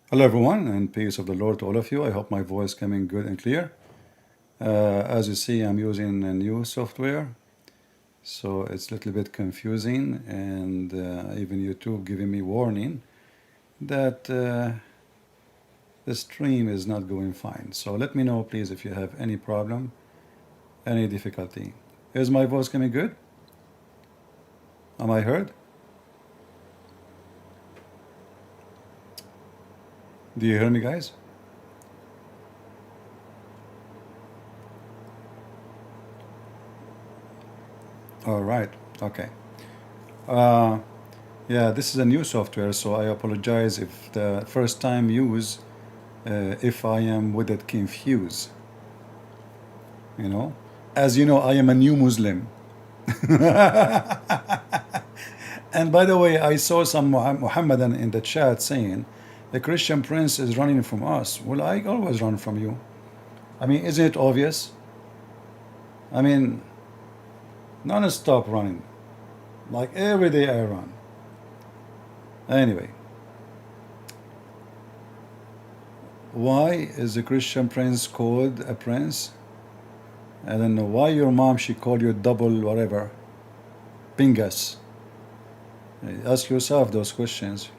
Hello everyone, and peace of the Lord to all of you. I hope my voice coming good and clear. As you see, I'm using a new software, so it's a little bit confusing, and even YouTube giving me warning that the stream is not going fine. So let me know, please, if you have any problem, any difficulty. Is my voice coming good? Am I heard? Do you hear me, guys? All right. Okay. Uh, yeah, this is a new software, so I apologize if the first time use, if I am with it confused. You know, as you know, I am a new Muslim. And by the way, I saw some Muhammadan in the chat saying, the Christian prince is running from us. Well, I always run from you. I mean, isn't it obvious? I mean, non-stop running. Like every day I run. Anyway, why is the Christian prince called a prince? I don't know. Why your mom, she called you double whatever? Pingas. Ask yourself those questions.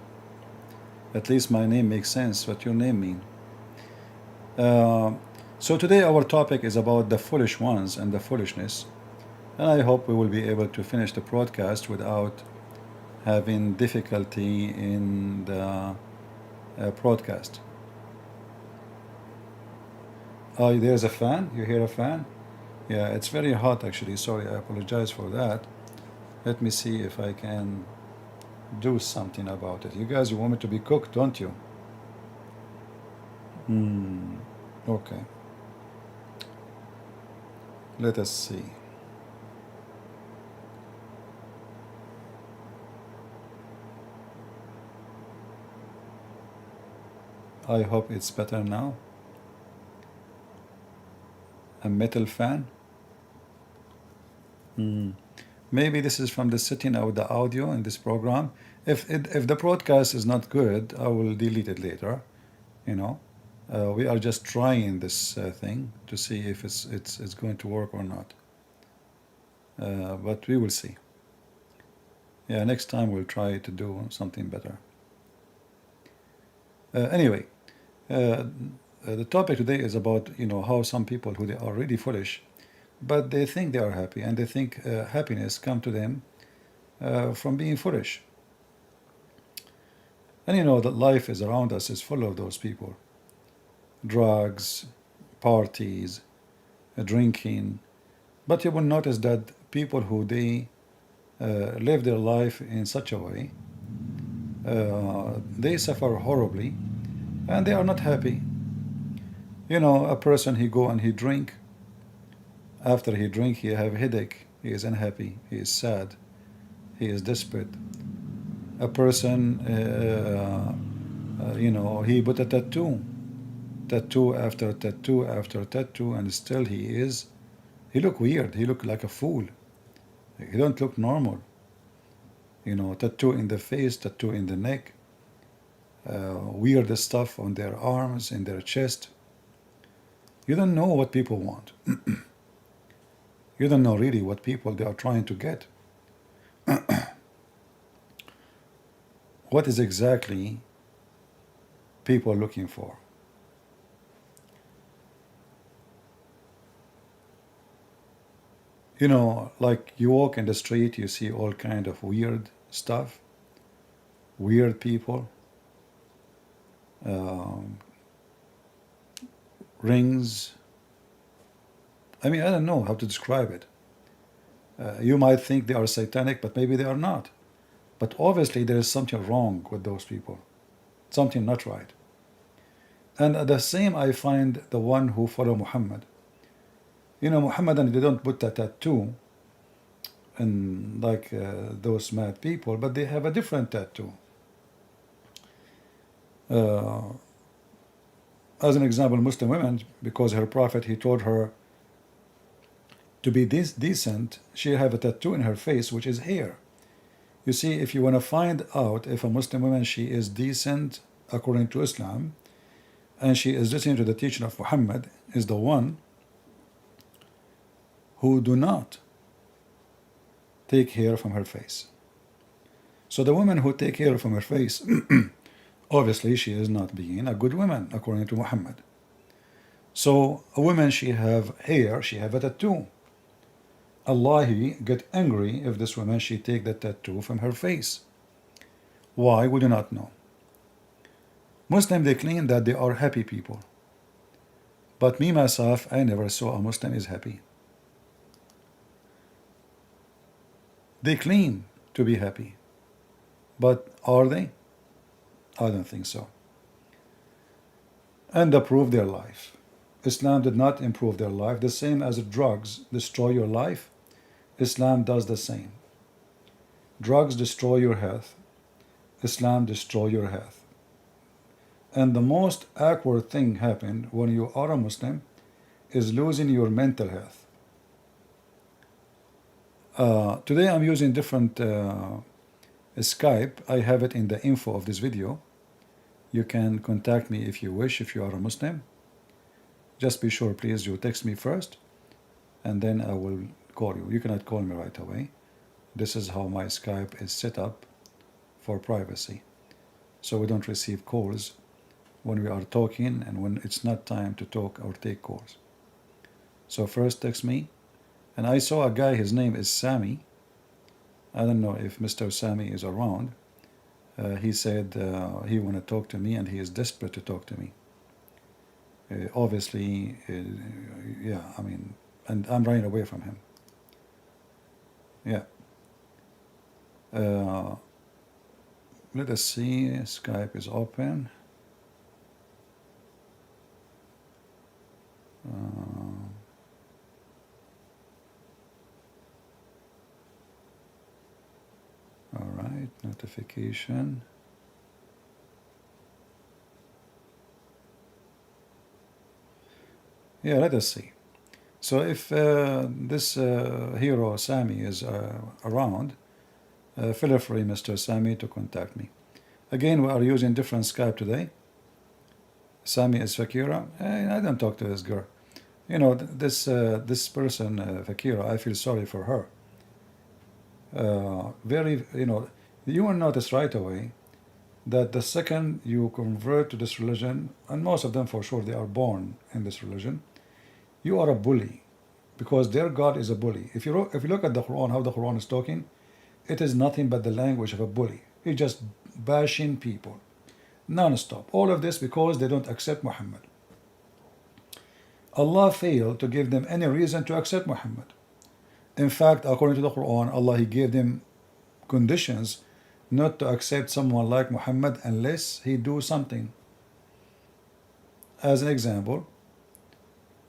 At least my name makes sense. What your name mean? So today our topic is about the foolish ones and the foolishness. And I hope we will be able to finish the broadcast without having difficulty in the broadcast. Oh, there's a fan? You hear a fan? Yeah, it's very hot actually. Sorry, I apologize for that. Let me see if I can do something about it. You guys, you want me to be cooked, don't you? Okay. Let us see. I hope it's better now. A metal fan. Maybe this is from the setting of the audio in this program. If the broadcast is not good, I will delete it later. You know, we are just trying this thing to see if it's going to work or not. But we will see. Yeah, next time we'll try to do something better. Anyway, the topic today is about how some people who they are really foolish, but they think they are happy, and they think happiness come to them from being foolish. And you know that life is around us is full of those people. Drugs, parties, drinking. But you will notice that people who they live their life in such a way, they suffer horribly, and they are not happy. You know, a person he go and he drink. After he drink, he have headache. He is unhappy. He is sad. He is desperate. A person, he put a tattoo after tattoo after tattoo, and still he look weird. He look like a fool. He don't look normal. You know, tattoo in the face, tattoo in the neck, weird stuff on their arms, in their chest. You don't know what people want. You don't know really what people they are trying to get. What is exactly people looking for? You know, like you walk in the street, you see all kind of weird stuff, weird people, rings. I mean, I don't know how to describe it. You might think they are satanic, but maybe they are not. But obviously there is something wrong with those people, something not right. And the same I find the one who follow Muhammad. You know, Muhammadan, they don't put a tattoo and like those mad people, but they have a different tattoo. As an example, Muslim women, because her prophet, he told her to be decent, she have a tattoo in her face, which is hair. You see, if you want to find out if a Muslim woman, she is decent according to Islam, and she is listening to the teaching of Muhammad, is the one who do not take hair from her face. So the woman who take hair from her face, obviously she is not being a good woman according to Muhammad. So a woman, she have hair, she have a tattoo. Allah get angry if this woman she take the tattoo from her face. Why? We do not know. Muslims, they claim that they are happy people. But me myself, I never saw a Muslim is happy. They claim to be happy. But are they? I don't think so. And improve their life. Islam did not improve their life. The same as drugs destroy your life, Islam does the same. Drugs destroy your health. Islam destroy your health. And the most awkward thing happened when you are a Muslim is losing your mental health. Today I'm using different Skype. I have it in the info of this video. You can contact me if you wish, if you are a Muslim. Just be sure, please, you text me first, and then I will call you. You cannot call me right away. This is how my Skype is set up for privacy. So we don't receive calls when we are talking and when it's not time to talk or take calls. So first text me. And I saw a guy, his name is Sammy. I don't know if Mr. Sammy is around. He said he want to talk to me and he is desperate to talk to me. Obviously, yeah, I mean, and I'm running away from him. Yeah. Let us see, Skype is open. All right, notification. Yeah, let us see. So if this hero Sammy is around, feel free, Mr. Sammy, to contact me. Again, we are using different Skype today. Sammy is Fakira. I don't talk to this girl. You know, this person, Fakira, I feel sorry for her. Very, you know, you will notice right away that the second you convert to this religion, and most of them for sure, they are born in this religion, you are a bully, because their God is a bully. If you look at the Quran, how the Quran is talking, it is nothing but the language of a bully. He's just bashing people, non-stop. All of this because they don't accept Muhammad. Allah failed to give them any reason to accept Muhammad. In fact, according to the Quran, Allah, He gave them conditions not to accept someone like Muhammad unless he do something. As an example,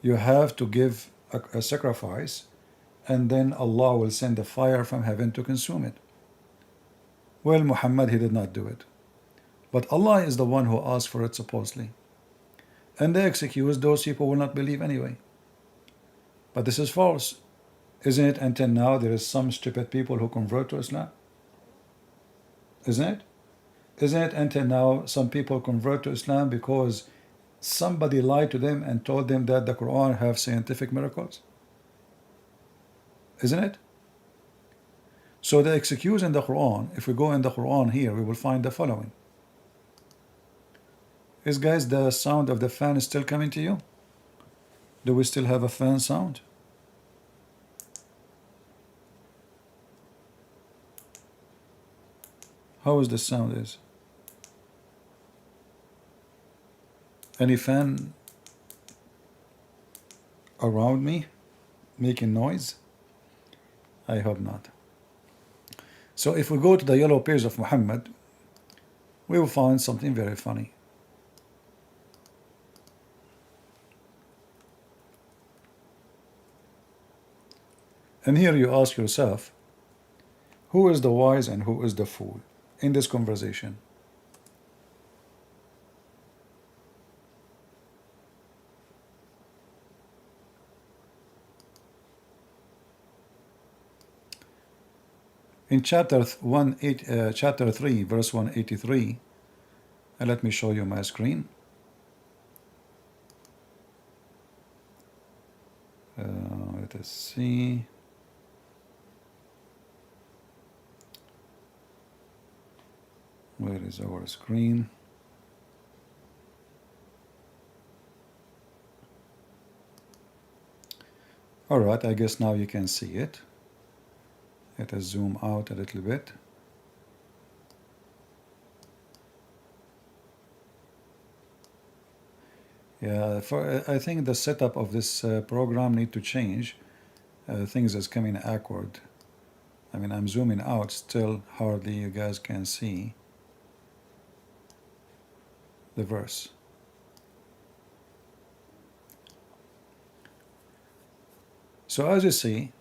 you have to give a sacrifice, and then Allah will send a fire from heaven to consume it. Well, Muhammad, he did not do it. But Allah is the one who asked for it, supposedly. And they excuse those people will not believe anyway. But this is false. Isn't it? Until now, there is some stupid people who convert to Islam. Isn't it? Isn't it until now some people convert to Islam because somebody lied to them and told them that the Quran have scientific miracles? Isn't it? So the excuse in the Quran, if we go in the Quran here, we will find the following. Is, guys, the sound of the fan still coming to you? Do we still have a fan sound? How is the sound is? Any fan around me making noise? I hope not. So if we go to the yellow page of Muhammad, we will find something very funny. And here you ask yourself, who is the wise and who is the fool in this conversation? In chapter 3, verse 183, And let me show you my screen. Let us see. Where is our screen? Alright, I guess now you can see it. Let us zoom out a little bit. Yeah, I think the setup of this program need to change. Things is coming awkward. I mean, I'm zooming out, still hardly you guys can see the verse. So as you see,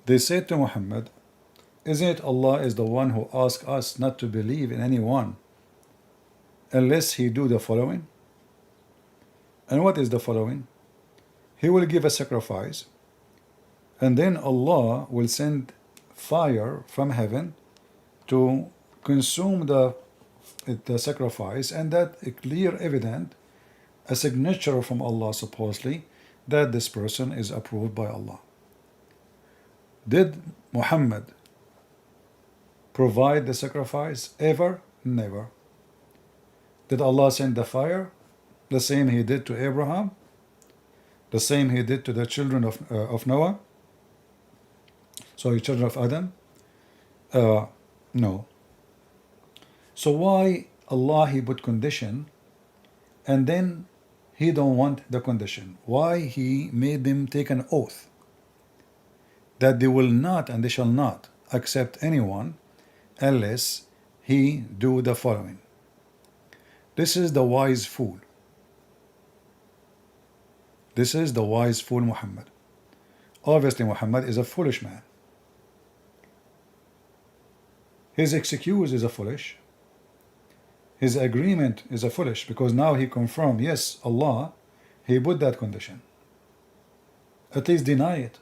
they said to Muhammad, isn't it Allah is the one who asked us not to believe in anyone unless he do the following? And what is the following? He will give a sacrifice, and then Allah will send fire from heaven to consume the sacrifice, and that a clear evident, a signature from Allah supposedly, that this person is approved by Allah. Did Muhammad provide the sacrifice ever? Never. Did Allah send the fire? The same he did to Abraham? The same he did to the children of Noah? Sorry, children of Adam? No. So why Allah he put condition and then he don't want the condition? Why he made them take an oath that they will not and they shall not accept anyone unless he do the following? This is the wise fool. This is the wise fool Muhammad. Obviously Muhammad is a foolish man. His excuse is a foolish. His agreement is a foolish, because now he confirmed, yes, Allah, he put that condition. At least deny it.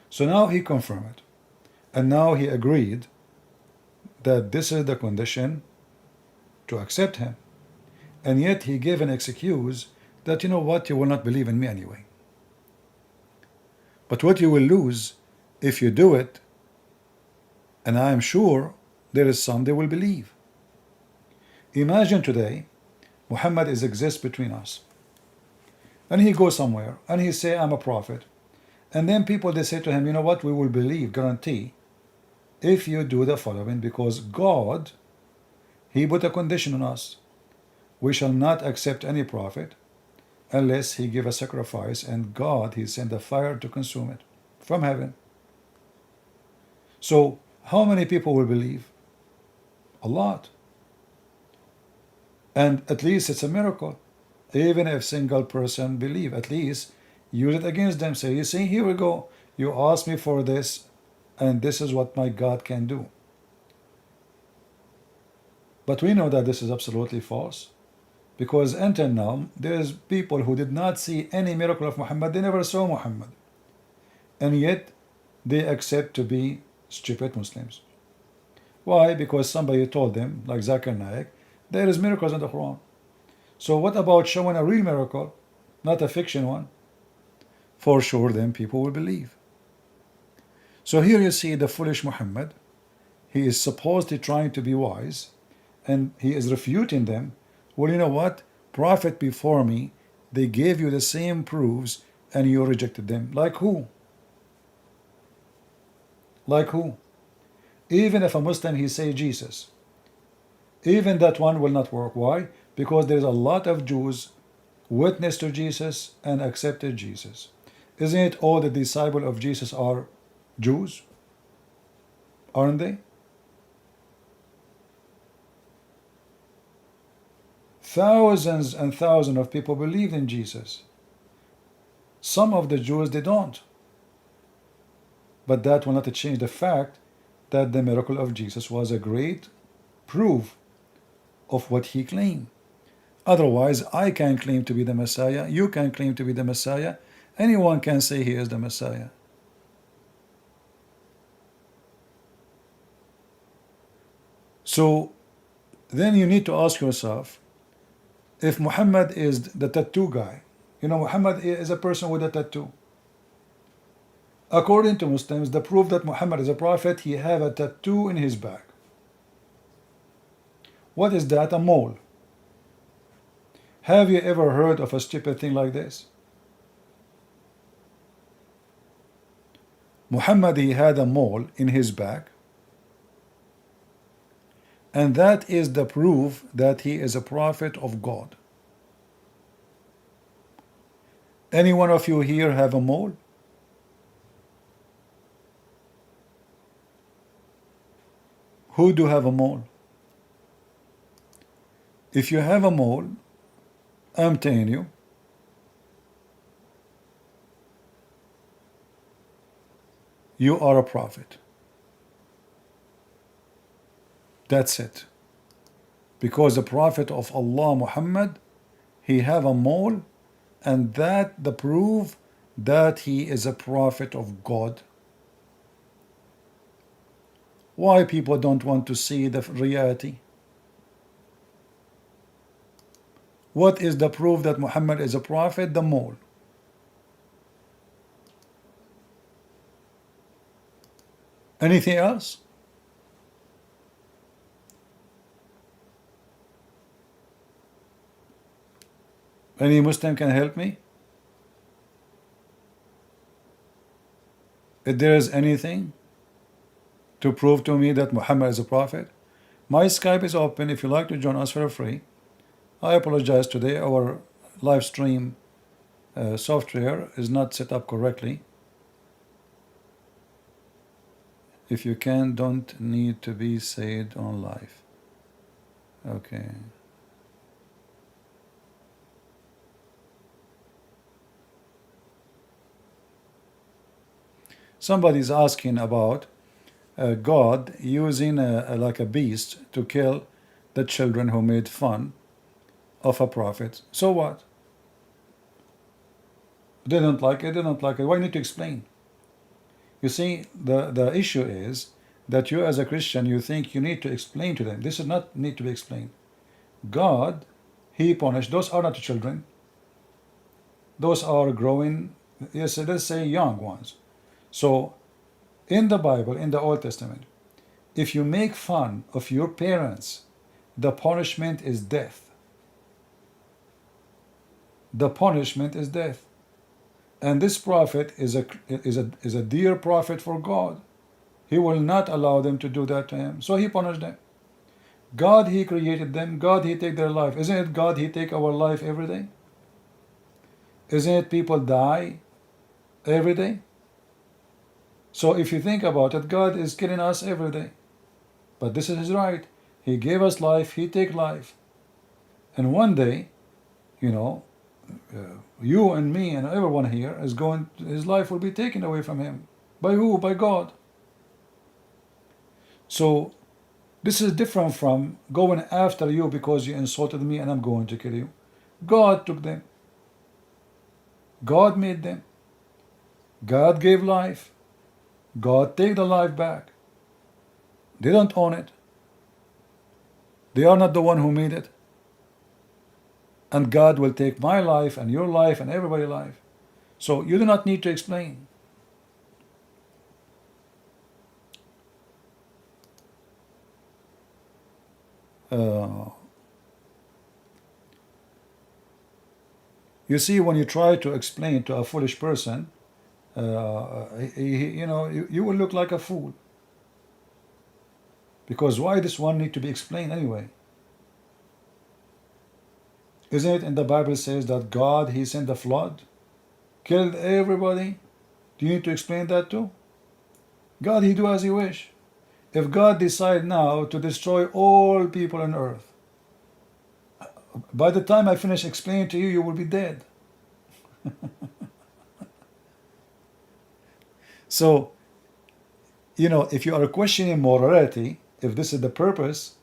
So now he confirmed it. And now he agreed that this is the condition to accept him. And yet he gave an excuse that, you know what, you will not believe in me anyway. But what you will lose if you do it, and I am sure there is some they will believe. Imagine today, Muhammad exists between us. And he goes somewhere, and he say, I'm a prophet. And then people, they say to him, you know what, we will believe, guarantee, if you do the following, because God, he put a condition on us. We shall not accept any prophet unless he give a sacrifice, and God, he sent a fire to consume it from heaven. So how many people will believe? A lot. And at least it's a miracle. Even if single person believe, at least use it against them. Say, you see, here we go. You asked me for this, and this is what my God can do. But we know that this is absolutely false. Because until now, there's people who did not see any miracle of Muhammad. They never saw Muhammad. And yet, they accept to be stupid Muslims. Why? Because somebody told them, like Zakir Naik, there is miracles in the Quran. So what about showing a real miracle, not a fiction one? For sure, then people will believe. So here you see the foolish Muhammad. He is supposedly trying to be wise, and he is refuting them. Well, you know what? Prophet before me, they gave you the same proofs, and you rejected them. Like who? Like who? Even if a Muslim, he say Jesus, even that one will not work. Why? Because there's a lot of Jews witnessed to Jesus and accepted Jesus. Isn't it all the disciples of Jesus are Jews? Aren't they? Thousands and thousands of people believed in Jesus. Some of the Jews, they don't. But that will not change the fact that the miracle of Jesus was a great proof of what he claimed. Otherwise, I can claim to be the Messiah, you can claim to be the Messiah, anyone can say he is the Messiah. So then you need to ask yourself, if Muhammad is the tattoo guy, Muhammad is a person with a tattoo. According to Muslims, the proof that Muhammad is a prophet, he have a tattoo in his back. What is that? A mole. Have you ever heard of a stupid thing like this? Muhammad, he had a mole in his back, and that is the proof that he is a prophet of God. Any one of you here have a mole? Who do have a mole? If you have a mole, I'm telling you, you are a prophet. That's it. Because the prophet of Allah, Muhammad, he have a mole, and that the proof that he is a prophet of God. Why people don't want to see the reality? What is the proof that Muhammad is a prophet? The mole. Anything else? Any Muslim can help me? If there is anything to prove to me that Muhammad is a prophet, my Skype is open if you like to join us for free. I apologize today, our live stream software is not set up correctly. If you can, don't need to be said on live. Okay. Somebody's asking about God using like a beast to kill the children who made fun of a prophet. So what? They don't like it, they don't like it. Why need to explain? You see, the issue is that you as a Christian, you think you need to explain to them. This does not need to be explained. God, he punished. Those are not children. Those are growing, yes, let's say young ones. So in the Bible, in the Old Testament, if you make fun of your parents, the punishment is death. The punishment is death. And this prophet is a dear prophet for God. He will not allow them to do that to him. So he punished them. God, he created them. God, he take their life. Isn't it God, he take our life every day? Isn't it people die every day? So if you think about it, God is killing us every day. But this is his right. He gave us life, he take life. And one day, you and me and everyone here is going, his life will be taken away from him. By who? By God. So this is different from going after you because you insulted me and I'm going to kill you. God took them. God made them. God gave life. God take the life back. They don't own it. They are not the one who made it. And God will take my life and your life and everybody's life. So you do not need to explain. You see, when you try to explain to a foolish person, you will look like a fool. Because why this one need to be explained anyway? Isn't it in the Bible says that God, he sent the flood, killed everybody? Do you need to explain that too? God, he do as he wish. If God decide now to destroy all people on earth, by the time I finish explaining to you, you will be dead. So, if you are questioning morality, if this is the purpose,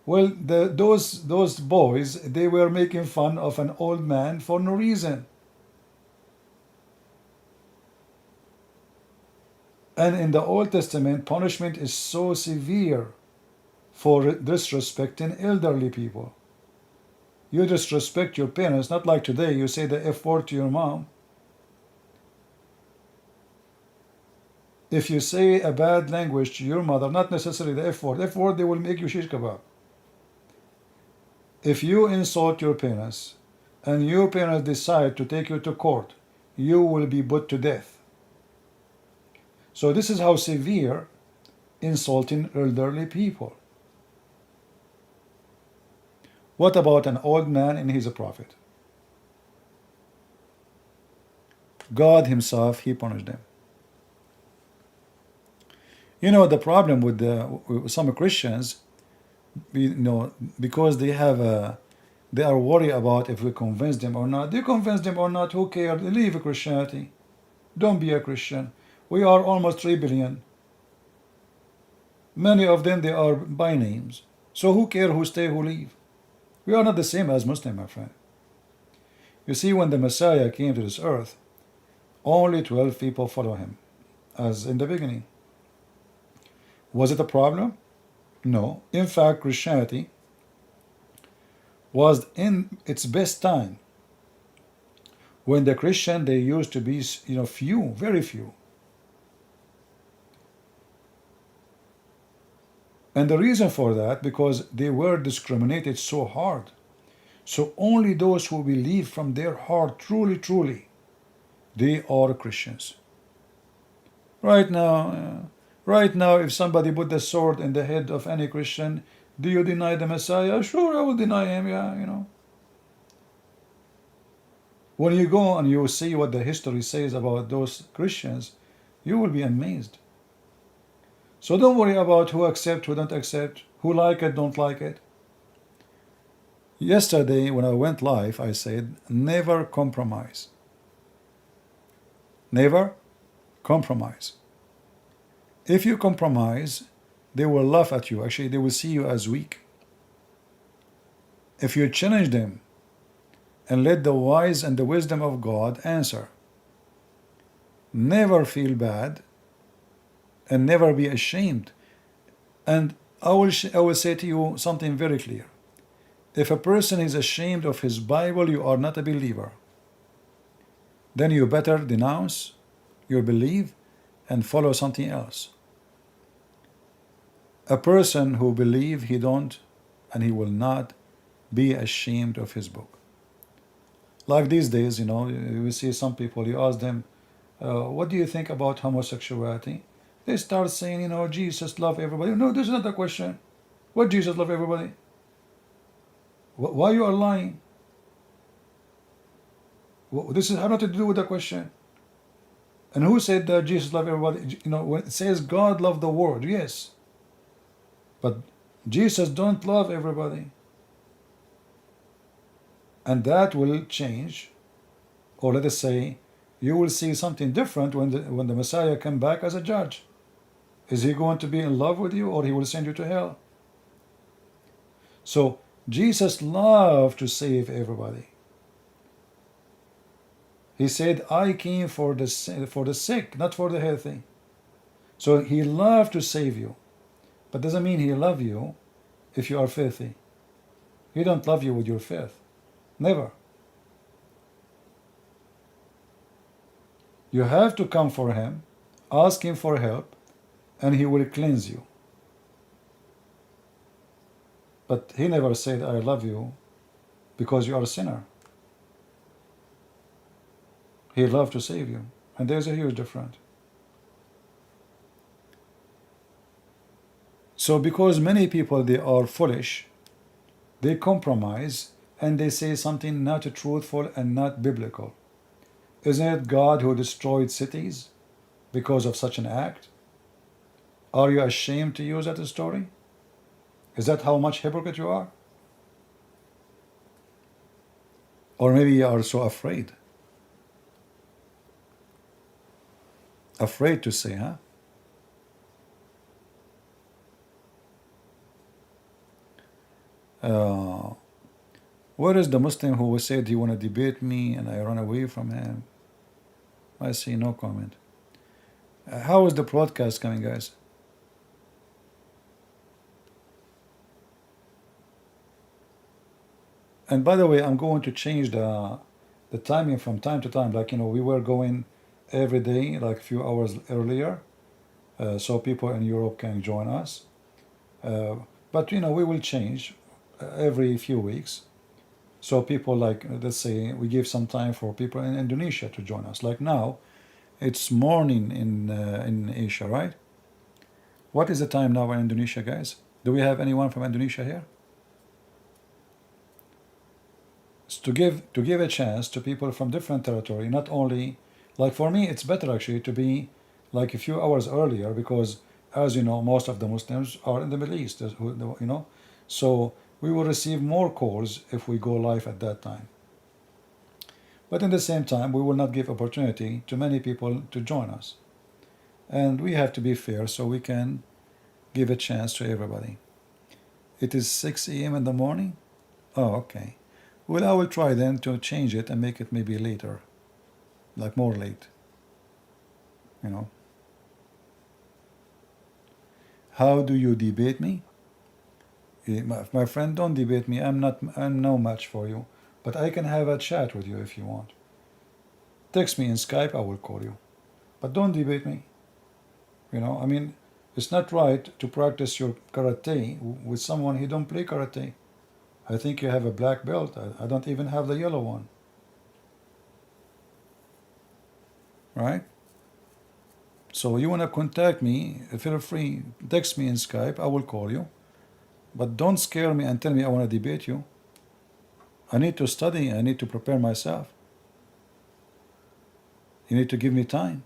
well, those boys, they were making fun of an old man for no reason. And in the Old Testament, punishment is so severe for disrespecting elderly people. You disrespect your parents, not like today, you say the F word to your mom. If you say a bad language to your mother, not necessarily the F word, they will make you shish kebab. If you insult your parents and your parents decide to take you to court, you will be put to death. So this is how severe insulting elderly people. What about an old man and he's a prophet? God himself, he punished them. You know, the problem with some Christians, because they are worried about if we convince them or not. They convince them or not, who cares? Leave Christianity. Don't be a Christian. We are almost 3 billion. Many of them, they are by names. So who cares who stay, who leave? We are not the same as Muslim, my friend. You see, when the Messiah came to this earth, only 12 people follow him, as in the beginning. Was it a problem? No. In fact, Christianity was in its best time when the Christian, they used to be, few, very few. And the reason for that, because they were discriminated so hard. So only those who believe from their heart, truly, truly, they are Christians. Right now, if somebody put the sword in the head of any Christian, do you deny the Messiah? Sure, I will deny him, yeah. When you go and you see what the history says about those Christians, you will be amazed. So don't worry about who accept, who don't accept, who like it, don't like it. Yesterday, when I went live, I said, never compromise. Never compromise. If you compromise, they will laugh at you. Actually, they will see you as weak. If you challenge them and let the wise and the wisdom of God answer, never feel bad and never be ashamed. And I will say to you something very clear. If a person is ashamed of his Bible, you are not a believer. Then you better denounce your belief and follow something else. A person who believes he don't and he will not be ashamed of his book. Like these days, you see some people, you ask them, what do you think about homosexuality? They start saying, Jesus love everybody. No, this is not the question. What Jesus love everybody? Why you are lying? This has nothing to do with the question. And who said that Jesus love everybody? When it says God loved the world, yes. But Jesus don't love everybody. And that will change. Or let us say, you will see something different when the Messiah come back as a judge. Is he going to be in love with you, or he will send you to hell? So Jesus loved to save everybody. He said, I came for the sick, not for the healthy. So he loved to save you. But doesn't mean he loves you if you are filthy. He don't love you with your filth. Never. You have to come for him, ask him for help, and he will cleanse you. But he never said, I love you because you are a sinner. He loved to save you. And there's a huge difference. So because many people, they are foolish, they compromise, and they say something not truthful and not biblical. Isn't it God who destroyed cities because of such an act? Are you ashamed to use that story? Is that how much hypocrite you are? Or maybe you are so afraid. Afraid to say, huh? Where is the Muslim who said he want to debate me and I run away from him? I see no comment. How is the broadcast coming, guys? And by the way, I'm going to change the timing from time to time. Like, we were going every day, like a few hours earlier, so people in Europe can join us. But we will change every few weeks. So people, like, let's say we give some time for people in Indonesia to join us. Like now, it's morning in Asia, right? What is the time now in Indonesia, guys? Do we have anyone from Indonesia here? It's to give a chance to people from different territory, not only, like for me, it's better actually to be like a few hours earlier because, as you know, most of the Muslims are in the Middle East, so we will receive more calls if we go live at that time. But in the same time, we will not give opportunity to many people to join us. And we have to be fair so we can give a chance to everybody. It is 6 a.m. in the morning? Oh, okay. Well, I will try then to change it and make it maybe later, like more late. How do you debate me? My friend, don't debate me. I'm no match for you. But I can have a chat with you if you want. Text me in Skype, I will call you. But don't debate me. It's not right to practice your karate with someone who don't play karate. I think you have a black belt. I don't even have the yellow one. Right? So you want to contact me, feel free, text me in Skype, I will call you. But don't scare me and tell me I want to debate you. I need to study, I need to prepare myself. You need to give me time.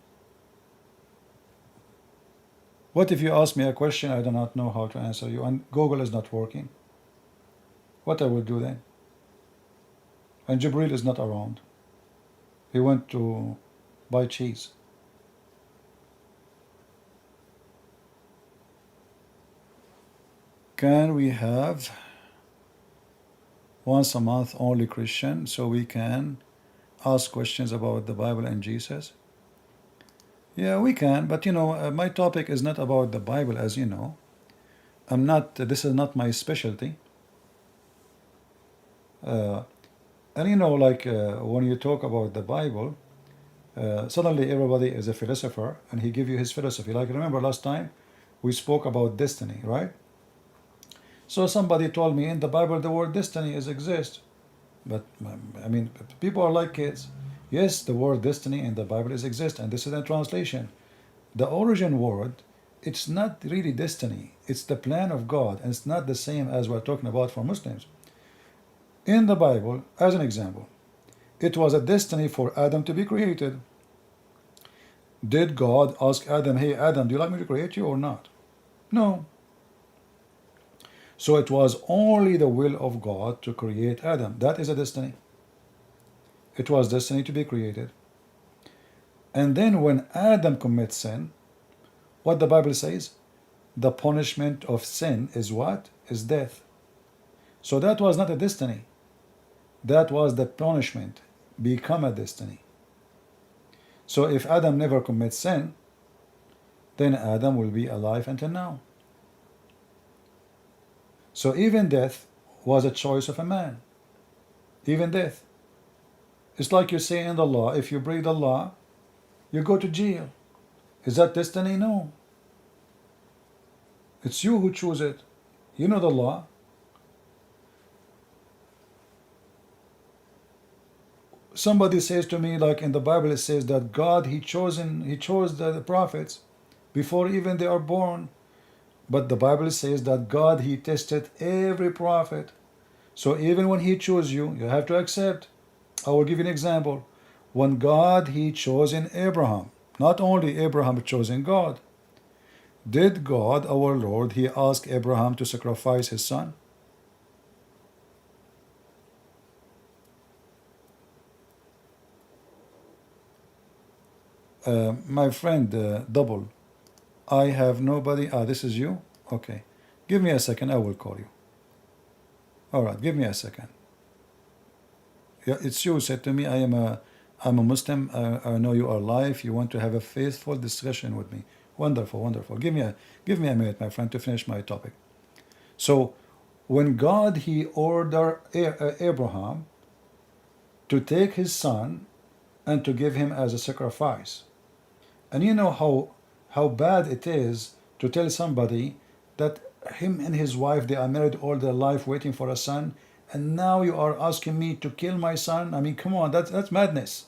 What if you ask me a question I do not know how to answer you and Google is not working? What I will do then? And Jibril is not around. He went to buy cheese. Can we have once a month only Christian so we can ask questions about the Bible and Jesus? Yeah, we can, but my topic is not about the Bible, as you know. This is not my specialty. And when you talk about the Bible, suddenly everybody is a philosopher and he give you his philosophy. Like, remember last time we spoke about destiny, right? So somebody told me in the Bible the word destiny exists. But people are like kids. Yes, the word destiny in the Bible exists, and this is a translation. The origin word, it's not really destiny. It's the plan of God, and it's not the same as we're talking about for Muslims. In the Bible, as an example, it was a destiny for Adam to be created. Did God ask Adam, hey Adam, do you like me to create you or not? No. So it was only the will of God to create Adam. That is a destiny. It was destiny to be created. And then when Adam commits sin, what the Bible says? The punishment of sin is what? Is death. So that was not a destiny. That was the punishment. Become a destiny. So if Adam never commits sin, then Adam will be alive until now. So even death was a choice of a man. Even death. It's like you say in the law, if you break the law, you go to jail. Is that destiny? No. It's you who choose it. You know the law. Somebody says to me, like in the Bible, it says that God, He chose the prophets before even they are born. But the Bible says that God, He tested every prophet. So even when He chose you, you have to accept. I will give you an example. When God, He chosen Abraham, not only Abraham chosen God. Did God, our Lord, He ask Abraham to sacrifice his son? My friend, Double, I have nobody. This is you? Okay. Give me a second, I will call you. All right, give me a second. Yeah, it's you said to me, I'm a Muslim. I know you are alive. You want to have a faithful discussion with me. Wonderful, wonderful. Give me a minute, my friend, to finish my topic. So when God he ordered Abraham to take his son and to give him as a sacrifice. And you know how bad it is to tell somebody that him and his wife they are married all their life waiting for a son, and now you are asking me to kill my son. I mean, come on, that's madness.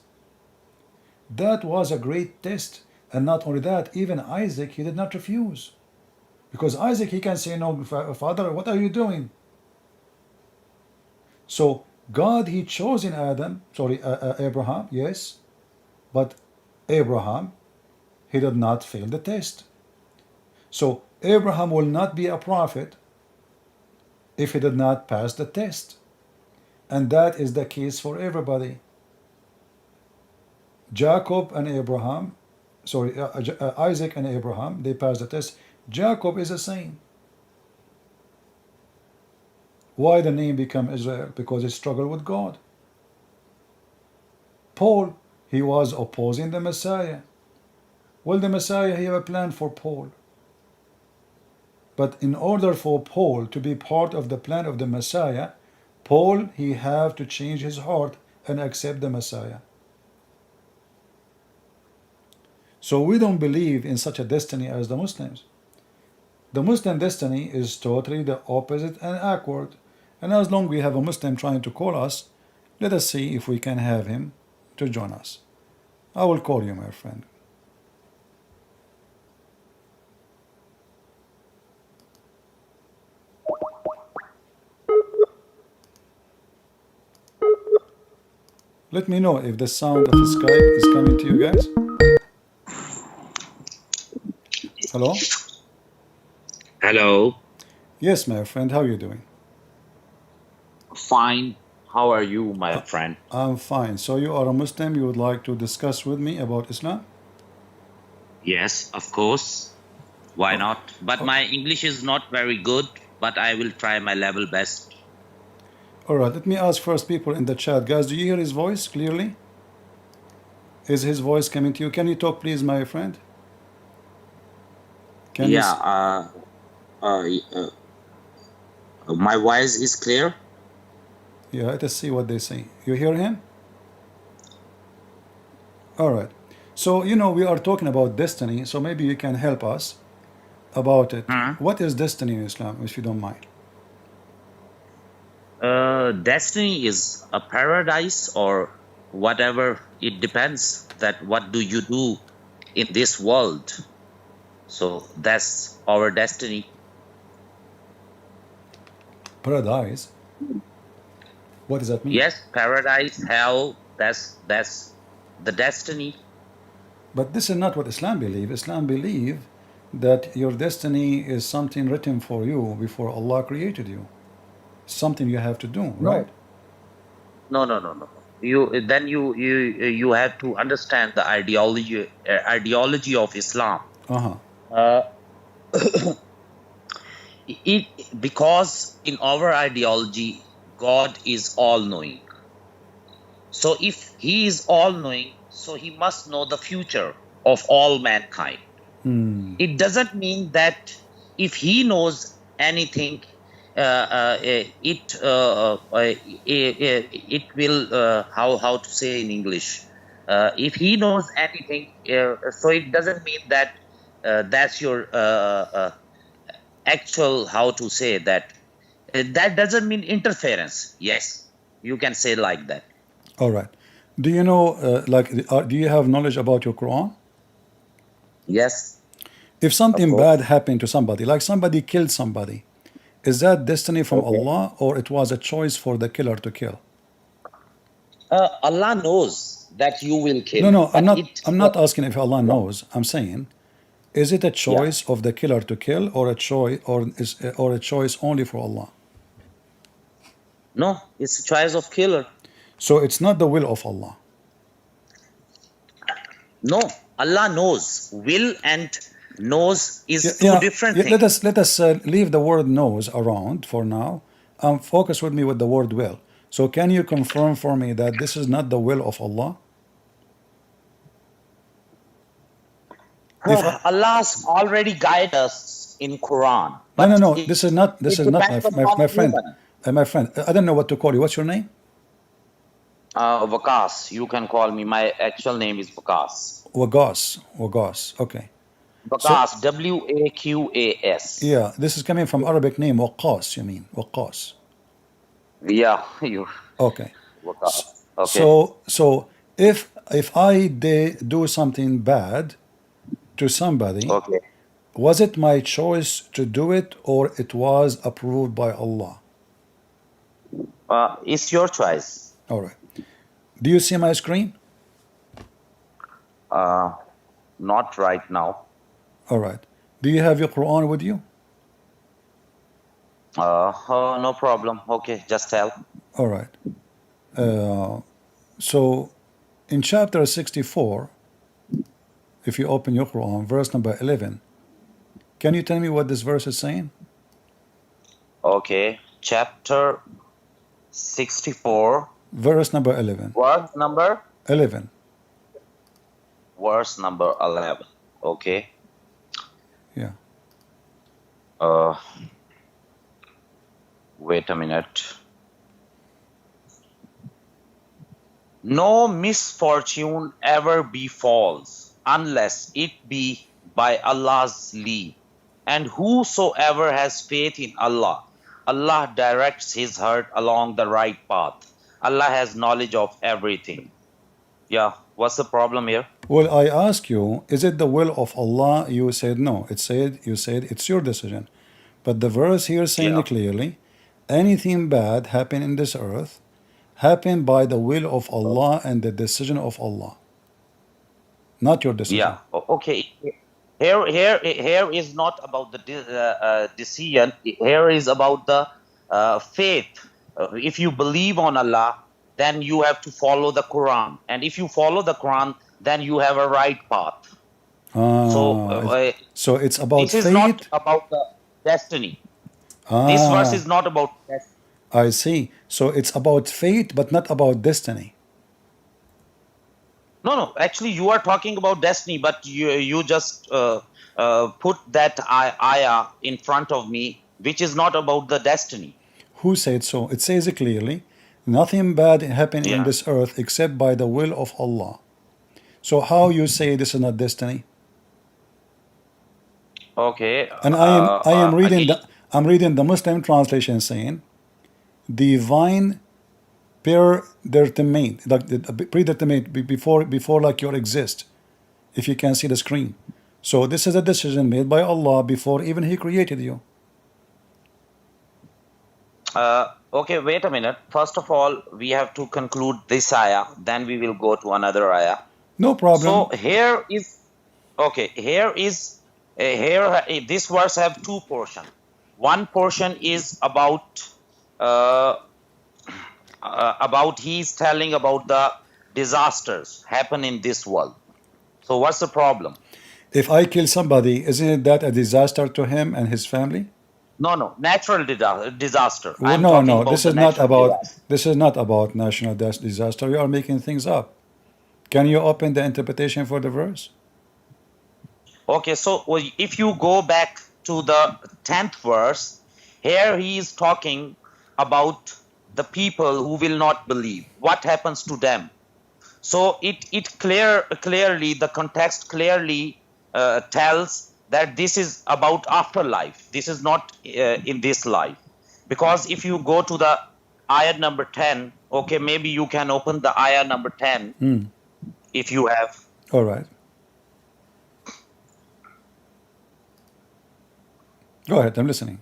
That was a great test. And not only that, even Isaac, he did not refuse. Because Isaac, he can say, no, father, what are you doing? So God, he chose in Abraham, yes, but Abraham, he did not fail the test. So Abraham will not be a prophet if he did not pass the test. And that is the case for everybody. Jacob and Abraham, Isaac and Abraham, they passed the test. Jacob is the same. Why the name became Israel? Because he struggled with God. Paul, he was opposing the Messiah. Well, the Messiah, he had a plan for Paul. But in order for Paul to be part of the plan of the Messiah, Paul, he have to change his heart and accept the Messiah. So we don't believe in such a destiny as the Muslims. The Muslim destiny is totally the opposite and awkward. And as long as we have a Muslim trying to call us, let us see if we can have him to join us. I will call you, my friend. Let me know if the sound of Skype is coming to you guys. Hello? Hello. Yes, my friend, how are you doing? Fine. How are you, my friend? I'm fine. So you are a Muslim, you would like to discuss with me about Islam? Yes, of course. Why not? But my English is not very good, but I will try my level best. All right, let me ask first people in the chat. Guys, do you hear his voice clearly? Is his voice coming to you? Can you talk, please, my friend? Can Yeah, my voice is clear. Yeah, let us see what they say. You hear him? All right. So, you know, we are talking about destiny, so maybe you can help us about it. What is destiny in Islam, if you don't mind? Destiny is a paradise or whatever. It depends that what do you do in this world. So that's our destiny. Paradise? What does that mean? Yes, paradise, hell, that's the destiny. But this is not what Islam believe. Islam believe that your destiny is something written for you before Allah created you. Something you have to do, right? No. You have to understand the ideology of Islam. Because in our ideology, God is all knowing. So if He is all knowing, so He must know the future of all mankind. It doesn't mean that if He knows anything, it will how to say in English. If He knows anything, so it doesn't mean that that's your actual, how to say that. That doesn't mean interference. Yes, you can say like that. All right. Do you know, do you have knowledge about your Quran? Yes. If something bad happened to somebody, like somebody killed somebody, is that destiny from Allah or it was a choice for the killer to kill? Allah knows that you will kill. No, I'm not asking if Allah knows. I'm saying, is it a choice of the killer to kill or a choice or a choice only for Allah? No, it's a choice of killer. So it's not the will of Allah. No, Allah knows. Will and knows is two different things. Let us leave the word knows around for now. Focus with me with the word will. So can you confirm for me that this is not the will of Allah? Allah's already guided us in Quran. But No. it, This is not. This it is not depends upon my friend. human. My friend. I don't know what to call you. What's your name? Vakas, you can call me. My actual name is Vakas. Wagos. Wagos. Okay. So Vakas, Waqas. yeah, this is coming from Arabic name Waqas. You mean Waqas? Yeah, you Okay. Vakas. Okay. So if I do something bad to somebody, Okay. was it my choice to do it or it was approved by Allah? It's your choice. All right. Do you see my screen? Not right now. All right. Do you have your Quran with you? No problem. Okay, just tell. All right. So in chapter 64, if you open your Quran, verse number 11, can you tell me what this verse is saying? Okay, chapter 64, Verse number 11. verse number 11. verse number 11. Okay. Yeah. Wait a minute. No misfortune ever befalls unless it be by Allah's leave. And whosoever has faith in Allah, Allah directs his heart along the right path. Allah has knowledge of everything. Yeah, what's the problem here? Well, I ask you, is it the will of Allah? You said no. You said it's your decision. But the verse here saying Yeah. clearly, anything bad happen in this earth happen by the will of Allah and the decision of Allah, not your decision. Yeah. Okay. Here is not about the decision. Here is about the faith. If you believe on Allah, then you have to follow the Quran, and if you follow the Quran, then you have a right path. So it's about this is faith. not about the destiny. This verse is not about destiny. I see. So it's about fate, but not about destiny. No. Actually, you are talking about destiny, but you just put that ayah in front of me, which is not about the destiny. Who said so? It says it clearly. Nothing bad happened in Yeah. this earth except by the will of Allah. So how you say this is not destiny? Okay. And I am reading again, I'm reading the Muslim translation saying divine predetermined, like predetermined before like you exist. If you can see the screen. So this is a decision made by Allah before even He created you. okay, wait a minute. First of all, we have to conclude this ayah. Then we will go to another ayah. No problem. So here is, okay, this verse have two portions. One portion is about he's telling about the disasters happen in this world. So what's the problem? If I kill somebody, isn't that a disaster to him and his family? No, natural disaster. Well, I'm no, talking no. about This the is not natural about. disaster. This is not about national disaster. You are making things up. Can you open the interpretation for the verse? Okay, so if you go back to the 10th verse, here he is talking about the people who will not believe. What happens to them? So it clearly, the context clearly tells that this is about afterlife. This is not in this life. Because if you go to the ayah number 10, okay, maybe you can open the ayah number 10 if you have. All right. Go ahead. I'm listening.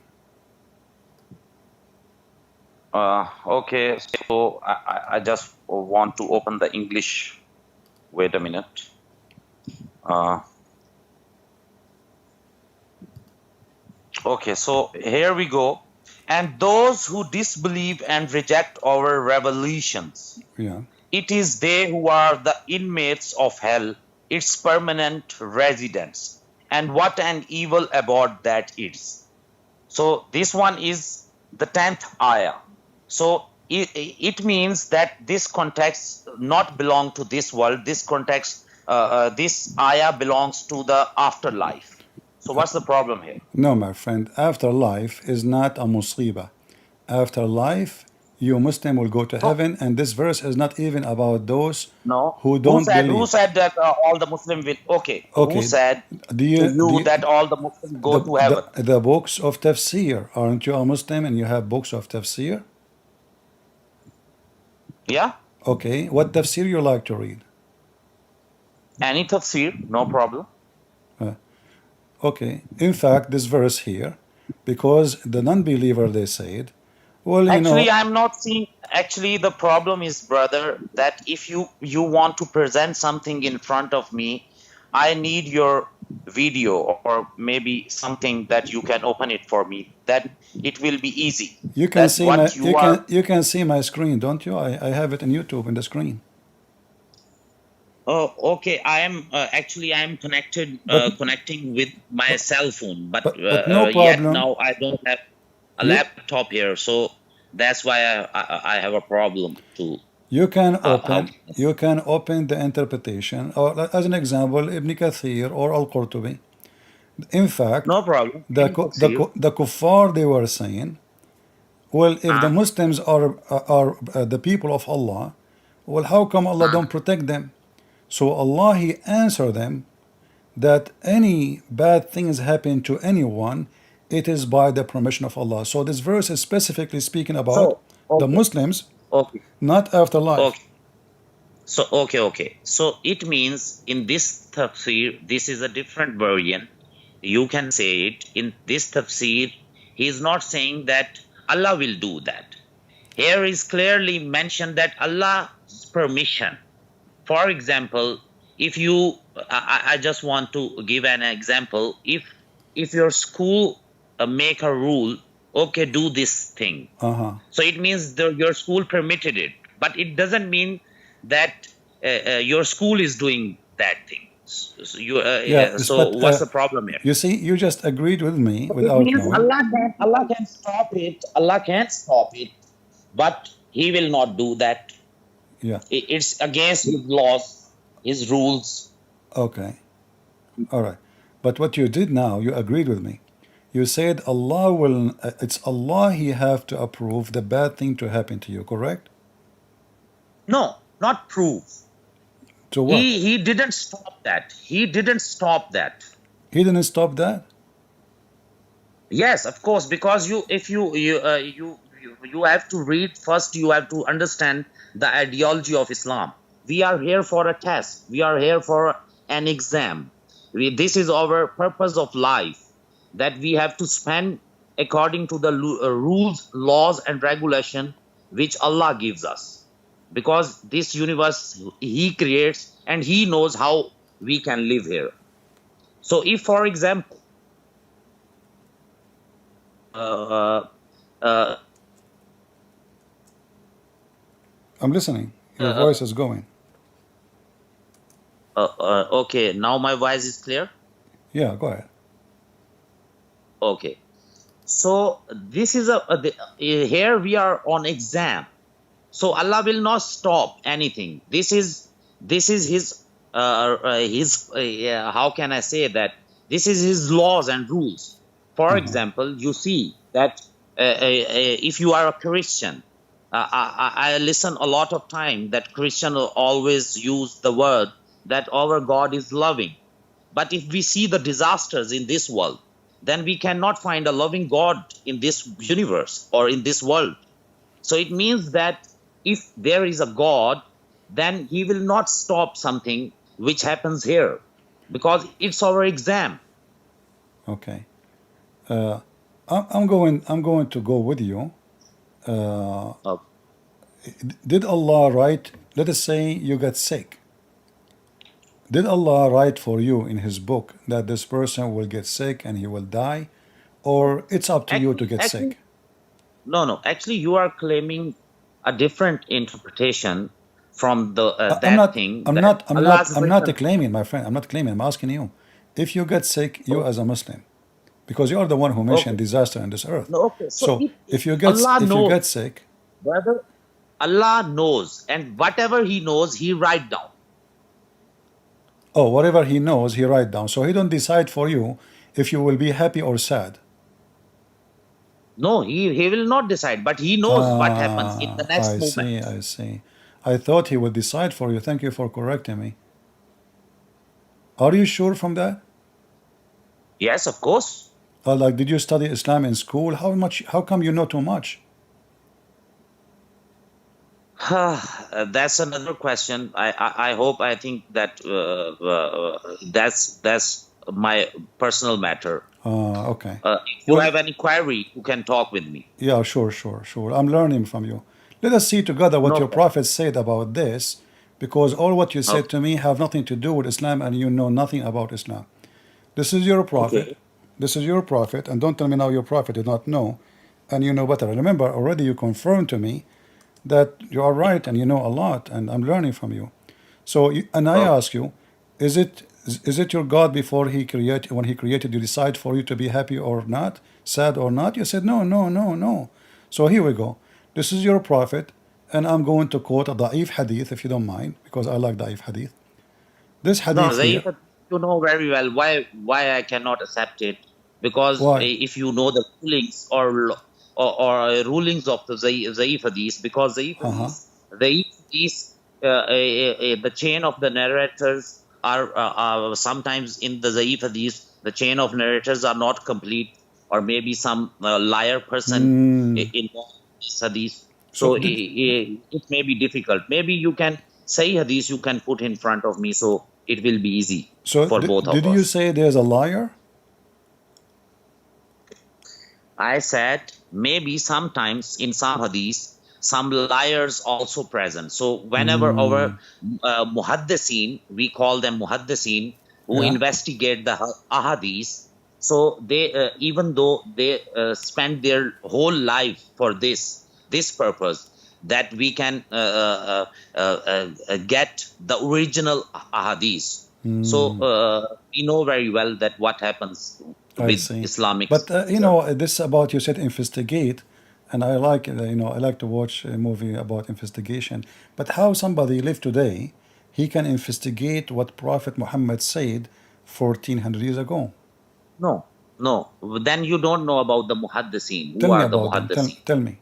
Okay, so I just want to open the English. Wait a minute. Okay, so here we go. And those who disbelieve and reject our revelations, Yeah. it is they who are the inmates of hell, its permanent residents. And what an evil abode that is. So this one is the 10th ayah. So it means that this context not belong to this world. This context, this ayah belongs to the afterlife. So what's the problem here? No, my friend. Afterlife is not a musiba. Afterlife, you Muslim will go to No, heaven, and this verse is not even about those no. who Who don't said? Who believe. said that all the Muslim will? Okay. Who Okay, said do to you do you you, that all the Muslims go the to heaven? the books of tafsir? Aren't you a Muslim and you have books of tafsir? Yeah. Okay, what tafsir you like to read? Any tafsir, no problem. Uh, okay, in fact, this verse here, because the non-believer they said, well, you Actually, know, I'm not seeing. Actually, the problem is, brother, that if you want to present something in front of me, I need your video or maybe something that you can open it for me. That it will be easy. you can That see my what you are. you can see my screen, don't you? I have it on YouTube in the screen. Oh, okay. I am connected, But connecting with my cell phone, but no yet problem. now I don't have a You laptop here, so that's why I have a problem to. How can I you say? can open the interpretation, or as an example, Ibn Kathir or Al-Qurtubi. In fact, No problem. Any tafsir. the kuffar they were saying, well, if the Ah, Muslims are the people of Allah, well, how come Allah ah. don't protect them? So Allah He answered them that any bad things happen to anyone, it is by the permission of Allah. So this verse is specifically speaking about So the okay, Muslims, okay, not afterlife. okay. So okay. So it means in this tafsir, this is a different version. You can say it in this tafsir. He is not saying that Allah will do that. Here is clearly mentioned that Allah's permission. For example, if you, I just want to give an example. If your school make a rule, okay, do this thing. Uh-huh. So it means your school permitted it, but it doesn't mean that your school is doing that thing. Yeah, So but what's the problem here? you see, you just agreed with me It without means knowing. Allah can stop it. Allah can stop it, but He will not do that. Yeah, It's against His laws, His rules. okay, all right. But what you did now, you agreed with me. You said Allah will, it's Allah He have to approve the bad thing to happen to you, correct? No, not prove. To what? He didn't stop that. He didn't stop that. He didn't stop that? Yes, of course, because you have to read first. You have to understand the ideology of Islam. We are here for a test. We are here for an exam. This is our purpose of life, that we have to spend according to the rules, laws, and regulation which Allah gives us. Because this universe He creates and He knows how we can live here. So, if, for example, uh, uh, I'm listening. Your uh, voice is going. okay, now my voice is clear. Yeah, go ahead. Okay, so this is here we are on exam. So Allah will not stop anything. This is His how can I say that? This is His laws and rules. For example, you see that if you are a Christian, I listen a lot of time that Christian will always use the word that our God is loving. But if we see the disasters in this world, then we cannot find a loving God in this universe or in this world. So it means that if there is a God, then He will not stop something which happens here, because it's our exam. Okay. I'm going to go with you. Okay. Did Allah write, let us say you get sick. Did Allah write for you in His book that this person will get sick and he will die? Or it's up to you to get Actually, sick? no. Actually, you are claiming a different interpretation from the I'm that not, thing I'm that not, I'm not, Allah's I'm not written. claiming, my friend. I'm not claiming. I'm asking you. If you get sick, you Oh, as a Muslim, because you are the one who mentioned okay. disaster on this earth. No, okay. So So Allah if you knows, get sick, brother, Allah knows, and whatever He knows, He write down. oh, whatever He knows, He write down. So He don't decide for you if you will be happy or sad. No, he will not decide, but he knows what happens in the next I moment. see, I see. I thought he would decide for you. Thank you for correcting me. Are you sure from that? Yes, of course. Like, did you study Islam in school? How much? How come you know too much? That's another question. I hope, I think that that's my personal matter. Okay. If you Well, have any query, you can talk with me. yeah, sure, sure, sure. I'm learning from you. Let us see together what No your problem. prophet said about this, because all what you said Okay. to me have nothing to do with Islam, and you know nothing about Islam. This is your prophet. Okay. This is your prophet, and don't tell me now your prophet did not know, and you know better. Remember, already you confirmed to me that you are right and you know a lot, and I'm learning from you. So, and I Okay. ask you, is it your God before he created, when he created you, decide for you to be happy or not, sad or not? You said no, no, no, no. So here we go. This is your prophet, and I'm going to quote a da'if hadith if you don't mind, because I like da'if hadith. This No, hadith here. you know very well why I cannot accept it, because Why? if you know the rulings or rulings of the Zaif Hadith, because Uh-huh. Zaif Hadith, the chain of the narrators are sometimes in the Zaif Hadith, the chain of narrators are not complete, or maybe some liar person involved in this Hadith. So So did it may be difficult. Maybe you can say Hadith, you can put in front of me, so it will be easy so for both of did you us. say there's a liar? I said maybe sometimes in some hadith, some liars also present. So whenever our muhaddisin, we call them muhaddisin, who Yeah. investigate the ahadith, so they even though they spend their whole life for this purpose, that we can get the original ahadith. So we know very well that what happens I with see. Islamic But scripture. this about you said investigate, and I like I like to watch a movie about investigation. But how somebody live today, he can investigate what Prophet Muhammad said 1400 years ago? No, no. Then you don't know about the muhaddisin. Tell Who me are the about them. Tell muhaddisin? tell me.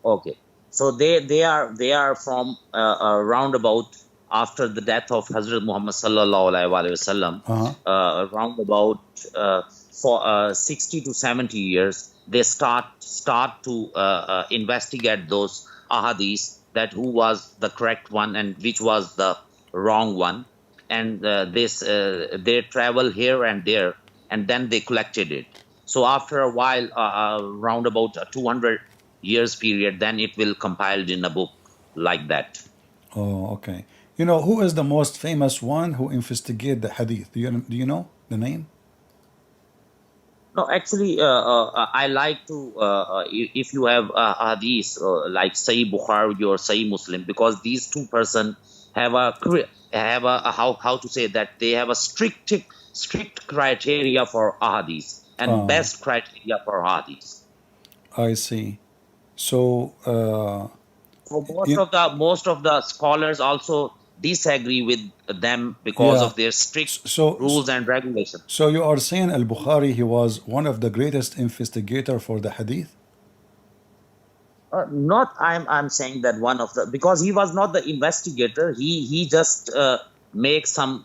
Okay, so they are from around about after the death of Hazrat Muhammad sallallahu alaihi wasallam, Uh-huh. around about for 60 to 70 years, they start to investigate those ahadiths, that who was the correct one and which was the wrong one, and they travel here and there, and then they collected it. So after a while, around about a 200 years period, then it will compiled in a book like that. Oh, okay. You know who is the most famous one who investigate the hadith? Do you know the name? No, actually, I like to if you have hadith like Sahih Bukhari or Sahih Muslim, because these two person have a how to say that, they have a strict criteria for hadith and Ah, best criteria for hadith. I see. So, So you, most of the scholars also disagree with them because yeah. of their strict So, rules and regulations. so you are saying Al-Bukhari, he was one of the greatest investigator for the hadith? Not I'm saying that one of the, because he was not the investigator. He just makes some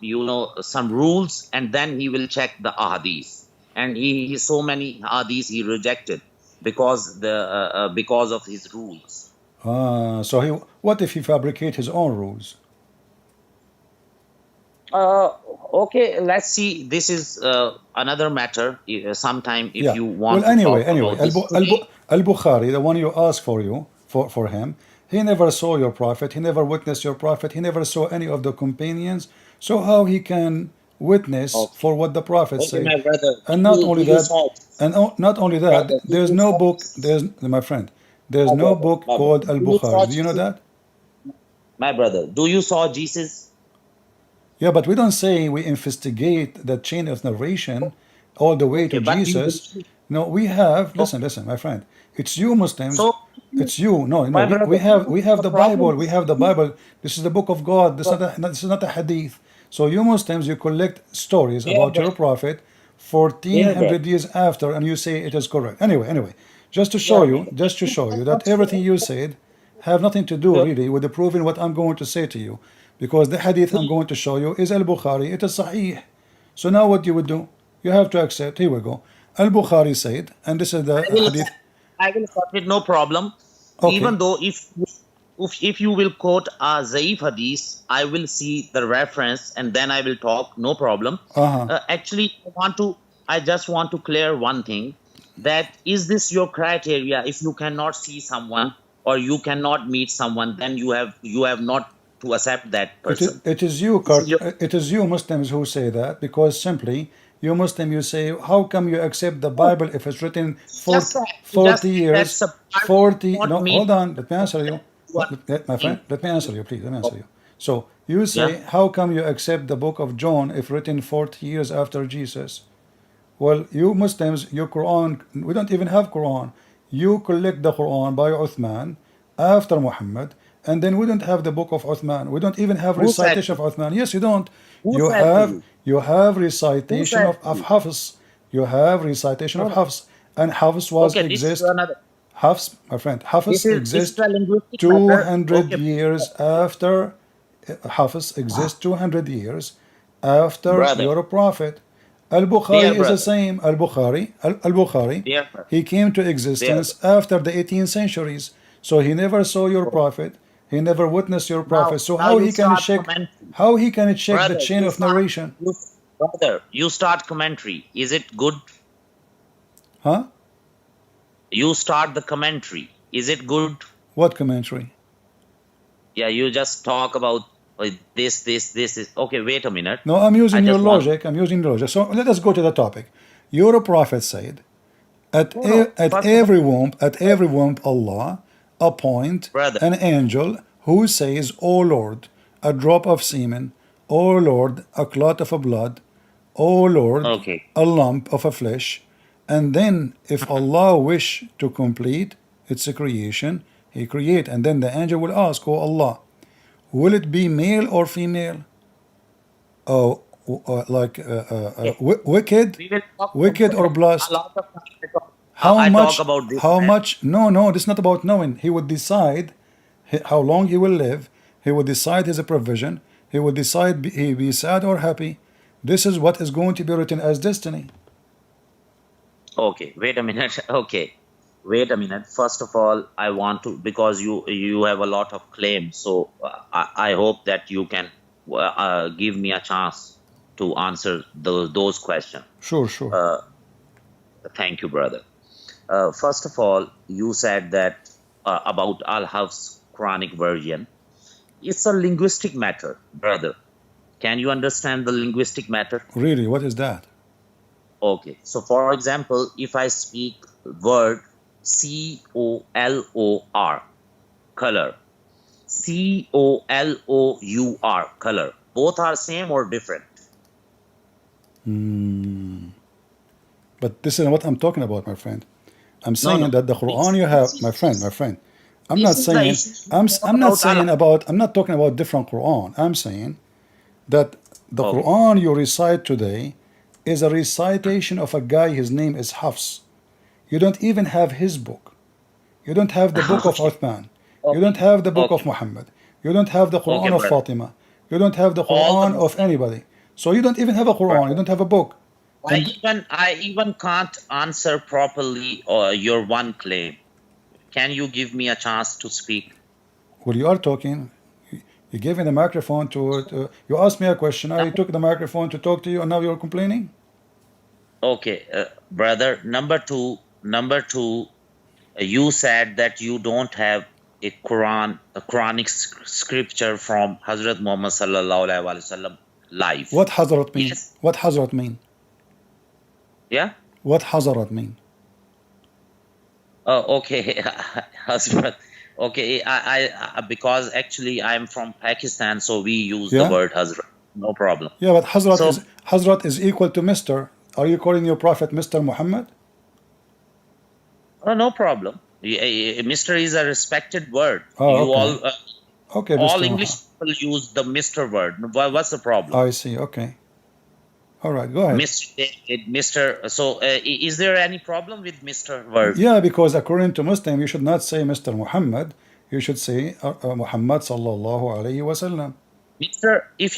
some rules, and then he will check the ahadith. And he so many ahadith he rejected because of his rules. So what if he fabricate his own rules? Uh, okay, let's see. This is another matter. Sometime, if Yeah. you Well, want to anyway, talk anyway, about this today. Al-Bukhari, the one you asked for him, he never saw your prophet. He never witnessed your prophet. He never saw any of the companions. So how he can witness Okay, for what the prophet okay, said? my brother. And not only Do you that, saw, not only that, brother? Do there's you no saw, book. There's my friend. There's my no brother? book My brother. called Do you saw Al-Bukhari. Do you know Jesus? that? My brother, do you saw Jesus? Yeah, but we don't say we investigate the chain of narration all the way Okay, to but you Jesus. believe. No, we have, Okay. listen, my friend. It's you Muslims. So, It's you. No, no, my we brother, have we have the the problem Bible. We is, have the Bible. This is the book of God. This is not a hadith. So you Muslims, you collect stories yeah, about but your prophet 1400 years after, and you say it is correct. Anyway, just to show you that everything you said have nothing to do really with the proving what I'm going to say to you, because the hadith I'm going to show you is al-Bukhari, it is sahih. So now what you would do, you have to accept. Here we go. Al-Bukhari said, and this is the hadith. I will accept it, no problem. Okay. Even though if you will quote a Zaif hadith, I will see the reference and then I will talk, no problem. Actually, I just want to clear one thing, that is this your criteria? If you cannot see someone or you cannot meet someone, then you have not to accept that person. It is you Muslims who say that, because simply you Muslim, you say, how come you accept the Bible if it's written 40 years? 40. No, hold on. Let me answer you. My friend, let me answer you, please. Let me answer you. So you say, how come you accept the book of John if written 40 years after Jesus? Well, you Muslims, your Quran, we don't even have Quran. You collect the Quran by Uthman after Muhammad, and then we don't have the book of Uthman. We don't even have recitation of Uthman. Yes, you don't. You have recitation of Hafiz. You have recitation of Hafiz, and Hafiz was exist. Hafiz, my friend, Hafiz exists 200 years after. Hafiz exists 200 years after your prophet. Al-Bukhari is the same. Al-Bukhari, he came to existence after the 18th centuries. So he never saw your prophet. He never witnessed your prophet. So how he can check the chain of narration? Brother, you start commentary. Is it good? Huh? You start the commentary. Is it good? What commentary? Yeah, you just talk about this is okay. Wait a minute. No, I'm using your logic. So let us go to the topic. Your prophet said, at every womb, Allah appoint an angel who says, "O Lord, a drop of semen. O Lord, a clot of blood. O Lord, a lump of a flesh." And then, if Allah wish to complete its creation, He create. And then the angel will ask, "Oh Allah, will it be male or female? Oh, wicked or blessed? How much? No, this is not about knowing. He would decide how long he will live. He will decide his provision. He will decide he be sad or happy. This is what is going to be written as destiny. Okay, wait a minute. Okay, wait a minute. First of all, I want to, because you have a lot of claims, so I hope that you can give me a chance to answer those questions. Sure. Thank you, brother. First of all, you said that about Al-Hafs Quranic version. It's a linguistic matter, brother. Can you understand the linguistic matter? Really? What is that? Okay. So, for example, if I speak word color, color, COLOUR, color, both are same or different? But this is what I'm talking about, my friend. I'm saying that the Quran you have, my friend. I'm not talking about different Quran. I'm saying that the Quran you recite today is a recitation of a guy, his name is Hafs. You don't even have his book. You don't have the book of Uthman. You don't have the book of Muhammad. You don't have the Quran of Fatima. You don't have the Quran of anybody. So you don't even have a Quran. You don't have a book. I even can't answer properly your one claim. Can you give me a chance to speak? Well, you are talking. You gave me the microphone to you asked me a question. I took the microphone to talk to you, and now you're complaining? Okay, brother. Number two, you said that you don't have a Quranic scripture from Hazrat Muhammad sallallahu alaihi wasallam life. What Hazrat mean? Yes. What Hazrat mean? Yeah. What Hazrat mean? Oh, okay, Hazrat. Okay, I because actually I'm from Pakistan, so we use the word Hazrat. No problem. Yeah, but Hazrat is equal to Mr. Are you calling your prophet Mr. Muhammad? Oh, no problem. Mr. is a respected word. All English people use the Mr. word. What's the problem? I see. Okay. All right, go ahead. Mr. David, Mr. So, is there any problem with Mr. word? Yeah, because according to Muslim, you should not say Mr. Muhammad. You should say Muhammad sallallahu alayhi wasallam. Mr. If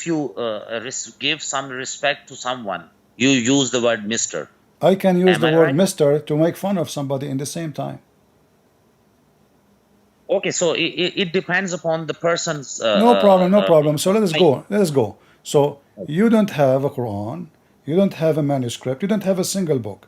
you give some respect to someone, you use the word Mr. I can use Am the I word right? Mr. to make fun of somebody in the same time. Okay, so it depends upon the person's. No problem, no problem. So let us go. Let us go. So you don't have a Quran, you don't have a manuscript, you don't have a single book.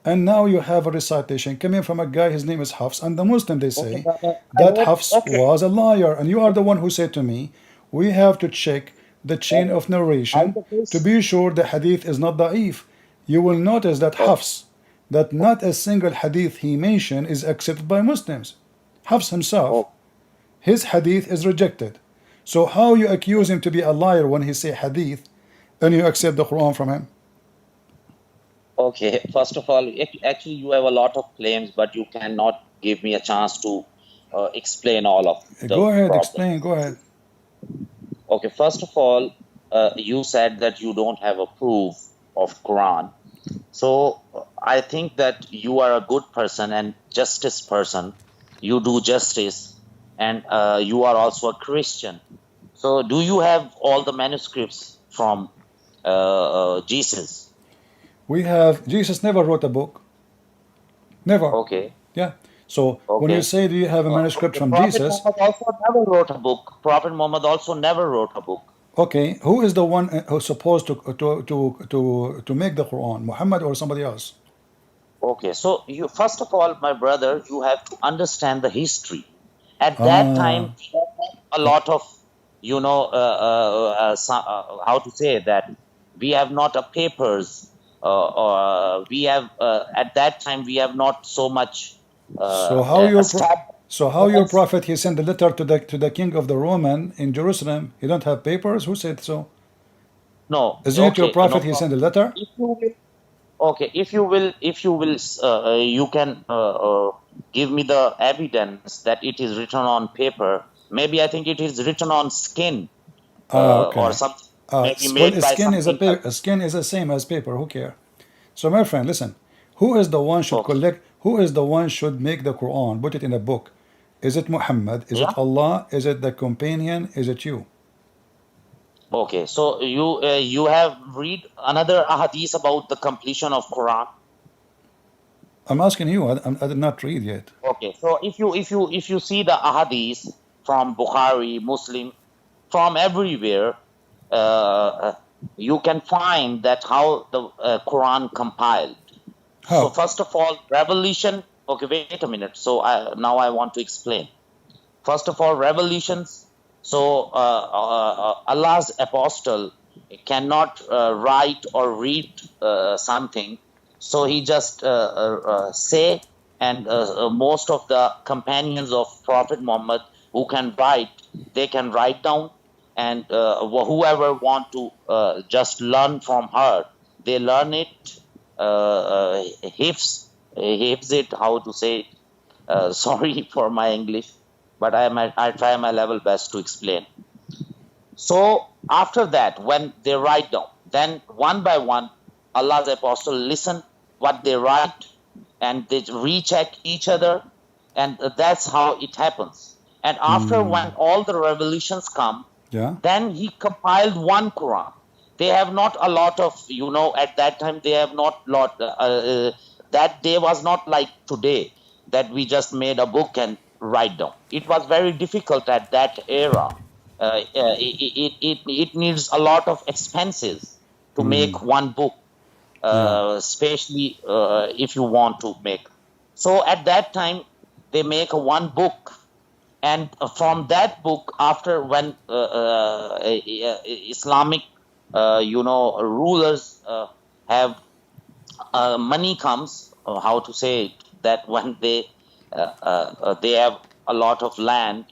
And now you have a recitation coming from a guy, his name is Hafs, and the Muslim they Okay, say I that wrote. Hafs Okay, was a liar. And you are the one who said to me, we have to check the chain of out narration of to this. be sure the hadith is not da'if. You will notice that Okay, Hafs, that not a single hadith he mentioned is accepted by Muslims. Hafs himself, okay. his hadith is rejected. So how you accuse him to be a liar when he say hadith and you accept the Quran from him? Okay, first of all, actually, you have a lot of claims, but you cannot give me a chance to explain all of the Go ahead, problems. explain, go ahead. Okay, first of all, you said that you don't have a proof of Quran. So I think that you are a good person and justice person. You do justice, and you are also a Christian. So do you have all the manuscripts from Jesus? We have, Jesus never wrote a book. Never. Okay, Yeah. So when you okay. say, do you have a manuscript Okay. from Prophet Jesus? Muhammad also never wrote a book. Prophet Muhammad also never wrote a book. Okay, who is the one who's supposed to make the Quran? Muhammad or somebody else? Okay, so you first of all, my brother, you have to understand the history. At that Ah, time, we had not a lot of, how to say that, we have not a papers, or we have at that time we have not so much so how your established. so how your prophet he sent a letter to the king of the Roman in Jerusalem? He don't have papers. Who said so? No, Isn't it your okay, no prophet he sent a problem. letter? If you will, okay, you can give me the evidence that it is written on paper. Maybe I think it is written on skin, Ah, or okay. something, maybe Well, made by skin is something else. skin is the same as paper. Who care? So, my friend, listen. Who is the one should Okay, collect? Who is the one should make the Quran? Put it in a book. Is it Muhammad? Is it yeah. Allah? Is it the companion? Is it you? Okay, so you have read another ahadith about the completion of Quran. I'm asking you. I did not read yet. Okay, so if you see the ahadith from Bukhari, Muslim, from everywhere, uh, you can find that how the Quran compiled. So How? first of all, revelation. Okay, wait a minute. So now I want to explain. First of all, revelations. So Allah's apostle cannot write or read something. So he just say, and most of the companions of Prophet Muhammad who can write, they can write down, and whoever want to just learn from her, they learn it, hifz it, how to say it. Sorry for my English, but I try my level best to explain. So after that, when they write down, then one by one, Allah's apostle listen what they write, and they recheck each other, and that's how it happens. And after, when all the revelations come, Yeah. then he compiled one Quran. They have not a lot of, at that time they have not lot. That day was not like today, that we just made a book and write down. It was very difficult at that era. It needs a lot of expenses to make one book, Yeah. especially if you want to make. So at that time, they make one book, and from that book, after, when Islamic, rulers have money comes, how to say it, that when they have a lot of land,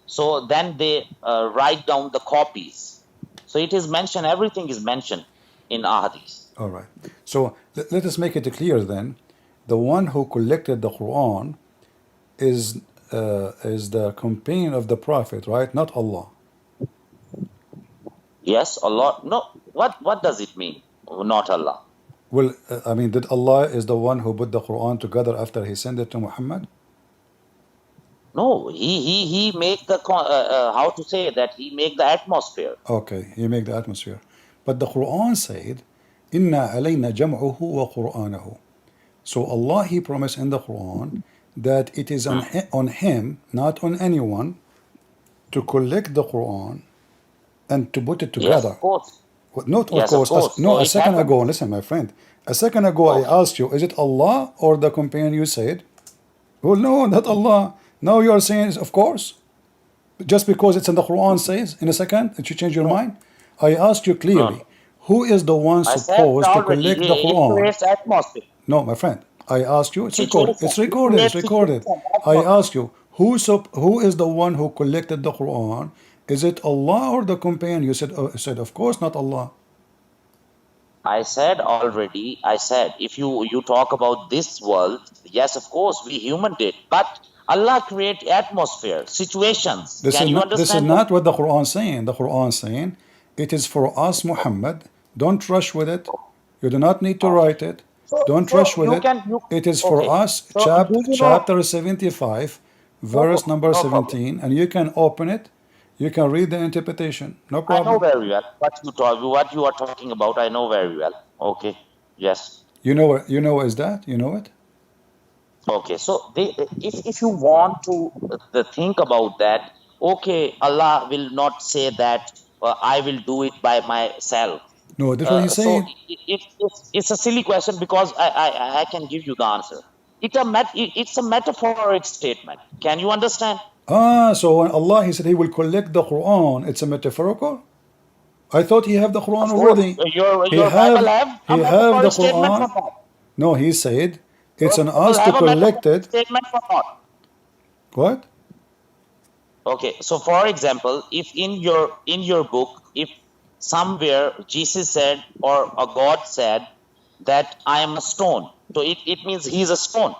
so then they write down the copies. So it is mentioned, everything is mentioned in ahadith. All right. So let us make it clear then. The one who collected the Quran is the companion of the Prophet, right? Not Allah. Yes, a lot. No, What does it mean? Not Allah. Well, I mean, did Allah is the one who put the Quran together after He sent it to Muhammad? No, he make the how to say that he make the atmosphere. Okay, He make the atmosphere. But the Quran said, "Inna alayna jam'uhu wa Qur'anahu." So Allah He promised in the Quran that it is on Him, not on anyone, to collect the Quran and to put it Yes, together. of course. Not of Yes, of course. course. No, So a it second happened. ago, listen, my friend. A second ago, I Okay. asked you, is it Allah or the companion you said? Well, no, not Allah. Now you are saying, of course. Just because it's in the Quran says, in a second, that you change your No, mind? I asked you no, clearly, no. who is the one I said supposed to already. collect the He Quran? creates atmosphere, No, my friend. I asked you, it's recorded. situation. It's He recorded. It's creates recorded. situation, I atmosphere. asked you, who is the one who collected the Quran? Is it Allah or the companion? You said, of course, not Allah. I said already. I said if you talk about this world, yes, of course, we human did, but Allah create atmosphere, situations. This Can is you this is understand that? not what the Quran saying. The Quran saying it is for us, Muhammad. Don't rush with it. You do not need to Okay. write it. So Don't so rush with you it. can you It is for okay. us. So do you know? Chapter 75, No verse problem. number No problem. 17, and you can open it. You can read the interpretation. No I know problem. very well what you are talking about. I know very well. Okay. Yes. You know what? You know what is that? You know it? Okay. So if you want to think about that, okay, Allah will not say that I will do it by myself. No, that's what he So said. it's a silly question because I can give you the answer. It's a metaphoric statement. Can you understand? So when Allah He said He will collect the Quran, it's a metaphorical. I thought He have the Quran Of course, already. your Bible have a He have the metaphoric statement for Quran. that. No, He said it's Your on Bible us to have a collect metaphoric it. statement for that. What? Okay, so for example, if in your book, if somewhere Jesus said or a God said that I am a stone, so it means he's a stone.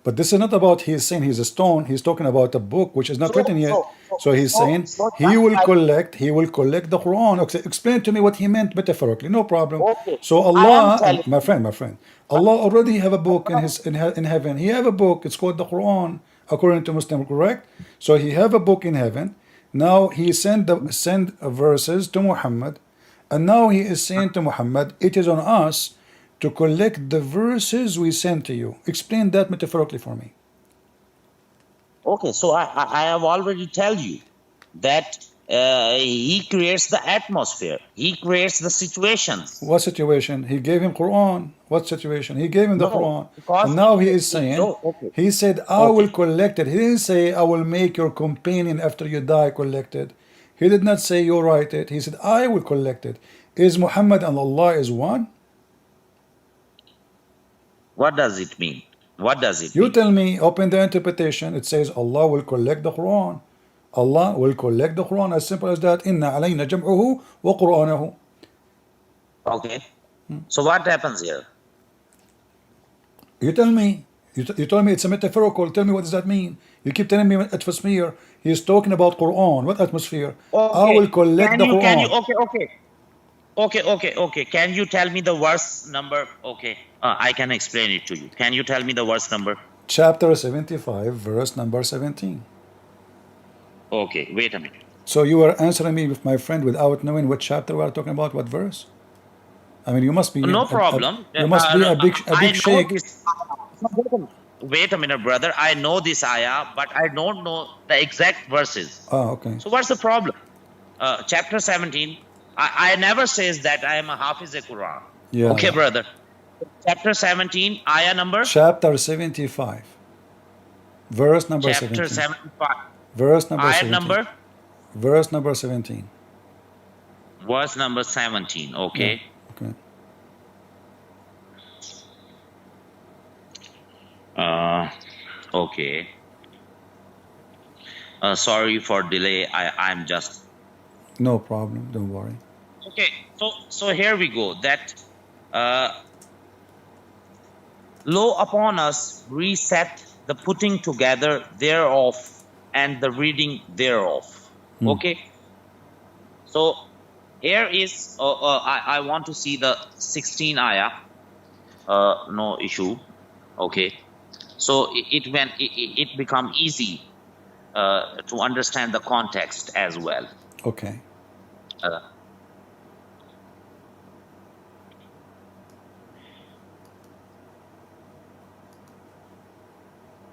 But this is not about He's saying He's a stone. He's talking about a book which is not So written yet. so So He's saying He just will like collect. He will collect the Quran. Okay, explain to me what He meant metaphorically. No problem. okay, So I am Allah, telling my you. friend, Allah already have a book in in heaven. He have a book. It's called the Quran, according to Muslim, correct? So He have a book in heaven. Now He send verses to Muhammad, and now He is saying to Muhammad, it is on us to collect the verses we send to you. Explain that metaphorically for me. Okay, so I have already tell you that he creates the atmosphere. He creates the situations. What situation? He gave him Quran. What situation? He gave him the No, Quran. because And now he is saying, no. Okay, he said, I will okay, collect it. He didn't say, I will make your companion after you die collect it. He did not say, you write it. He said, I will collect it. Is Muhammad and Allah is one? what does it mean? What does it You mean? tell me, open the interpretation. It says, Allah will collect the Quran. Allah will collect the Quran. As simple as that. Inna alayna jam'uhu wa Qur'anahu. Okay, so what happens here? You tell me. You tell me it's a metaphorical. Tell me what does that mean? You keep telling me atmosphere. He's talking about Quran. What atmosphere? I will Okay, collect the can you Quran. okay. Can you tell me the verse number? Okay, I can explain it to you. Can you tell me the verse number? Chapter 75, verse number 17. Okay, wait a minute. So you are answering me, with my friend, without knowing what chapter we are talking about, what verse? I mean, you must be No problem. a I big know sheikh. this. Wait a minute, brother. I know this ayah, but I don't know the exact verses. Ah, okay. So what's the problem? Chapter 17. I never says that I am a Hafiz Quran. Yeah, Okay, yeah. brother. Chapter 17, ayah number? Chapter 75, verse number Chapter 17. 75. Verse number Ayah 17. number? Verse number 17. Verse number 17. Yeah. Okay. Okay. Okay. Sorry for delay. I'm just No problem. Don't worry. okay. So here we go. That lo upon us reset the putting together thereof and the reading thereof. Okay. So Here is, I want to see the 16 ayah. No issue. Okay. So it become easy to understand the context as well. Okay. Uh,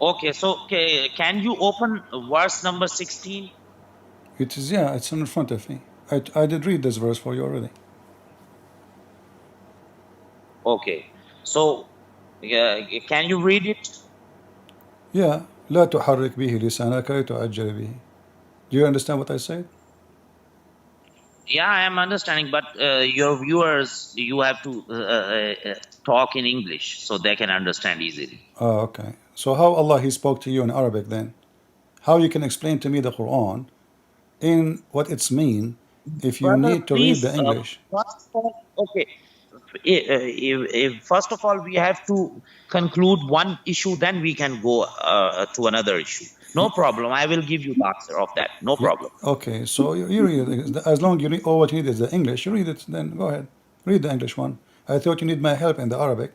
okay. So can you open verse number 16? It is, yeah, it's in front of me. I did read this verse for you already. Okay. So can you read it? Yeah. لا تحرك به لسانك لتعجل به. Do you understand what I said? Yeah, I am understanding, but your viewers, you have to talk in English so they can understand easily. Oh, okay. So how Allah He spoke to you in Arabic then? How you can explain to me the Quran in what it's mean if you Brother, need to read the please, English? first of all, okay. If first of all, we have to conclude one issue, then we can go to another issue. No problem. I will give you the answer of that. No problem. Okay, so you read it. As long as you read, all what you need is the English, you read it, then go ahead. Read the English one. I thought you need my help in the Arabic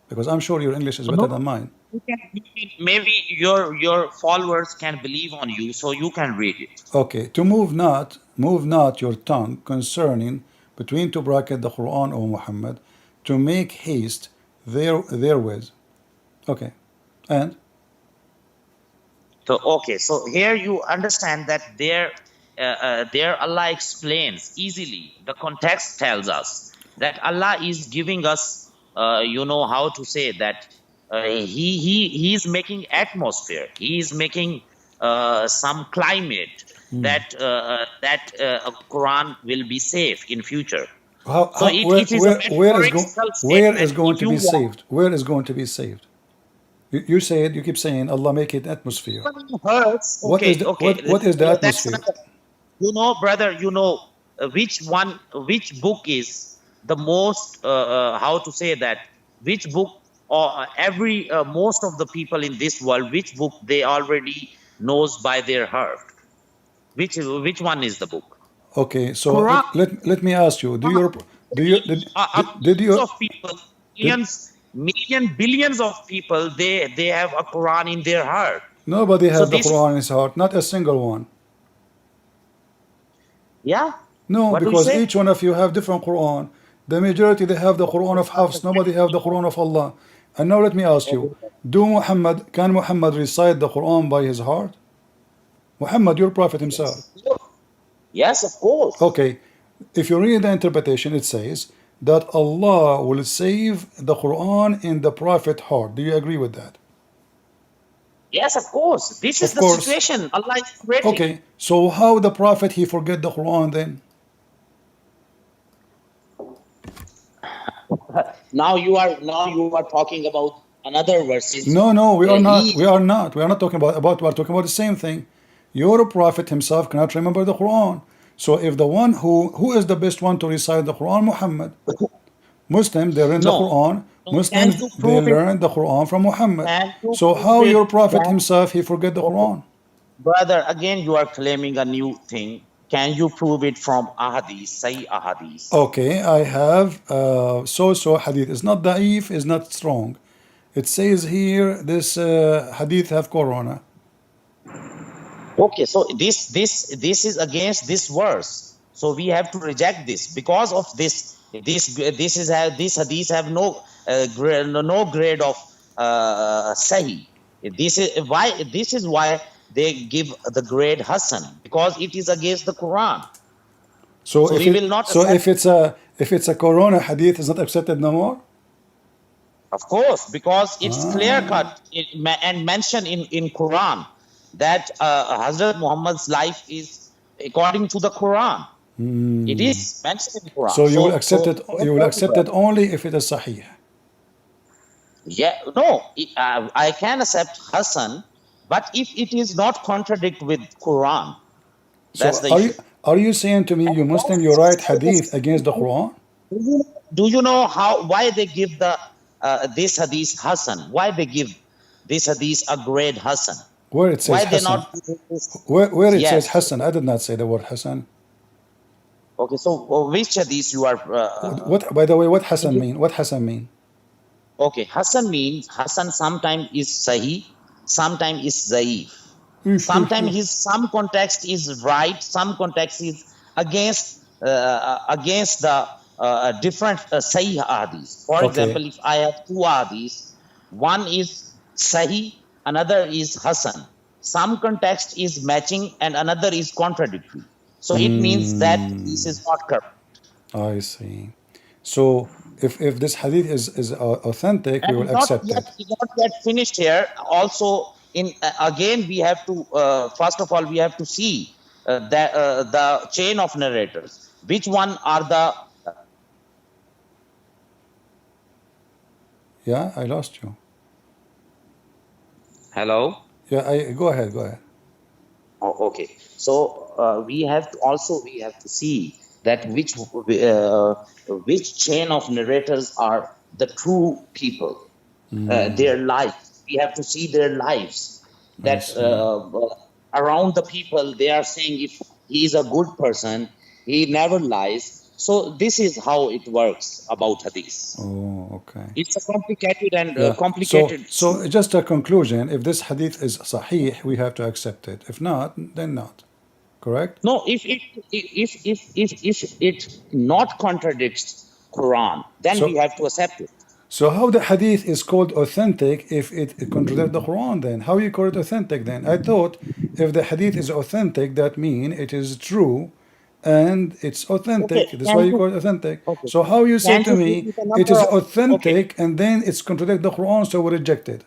because I'm sure your English is better No, than mine. maybe your followers can believe on you, so you can read it. Okay, to move not your tongue concerning between two bracket the Quran, O Muhammad, to make haste therewith. Okay, and So okay, so here you understand that there Allah explains easily. The context tells us that Allah is giving us, how to say that he is making atmosphere. He is making some climate that Quran will be safe in future. So it is a metaphorical where is statement. going If to you be want, saved? Where is going to be saved? You keep saying Allah make it atmosphere. hurts. What is the what is the That's atmosphere? another. Brother, which book is the most, how to say that, which book, or every most of the people in this world, which book they already knows by their heart? Which one is the book? Okay, so Quran. let me ask you: do you did Millions you of people, did billions of people, they have a Quran in their heart. nobody So has the this, Quran in his heart? Not a single one. yeah. No, What do you because say? each one of you have different Quran. The majority they have the Quran of Hafs. Nobody have the Quran of Allah. And now let me ask you: can Muhammad recite the Quran by his heart? Muhammad, your prophet himself. Yes, of course. Okay, if you read the interpretation, it says that Allah will save the Quran in the prophet heart. Do you agree with that? Yes, of course. This is Of the course. situation Allah is creating. Okay, so how the prophet he forget the Quran then? Now you are talking about another verses. No, we are not. He We are not. We are not talking about. We are talking about the same thing. Your prophet himself cannot remember the Quran. So if the one who is the best one to recite the Quran, Muhammad. Muslims they learn the no. Quran. Can Muslims you they prove it? learn the Quran from Muhammad. Can you So prove how it? your prophet himself he forget the Quran? Brother, again you are claiming a new thing. Can you prove it from ahadith? Say ahadith. Okay, I have so hadith. It's not da'if, it's not strong. It says here this hadith have corona. Okay, so this is against this verse. So we have to reject this because of this. This hadith have no no grade of Sahih. This is why they give the grade Hasan, because it is against the Quran. So So we will not so accept. if it's a corona hadith, is not accepted no more. Of course, because it's clear cut and mentioned in Quran that Hazrat Muhammad's life is according to the Quran. It is mentioned in Quran. So you will accept So it. You will accept it only if it is sahih. yeah, no, I can accept Hassan, but if it is not contradict with Quran, that's So the issue. are you saying to me, you Muslim, you write hadith against the Quran? Do you know why they give the this hadith Hassan? Why they give this hadith a grade Hassan? Where it says Why they Hassan? not? Where it says Yes. Hassan? I did not say the word Hassan. Okay, so which hadith you are? What, by the way, what Hassan mean? What Hassan mean? Okay, Hasan means Hasan sometimes is Sahih, sometimes is Zaif. Sometimes his some context is right, some context is against the different Sahih hadith. For Okay. example, if I have two hadiths, one is Sahih, another is Hasan. Some context is matching and another is contradictory. So it means that this is not correct. I see. So if this hadith is authentic, we will And not accept yet, it. not yet finished here. Also, in again, we have to first of all we have to see the chain of narrators. Which one are the Yeah, I lost you. hello? Yeah, I go ahead. Go ahead. Oh, okay. So we have to see that which chain of narrators are the true people. Their lives. We have to see their lives. I That see. around the people, they are saying if he is a good person, he never lies. So this is how it works about hadith. Oh, okay. It's a complicated and Yeah. So complicated. so just a conclusion. If this hadith is sahih, we have to accept it. If not, then not. Correct? No, if it not contradicts Quran, then we So have to accept it. so how the hadith is called authentic if it contradicts the Quran then? How you call it authentic then? I thought if the hadith is authentic, that mean it is true and it's Okay, authentic. That's why can you you call it authentic. okay? So how you say Can to you give me me the it number is of okay? authentic and then it's contradict the Quran, so we reject it.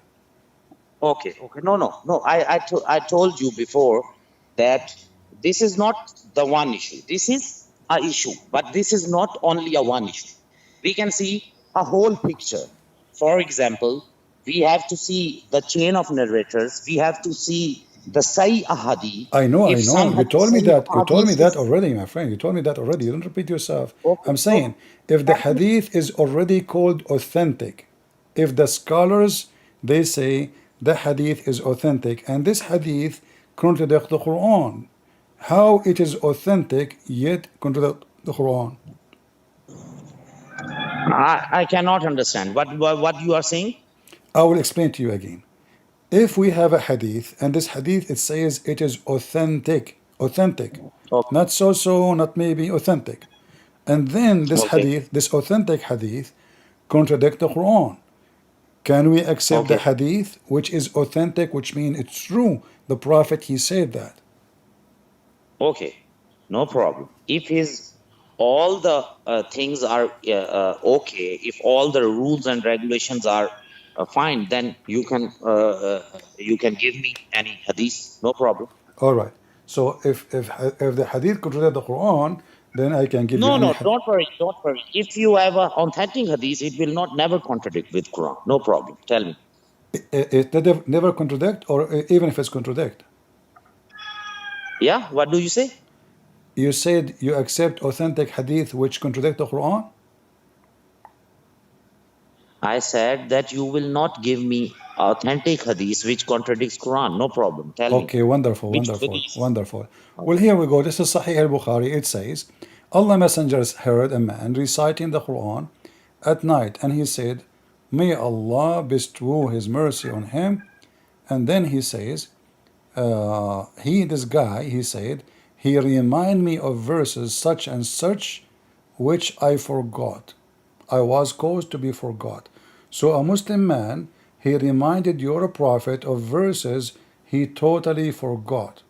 Okay, okay. No. I told you before that this is not the one issue. This is a issue, but this is not only a one issue. We can see a whole picture. For example, we have to see the chain of narrators. We have to see the Sahih Ahadi. I know, I If know. some You told me Sahih that. You told me Ahadith that is already, my friend. You told me that already. You don't repeat yourself. okay, I'm saying if the hadith is already called authentic, if the scholars they say the hadith is authentic and this hadith contradicts the Quran, how it is authentic yet contradict the Quran? I cannot understand what you are saying. I will explain to you again. If we have a hadith and this hadith it says it is authentic, Okay, not so, not maybe, authentic. And then this okay, hadith, this authentic hadith, contradict the Quran. Can we accept the okay. hadith which is authentic, which means it's true? The Prophet he said that. Okay, no problem. If his all the things are okay, if all the rules and regulations are fine, then you can give me any hadith, no problem. All right. So if the hadith contradict the Quran, then I can give you any No, hadith. don't worry, don't worry. If you have a authentic hadith, it will not never contradict with Quran. No problem. Tell me. It never contradict, or even if it's contradict. Yeah, what do you say? You said you accept authentic hadith which contradict the Quran. I said that you will not give me authentic hadith which contradicts Quran. No problem. Tell me. Okay, wonderful, Which wonderful, hadith? wonderful. Well, here we go. This is Sahih al-Bukhari. It says, Allah messengers heard a man reciting the Quran at night, and he said, may Allah bestow his mercy on him. And then he says, this guy, he said, he remind me of verses such and such, which I forgot. I was caused to be forgot. So a Muslim man, he reminded your prophet of verses he totally forgot.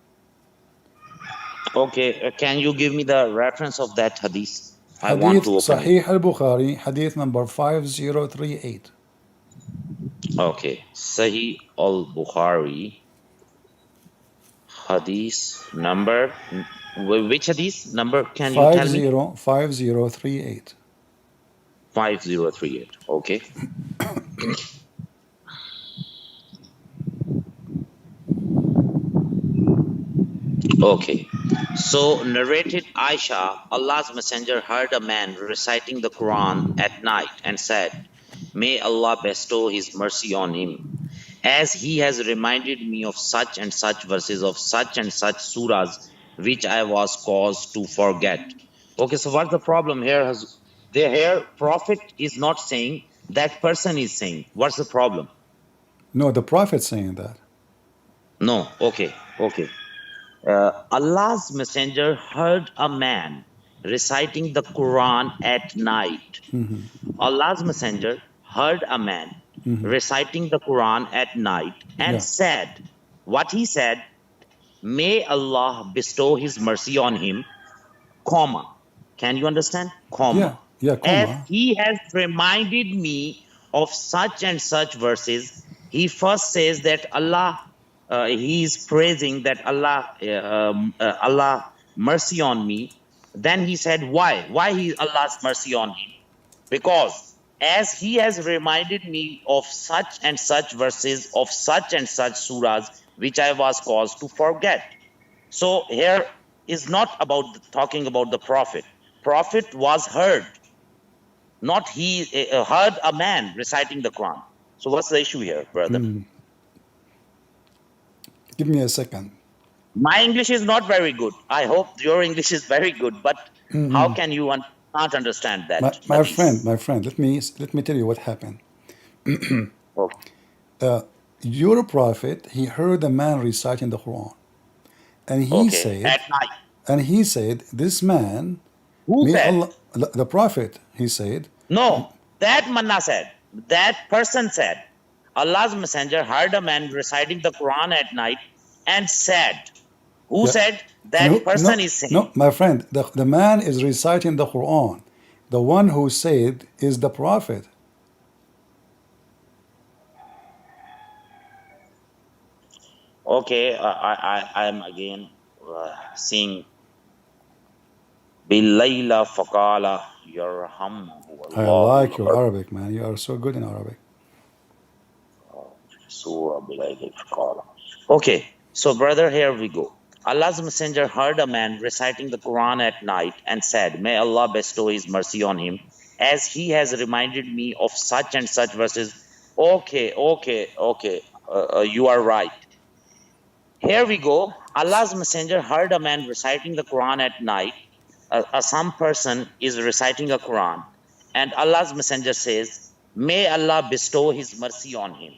Okay, can you give me the reference of that hadith? I want Hadith to open it. Sahih al-Bukhari, hadith number 5038. Okay, Sahih al-Bukhari, hadith number, which hadith number can you tell me? 5038. 5038. Okay. Okay. So narrated Aisha, Allah's messenger heard a man reciting the Quran at night and said, may Allah bestow his mercy on him, as he has reminded me of such and such verses of such and such surahs which I was caused to forget. Okay, so what's the problem here? Here, prophet is not saying, that person is saying. What's the problem? No, the Prophet saying that. No, okay. Allah's messenger heard a man reciting the Quran at night. Allah's messenger heard a man reciting the Quran at night and Yeah. said, what he said, may Allah bestow his mercy on him, comma. Can you understand? Yeah. Comma. Yeah, As comma. he has reminded me of such and such verses, he first says that Allah, he is praising that Allah mercy on me. Then he said, why? Why Allah's mercy on him? Because as he has reminded me of such and such verses of such and such surahs, which I was caused to forget. So here is not about talking about the prophet. Prophet was heard, not he heard a man reciting the Quran. So what's the issue here, brother? Give me a second. My English is not very good. I hope your English is very good, but how can you not understand that? My hadith? friend, let me tell you what happened. Okay. Your prophet, he heard a man reciting the Quran, and Okay. At night. he said, this man, Who may said? Allah, the prophet, he said, No, that manna said. That person said. Allah's messenger heard a man reciting the Quran at night and said. Who yeah, said? and That person is saying. no, my friend, the man is reciting the Quran. The one who said is the prophet. Okay, I am again seeing Billayla Faqala Yarhamhu I like your Arabic, man. You are so good in Arabic. Surah Billayla Faqala. Okay, so brother, here we go. Allah's messenger heard a man reciting the Quran at night and said, may Allah bestow his mercy on him, as he has reminded me of such and such verses. Okay, you are right. Here we go. Allah's messenger heard a man reciting the Quran at night. Some person is reciting a Quran, and Allah's messenger says, may Allah bestow his mercy on him,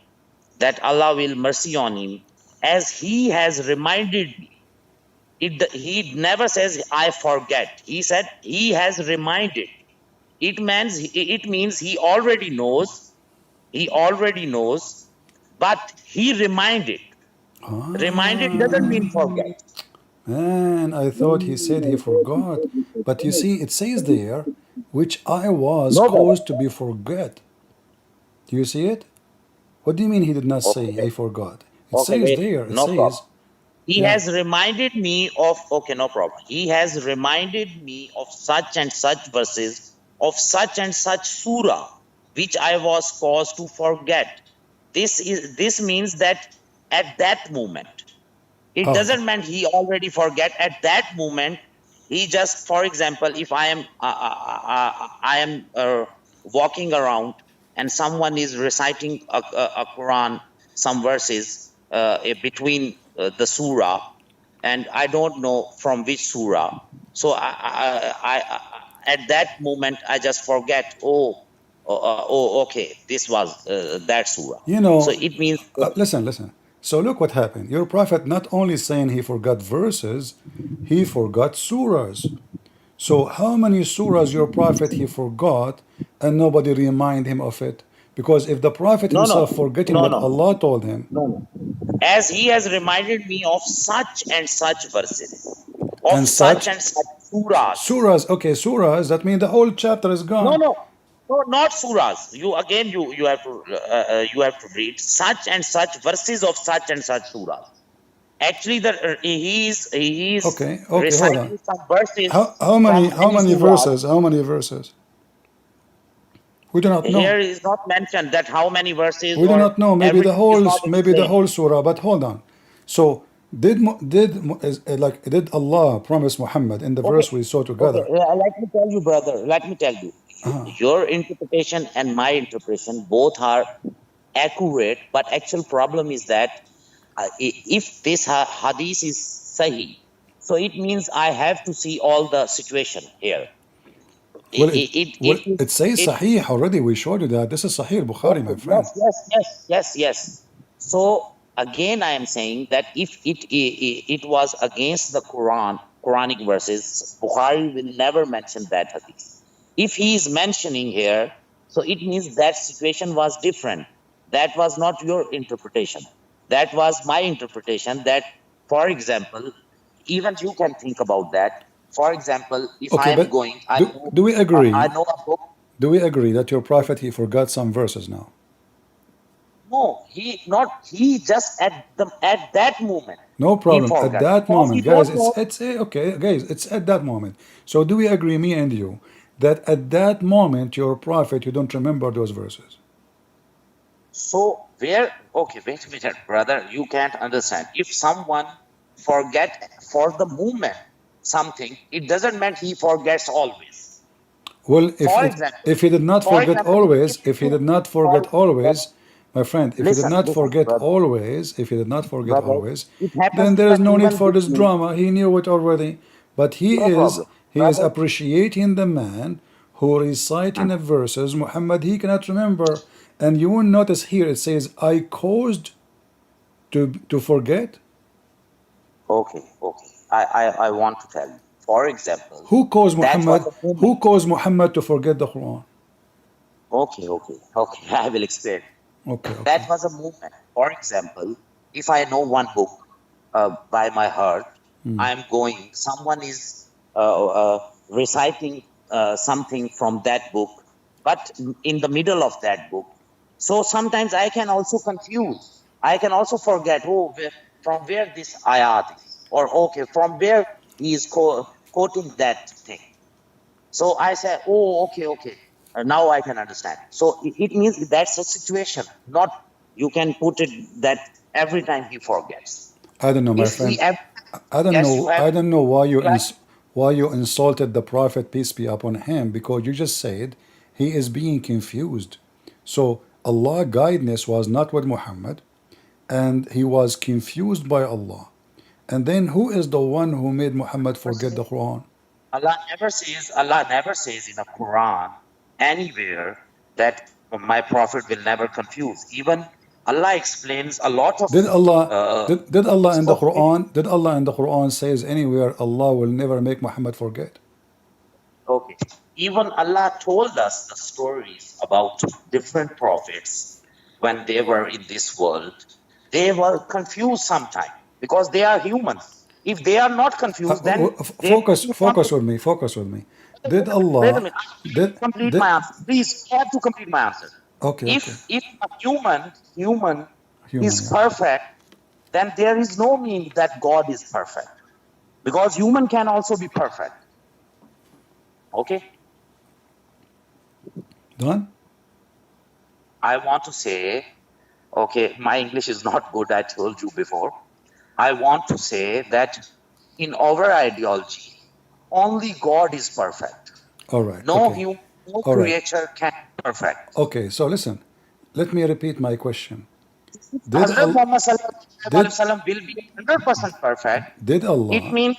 that Allah will mercy on him, as he has reminded me. He never says, I forget. He said, he has reminded. It means he already knows. He already knows, but he reminded. Reminded doesn't mean forget. Man, I thought he said he forgot. But you see, it says there, which I was No, brother. caused to be forget. Do you see it? What do you mean he did not say Okay, I forgot? It okay, says wait. there, it No problem. says, He yeah. has reminded me of, okay, no problem. He has reminded me of such and such verses, of such and such surah, which I was caused to forget. This means that at that moment, it Oh, doesn't mean he already forget. At that moment, he just, for example, if I am walking around and someone is reciting a Quran, some verses between the surah, and I don't know from which surah. So at that moment I just forget. Okay, this was that surah. you know, So it means listen. So look what happened. Your prophet not only saying he forgot verses, he forgot surahs. So how many surahs your prophet he forgot and nobody remind him of it? Because if the prophet no, himself forgetting what Allah told him, no. As he has reminded me of such and such verses, of and such such and such surahs. surahs, okay, surahs, that means the whole chapter is No, gone. no, no, not surahs. You have to read such and such verses of such and such surahs. Actually, he is Okay, hold on. reciting some verses How from many surahs. verses? How many verses? We do not know. Here is not mentioned that how many verses We do or not know. everything is not The explained. whole surah. But hold on. So did Allah promise Muhammad in the Okay, verse we saw together? let me tell you, brother. Let me tell you. Your interpretation and my interpretation both are accurate, but actual problem is that if this hadith is sahih, So it means I have to see all the situation here. Well, It it says it Sahih already. We showed you that. This is Sahih Bukhari, my okay, friend. yes. So again, I am saying that if it was against the Quranic verses, Bukhari will never mention that hadith. If he is mentioning here, so it means that situation was different. That was not your interpretation. That was my interpretation. That, for example, even you can think about that. For example, if I Okay, am but going, do we I agree? know a book. Do we agree that your prophet he forgot some verses now? No, he just at that moment No he problem. At forgot that because he moment, guys, don't know. okay, guys, it's at that moment. So do we agree, me and you, that at that moment your prophet you don't remember those verses? So where? Okay, wait a minute, brother. You can't understand. If someone forget for the moment something, it doesn't mean he forgets always. Well, For example, if he did not for forget example, always, if if he you did not for forget always, my friend, if he did not listen, forget brother, always, if he did not forget brother, always, it happens then there is even no need even for with this me. drama. He knew it already. But No problem, he is brother. appreciating the man who reciting the verses. Muhammad he cannot remember. And you will notice here it says, I caused to forget. Okay. I want to tell you. For example, Who caused that was Muhammad? a moment. Who caused Muhammad to forget the Quran? Okay. I will explain. Okay, That okay. was a movement. For example, if I know one book by my heart, I am going, someone is reciting something from that book, but in the middle of that book. So sometimes I can also confuse. I can also forget, from where this ayat is, or okay, from where he is quoting that thing. So I said, oh, okay. Now I can understand. So it means that's a situation, not you can put it that every time he forgets. I don't know, my If friend. he ever I don't forgets, you know. have I don't know why like, why you insulted the Prophet peace be upon him because you just said he is being confused. So Allah guidance was not with Muhammad, and he was confused by Allah. And then who is the one who made Muhammad forget the Quran? Allah never says in the Quran anywhere that my prophet will never confuse. Even Allah explains a lot of Did Allah uh, did Allah in the okay. Quran says anywhere Allah will never make Muhammad forget? Okay. Even Allah told us the stories about different prophets when they were in this world. They were confused sometimes because they are humans. If they are not confused, then they will be Focus with me. Focus with me. Did Wait a Allah minute. I have did to complete did my answer. Please, I have to complete my answer. okay, okay. If a human Human, is yeah. perfect, then there is no meaning that God is perfect. Because human can also be perfect. Okay? Done? I want to say, okay, my English is not good, I told you before. I want to say that in our ideology, only God is perfect. All right, No okay. human, no All right. creature can be perfect. Okay, so listen. Let me repeat my question. Did Hazrat Allah Muhammad sallallahu alaihi did wasallam will be 100% perfect. did It Allah means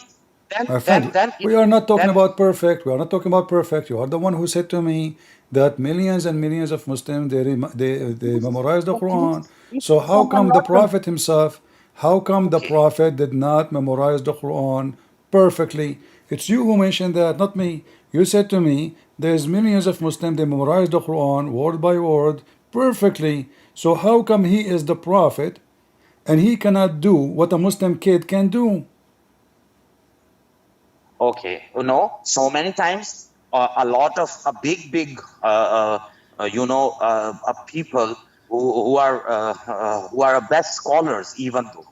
then My then friend, then it we are not talking then about perfect. We are not talking about perfect. You are the one who said to me that millions and millions of Muslims they memorize the Quran. if So how someone come the not Prophet himself? How come the okay. Prophet did not memorize the Quran perfectly? It's you who mentioned that, not me. You said to me there's millions of Muslims they memorize the Quran word by word perfectly. So how come he is the Prophet and he cannot do what a Muslim kid can do? Okay, so many times a lot of a big people who are best scholars, even though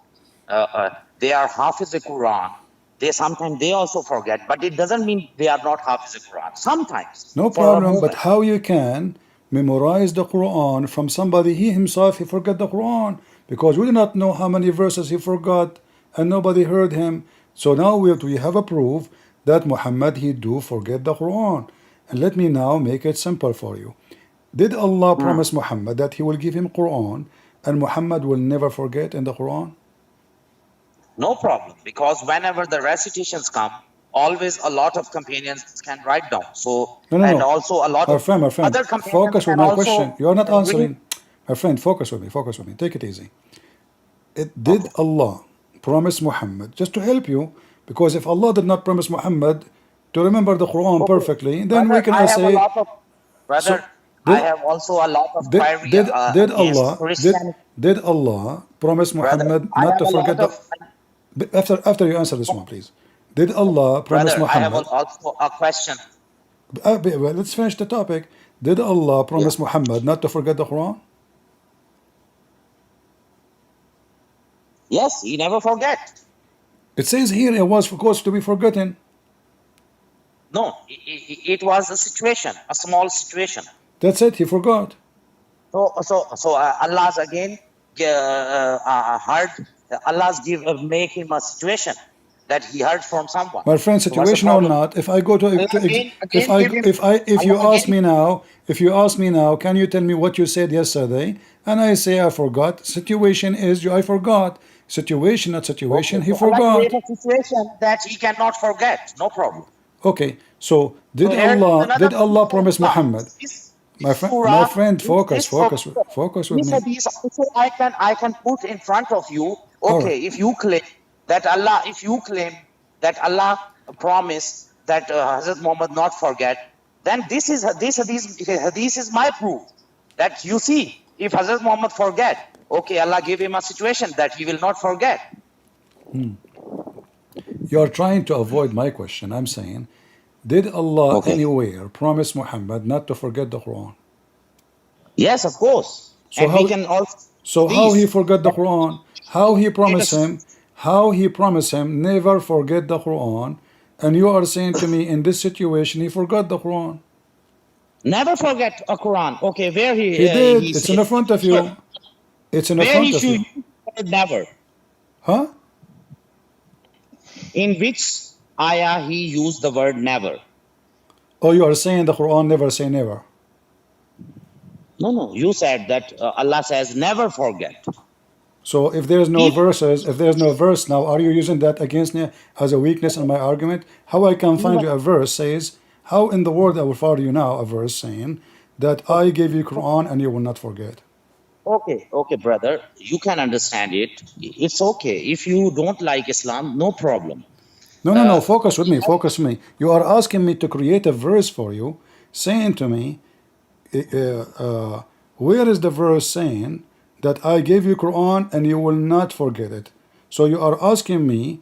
they are Hafiz the Quran, they sometimes they also forget, but it doesn't mean they are not Hafiz the Quran. Sometimes No for a problem, but moment. how you can memorize the Quran from somebody he himself he forgot the Quran because we do not know how many verses he forgot and nobody heard him. So now we have a proof that Muhammad he do forget the Quran. And let me now make it simple for you. Did Allah Mm. promise Muhammad that he will give him Quran and Muhammad will never forget in the Quran? No problem, because whenever the recitations come, always a lot of companions can write down. So, No, no, and no. also a lot My of friend, other companions focus with can my also question. You are not read. answering. My friend, focus with me. Focus with me. Take it easy. Did Okay. Allah promise Muhammad, just to help you, because if Allah did not promise Muhammad to remember the Quran Okay. perfectly, then we Brother, can I have a say, lot of, brother, so I did have also a lot of did query did did against Allah Christianity. did Allah promise Brother, Muhammad I not have to a lot forget the of, after you answer this one, please. Did Allah promise brother, I have Muhammad? also a question. Well, let's finish the topic. Did Allah Yeah. promise Muhammad not to forget the Quran? Yes, he never forget. It says here it was supposed to be forgotten. No, it was a situation, a small situation. That's it. He forgot. So Allah's again heard. Allah's make him a situation that he heard from someone. My friend, So what's the situation or problem? not, if I go to, Allah again give him. if you Allah ask again. me now, can you tell me what you said yesterday? And I say I forgot. Situation is I forgot. Situation, not Okay, situation. He so Allah create forgot. a situation that he cannot forget. No problem. Okay. So So here is did another Allah proof of promise Allah. Muhammad? This My surah, friend, focus, this surah, focus with this me. hadith also I can put in front of you. All right. Okay, if you claim that Allah promised that Hazrat Muhammad not forget, then this is my proof that you see if Hazrat Muhammad forget, okay, Allah gave him a situation that he will not forget. You are trying to avoid my question. I'm saying, did Allah Okay. anywhere promise Muhammad not to forget the Quran? Yes, of course. So And we how can also how he this. forgot the Quran? How he promised him? How he promised him never forget the Quran? And you are saying to me in this situation he forgot the Quran. Never forget a Quran. Okay, where He he did. It's in said, the front of you. It's in the where he front of should you. use the word never. Huh? In which ayah he used the word never? Oh, you are saying the Quran never say never. No. You said that Allah says never forget. So if there's no verses, if there's no verse now, are you using that against me as a weakness in my argument? How I can find you a verse says, how in the world I will find you now a verse saying that I gave you Quran and you will not forget? Okay, brother. You can understand it. It's okay. If you don't like Islam, no problem. No. Focus with me. Focus with me. You are asking me to create a verse for you, saying to me, where is the verse saying that I gave you Quran and you will not forget it? So you are asking me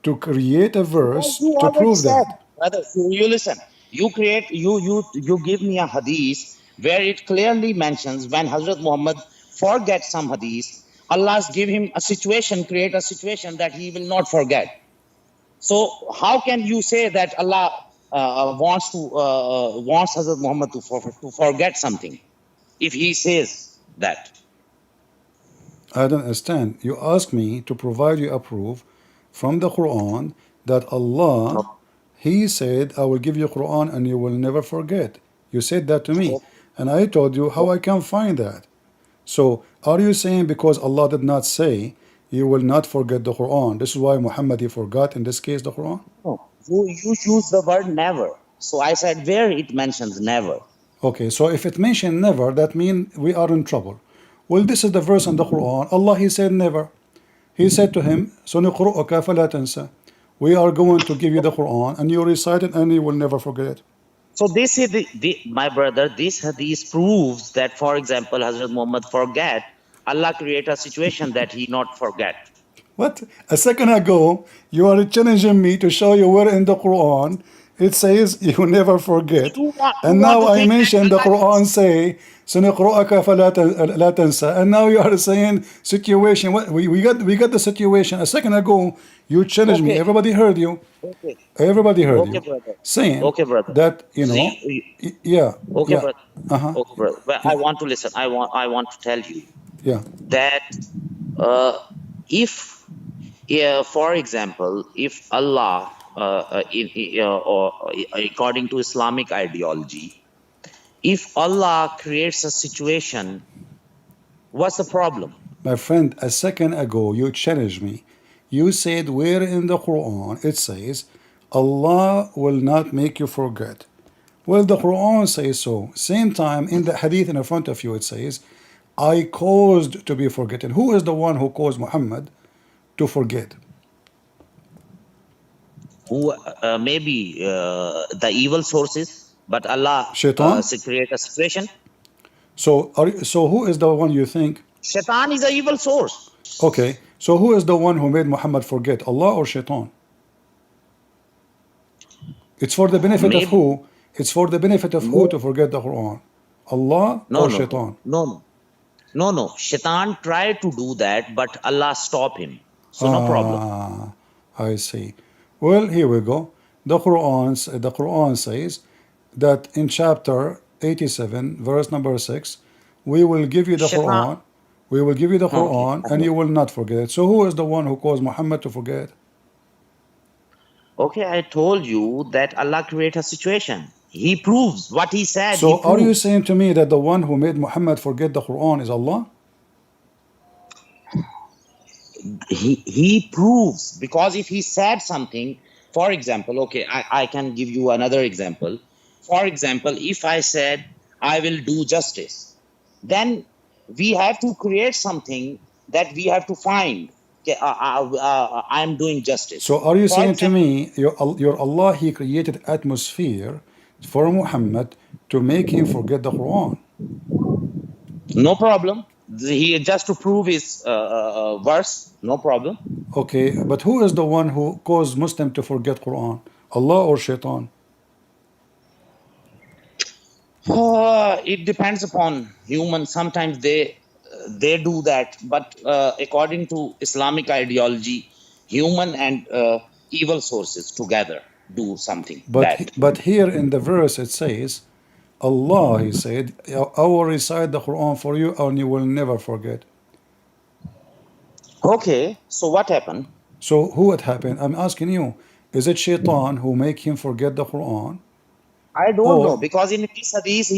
to create a Because verse you to already prove said, that. brother, you listen. You give me a hadith where it clearly mentions when Hazrat Muhammad forgets some hadith, Allah's give him a situation, create a situation that he will not forget. So how can you say that Allah wants Hazrat Muhammad to forget something if he says that? I don't understand. You ask me to provide you a proof from the Quran that Allah, He said, I will give you Quran and you will never forget. You said that to me. And I told you how I can find that. So are you saying because Allah did not say you will not forget the Quran, this is why Muhammad he forgot in this case the Quran? No, you use the word never. So I said where it mentions never. Okay, so if it mentioned never, that means we are in trouble. Well, this is the verse in the Quran. Allah he said never. He said to him, سَنُقْرُؤُكَ فَلَا تَنْسَ. We are going to give you the Quran and you recite it and you will never forget it. So this is my brother. This hadith proves that, for example, Hazrat Muhammad forget. Allah create a situation that he not forget. What? A second ago, you are challenging me to show you where in the Quran it says you never forget. You And want now to I think mentioned the that Allah Quran say, سنقرأك فلا لا تنسى. And now you are saying situation. What? We got the situation. A second ago, you challenged me. okay, Everybody heard you. okay, Everybody heard okay, you brother, saying okay, brother. that, So yeah, okay, yeah, brother, okay, brother. But I want to listen. I want to tell you yeah. that if for example, if Allah, or according to Islamic ideology, if Allah creates a situation, what's the problem? My friend, a second ago you challenged me. you said where in the Quran it says Allah will not make you forget. Well, the Quran says so. Same time in the hadith in front of you it says, I caused to be forgotten. Who is the one who caused Muhammad to forget? Who maybe the evil sources, but Allah Shaitan? create a situation. So who is the one you think? Shaitan is an evil source. Okay, so who is the one who made Muhammad forget? Allah or Shaitan? It's for the benefit of Maybe who? It's for the benefit of who no, to forget the Quran? Allah no, or no, Shaitan? no, no, no, no. Shaitan tried to do that, but Allah stopped him. So no problem. Ah, I see. Well, here we go. The Quran says that in chapter 87, verse number 6, we will give you the Shaitan. Quran, we will give you the Okay. Quran, and you will not forget it. So who is the one who caused Muhammad to forget? Okay, I told you that Allah create a situation. He proves what he said. He So are you proves. saying to me that the one who made Muhammad forget the Quran is Allah? He proves, because if he said something, for example, okay, I can give you another example. For example, if I said I will do justice, then we have to create something that we have to find. Okay, I'm doing justice. So are you For saying to example, me your Allah, he created atmosphere for Muhammad to make him forget the Quran? no problem. He just to prove his verse, no problem. Okay, but who is the one who caused Muslim to forget Quran? Allah or Shaitan? It depends upon humans. Sometimes they do that, but according to Islamic ideology, human and evil sources together do something bad. But here in the verse it says, Allah, he said, I will recite the Quran for you and you will never forget. Okay, so what happened? So who it happened? I'm asking you, is it Shaitan who make him forget the Quran? I don't know, Or because in this hadith,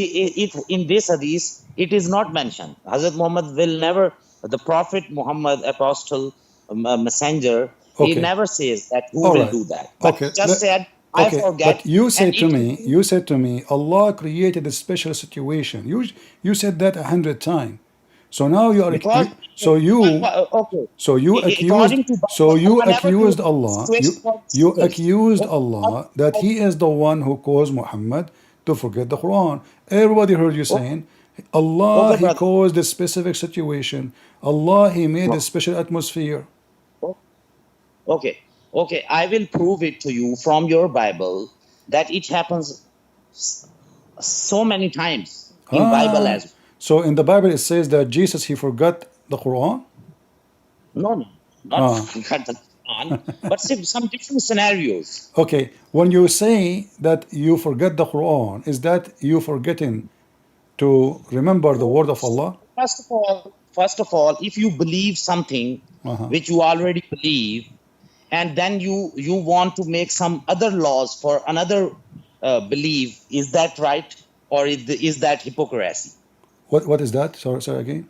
in this hadith, it is not mentioned. Hazrat Muhammad will never, the Prophet Muhammad, apostle, messenger, he okay, never says that who all will right, do that. But he okay, just said, I okay. forget, But you and said to it me, Allah created a special situation. You said that 100 times. So now you are because so you okay, so you accused according to so Bible, you Allah never accused created Allah situation you for you sisters. accused Okay, Allah that he is the one who caused Muhammad to forget the Quran. Everybody heard you saying Allah, okay, he brother. caused a specific situation. Allah, he made a special atmosphere. Okay, okay, I will prove it to you from your Bible that it happens so many times in Bible Ah, as well. so in the Bible it says that Jesus, he forgot the Quran. No, no, not Ah, forgot the Quran, but some different scenarios. okay. When you say that you forget the Quran, is that you forgetting to remember the word of Allah? First of all, if you believe something Uh-huh. which you already believe, and then you want to make some other laws for another belief, is that right, or is that hypocrisy? What is that? Sorry again.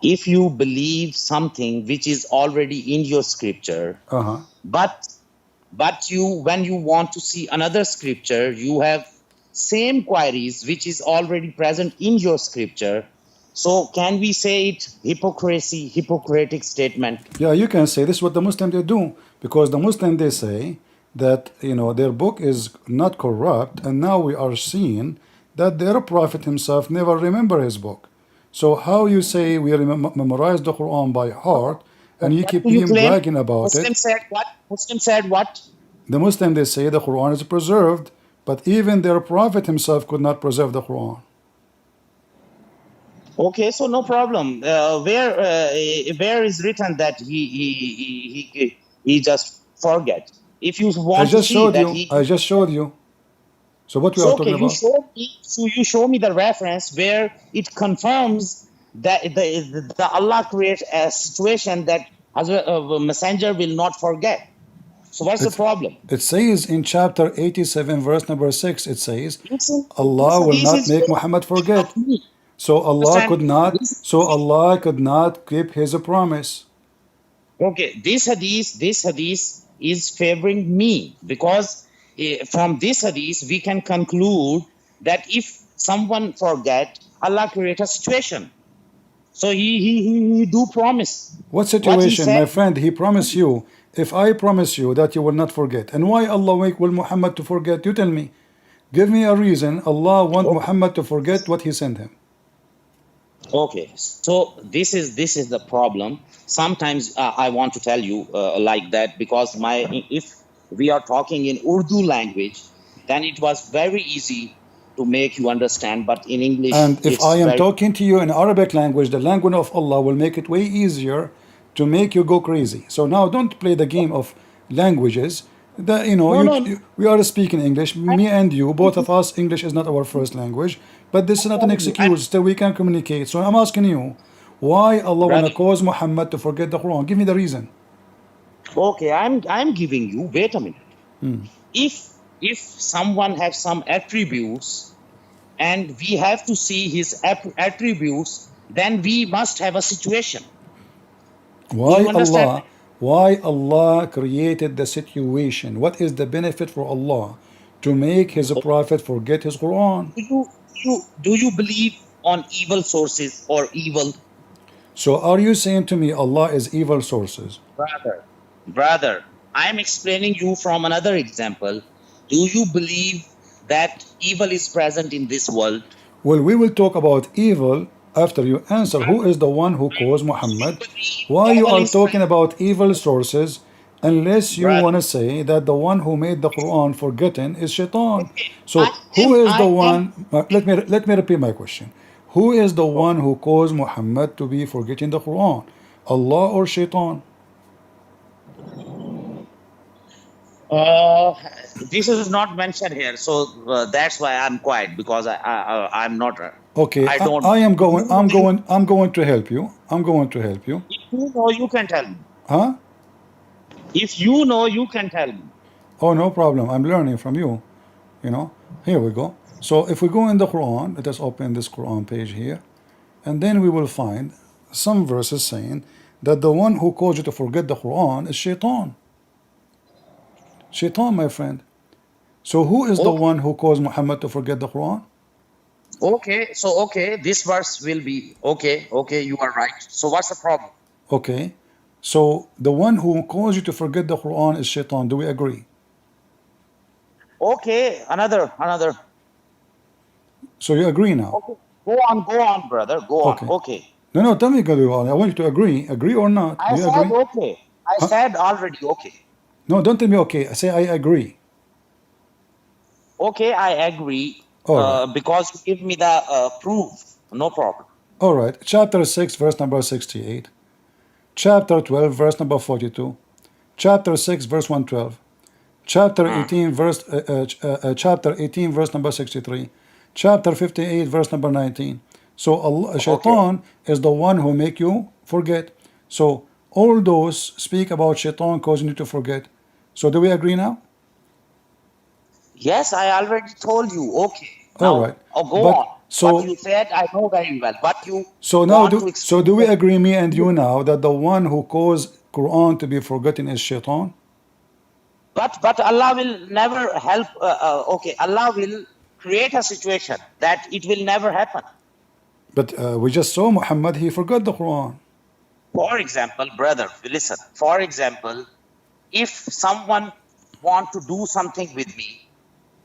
If you believe something which is already in your scripture, Uh-huh. but you, when you want to see another scripture, you have same queries which is already present in your scripture. So can we say it hypocritic statement? Yeah, you can say this is what the Muslim they do, because the Muslim they say that their book is not corrupt, and now we are seeing that their prophet himself never remember his book. So how you say we memorize the Quran by heart, and you What keep do you being claim? bragging about Muslim it? said what? Muslim said what? The Muslim they say the Quran is preserved, but even their prophet himself could not preserve the Quran. Okay, so no problem. Where is written that he just forget? If you I want to just see showed that you. I just showed you. So what we so are okay, talking about? you show me the reference where it confirms that the Allah creates a situation that a messenger will not forget. So what's the It's, problem? it says in chapter 87, verse number 6, it says, This Allah will hadith not is make Muhammad forget. of me. So Allah Understand? could not, so Allah could not keep his promise. Okay, this hadith is favoring me because from this hadith we can conclude that if someone forget, Allah create a situation. So he do promise What what he situation, said. my friend? He promised you. If I promise you that you will not forget, and why Allah will Muhammad to forget? You tell me. Give me a reason Allah want Okay, Muhammad to forget what He sent him. okay. So this is the problem. Sometimes I want to tell you like that because if we are talking in Urdu language, then it was very easy to make you understand. But in English, And if I it's am very talking to you in Arabic language, the language of Allah will make it way easier to make you go crazy. So now don't play the game of languages. no, no, no. We are speaking English, I'm me and you, both of us. English is not our first language, but this is not an telling you. I'm excuse. Still, we can communicate. So I'm asking you, why Allah wanna brother. cause Muhammad to forget the Quran? Give me the reason. Okay, I'm giving you. Wait a minute. If someone has some attributes and we have to see his attributes, then we must have a situation. Do Why you understand Allah? me? Why Allah created the situation? What is the benefit for Allah to make His prophet forget his Quran? Do you believe on evil sources or evil? So are you saying to me Allah is evil sources? Brother, I'm explaining you from another example. Do you believe that evil is present in this world? Well, we will talk about evil after you answer who is the one who caused You Muhammad. Why believe you evil are is talking present, about evil sources unless you brother. want to say that the one who made the Quran forgotten is Shaitan. Okay, So who is the I am. one? Let me repeat my question. Who is the one who caused Muhammad to be forgetting the Quran? Allah or Shaitan? Uh, this is not mentioned here, so that's why I'm quiet because I'm not. Okay, I don't I know. am If going. you know, I'm going to help you. I'm going to help you. if you know, you can tell me. Huh? If you know, you can tell me. Oh, no problem. I'm learning from you. You know, here we go. So if we go in the Quran, let us open this Quran page here, and then we will find some verses saying that the one who caused you to forget the Quran is Shaitan. Shaitan, my friend. So who is the Okay, one who caused Muhammad to forget the Quran? okay. So okay, this verse will be okay. Okay, you are right. So what's the problem? Okay. So the one who caused you to forget the Quran is Shaitan. Do we agree? Okay, another. So you agree now? Okay, go on, brother. Go on. Okay. Okay. No, no, tell me, Gabriel. I want you to agree. Agree or not? Do I you said agree? okay. I Huh? said already okay. No, don't tell me okay. I say I agree. Okay, I agree. All right. Because you give me the proof. No problem. All right. Chapter 6, verse number 68. Chapter 12, verse number 42. Chapter 6, verse 112. Chapter Hmm. 18, chapter 18, verse number 63. Chapter 58, verse number 19. So Allah, Okay. Shaitan is the one who make you forget. So all those speak about Shaitan causing you to forget. So do we agree now? Yes, I already told you. Okay. All Now, right. go But on. What so you said, I know very well. But you so now want to do explain we that. agree, me and you, now that the one who caused Quran to be forgotten is Shaitan? But Allah will never help. Okay, Allah will create a situation that it will never happen. But we just saw Muhammad, he forgot the Quran. For example, brother, listen. For example, if someone want to do something with me,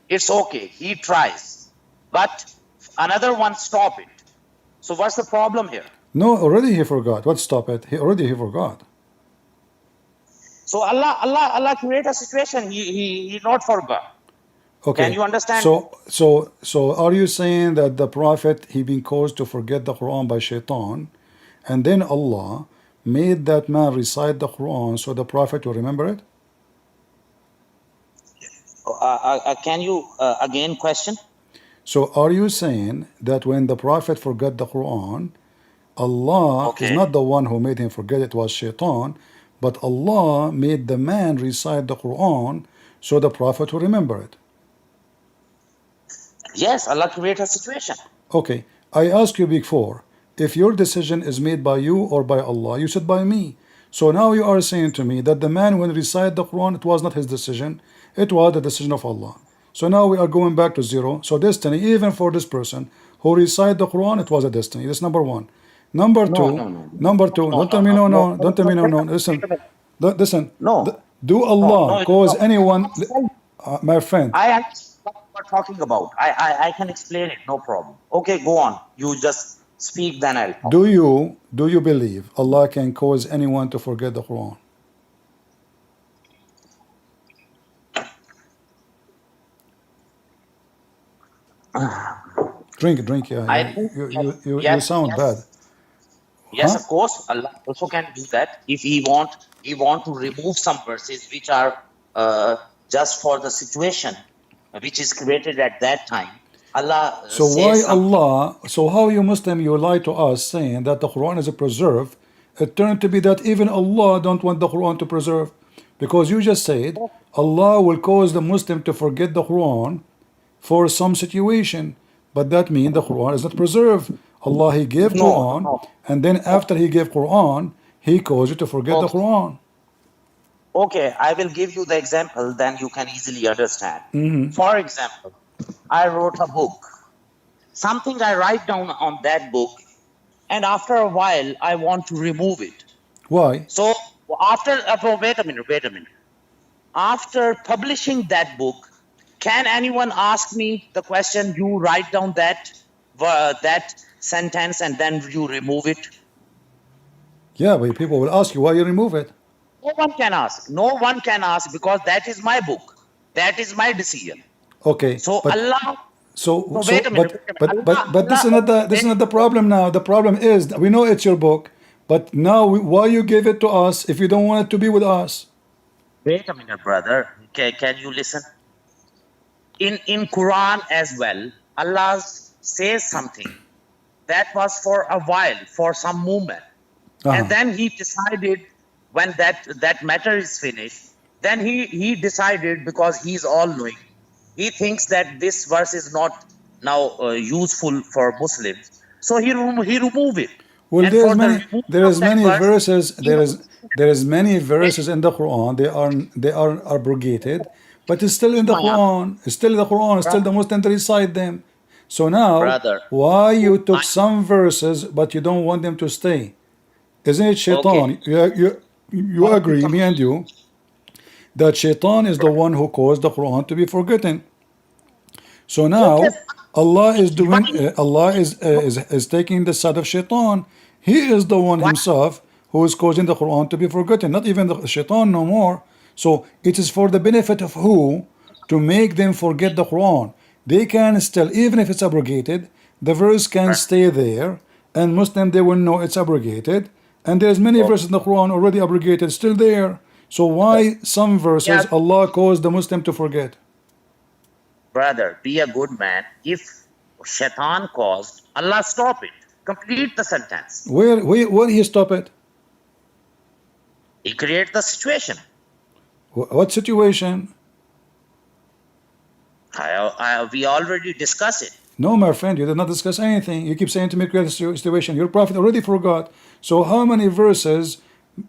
it's okay. He tries, but another one stop it. So what's the problem here? No, already he forgot. What stop it? He forgot. So Allah create a situation. He not forgot. Can Okay. you understand? So are you saying that the Prophet he been caused to forget the Quran by Shaitan, and then Allah made that man recite the Quran so the Prophet will remember it? Can you again question? So are you saying that when the Prophet forgot the Quran, Allah is Okay. not the one who made him forget, it was Shaitan, but Allah made the man recite the Quran so the Prophet will remember it? Yes, Allah create a situation. Okay, I asked you before, if your decision is made by you or by Allah, you said by me. So now you are saying to me that the man, when recite the Quran, it was not his decision, it was the decision of Allah. So now we are going back to zero. So destiny, even for this person who recite the Quran, it was a destiny. That's number one. Number No, two, no, no, no, number two. no, Don't tell no, me no, no, no, no. no, Don't tell me no, no. no. Wait Listen, a minute. listen. No, Do no, Allah no, cause no. anyone, I'll tell you. my friend? I understand what you're talking about. I can explain it. No problem. Okay, go on. You just speak, then I'll talk. Do you believe Allah can cause anyone to forget the Quran? Drink. Yeah, I yeah. think You yes, sound bad, yes, yes. huh? Of course, Allah also can do that if He want to remove some verses which are just for the situation which is created at that time. Allah So why says something. Allah? So how you Muslim you lie to us saying that the Quran is a preserve? It turned to be that even Allah don't want the Quran to preserve, because you just said Allah will cause the Muslim to forget the Quran for some situation, but that means the Quran is not preserved. Allah He gave No, Quran, no. and then after He gave Quran, He caused you to forget the Okay. Quran. Okay, I will give you the example, then you can easily understand. Mm-hmm. For example, I wrote a book. Something I write down on that book, and after a while, I want to remove it. Why? So wait a minute. After publishing that book, can anyone ask me the question? You write down that sentence and then you remove it. Yeah, but people will ask you why you remove it. No one can ask. No one can ask because that is my book. That is my decision. Okay, So but Allah. so So so wait a minute. but this is not the this is Wait, not the problem now. The problem is that we know it's your book, but now why you give it to us if you don't want it to be with us? wait a minute, brother. Can you listen? In Quran as well, Allah says something that was for a while, for some moment. And then he decided when that matter is finished, then he decided because he's all knowing. He thinks that this verse is not now useful for Muslims. So he remove it. Well, And for the removal there of is that many verse, verses he there is many verses in the Quran. They are abrogated, but it's still in the my answer, Quran. It's still in the Quran. It's still the Muslims recite them. So now, brother. why you took I, some verses but you don't want them to stay? Isn't it okay. shaitan? You How to agree, me come? and you, that shaitan is the one who caused the Quran to be forgotten. So Okay. now Allah is Why? doing Allah is taking the side of shaitan. He is the one Why? himself who is causing the Quran to be forgotten, not even the shaitan no more. So it is for the benefit of who? To make them forget the Quran. They can still, even if it's abrogated, the verse can stay there, and Muslim they will know it's abrogated, and there's many Okay. verses in the Quran already abrogated still there. So why some Yeah, verses Allah caused the Muslim to forget? brother, be a good man. If shaitan caused, Allah stop it. Complete the sentence. Where he stop it? He creates the situation. What situation? We already discussed it. No, my friend, you did not discuss anything. You keep saying to me create a situation. Your prophet already forgot. So how many verses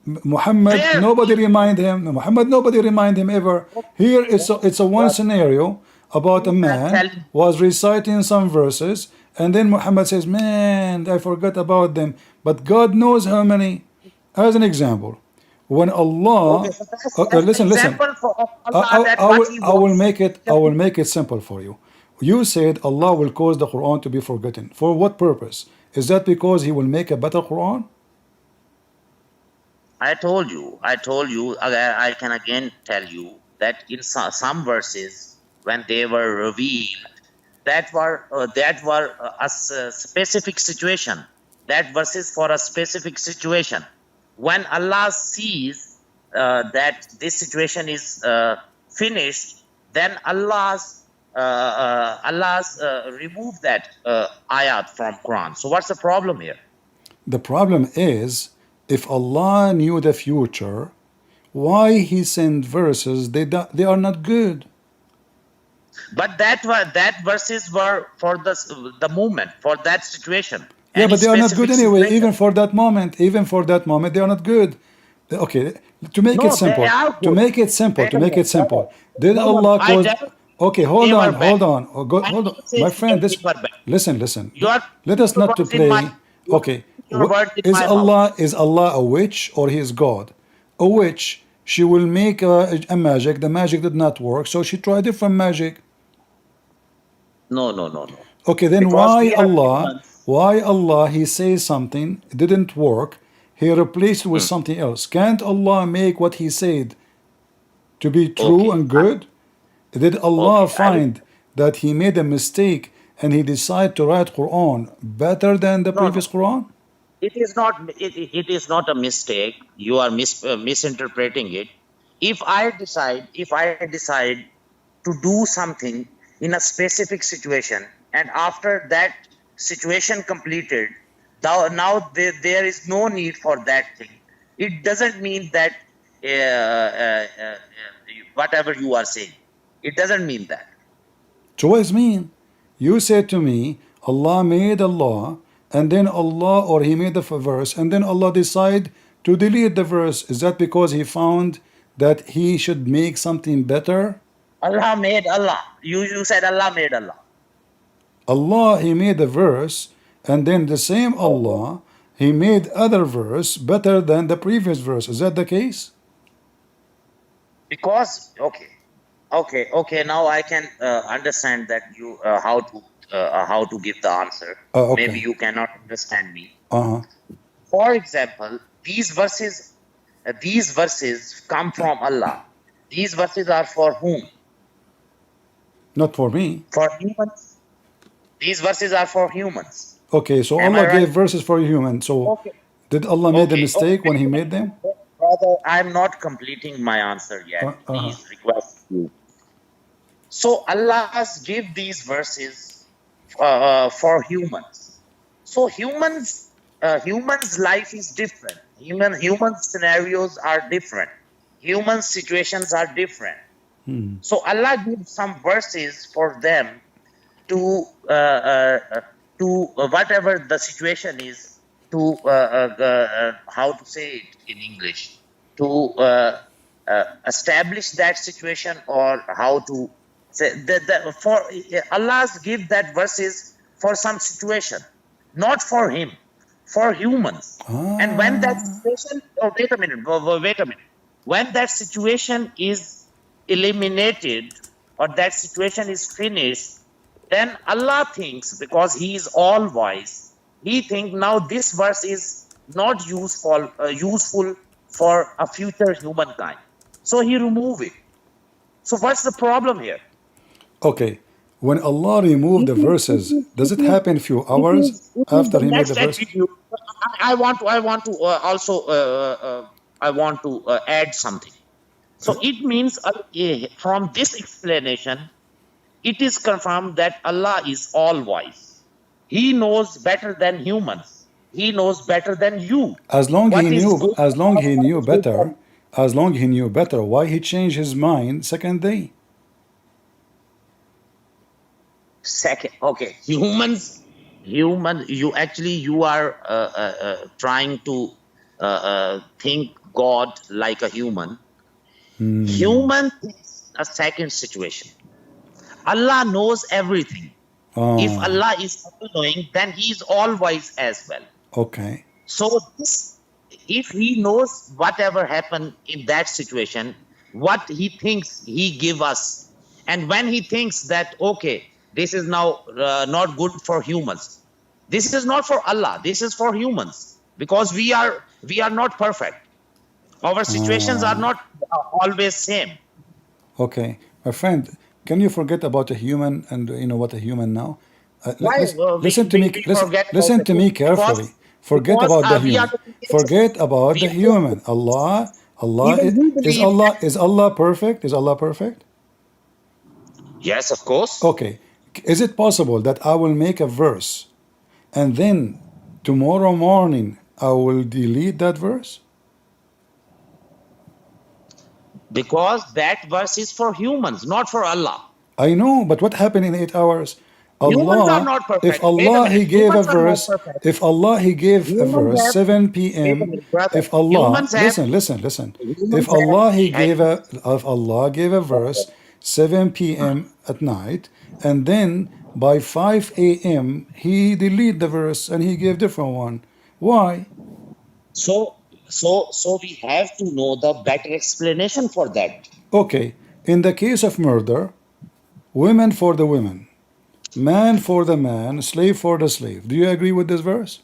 Muhammad, Where? nobody remind him. Muhammad, nobody remind him ever. Here it's a one scenario about a man Tell was reciting some verses, and then Muhammad says, man, I forgot about them. But God knows how many. As an example, when okay, Allah, so that's the listen, example for of I, Allah that I, I what will he I will wants. make it I will make it simple for you. You said Allah will cause the Quran to be forgotten. For what purpose? Is that because He will make a better Quran? I told you, I can again tell you that in some verses, when they were revealed, that were a specific situation. That verse is for a specific situation. When Allah sees that this situation is finished, then Allah's remove that ayat from Quran. So what's the problem here? The problem is, if Allah knew the future, why He sent verses? They are not good. But that verses were for the moment, for that situation. Yeah, Any but they are not good specific anyway. situation. Even for that moment, they are not good. Okay, to make it No, they simple, are to good. make it simple, Wait to a make minute, it brother. simple, did No, no, no. Allah I cause? never Okay, say they were bad. hold on, I hold on, never say my friend. they were bad. Listen. You are Let us putting not to your words in my play. you are Okay, putting your words in is my mouth. Allah a witch or He is God? A witch, she will make a magic. The magic did not work, so she tried different magic. No, no, no, no. Okay, then Because we are humans. why Allah, He says something, it didn't work, He replaced it with Hmm. something else. Can't Allah make what He said to be true Okay. and good? Did Allah Okay. I will. find that He made a mistake and He decided to write Quran better than the No, no. previous Quran? It is not. It is not a mistake. You are misinterpreting it. If I decide to do something in a specific situation, and after that situation completed, now there is no need for that thing. It doesn't mean that whatever you are saying. It doesn't mean that. Choice mean, you said to me, Allah made a law, and then Allah, or He made a verse, and then Allah decide to delete the verse. Is that because He found that He should make something better? Allah made Allah. You said Allah made Allah. Allah, He made a verse, and then the same Okay. Allah, He made other verse better than the previous verse. Is that the case? Because okay, now I can understand that you how to give the answer. Maybe Okay. you cannot understand me. Uh-huh. For example, these verses come from Allah. These verses are for whom? Not for me. For humans. These verses are for humans. Okay, so Am I Allah right? gave verses for human. So Okay. did Allah made a Okay. mistake when Wait He a made minute. them? Brother, I'm not completing my answer yet. Uh-huh. Please request you. So Allah has give these verses for humans. So humans' life is different. Human scenarios are different. Human situations are different. So Allah gives some verses for them to whatever the situation is, to how to say it in English, to establish that situation, or how to say that for Allah's give that verses for some situation, not for him, for humans. And when that Ah. situation, oh, wait a minute, when that situation is eliminated, or that situation is finished, then Allah thinks, because He is all wise, He thinks now this verse is not useful for a future humankind. So He remove it. So what's the problem here? Okay. When Allah removed It the is, verses, does it happen a few hours it is after the He made the next verses? attitude. I want to also I want to add something. So it means from this explanation, it is confirmed that Allah is all wise. He knows better than humans. He knows better than you. What is good As long or He what knew is good for better, you. as long He knew better, why He changed His mind second day? Second, okay, you actually you are trying to think God like a human. Human thinks a second situation. Allah knows everything. If Ah, Allah is all knowing, then He is all wise as well. okay. So this, if He knows whatever happened in that situation, what He thinks He give us, and when He thinks that okay, this is now not good for humans, this is not for Allah. This is for humans, because we are not perfect. Our situations are Ah, not always same. okay. My friend, can you forget about a human and you know what a human now? Why Listen to me. we forget about Listen the to me human? carefully. Forget about the We are human. the Forget creatures. about We the are the human. even we believe that. Is Allah perfect? Is Allah perfect? Yes, of course. Okay. Is it possible that I will make a verse and then tomorrow morning I will delete that verse? Because that verse is for humans, not for Allah. I know, but what happened in 8 hours? Humans are Allah, not if perfect. Wait a Allah minute. He gave a Humans are not verse, perfect. if Allah He gave a Humans verse have, 7 wait a p.m. minute, brother. If Allah, Humans have, listen, if humans have Allah He gave shadows. a, if Allah gave a verse 7 p.m. at night, and then by 5 a.m. He delete the verse and He gave different one. Why? So we have to know the better explanation for that. Okay, in the case of murder, women for the women, man for the man, slave for the slave. Do you agree with this verse?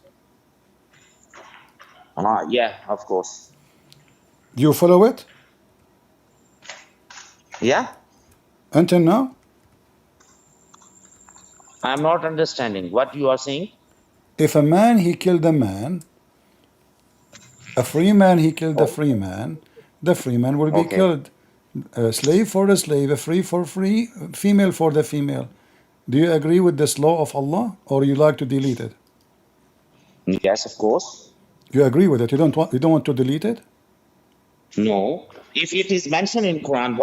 Yeah, of course. Do you follow it Yeah, until now? I'm not understanding what you are saying. If a man he killed a man, a free man he killed a Oh, free man, the free man will be okay. killed. A slave for a slave, a free for free, female for the female. Do you agree with this law of Allah, or you like to delete it? Yes, of course. You agree with it. You don't want to delete it? No. If it is mentioned in Quran,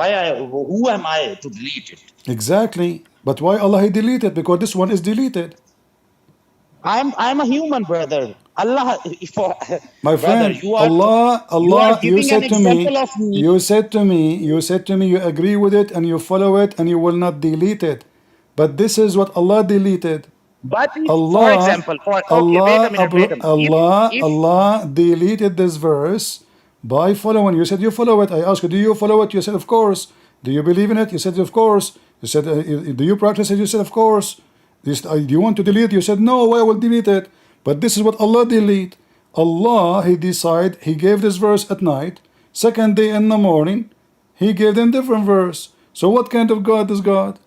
who am I to delete it? Exactly. But why Allah he deleted? Because this one is deleted. I'm a human, brother. Allah, for, My brother, friend, Allah, you are Allah, you giving an said to me, example of me. you agree with it and you follow it and you will not delete it. But this is what Allah deleted. But if, for Allah, example, for okay, wait a minute. Allah deleted this verse by following. You said you follow it. I asked you, do you follow it? You said, of course. Do you believe in it? You said, of course. You said, do you practice it? You said, of course. Do you want to delete it? You said, no, I will delete it. But this is what Allah delete. Allah, He decide, He gave this verse at night. Second day in the morning, He gave them different verse. So what kind of God is God?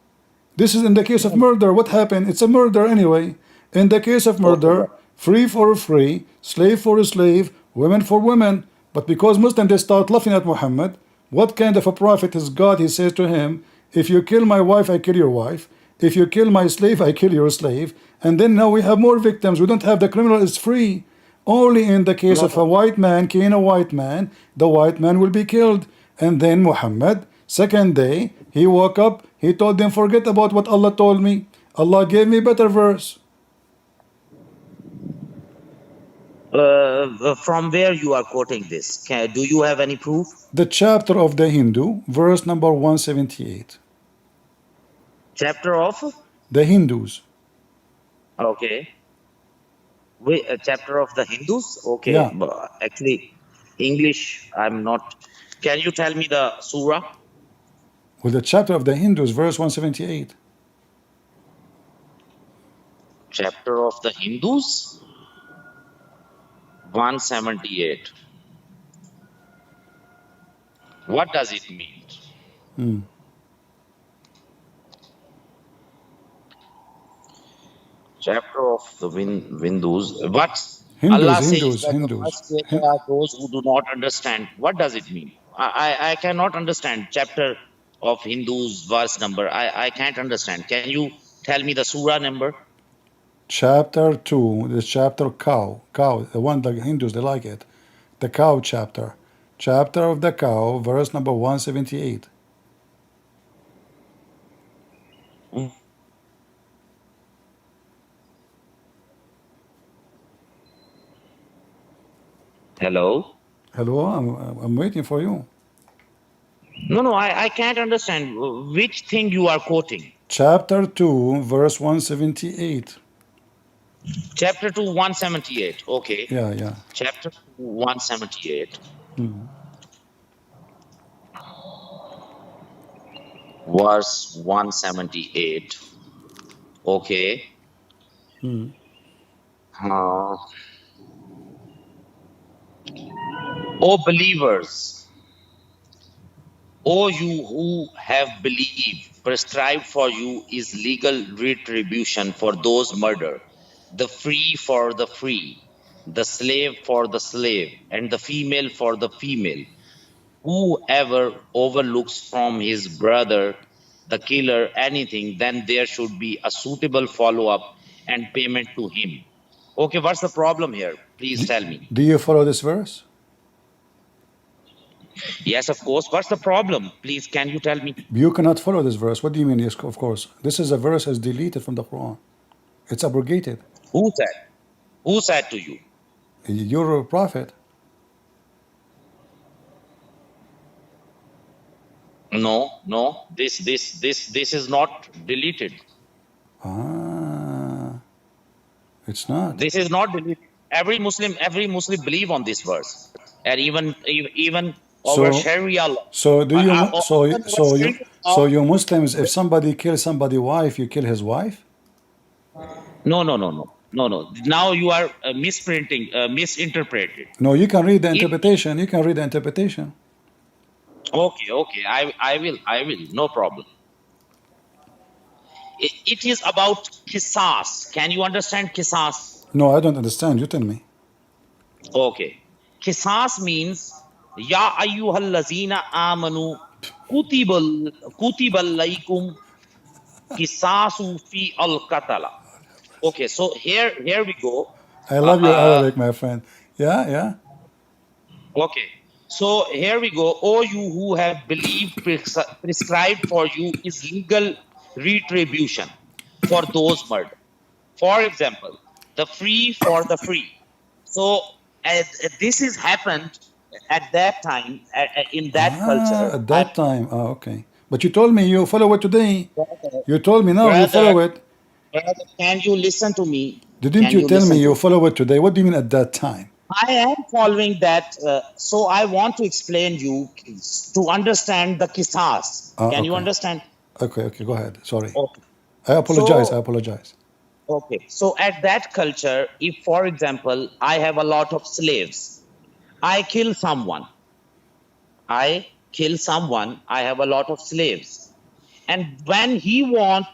This is in the case of murder. What happened? It's a murder anyway. In the case of Okay, murder, free for free, slave for a slave, women for women. But because Muslims they start laughing at Muhammad, what kind of a prophet is God? He says to him, if you kill my wife, I kill your wife. If you kill my slave, I kill your slave. And then now we have more victims. We don't have the criminal is free. Only in the case no, of a white man killing a white man, the white man will be killed. And then Muhammad, second day, he woke up, he told them, forget about what Allah told me. Allah gave me better verse. from where you are quoting this? Do you have any proof? The chapter of the Hindu, verse number 178. Chapter of? The Hindus. Okay. Wait, a chapter of the Hindus? Okay. Yeah. Actually, English, I'm not. Can you tell me the surah? Well, the chapter of the Hindus, verse 178. Chapter of the Hindus? 178. What does it mean? Chapter of the Hindus. What Allah says that the Hindus. first creator are those who do not understand. What does it mean? I cannot understand. Chapter of Hindus, verse number. I can't understand. Can you tell me the surah number? Chapter 2, the chapter cow, the one the Hindus, they like it. The cow chapter. Chapter of the cow, verse number 178. Hello? Hello, I'm waiting for you. No, I can't understand. Which thing you are quoting? Chapter 2, verse 178. Chapter 2, 178. Okay. Yeah. Chapter 2, 178. Verse 178. Okay. O believers, O you who have believed, prescribed for you is legal retribution for those murder, the free for the free, the slave for the slave, and the female for the female. Whoever overlooks from his brother, the killer, anything, then there should be a suitable follow up and payment to him. Okay, what's the problem here? Please Do, tell me. do you follow this verse? Yes, of course. What's the problem? Please, can you tell me? You cannot follow this verse. What do you mean? Yes, of course. This is a verse is deleted from the Quran. It's abrogated. Who said? Who said to you? You're a prophet. No, no. This is not deleted. Ah, it's not. This is not deleted. Every Muslim believe on this verse, and even our So, Sharia law. so do you? So, Even our so you? Sharia So law. you Muslims, if somebody kills somebody's wife, you kill his wife? No, no, no, no, no, no. Now you are misinterpreted. No, you can read the If interpretation. You can read the interpretation. okay, okay, I will, no problem. It is about kisas. Can you understand kisas? No, I don't understand. You tell me. Okay, kisas means ya ayyuhallazina amanu kutibal laikum kisasu fi al qatala. Okay, so here we go. I Uh, love your uh, Arabic, my friend. Yeah, yeah. okay, so here we go. O you who have believed, prescribed for you is legal retribution for those murdered. For example, the free for the free. So this is happened at that time, in that culture. At that time. Okay. But you told me you follow it today. You told me now you Brother, follow it. brother, can you listen to me? Didn't Can you you tell me listen to you me? follow it today? What do you mean at that time? I am following that. So I want to explain you to understand the kisas. Can you Okay. understand? Okay, okay, go ahead. Sorry. Okay. I apologize. I So, apologize. okay. So at that culture, if, for example, I have a lot of slaves, I kill someone. I kill someone. I have a lot of slaves, and when he want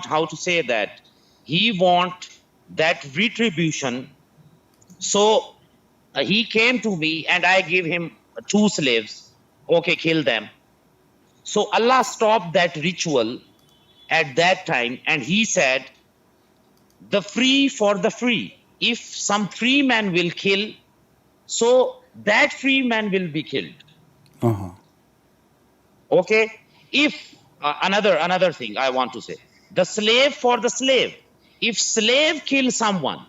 how to say that, he want that retribution. So he came to me, and I give him 2 slaves. Okay, kill them. So Allah stopped that ritual at that time, and He said, "The free for the free. If some free man will kill, so that free man will be killed." Uh-huh. Okay. If another thing I want to say, the slave for the slave. If slave kill someone,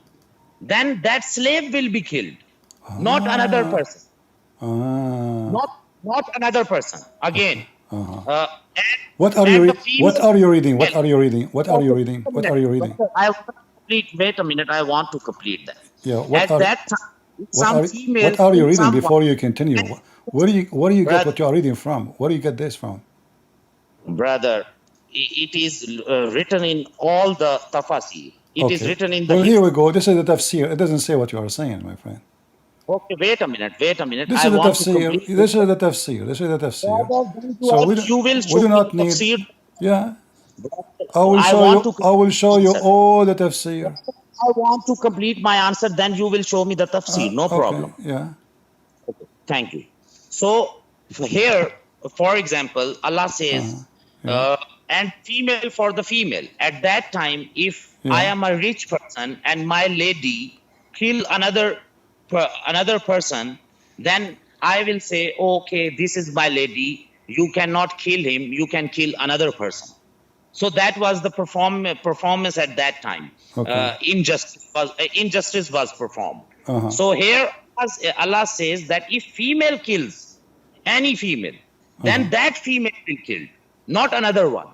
then that slave will be killed, not another Ah, person, ah, not another person. okay. Again, Uh-huh. uh, What are you and the what female. are you reading? What Well, are you reading? What are you okay, reading? wait a What minute. are you reading? I want to complete. Wait a minute. I want to complete that. Yeah, At that time, if some female what are you killed reading someone, before you continue? Where do you get brother, what you are reading from? Where do you get this from? brother, it is written in all the tafasir. It is Okay. written in the Well, here history. we go. This is the tafsir. It doesn't say what you are saying, my friend. Okay, wait a minute. Wait a minute. This I is the want to tafsir. complete this. This is the tafsir. This is the tafsir. Brother, then So you will we show do me not the need. tafsir. Yeah, Brother, I will I show want to you. I complete will show my you answer. all the tafsir. I want to complete my answer. Then you will show me the tafsir. No Okay. problem. Yeah. Okay. Thank you. So here, for example, Allah says, Yeah. and female for the female. At that time, if I Yeah. am a rich person and my lady kill another person, then I will say, okay, this is my lady. You cannot kill him. You can kill another person. So that was the performance at that time. Okay. Injustice was performed. Uh-huh. So here Allah says that if female kills any female, then that female will kill, not another one.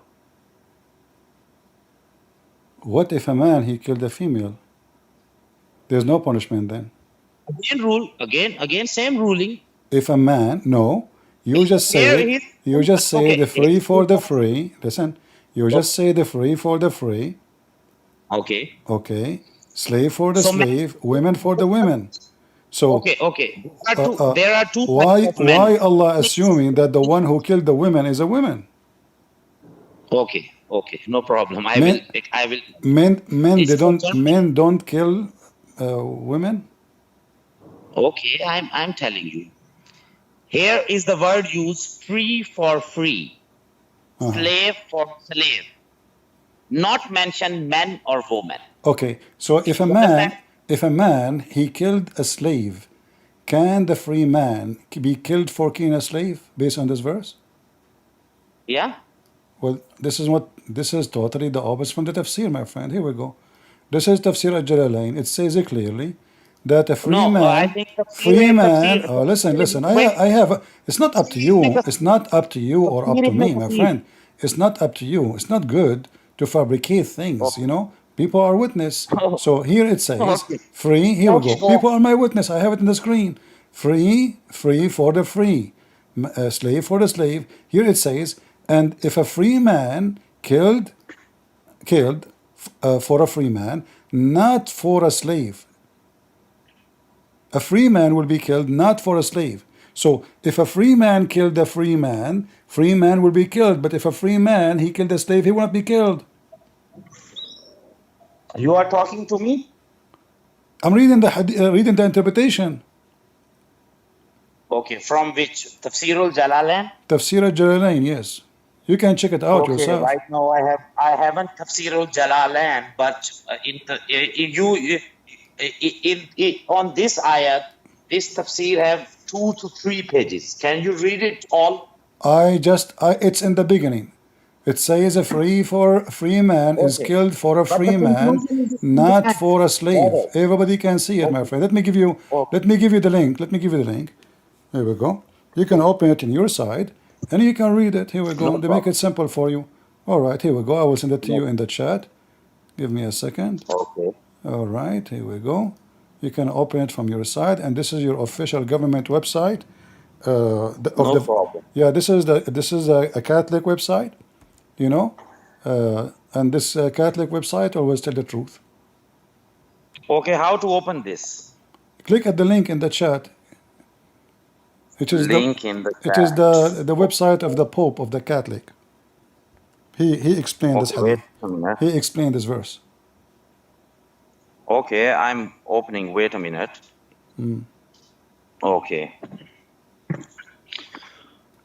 What if a man he killed a female? There's no punishment then. Again same ruling. If a man, no, you just Here say, is you just say the okay. free for the free. Listen, you just say the free for the free. Okay. Okay, slave for the So slave, women for the women. So okay. There are two types why of men. Allah assuming that the one who killed the women is a woman? Okay. No problem. I Men, will. men It's they for don't general. men don't kill women. Okay, I'm telling you. Here is the word used, free for free, slave for slave, not mention men or women. Okay, so You understand? if a man he killed a slave, Can the free man be killed for killing a slave based on this verse? Yeah. Well, this is totally the opposite from the tafsir, my friend. Here we go. This is tafsir al-Jalalain. It says it clearly that a free No, I man, think tafsir, oh, listen, listen. wait, I have. It's not up to you. tafsir It's not up to you or up to is me, my tafsir. friend. It's not up to you. It's not good to fabricate things. You Okay. know, people are witness. So here it says Okay. free. Here we Okay. go. People are my witness. I have it in the screen. Free, free for the free, slave for the slave. Here it says, and if a free man killed for a free man, not for a slave. A free man will be killed not for a slave. So if a free man killed a free man will be killed. But if a free man he killed a slave, he will not be killed. You are talking to me? I'm reading the interpretation. Okay. From which? Tafsirul Jalalain? Tafsir al-Jalalain, yes. You can check it out Okay. yourself. Right now I haven't Tafsirul Jalalain, but on this ayat, this tafsir have 2 to 3 pages. Can you read it all? It's in the beginning. It says a free man is Okay. killed for a But the free man, conclusion is not that. for a slave. Brother. Everybody can see it, my Okay. friend. Let me give you the link. Let me give you the link. Here we go. You can open it in your side and you can read it. Here we go. No They make problem. it simple for you. All right, here we go. I will send it to No. you in the chat. Give me a second. Okay. All right, here we go. You can open it from your side, and this is your official government website. No problem. Yeah, this is a Catholic website, you know, and this Catholic website always tell the truth. Okay, how to open this? Click at the link in the chat. It is Link in the it is chat. the website of the Pope of the Catholic. He explained this Okay, wait hadith. a minute. He explained this verse. Okay, I'm opening. Wait a minute. Okay.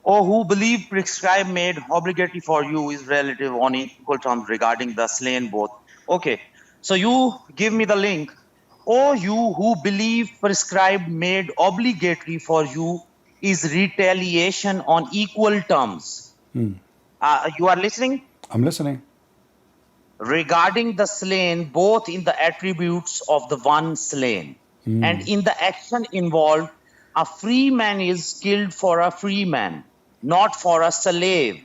Oh, who believe prescribed made obligatory for you is relative on equal terms regarding the slain both. Okay, so you give me the link. Oh, you who believe prescribed made obligatory for you is retaliation on equal terms. You are listening? I'm listening. Regarding the slain, both in the attributes of the one slain and in the action involved, a free man is killed for a free man, not for a slave,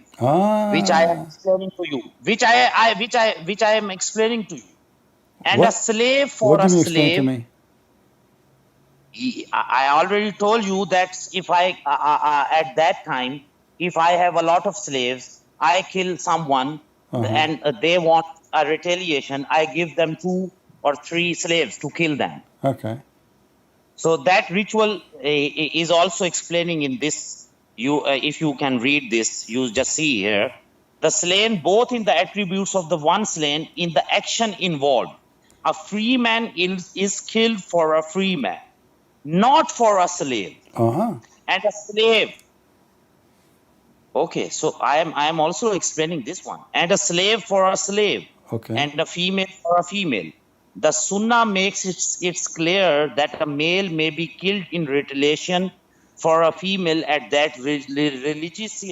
which I am explaining to you. Which I am explaining to you. And a slave for What do a you mean explain to slave. me? I already told you that if I at that time, if I have a lot of slaves, I kill someone and they want a retaliation, I give them 2 or 3 slaves to kill them. Okay. So that ritual is also explaining in this. If you can read this, you just see here. The slain, both in the attributes of the one slain, in the action involved. A free man is killed for a free man, not for a slave. And a slave. Okay, so I am also explaining this one. And a slave for a slave. Okay. And a female for a female. The Sunnah makes it's clear that a male may be killed in retaliation for a female at that religious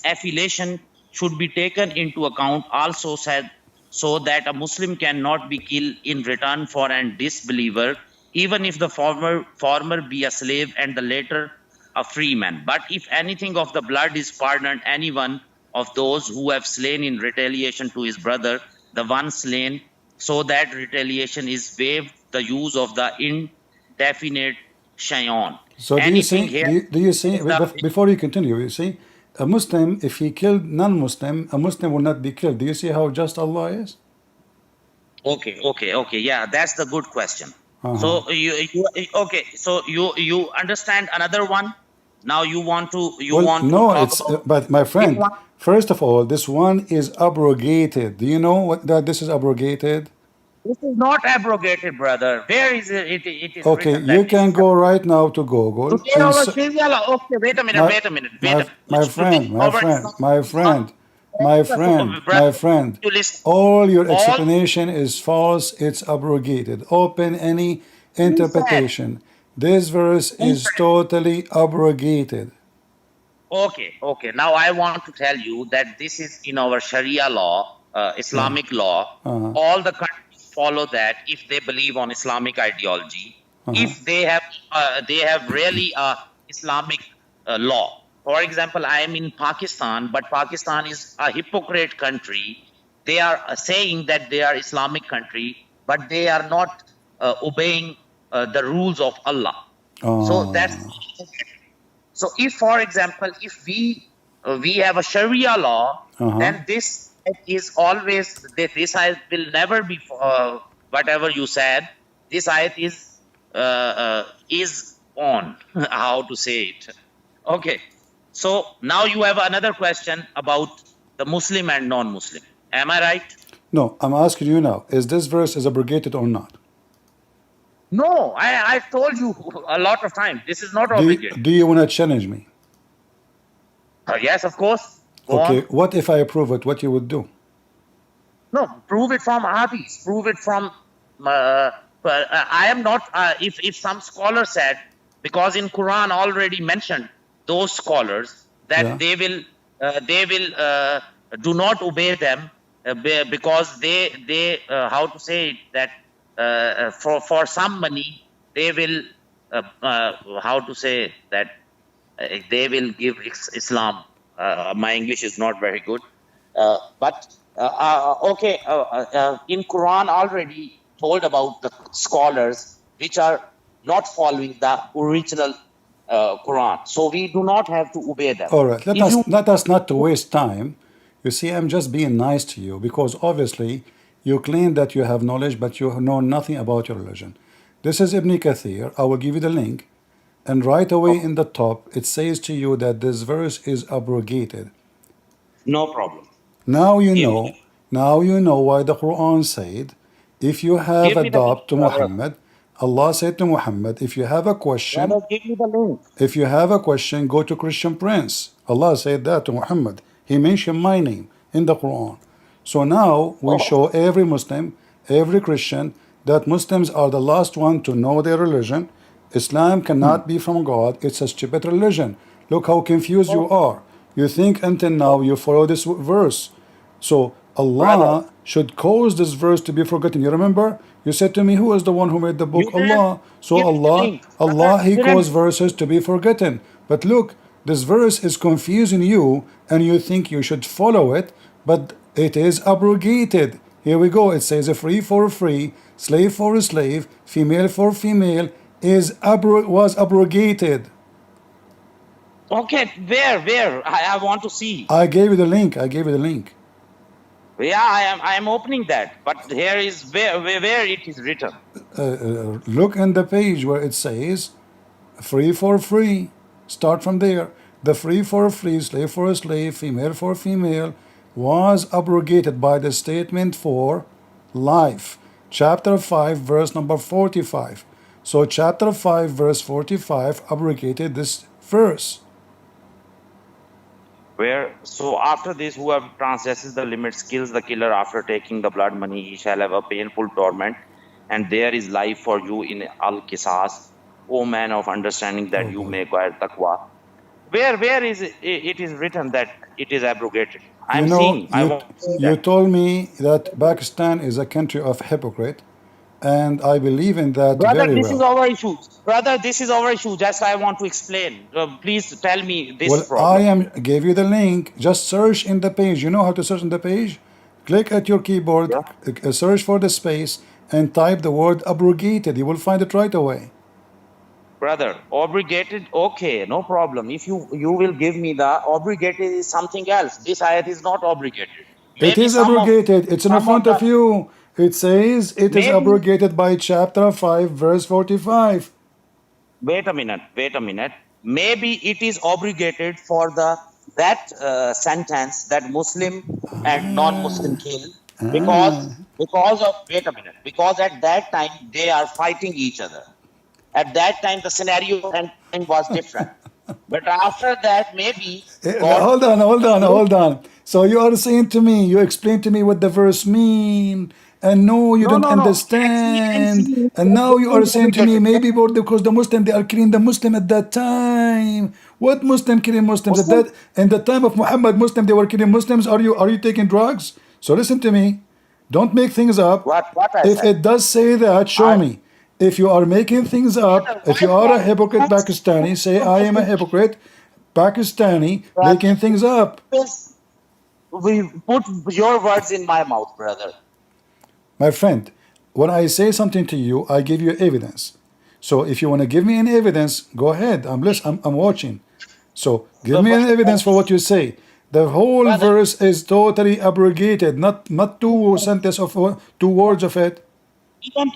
affiliation should be taken into account. Also said so that a Muslim cannot be killed in return for a disbeliever, even if the former be a slave and the later a free man. But if anything of the blood is pardoned anyone of those who have slain in retaliation to his brother, the one slain, so that retaliation is waived, the use of the indefinite shayon. So do you see, before you continue, you see, a Muslim, if he killed non-Muslim, a Muslim will not be killed. Do you see how just Allah is? Okay. Yeah, that's the good question. So so you understand another one? Now you want to talk about but my friend, first of all, this one is abrogated. Do you know that this is abrogated? This is not abrogated, brother. Where is it? It is okay, written that you can go right now to Google. Okay, wait a minute. My friend, all your explanation is false. It's abrogated. Open any interpretation. This verse is totally abrogated. Okay, okay. Now I want to tell you that this is in our Sharia law, Islamic law. Uh-huh. All the countries follow that if they believe on Islamic ideology. Uh-huh. If they have really a Islamic law. For example, I am in Pakistan, but Pakistan is a hypocrite country. They are saying that they are Islamic country, but they are not obeying the rules of Allah. So that's so if, for example, if we have a Sharia law, Uh-huh. then this is always this ayat will never be whatever you said. This ayat is on how to say it. Okay, so now you have another question about the Muslim and non-Muslim. Am I right? No, I'm asking you now, is this verse is abrogated or not? No, I told you a lot of times. This is not obligated. Do you want to challenge me? Yes, of course. Go Okay, on. what if I approve it? What you would do? No, prove it from hadith. Prove it from. I am not. If some scholar said, because in Quran already mentioned those scholars that Yeah. they will do not obey them because they how to say it, that for some money they will how to say that they will give Islam. My English is not very good, but okay. In Quran already told about the scholars which are not following the original Quran, so we do not have to obey them. All right, If you let us not to waste time. You see, I'm just being nice to you because obviously you claim that you have knowledge, but you know nothing about your religion. This is Ibn Kathir. I will give you the link. And right away in the top, it says to you that this verse is abrogated. no problem. Now you Give know. Now you know why the Quran said, if you have give a me the link, doubt to brother. Muhammad, Allah said to Muhammad, if you have a question, Brother, give me the link. if you have a question, go to Christian Prince. Allah said that to Muhammad. He mentioned my name in the Quran. So now we show every Muslim, every Christian, that Muslims are the last one to know their religion. Islam cannot be from God. It's a stupid religion. Look how confused you are. You think until now you follow this verse. So Brother, Allah should cause this verse to be forgotten. You remember? You said to me, who is the one who made the book? you didn't Allah. So give me the Allah, link. Brother, Allah, He you didn't. caused verses to be forgotten. But look, this verse is confusing you and you think you should follow it, but it is abrogated. Here we go. It says a free for a free, slave for a slave, female for female was abrogated. Okay, where? I want to see. I gave you the link. I gave you the link. Yeah, I am opening that, but here is where it is written. Look in the page where it says free for free. Start from there. The free for a free, slave for a slave, female for female was abrogated by the statement for life. Chapter 5, verse number 45. So, chapter 5, verse 45 abrogated this verse. Where so after this, whoever transgresses the limits kills the killer after taking the blood money, he shall have a painful torment, and there is life for you in al-Qisas, O man of understanding, that you may acquire taqwa. Where is it is written that it is abrogated? I'm seeing. I want to see You that. told me that Pakistan is a country of hypocrite, and I believe in that Brother, very this is well. our issue. Brother, this is our issue. Just I want to explain. Please tell me this Well, problem. gave you the link. Just search in the page. You know how to search in the page? Click at your keyboard, Yeah. search for the space, and type the word abrogated. You will find it right away. Brother, obligated, okay, no problem. If you will give me the obligated is something else. This ayat is not obligated. It Maybe is abrogated. It's in front of you. It says it is maybe abrogated by chapter 5, verse 45. wait a minute. Maybe it is obligated for that sentence that Muslim and non-Muslim kill because of wait a minute, because at that time they are fighting each other. At that time the scenario and time was different. But after that, maybe God. Hold on. So you are saying to me, you explain to me what the verse mean, and no, you No, don't no, no. I'm understand. seeing And now you are saying to me, maybe Muslim. because the Muslim, they are killing the Muslim at that time. What Muslim killing Muslims at that? In the time of Muhammad, Muslim, they were killing Muslims. Are you taking drugs? So listen to me. Don't make things up. What I If said? it does say that, show I, me. If you are making things up, brother, if why you do are a I hypocrite Pakistani, say I am a hypocrite Pakistani making things up. we put your words in my mouth, brother? My friend, when I say something to you, I give you evidence. So if you want to give me any evidence, go ahead. I'm watching. So give But, me but, an evidence for what you say. The whole brother, verse is totally abrogated, not two sentences of two words of it.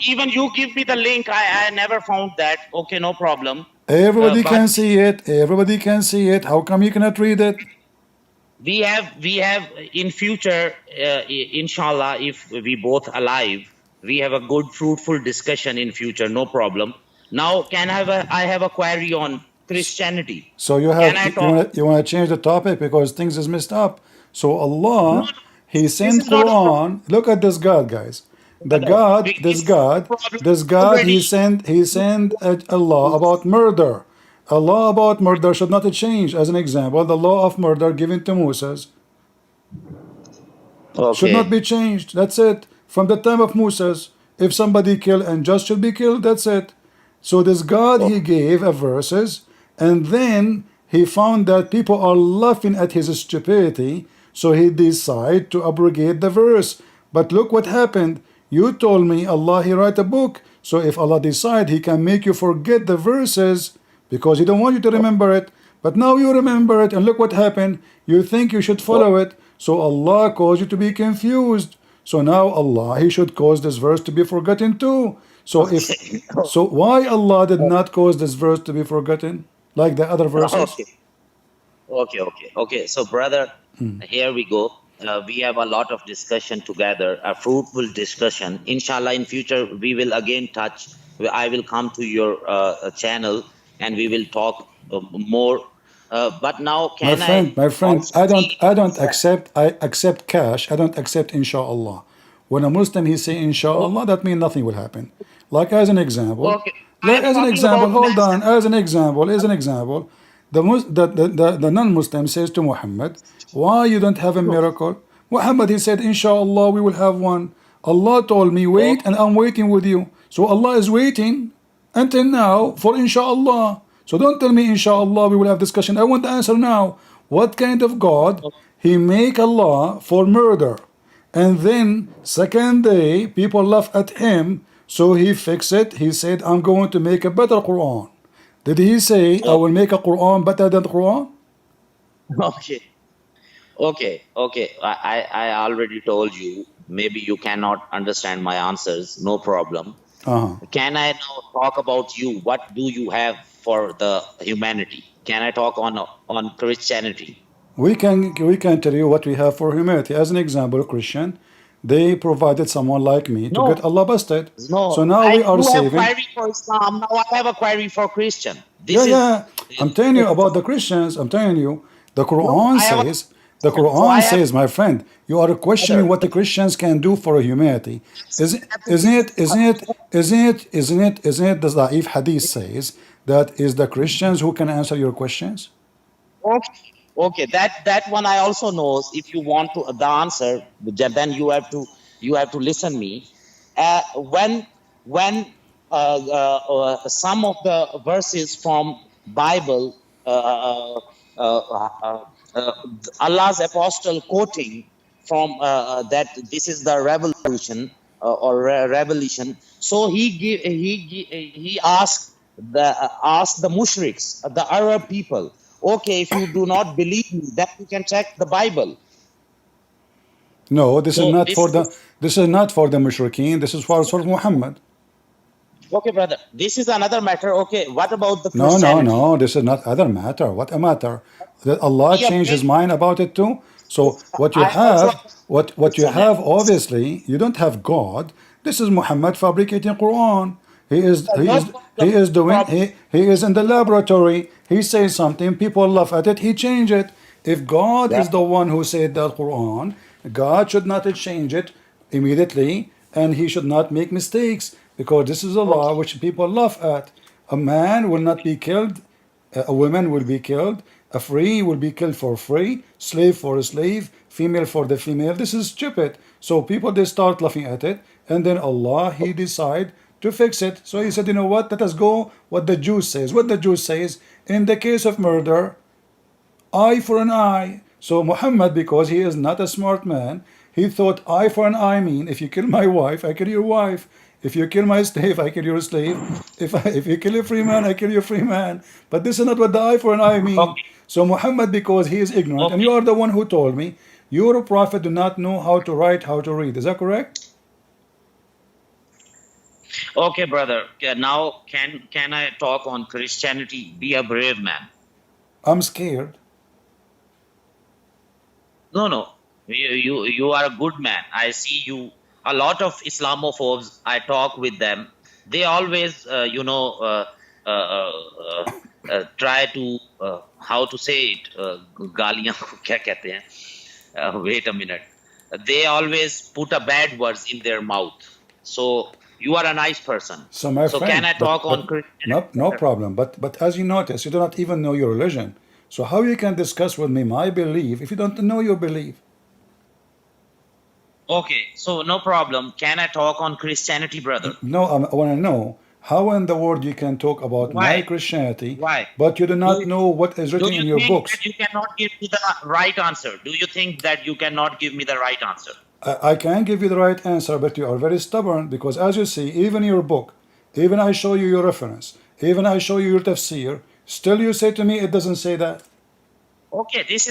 even you give me the link. I never found that. Okay, no problem. Everybody But can see it. Everybody can see it. How come you cannot read it? we have in future, inshallah, if we both alive, we have a good fruitful discussion in future. No problem. Now, I have a query on Christianity? So you Can have I you talk? want to change the topic because things is messed up. So No, Allah, no, He this sent is not a problem, Quran. Look at this God, guys. The brother. God, this This is God, a problem this God. already. He sent a law about murder. A law about murder should not change. As an example, the law of murder given to Moses should not Okay. be changed. That's it. From the time of Moses, if somebody kill and just should be killed, that's it. So this God, he gave a verses, and then he found that people are laughing at his stupidity, so he decided to abrogate the verse. But look what happened. You told me Allah, he write a book. So if Allah decide, he can make you forget the verses because he don't want you to remember it. But now you remember it, and look what happened. You think you should follow it. So Allah caused you to be confused. So now Allah, He should cause this verse to be forgotten too. So if Okay. so, why Allah did not cause this verse to be forgotten like the other verses? Okay. Okay. So, brother, here we go. We have a lot of discussion together, a fruitful discussion. Inshallah, in future, we will again touch. I will come to your channel and we will talk more. But now, can I My friend, also I don't, see? I don't accept. I accept cash. I don't accept inshallah. When a Muslim he say inshallah, that means nothing will happen. Like as an example, Okay, I am as an talking example, about hold mass. on. As an example, the non-Muslim says to Muhammad, "Why you don't have a miracle?" Muhammad he said, "Inshallah, we will have one." Allah told me, "Wait," and Okay, I'm waiting with you. So Allah is waiting until now for inshallah. So don't tell me inshallah we will have discussion. I want the answer now. What kind of God he make a law for murder? And then second day people laugh at him. So he fixed it. He said, I'm going to make a better Quran. Did he say I will okay, make a Quran better than the Quran? okay, okay. I already told you. Maybe you cannot understand my answers. No problem. Uh-huh. Can I now talk about you? What do you have for the humanity? Can I talk on Christianity? We can tell you what we have for humanity. As an example, Christian, they provided someone like me to get No, Allah busted. So no. now we are You have saving. query for Islam. Now I have a query for Christian. Yeah, This is yeah. I'm telling you about the Christians. I'm telling you. The no. Quran I have a says, the so I Quran have says, my friend, you are questioning other. what the Christians can do for humanity. Isn't it the Da'if Hadith says that is the Christians who can answer your questions? Okay, okay. That one I also knows. If you want to the answer, then you have to listen me. When some of the verses from Bible, Allah's apostle quoting from that this is the revolution revelation. So he asked the mushriks, the Arab people. Okay, if you do not believe me, then you can check the Bible. No, So this is this is not for the mushrikeen. This is for Muhammad. okay, brother. This is another matter. Okay, what about the No, no, Christianity? no. This is not other matter. What a matter? That Allah We are changed His praying. mind about it too. So what you I am also have, a what you Christian. have, obviously, you don't have God. This is Muhammad fabricating Quran. He is he No is he problem. is doing Problem. he is in the laboratory. He says something, people laugh at it. He change it. If God Yeah. is the one who said that Quran, God should not change it immediately and he should not make mistakes, because this is a law Okay. which people laugh at. A man will not be killed, a woman will be killed, a free will be killed for free, slave for a slave, female for the female. This is stupid. So people, they start laughing at it, and then Allah, he decide to fix it. So he said, you know what, let us go what the Jews says. What the Jews says, in the case of murder, eye for an eye. So Muhammad, because he is not a smart man, he thought eye for an eye mean, if you kill my wife, I kill your wife. If you kill my slave, I kill your slave. If you kill a free man, I kill your free man. But this is not what the eye for an eye mean. Okay. So Muhammad, because he is ignorant, and Okay. you are the one who told me, your prophet do not know how to write, how to read. Is that correct? Okay, brother. Now, can I talk on Christianity? Be a brave man. I'm scared. No, no. You are a good man. I see you. A lot of Islamophobes, I talk with them. They always, try to, how to say it, गालियाँ को क्या कहते हैं? Wait a minute. They always put a bad words in their mouth. So you are a nice person. So my So friend, can I talk on Christianity? no problem. But as you notice, you do not even know your religion. So how you can discuss with me my belief if you don't know your belief? Okay, so no problem. Can I talk on Christianity, brother? No, I want to know how in the world you can talk about my Why? Christianity, Why? but you do not Do, know what is do written you in your think books. that you cannot give me the right answer? Do you think that you cannot give me the right answer? I can give you the right answer, but you are very stubborn, because as you see, even your book, even I show you your reference, even I show you your tafsir, still you say to me it doesn't say that. Okay, this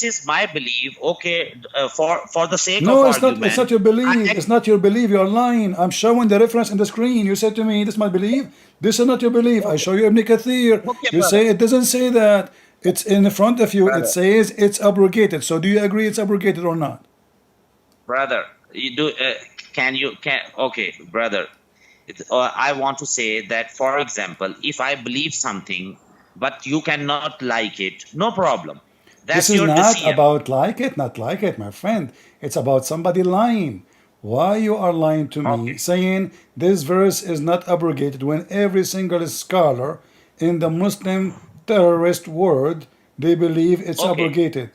is my belief. Okay, for the sake No, of it's not. It's argument, not your belief. I It's not your belief. You're lying. I'm showing the reference in the screen. You said to me, "This is my belief." This is not your belief. I okay, show you Ibn Kathir. okay, You brother, say it doesn't say that. It's in front of you. It brother, says it's abrogated. So do you agree it's abrogated or not? brother. You do? Can okay, brother. I want to say that, for example, if I believe something, but you cannot like it, no problem. This That's is your not decision. about like it, not like it, my friend. It's about somebody lying. Why you are lying to me, Okay, saying this verse is not abrogated, when every single scholar in the Muslim terrorist world, they believe it's okay, abrogated.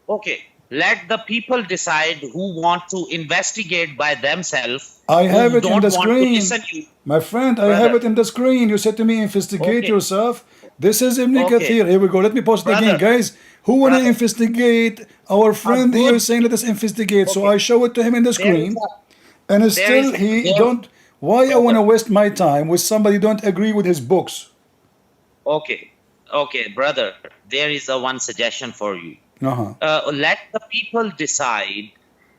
okay. Let the people decide who want to investigate by themselves, I have who it in don't the want to screen. listen you, My friend, I have brother. it in the screen. You said to me, investigate Okay, yourself. This is Ibn okay, Kathir. Here we go. Let me post it again. brother, Guys, who want to brother. investigate? Our A friend here good. is saying, let us investigate. So Okay, I show it to him in the there is screen. a And there still is he there, don't. Why I want brother. to waste my time with somebody who don't agree with his books? Okay, okay, brother. There is a one suggestion for you. Uh-huh. Let the people decide.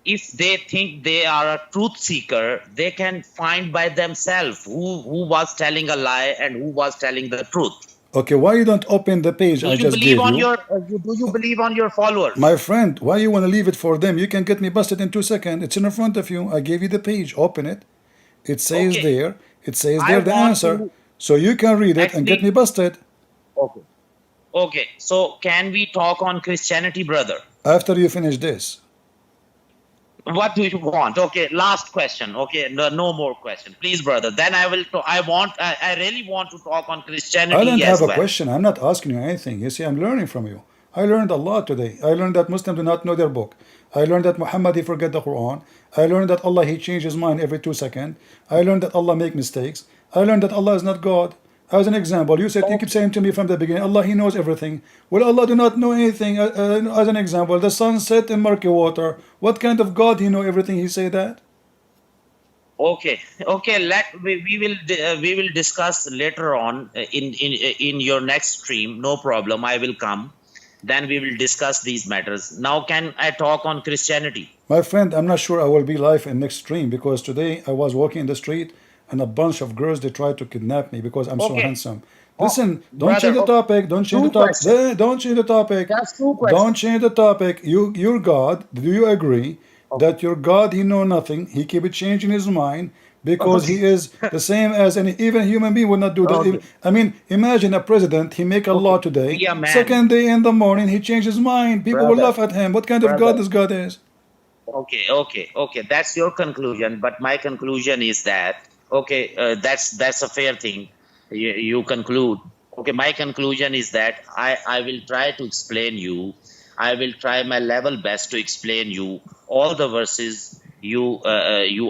If they think they are a truth seeker, they can find by themselves who was telling a lie and who was telling the truth. Okay, why you don't open the page Do I you just believe gave on you? your do you believe on your My followers? friend, why you want to leave it for them? You can get me busted in 2 seconds. It's in front of you. I gave you the page. Open it. It says Okay, there. It says I there the want answer. to So you can read it and get me actually. busted. Okay. Okay, so can we talk on Christianity, brother? After you finish this. What do you want? Okay, last question. Okay, no more question, please, brother. Then I will. I really want to talk on I Christianity don't have as a well. question. I'm not asking you anything. You see, I'm learning from you. I learned a lot today. I learned that Muslims do not know their book. I learned that Muhammad he forget the Quran. I learned that Allah he change his mind every 2 seconds. I learned that Allah make mistakes. I learned that Allah is not God. As an example, you keep saying to me from the beginning, Allah he knows everything. Well, Allah do not know anything. As an example, the sun set in murky water. What kind of God he know everything? He say that. Okay, okay. We will discuss later on in your next stream. No problem. I will come. Then we will discuss these matters. Now, can I talk on Christianity? My friend, I'm not sure I will be live in next stream, because today I was walking in the street and a bunch of girls they tried to kidnap me because I'm so Okay, handsome. oh, Listen, don't change brother. the Okay. topic. Don't change the Two topic. questions. Don't change the topic. Just two Don't questions. change the topic. Your God, do you agree Okay. that your God he know nothing? He keep it changing his mind because he Okay. is the same as any even human being would not do that. Okay. I mean, imagine a president, he make a law Okay. today, Be a man, second day in the morning he change his mind. People will brother. laugh at him. What kind of God Brother. this God is? Okay. That's your conclusion, but my conclusion is that okay, that's a fair thing. You conclude. Okay, my conclusion is that I will try to explain you. I will try my level best to explain you all the verses you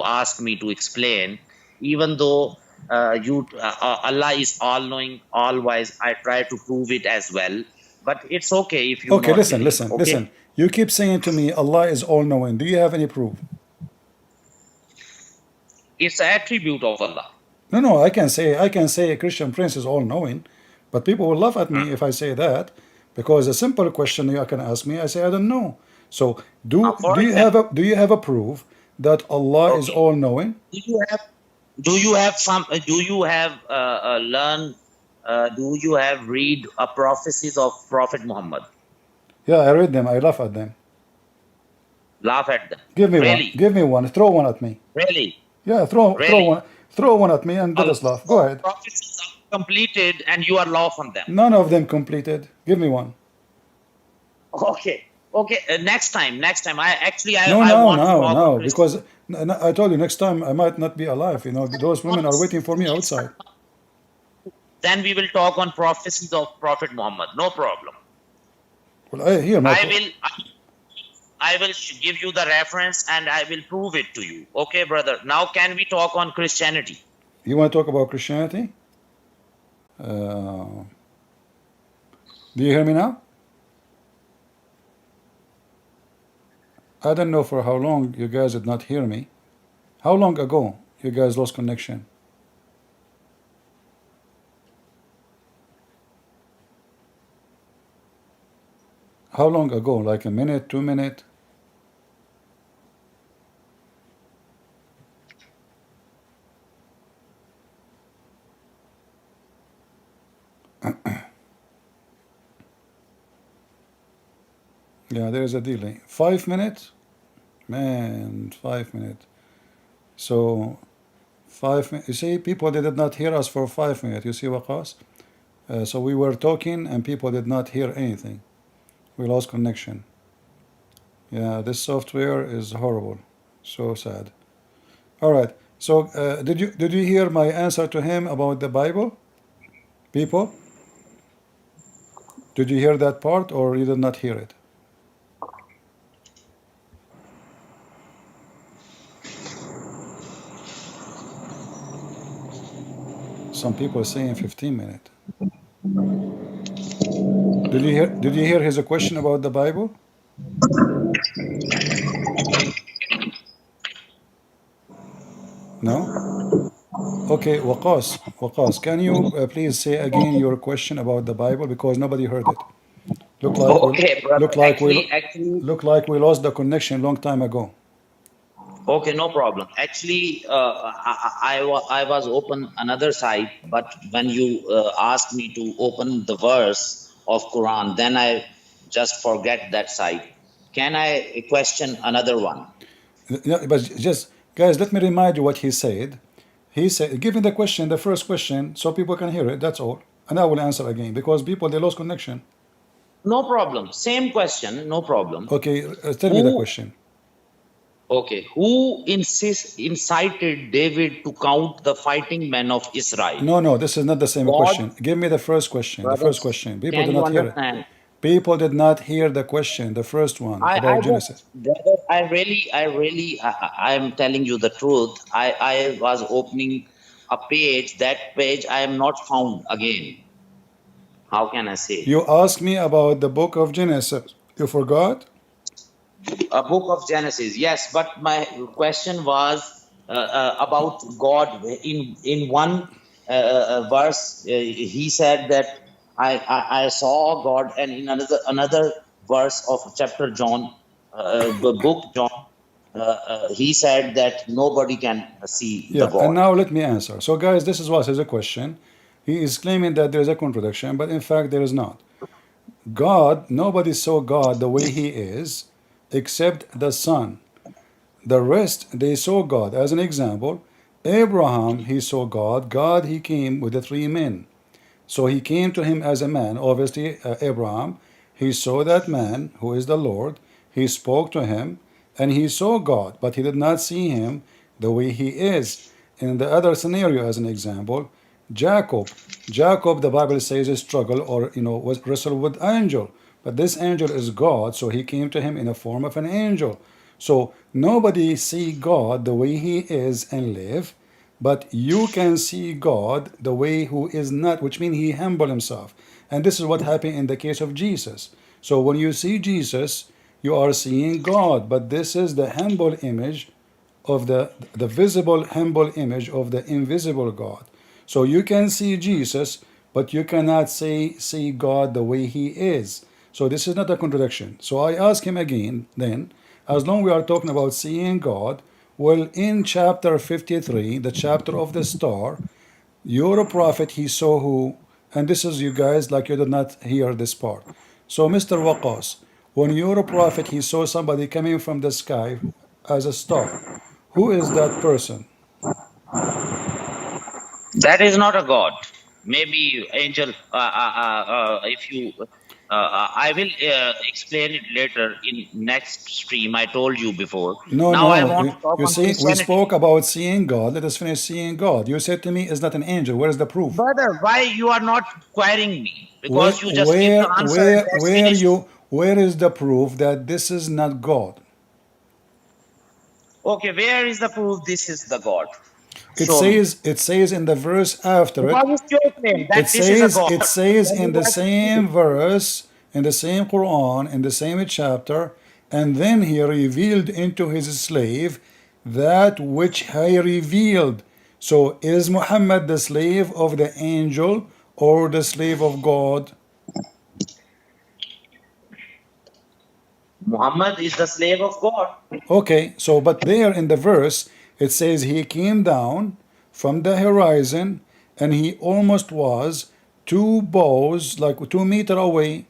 ask me to explain. Even though Allah is all knowing, all wise, I try to prove it as well. But it's okay if you Okay, not listen, believe. listen, Okay. listen. You keep saying to me, Allah is all knowing. Do you have any proof? It's an attribute of Allah. No, no, I can say a Christian prince is all knowing, but people will laugh at me if I say that because a simple question you can ask me, I say I don't know. So For example, do you have a proof that Allah is okay, all knowing? do you have do you have learn do you have read prophecies of Prophet Muhammad? Yeah, I read them. I laugh at them. Laugh at them. Give me one. Really, Give me one. Throw one at me. really, Yeah, really. throw one at me and let A lot us laugh. Go of ahead. prophecies are completed, and you are laugh on them. None of them completed. Give me one. Okay, okay. Next time. No, I no, want to no, talk on no. Christian. Because I told you next time I might not be alive. You know, those women are waiting for me outside. Then we will talk on prophecies of Prophet Muhammad. No problem. Well, I hear my. I will. I will give you the reference and I will prove it to you. Okay, brother. Now, can we talk on Christianity? You want to talk about Christianity? Do you hear me now? I don't know for how long you guys did not hear me. How long ago you guys lost connection? How long ago? Like a minute, 2 minutes? Yeah, there is a delay. 5 minutes? Man, 5 minutes. So 5 minutes. You see, people they did not hear us for 5 minutes. You see, Waqas? So we were talking and people did not hear anything. We lost connection. Yeah, this software is horrible. So sad. All right. So did you hear my answer to him about the Bible? People, did you hear that part or you did not hear it? Some people saying 15 minutes. Did you hear his question about the Bible? No? Okay, Waqas, can you please say again your question about the Bible because nobody heard it. Look like we Okay, brother. look like we Actually, look like we lost the connection long time ago. okay, no problem. Actually, I was open another side, but when you asked me to open the verse of Quran, then I just forget that side. Can I question another one? Yeah, but just guys, let me remind you what he said. He said, give me the question, the first question, so people can hear it. That's all, and I will answer again because people they lost connection. No problem. Same question. No problem. Okay, tell me the Who question. Okay, who incited David to count the fighting men of Israel? No, no, this is not the same God, question. Give me the first question. The first brothers, question. People can did you not hear it. understand? People did not hear the question, the first one I about just, Genesis. brother, I am telling you the truth. I was opening a page. That page I am not found again. How can I say? You asked me about the book of Genesis. You forgot? A book of Genesis, yes. But my question was about God. In one verse, he said that I saw God, and in another verse of chapter John, the book John, he said that nobody can see the Yeah, and God. now let me answer. So, guys, this is what is a question. He is claiming that there is a contradiction, but in fact, there is not. God, nobody saw God the way He is except the Son. The rest, they saw God. As an example, Abraham, he saw God. God, he came with the three men. So he came to him as a man. Obviously, Abraham, he saw that man who is the Lord. He spoke to him, and he saw God, but he did not see him the way he is. In the other scenario, as an example, Jacob. Jacob, the Bible says, struggle or was wrestled with angel, but this angel is God, so he came to him in the form of an angel. So nobody see God the way he is and live, but you can see God the way who is not, which means he humbled himself. And this is what happened in the case of Jesus. So when you see Jesus, you are seeing God, but this is the humble image of the visible humble image of the invisible God. So you can see Jesus, but you cannot see God the way he is. So this is not a contradiction. So I ask him again then, as long we are talking about seeing God, well, in chapter 53, the chapter of the star, your prophet, he saw who, and this is you guys, like you did not hear this part. So, Mr. Waqas, when your prophet, he saw somebody coming from the sky as a star, who is that person? That is not a God. Maybe angel. If you, I will explain it later in next stream. I told you before. No, Now I no. want to talk You on see, we Christianity. spoke about seeing God. Let us finish seeing God. You said to me, "Is not an angel." Where is the proof? Brother, why you are not querying me? Where, Because you just give where, the answer and where, that's where finished. you? Where is the proof that this is not God? Okay, where is the proof this is the God? It Show me. says, it says in the verse after it. Because it's your claim that It this is a says, God. it says Then in you the have to prove same it. verse, in the same Quran, in the same chapter, and then he revealed into his slave that which he revealed. So is Muhammad the slave of the angel or the slave of God? Muhammad is the slave of God. Okay, so but there in the verse it says he came down from the horizon and he almost was 2 bows, like 2 meter away.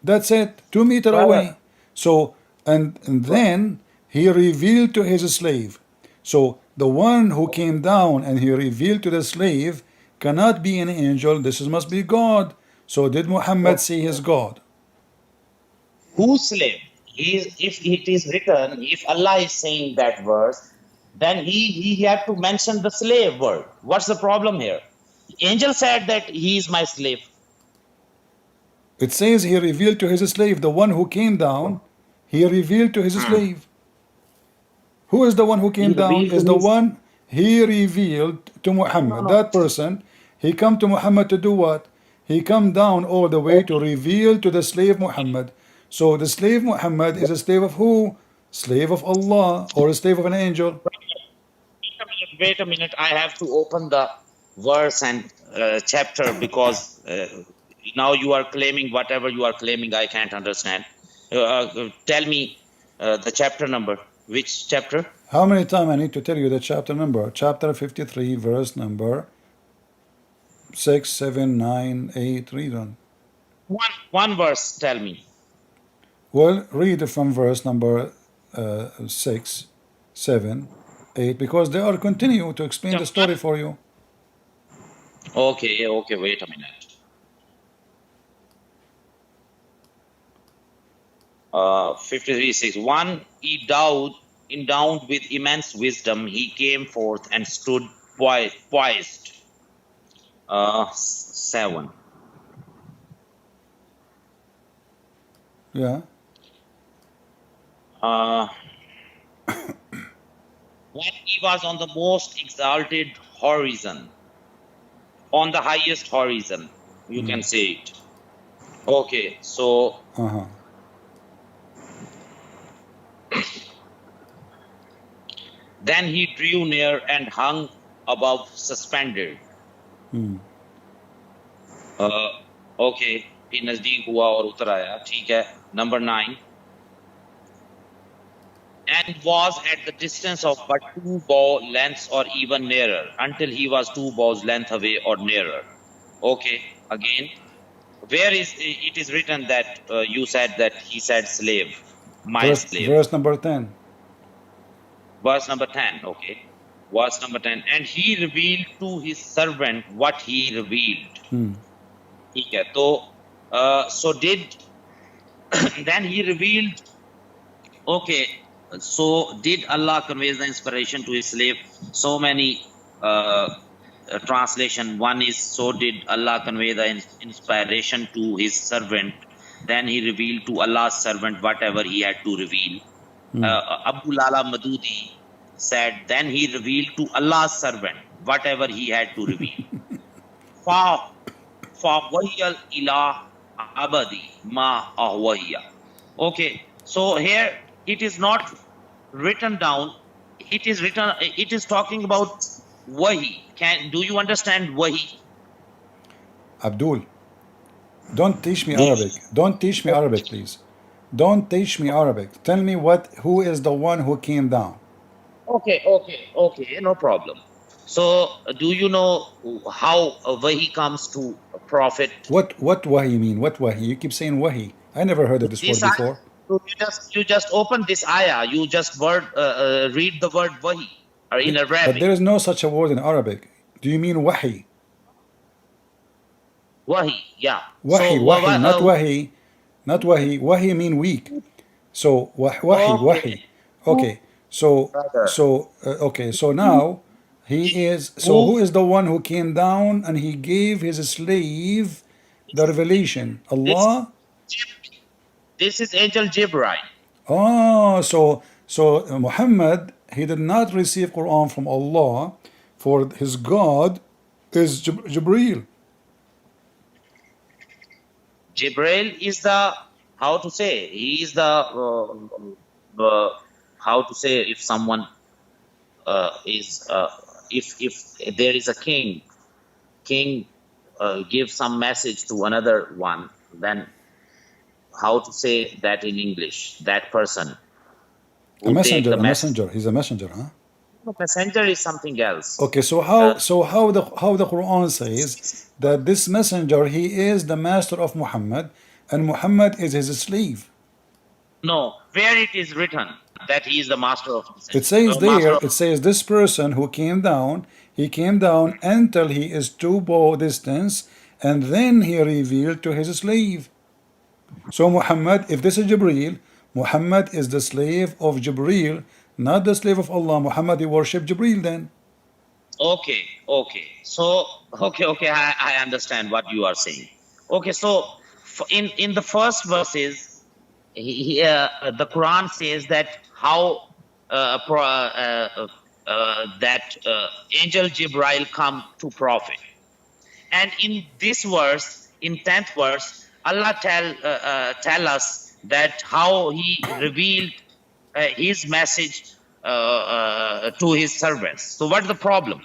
That's it, 2 meter Brother, away. So, and then he revealed to his slave. So, the one who came down and he revealed to the slave cannot be an angel. This must be God. So, did Muhammad okay. see his God? Whose slave? If it is written, if Allah is saying that verse, then he had to mention the slave word. What's the problem here? Angel said that he is my slave. It says he revealed to his slave, the one who came down, he revealed to his Hmm. slave. Who is the one who He came down? revealed Is to the his one he revealed to no Muhammad. no. That person, he come to Muhammad to do what? He come down all the way to Okay. reveal to the slave Muhammad. So the slave Muhammad is a slave of who? Slave of Allah or a slave of an angel? Wait a minute. Wait a minute. I have to open the verse and chapter because now you are claiming whatever you are claiming. I can't understand. Tell me the chapter number. Which chapter? How many times I need to tell you the chapter number? Chapter 53, verse number 6, 7, 9, 8. Read on. One verse. Tell me. Well, read from verse number 6, 7, 8, because they are continue to explain the story for you. Okay, okay, wait a minute. 53 6. One, endowed with immense wisdom, he came forth and stood poised. 7. Yeah. Uh, when he was on the most exalted horizon, on the highest horizon, you can say it. Okay, so Uh-huh. then he drew near and hung above suspended. Okay भी नजदीक हुआ और उतर आया ठीक है number 9 and was at the distance of but 2 bow lengths or even nearer until he was 2 bows length away or nearer. Okay, again, where is it is written that you said that he said slave, my slave. Verse number 10. Verse number 10. Okay, verse number 10, and he revealed to his servant what he revealed. ठीक है तो so did then he revealed. Okay, So did Allah convey the inspiration to his slave? So many translation. One is, so did Allah convey the inspiration to his servant. Then he revealed to Allah's servant whatever he had to reveal. Abu Lala Madudi said, then he revealed to Allah's servant whatever he had to reveal. Fawwahiyal ilah abadi ma ahwahiya. Okay, so here it is not written down. It is written. It is talking about wahi. Do you understand wahi? Abdul, don't teach me Arabic. Don't teach me Arabic, please. Don't teach me Arabic. Tell me who is the one who came down. Okay, no problem. So, do you know how wahi comes to a prophet? What wahi mean? What wahi? You keep saying wahi. I never heard of this word before. So you just open this ayah. You just read the word wahi or in Arabic. But there is no such a word in Arabic. Do you mean wahi? Wahi, yeah. Wahi, So, wahi, not wahi. Not wahi. Wahi mean weak. So wahi. Okay. So okay. So now he is. So who is the one who came down and he gave his slave the revelation? Allah. This is Angel Jibril. Oh, so Muhammad, he did not receive Quran from Allah, for his God is Jibril. Jibril is the, how to say, he is the how to say, if someone is if there is a king gives some message to another one, then how to say that in English? That person. A messenger. He's a messenger, huh? No, messenger is something else. Okay, so how the Quran says that this messenger, he is the master of Muhammad, and Muhammad is his slave? No, where it is written that he is the master of the It says there, it says this person who came down, he came down until he is 2 bow distance, and then he revealed to his slave. So Muhammad, if this is Jibreel, Muhammad is the slave of Jibreel, not the slave of Allah. Muhammad, he worshipped Jibreel then. Okay. So, I understand what you are saying. Okay, so in the first verses, the Quran says that how that angel Jibril come to prophet, and in this verse, in 10th verse, Allah tell us that how he revealed his message to his servants. So what's the problem?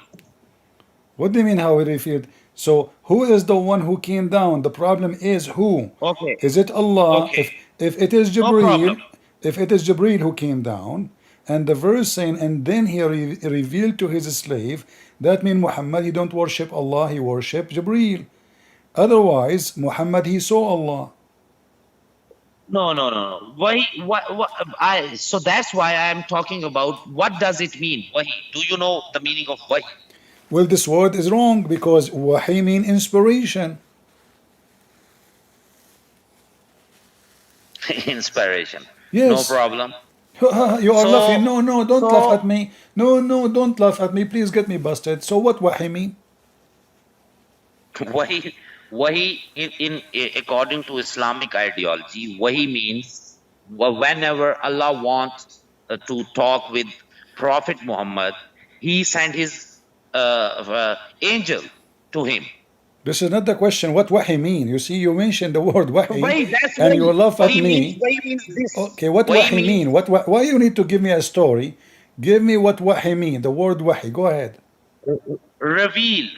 What do you mean how he revealed? So who is the one who came down? The problem is who? Okay. Is it Allah? Okay. If it is Jibreel, No, if it is Jibreel who came down, and the verse saying, and then he revealed to his slave, that means Muhammad, he don't worship Allah, he worship Jibreel. Otherwise, Muhammad, he saw Allah. No. So that's why I am talking about what does it mean, wahi. Do you know the meaning of wahi? Well, this word is wrong because wahi mean inspiration. Inspiration. Yes. No problem. You are laughing. No, don't laugh at me. No, don't laugh at me. Please get me busted. So what wahi mean? Wahi in according to Islamic ideology, wahi means whenever Allah wants to talk with Prophet Muhammad, he sent his angel to him. This is not the question. What wahi mean? You see, you mentioned the word wahi, and you laugh at me. Wahi means this. Okay, what wahi mean? Why you need to give me a story? Give me what wahi mean. The word wahi. Go ahead. Reveal.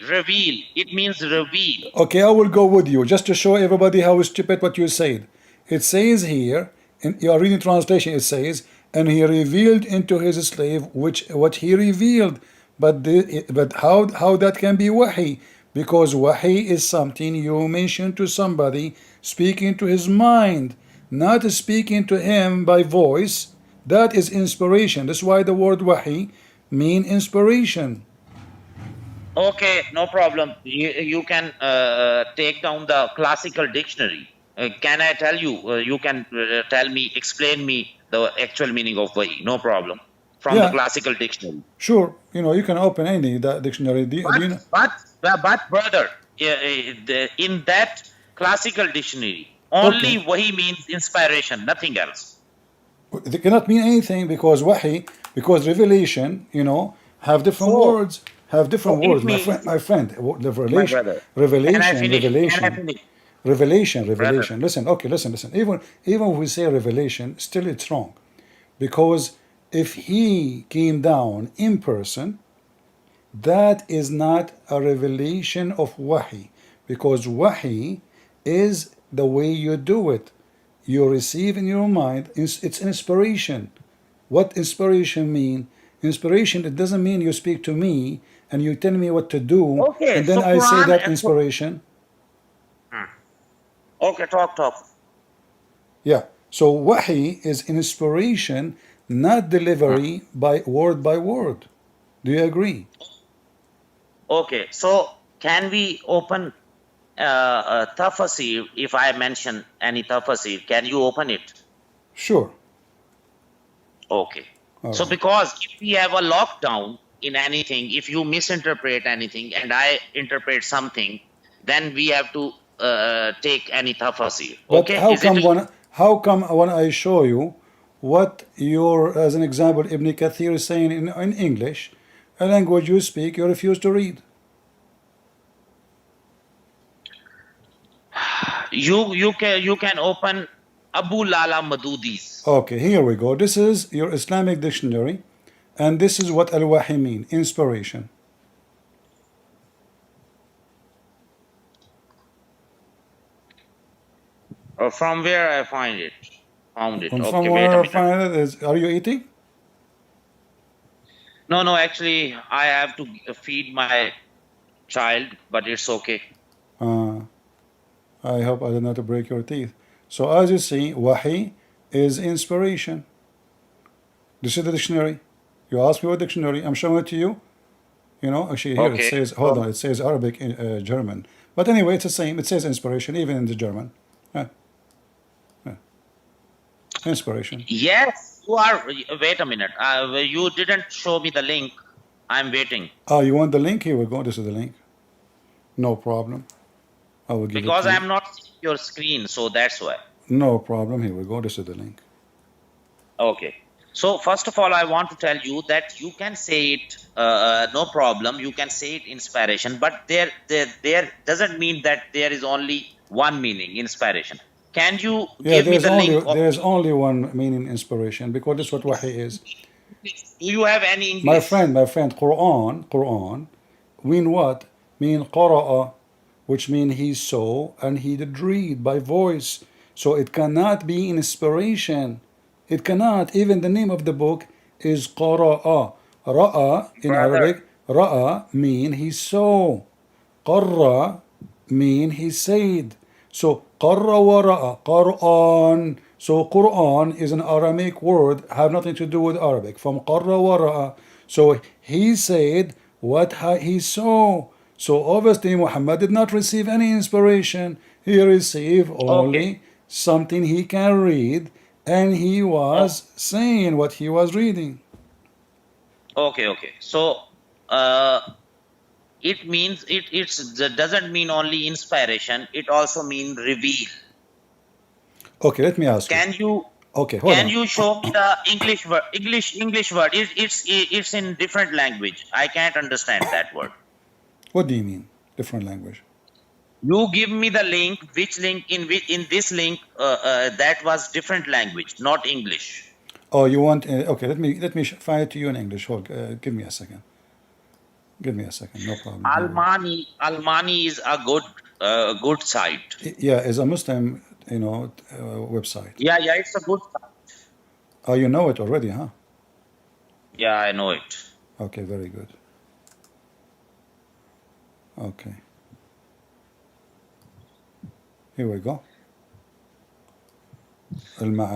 It means reveal. Okay, I will go with you just to show everybody how stupid what you said. It says here, in your reading translation, it says, and he revealed into his slave what he revealed. But how that can be wahi? Because wahi is something you mention to somebody, speaking to his mind, not speaking to him by voice. That is inspiration. That's why the word wahi mean inspiration. Okay, no problem. You can take down the classical dictionary Can I tell you? You can tell me, explain me the actual meaning of wahi. No problem. From the Yeah, classical dictionary. sure. You can open any dictionary. Do you know? But brother, in that classical dictionary, Okay. only wahi means inspiration, nothing else. They cannot mean anything because wahi, because revelation, have different So, words. Have different so it words, means, my friend. my Revelation, brother. Can I revelation, finish? Can I revelation, finish, brother? revelation. Listen, okay, listen. Even if we say revelation, still it's wrong, because if he came down in person, that is not a revelation of wahi, because wahi is the way you do it. You receive in your mind, it's inspiration. What inspiration mean? Inspiration, it doesn't mean you speak to me and you tell me what to do Okay, and then so I say Quran. that inspiration. Hmm. Okay, talk. Yeah. So wahi is inspiration, not Hmm. delivery by word. Do you agree? Okay, so can we open tafsir? If I mention any tafsir, can you open it? Sure. Okay. All So right. because if we have a lockdown in anything, if you misinterpret anything and I interpret something, then we have to take any tafsir. But Okay? Is it? how come when I show you what your, as an example, Ibn Kathir is saying in English, a language you speak, you refuse to read? You can open Abu Lala Madudi's. Okay, here we go. This is your Islamic dictionary, and this is what al-wahi mean, inspiration. From where I find it? Found it. And from Okay, wait a where I minute. find it is, are you eating? No, actually, I have to feed my child, but it's okay. Uh, I hope I did not break your teeth. So as you see, wahi is inspiration. This is the dictionary. You ask me what dictionary, I'm showing it to you. Actually here it Okay. says, hold on, it says Arabic, German. But anyway, it's the same. It says inspiration, even in the German. Uh, uh, inspiration. Yes, you are. Wait a minute. You didn't show me the link. I'm waiting Oh, you want the link? Here we go. This is the link. No problem. I will give it because to you. I'm not seeing your screen, so that's why. No problem. Here we go. This is the link. Okay. So first of all, I want to tell you that you can say it, no problem. You can say it inspiration, but there doesn't mean that there is only one meaning, inspiration. Can you Yeah, give me the link of? there's only one meaning inspiration, because this is what wahi is. Do you have any My English? friend, Quran, mean what? Mean qara'a, which mean he saw and he did read by voice. So it cannot be inspiration. It cannot. Even the name of the book is qara'a. Ra'a in Brother, Arabic, ra'a mean he saw. Qarra mean he said. So qarra wa ra'a, Quran. So Quran is an Aramaic word, have nothing to do with Arabic. From qarra wa ra'a. So he said what he saw. So obviously Muhammad did not receive any inspiration. He received okay. only something he can read, and he Oh, was saying what he was reading. okay. So, uh, it means it doesn't mean only inspiration. It also mean reveal. Okay, let me ask you. Can you Okay, hold can on. you show me the English word? English word. It's in different language. I can't understand that word. What do you mean? Different language. You give me the link. Which link in this link that was different language, not English. Oh, you want? Okay, let me find it to you in English. Hold. Give me a second. Give me a second. No problem. Here we go. Almani is a good site. Yeah, it's a Muslim, website. Yeah, it's a good site. Oh, you know it already, huh? Yeah, I know it. Okay, very good. Okay, here we go.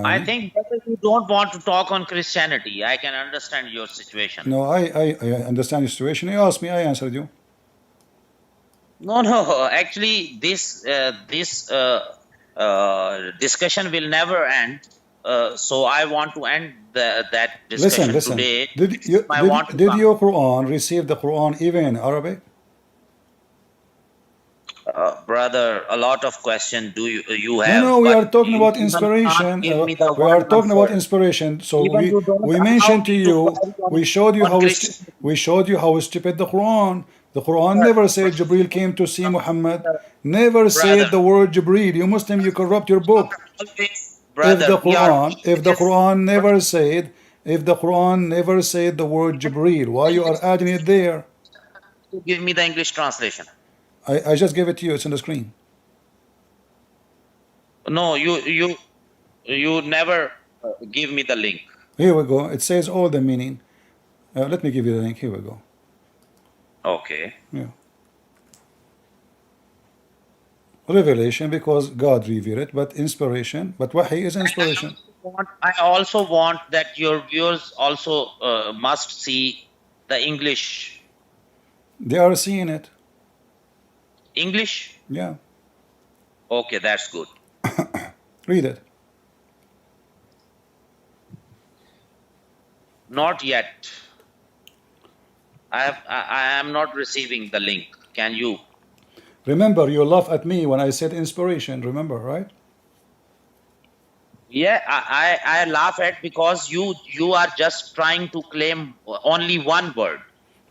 I المعاني. think that you don't want to talk on Christianity. I can understand your situation. No, I understand your situation. You asked me, I answered you. No. Actually, this discussion will never end. So I want to end that Listen, discussion listen. today. Did you I want to did come. your Quran receive the Quran even in Arabic? Brother, a lot of questions do you No, have, no, we but are talking you about even can't inspiration. give me the We one are talking about answer. inspiration. So Even you don't we allow mentioned to me to you, carry we showed you on how Christianity. we showed you how stupid the Quran. The Quran Brother, never said Jibril came to see Muhammad. Never brother, said the word Jibril. You Muslim, you corrupt your book. brother, we are If the Quran never said, if the Quran never said the word Jibril, why you are adding it there? give me the English translation. I just gave it to you. It's on the screen. No, you never give me the link. Here we go. It says all the meaning. Let me give you the link. Here we go. Okay. Yeah. Revelation because God revealed it, but inspiration. But wahi is inspiration. I also want that your viewers also must see the English. They are seeing it. English? Yeah. Okay, that's good. Read it. Not yet. I am not receiving the link. Can you? Remember, you laugh at me when I said inspiration. Remember, right? Yeah, I laugh at because you are just trying to claim only one word.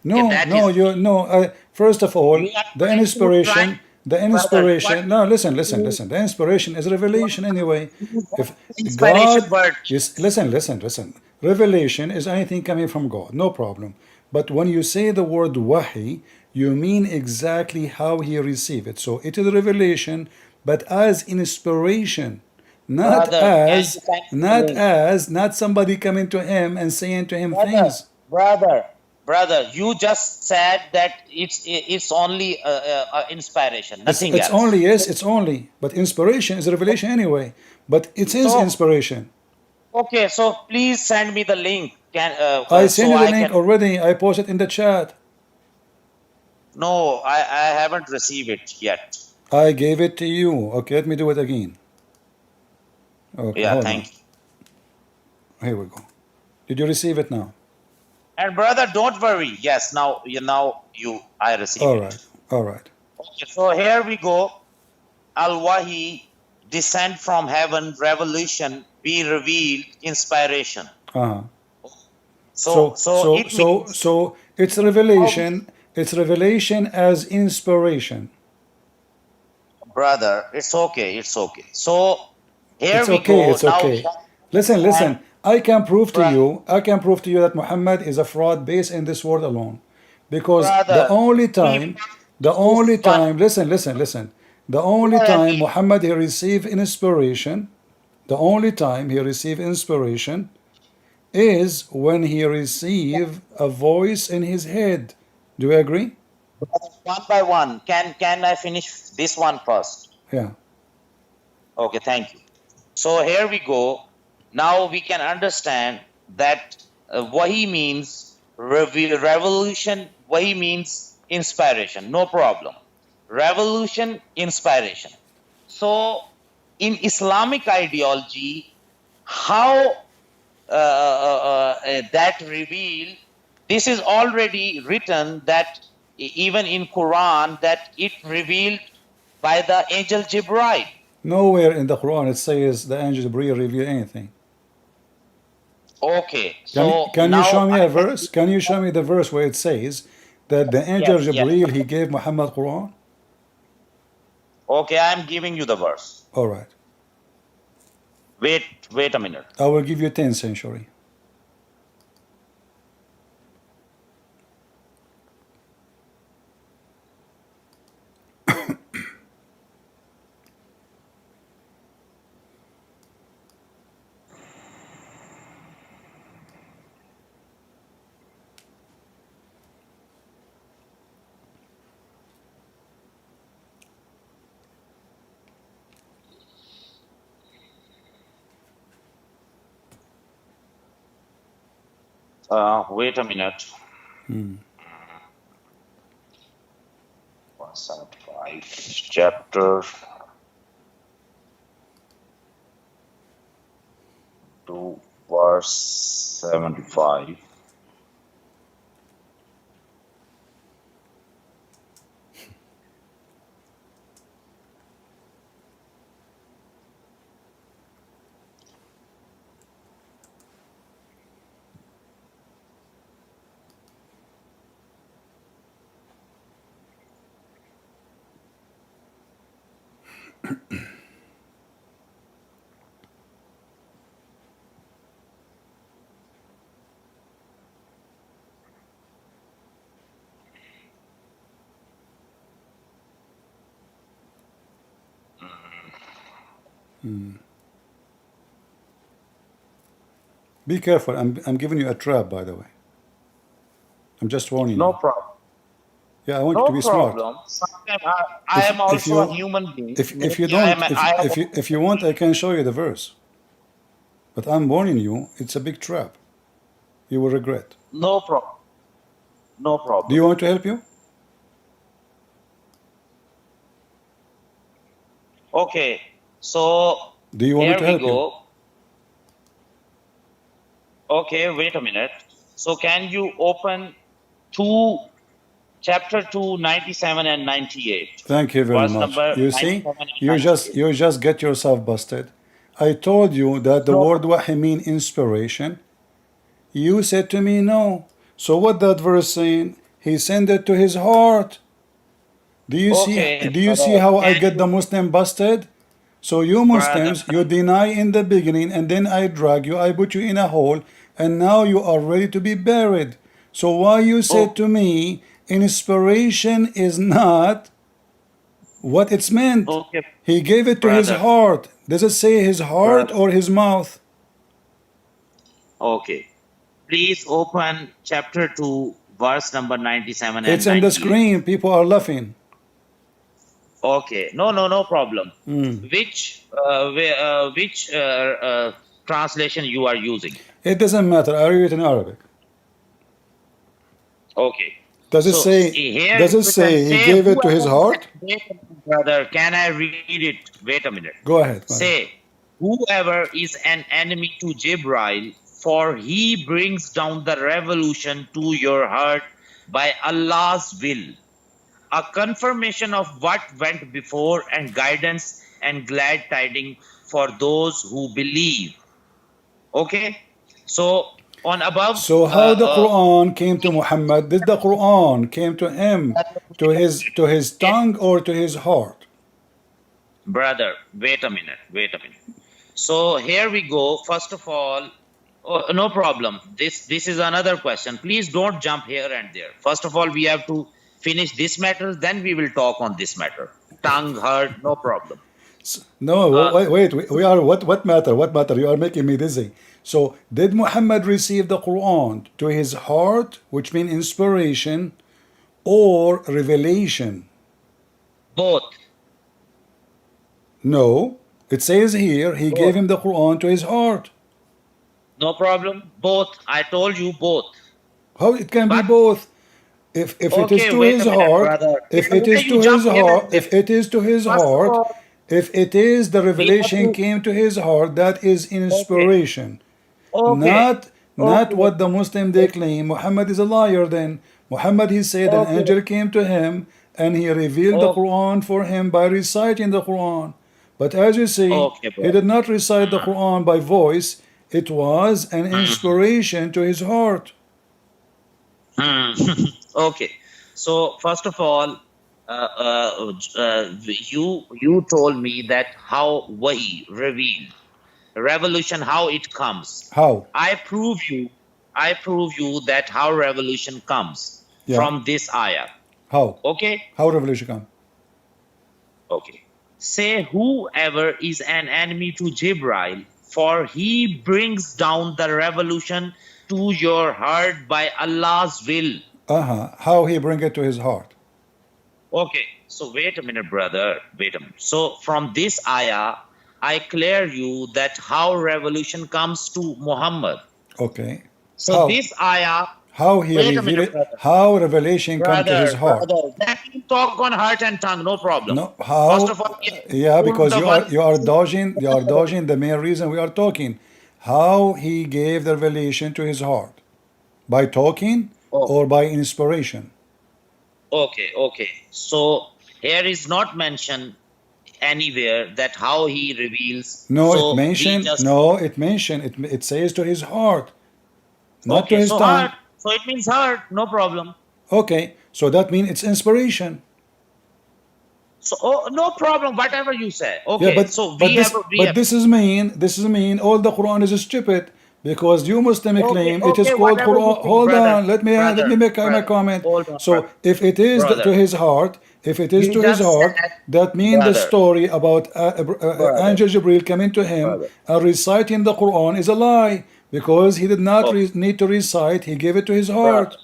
Okay, No, that no, is you no. First of all, you are the trying, inspiration, the brother. What inspiration. No, listen, listen, you listen. The inspiration is revelation anyway. If inspiration God word? is listen, listen, listen. Revelation is anything coming from God, no problem. But when you say the word wahi, you mean exactly how he received it. So it is revelation, but as inspiration, Brother, can you send me the link? not somebody coming to him and saying to him Brother, things. brother, brother, you just said that it's only inspiration, nothing It's only, else. yes, it's only, but inspiration is a revelation anyway. But it is So inspiration. okay, so please send me the link. Can I sent so you the I link can. already. I posted in the chat. No, I haven't received it yet. I gave it to you. Okay, let me do it again. Okay, Yeah, hold thank on. you. Here we go. Did you receive it now? And brother, don't worry. Yes, now I receive All it. right, all right. Okay, so here we go. Al-Wahi, descent from heaven, revolution, be revealed, inspiration. Uh-huh. So it means So it's revelation. It's revelation as inspiration. brother, it's okay, it's okay. So here It's we okay. go. It's Now we okay. Listen, understand, listen. I can prove to brother, you. I can prove to you that Muhammad is a fraud based in this world alone, because brother, we the this only one. time. Listen, listen, listen. The only Go ahead. time Muhammad he received inspiration, the only time he received inspiration is when he received a voice in his head. Do you agree? One by one. Can I finish this one first? Yeah. Okay, thank you. So here we go. Now we can understand that Wahi means revolution, Wahi means inspiration, no problem. Revolution, inspiration. So in Islamic ideology, how that reveal, this is already written that even in Quran that it revealed by the angel Jibril. Nowhere in the Quran it says the angel Jibreel reveal anything. Okay, so Can you now show me I a can. verse? Can you show me the verse where it says that the angel Yes, yes. Jibreel he gave Muhammad Quran? Okay, I'm giving you the verse. All right. Wait a minute. I will give you 10th century. Wait a minute. 175 chapter. 2, verse 75. Be careful. I'm giving you a trap, by the way. I'm just warning No you. problem. Yeah, I want you to No be smart. problem. Sometimes I am If also a you human being. if you Maybe I am. don't I am. if you want, I can show you the verse. But I'm warning you, it's a big trap. You will regret. No problem. No Do problem. you want to help you? Okay. So Do you want me here to we help you? go. Okay, wait a minute. So can you open chapter 2, 97 and 98? Thank you very Verse much. number You 97 see, and 98. you just get yourself busted. I told you that the No word problem. wahi mean inspiration. You said to me no. So what that verse saying? He sent it to his heart. Do you Okay, see brother. how I Can get the you, Muslim busted? So you brother? Muslims, you deny in the beginning, and then I drag you, I put you in a hole, and now you are ready to be buried. So why you said Oh, to me, inspiration is not what it's meant? okay, He gave it to his brother. heart. Does it say his heart Brother. or his mouth? Okay. Please open chapter 2, verse number 97 It's and in the 98. screen. People are laughing. Okay. No problem. Mm. Which translation you are using? It doesn't matter. I read it in Arabic. Okay. Does it So say? here Does is it written, say he say gave it to his whoever, heart? wait a minute, brother, can I read it? Wait a minute. Go ahead. Go ahead. Say, whoever is an enemy to Jibril, for he brings down the revolution to your heart by Allah's will, a confirmation of what went before and guidance and glad tidings for those who believe. Okay? So on above, So how the Quran came to Muhammad? Did the Quran came to him, to his tongue or to his heart? brother, wait a minute. So here we go. First of all, no problem. This is another question. Please don't jump here and there. First of all, we have to finish this matter, then we will talk on this matter. Tongue hurt, no problem. No, wait. We are what matter? What matter? You are making me dizzy. So did Muhammad receive the Quran to his heart, which means inspiration, or revelation? Both. No. It says here he gave Both. him the Quran to his heart. No problem. Both. I told you both. How it can be But both? If it is okay, to wait his a minute, heart, brother. if it Why is you to his jump here heart, and there? if it is to his First of heart, all, if it is the we have revelation to. came to his heart, that is Okay. inspiration. Okay. Not Okay. what the Muslim they claim. Muhammad is a liar then. Muhammad, he said an Okay. angel came to him and he revealed the Okay. Quran for him by reciting the Quran. But as you see, Okay, he bro. did not recite the Quran by voice. It was an inspiration to his heart. Hmm. Okay. So first of all, you told me that how wahi revealed revolution, how it comes. How? I prove you that how revolution comes Yeah. from this ayah. How? Okay. How revelation come? Okay. Say whoever is an enemy to Jibril, for he brings down the revolution to your heart by Allah's will. How he bring it to his heart? Okay, so wait a minute, brother. Wait a minute. So from this ayah, I clear you that how revolution comes to Muhammad. Okay. So How? this ayah. How he Wait a revealed minute, it? brother. How revelation come to his heart? Brother. That you talk on heart and tongue, no problem. No, First how? of all, Yeah, you because the you one. are dodging the main reason we are talking. how he gave the revelation to his heart. By talking Oh, or by inspiration? okay, okay. So here is not mentioned anywhere that how he reveals. No, it So we mentioned, just no, it mentioned, it says to his heart, not to okay. his So heart. tongue. So it means heart. No problem. Okay, so that means it's inspiration. So no problem. Whatever you say. Yeah, Okay. but So but this we but have. this is mean all the Quran is stupid because you Muslim Okay, claim it is okay. called Whatever you Quran. think, Hold brother, on, let me make my brother. comment. Hold on, So brother, if it is to brother. his heart, if it is You to his just heart, said, that means the brother, story about brother, Angel Jibril coming to him brother. and reciting the Quran is a lie because he did not Okay, need to recite. He gave it to his heart.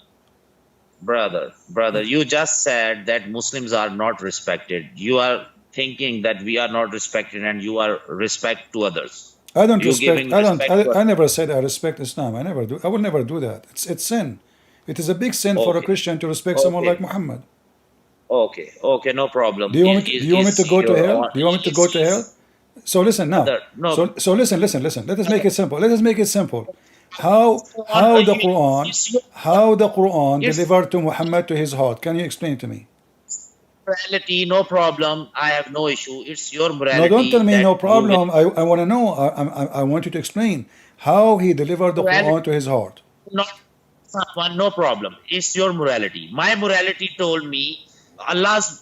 brother. Brother, you just said that Muslims are not respected. You are thinking that we are not respected and you are respect to others. I don't You respect. giving respect to I others. never said I respect Islam. I never do. I will never do that. It's sin. It is a big sin for a Okay, Christian to respect someone like okay, Muhammad. okay, no problem. Do you want me to go to hell? Do you want me to go to hell? Is So listen now. brother, no, Listen. Let us make it simple. Let us make it simple. How the Quran it's your, it's delivered to Muhammad to his heart? Can you explain to me? morality, no problem. I have no issue. It's your No, don't tell morality me that no you will problem. I want to know. I want you to explain how he delivered the morality Quran to his heart. not someone, no problem. It's your morality. My morality told me, Allah's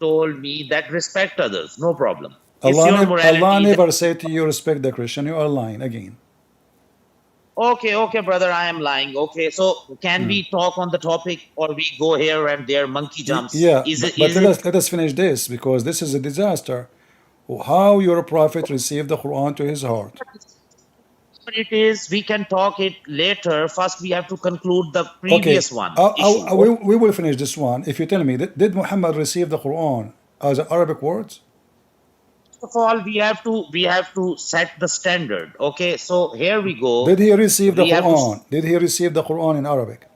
told me that respect others, no problem. It's your Allah morality that, never said to you respect the Christian. You are lying again. okay, brother, I am lying. Okay, so can we talk on the topic or we go here and there, monkey jumps? Yeah, but Is it let us finish this because this is a disaster. How your prophet received the Quran to his heart? what it is? We can talk it later. First, we have to conclude the Okay, previous one issue. we will finish this one if you tell me did Muhammad receive the Quran as Arabic words? First of all, we have to set the standard. Okay, so here we go. Did he receive the We have to Quran? Did he receive the Quran in Arabic?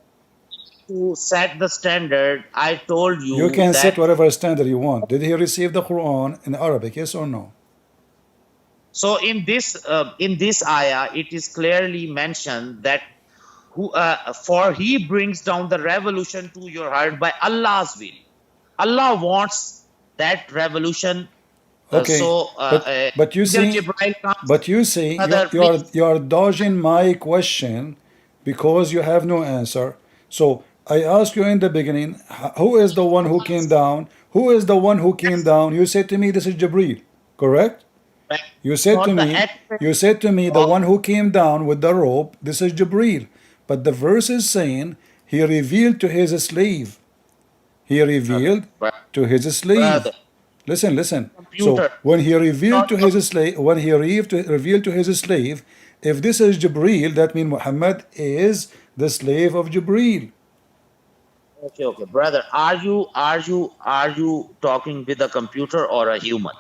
set the standard. I told You you can set that. whatever standard you want. Did he receive the Quran in Arabic? Yes or no? So in this ayah, it is clearly mentioned that who for he brings down the revolution to your heart by Allah's will. Allah wants that revolution. Okay, but you Angel see, Jibril comes. but you see, Brother, please. you are dodging my question because you have no answer. So I asked you in the beginning, who is the one who came down? Who is the one who came down? You said to me, this is Jibril, correct? You said to Not the me, aspect the of one who came down with the rope, this is Jibril. But the verse is saying he revealed to his slave. He revealed to his brother, slave. Listen. So computer. when he revealed Not to his slave, revealed to his slave, if this is Jibril, that means Muhammad is the slave of Jibril. okay, brother. Are you talking with a computer or a human?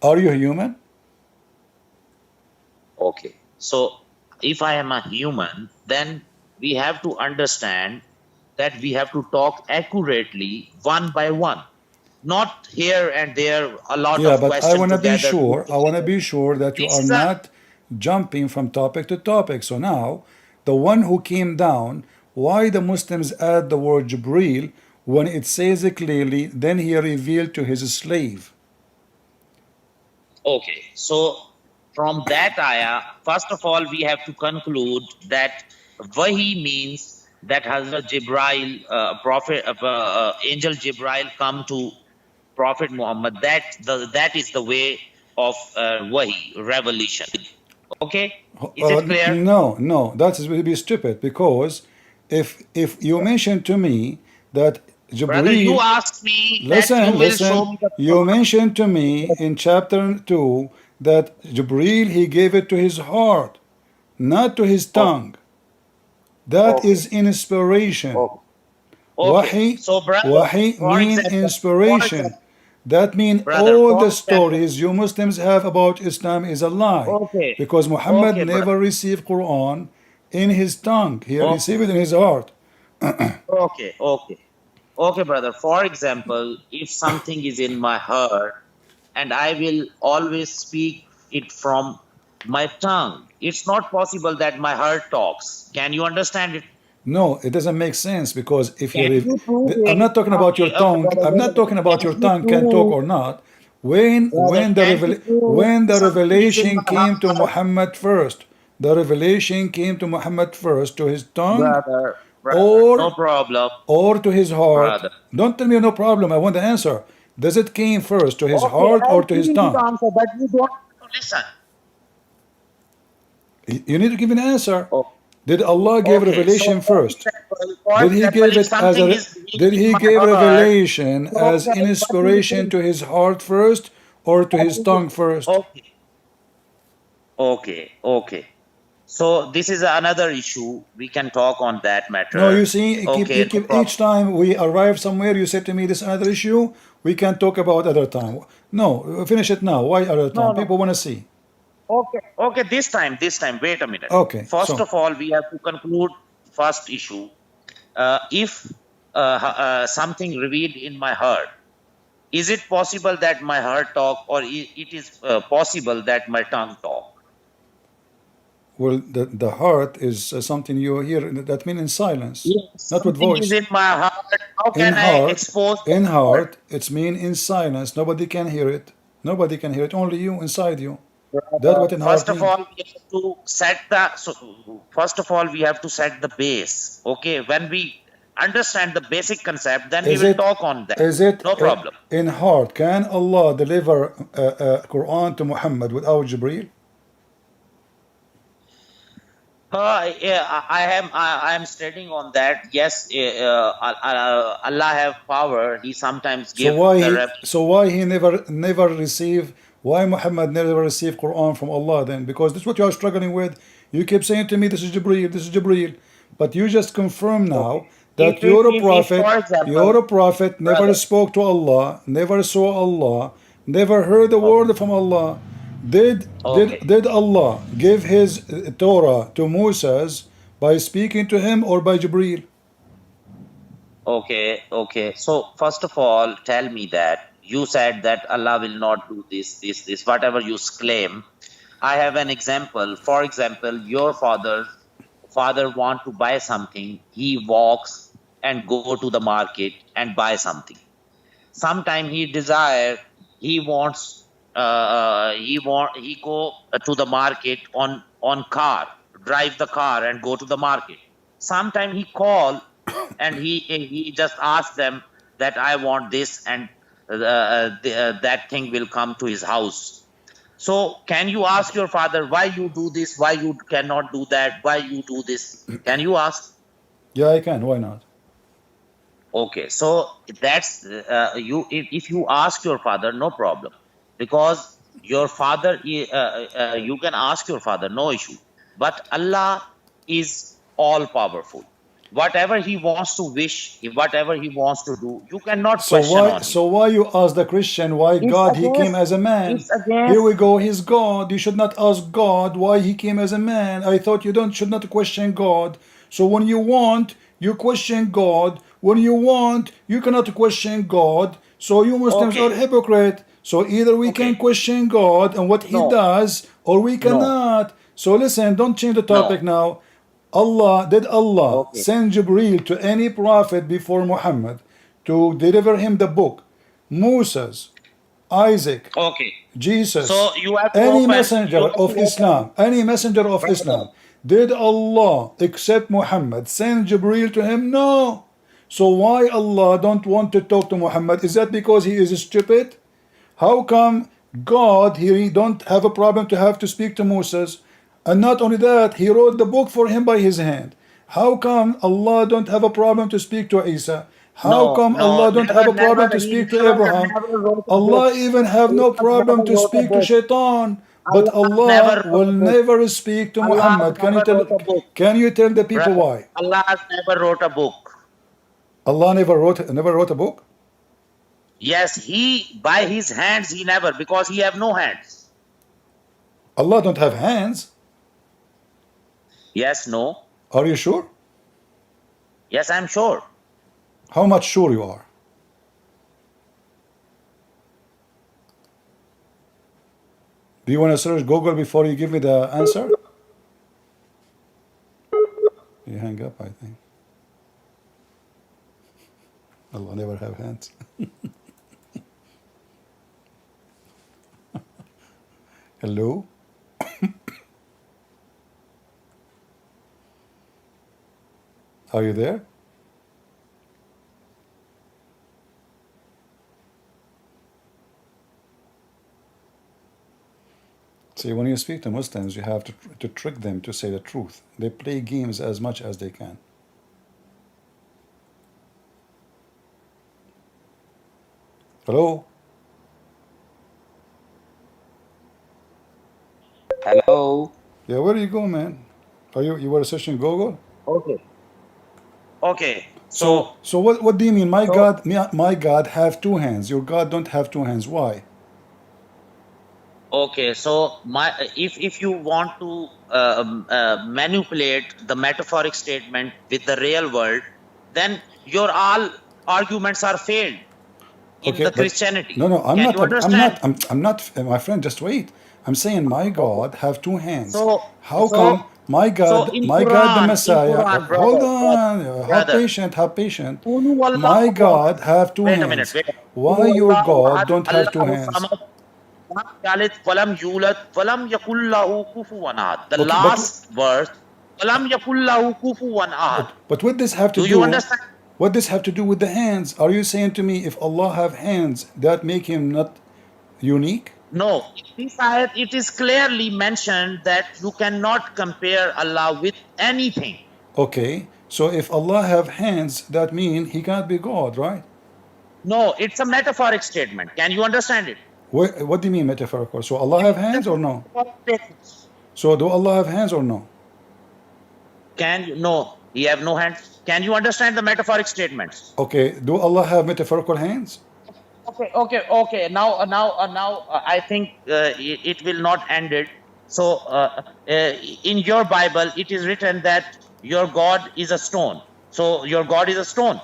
Are you human? Okay. So if I am a human, then we have to understand that we have to talk accurately one by one, not here and there a lot Yeah, of but I questions want to be together. sure. I want to be sure that you This are is a not jumping from topic to topic. So now, the one who came down, why the Muslims add the word Jibril when it says it clearly, then he revealed to his slave. okay. So from that ayah, first of all, we have to conclude that Wahi means that Hazrat Jibril, Angel Jibril come to Prophet Muhammad. That is the way of Wahi, revelation. Okay, is it clear? No, that is will be stupid because if you mentioned to me that Brother, you Jibril, asked me that you will show me the you mentioned to me in chapter 2 that Jibril he gave it to his heart, not to his okay, tongue. That okay, is inspiration. okay. Okay. So, brother, Wahi for mean example, inspiration. That mean brother, all for the example, stories you Muslims have about Islam is a lie. okay, Because Muhammad okay, brother, never received Quran in his tongue. He okay, received it in his heart. okay, brother. For example, if something is in my heart, and I will always speak it from My tongue. It's not possible that my heart talks. Can you understand it? No, it doesn't make sense, because if Can you, you prove I'm it? not talking about your Okay, okay, tongue. brother, I'm wait a not talking minute. about your Can you tongue can talk prove, or not. When brother, when the can you prove when the something is in revelation my came to heart? Muhammad first, the revelation came to Muhammad first, to his tongue Brother, no or problem, to his heart. brother. Don't tell me no problem. I want the answer. Does it came first to his Okay, heart or I'll to give his you the tongue? answer, but you don't want to listen. You need to give an answer. Oh, Did Allah give okay, so revelation first? for Did he example, give if it as something a is did in he my give heart, revelation so as okay, what do you inspiration think? to his heart first or to his tongue first? Okay, okay. So this is another issue. We can talk on that No, matter. you see, you Okay, no keep problem. each time we arrive somewhere, you say to me this another issue. We can talk about other time. No, finish it now. Why other time? No. People want to see. Okay. This time. Wait a minute. Okay, First so of all, we have to conclude first issue. If something revealed in my heart, is it possible that my heart talk, or it is possible that my tongue talk? well, the heart is something you hear. That means in silence, If not with something is voice. in my heart, how In can I heart, expose that heart? it's mean in silence. Nobody can hear it. Nobody can hear it. Only you inside you. That's what in heart First of mean. all, we have to set the first of all we have to set the base. Okay, when we understand the basic concept, then we Is will it talk on that. is it No problem. in heart? Can Allah deliver Quran to Muhammad without Jibreel? Yeah, I am studying on that. Yes, Allah have power. He sometimes So give why the he never receive, why Muhammad never received Quran from Allah then? Because this is what you are struggling with. You keep saying to me this is Jibreel, this is Jibreel, but you just confirm Okay. now that For you're example, a prophet, never brother. spoke to Allah, never saw Allah, never heard a Okay. word from Allah. Okay. Did Allah give his Torah to Moses by speaking to him or by Jibreel? Okay. So first of all, tell me that you said that Allah will not do this, whatever you claim. I have an example. For example, your father want to buy something. He walks and go to the market and buy something. Sometime he wants he go to the market on car, drive the car and go to the market. Sometime he call and he just asks them that I want this, and that thing will come to his house. So can you ask your father why you do this, why you cannot do that, why you do this? Can you ask? Yeah, I can. Why not? Okay, so that's you. If you ask your father, no problem, because your father, you can ask your father, no issue. But Allah is all powerful. Whatever He wants to wish, whatever He wants to do, you cannot question on Him. So why you ask the Christian why It's God he came against. as a man? It's Here against. we go, he's God. You should not ask God why he came as a man. I thought you don't should not question God. So when you want, you question God. When you want, you cannot question God. So you Muslims are Okay, hypocrite. So either we can okay. question God and what he No, does, or we no, cannot. So listen, don't change the no. topic now. Did Allah Okay, send Jibreel to any prophet before Muhammad to deliver him the book? Moses, Isaac, okay. Jesus, So you have to any open. messenger You have to of open, Islam, any messenger of brother. Islam, did Allah except Muhammad send Jibreel to him? No. So why Allah don't want to talk to Muhammad? Is that because he is stupid? How come God he don't have a problem to have to speak to Moses? And not only that, he wrote the book for him by his hand. How come Allah don't have a problem to speak to Isa? How No, come no, Allah don't have a problem never. to He speak to Abraham? never wrote a book. Allah even have no problem Never to wrote a speak to book. Shaitan. But Allah never Allah wrote will a book. never speak to Allah Muhammad. never wrote a book. Can you tell the people Brother, why? Allah never wrote a book. Allah never wrote a book? Yes, he by his hands he never, because he have no hands. Allah don't have hands. Yes, no. Are you sure? Yes, I'm sure. How much sure you are? Do you want to search Google before you give me the answer? You hang up, I think. Allah never have hands. Hello? Are you there? See, when you speak to Muslims, you have to trick them to say the truth. They play games as much as they can. Hello? Hello. Yeah, where do you go, man? Are you were searching Google? Okay. Okay. So what do you mean? My So God, my God have two hands. Your God don't have two hands. Why? okay. So my if you want to manipulate the metaphoric statement with the real world, then your all arguments are failed in Okay, the but Christianity. no, I'm Can not. you understand? I'm not. My friend, just wait. I'm saying my Okay. God have two hands. So How so come my God, the in Messiah? Quran, Hold brother, on. Have brother. patient. Have patient. Qulu My wallahu ahad. God have two Wait a minute. hands. Wait a minute. Why Qulu your wallahu God ahad. don't have two Allahu hands? samad. Lam yalid walam yulad walam yakul lahu kufuwan ahad. The Okay, last verse. Walam yakul lahu kufuwan ahad. but what this have to Do you do? understand? What this have to do with the hands? Are you saying to me if Allah have hands, that make him not unique? No. In this ayat, it is clearly mentioned that you cannot compare Allah with anything. Okay, so if Allah have hands, that mean he cannot be God, right? No, it's a metaphoric statement. Can you understand it? What do you mean metaphorical? So Allah have hands or no? So do Allah have hands or no? Can you? No, he have no hands. Can you understand the metaphoric statements? Okay, do Allah have metaphorical hands? Okay. Now, I think it will not end it. So, in your Bible, it is written that your God is a stone. So, your God is a stone.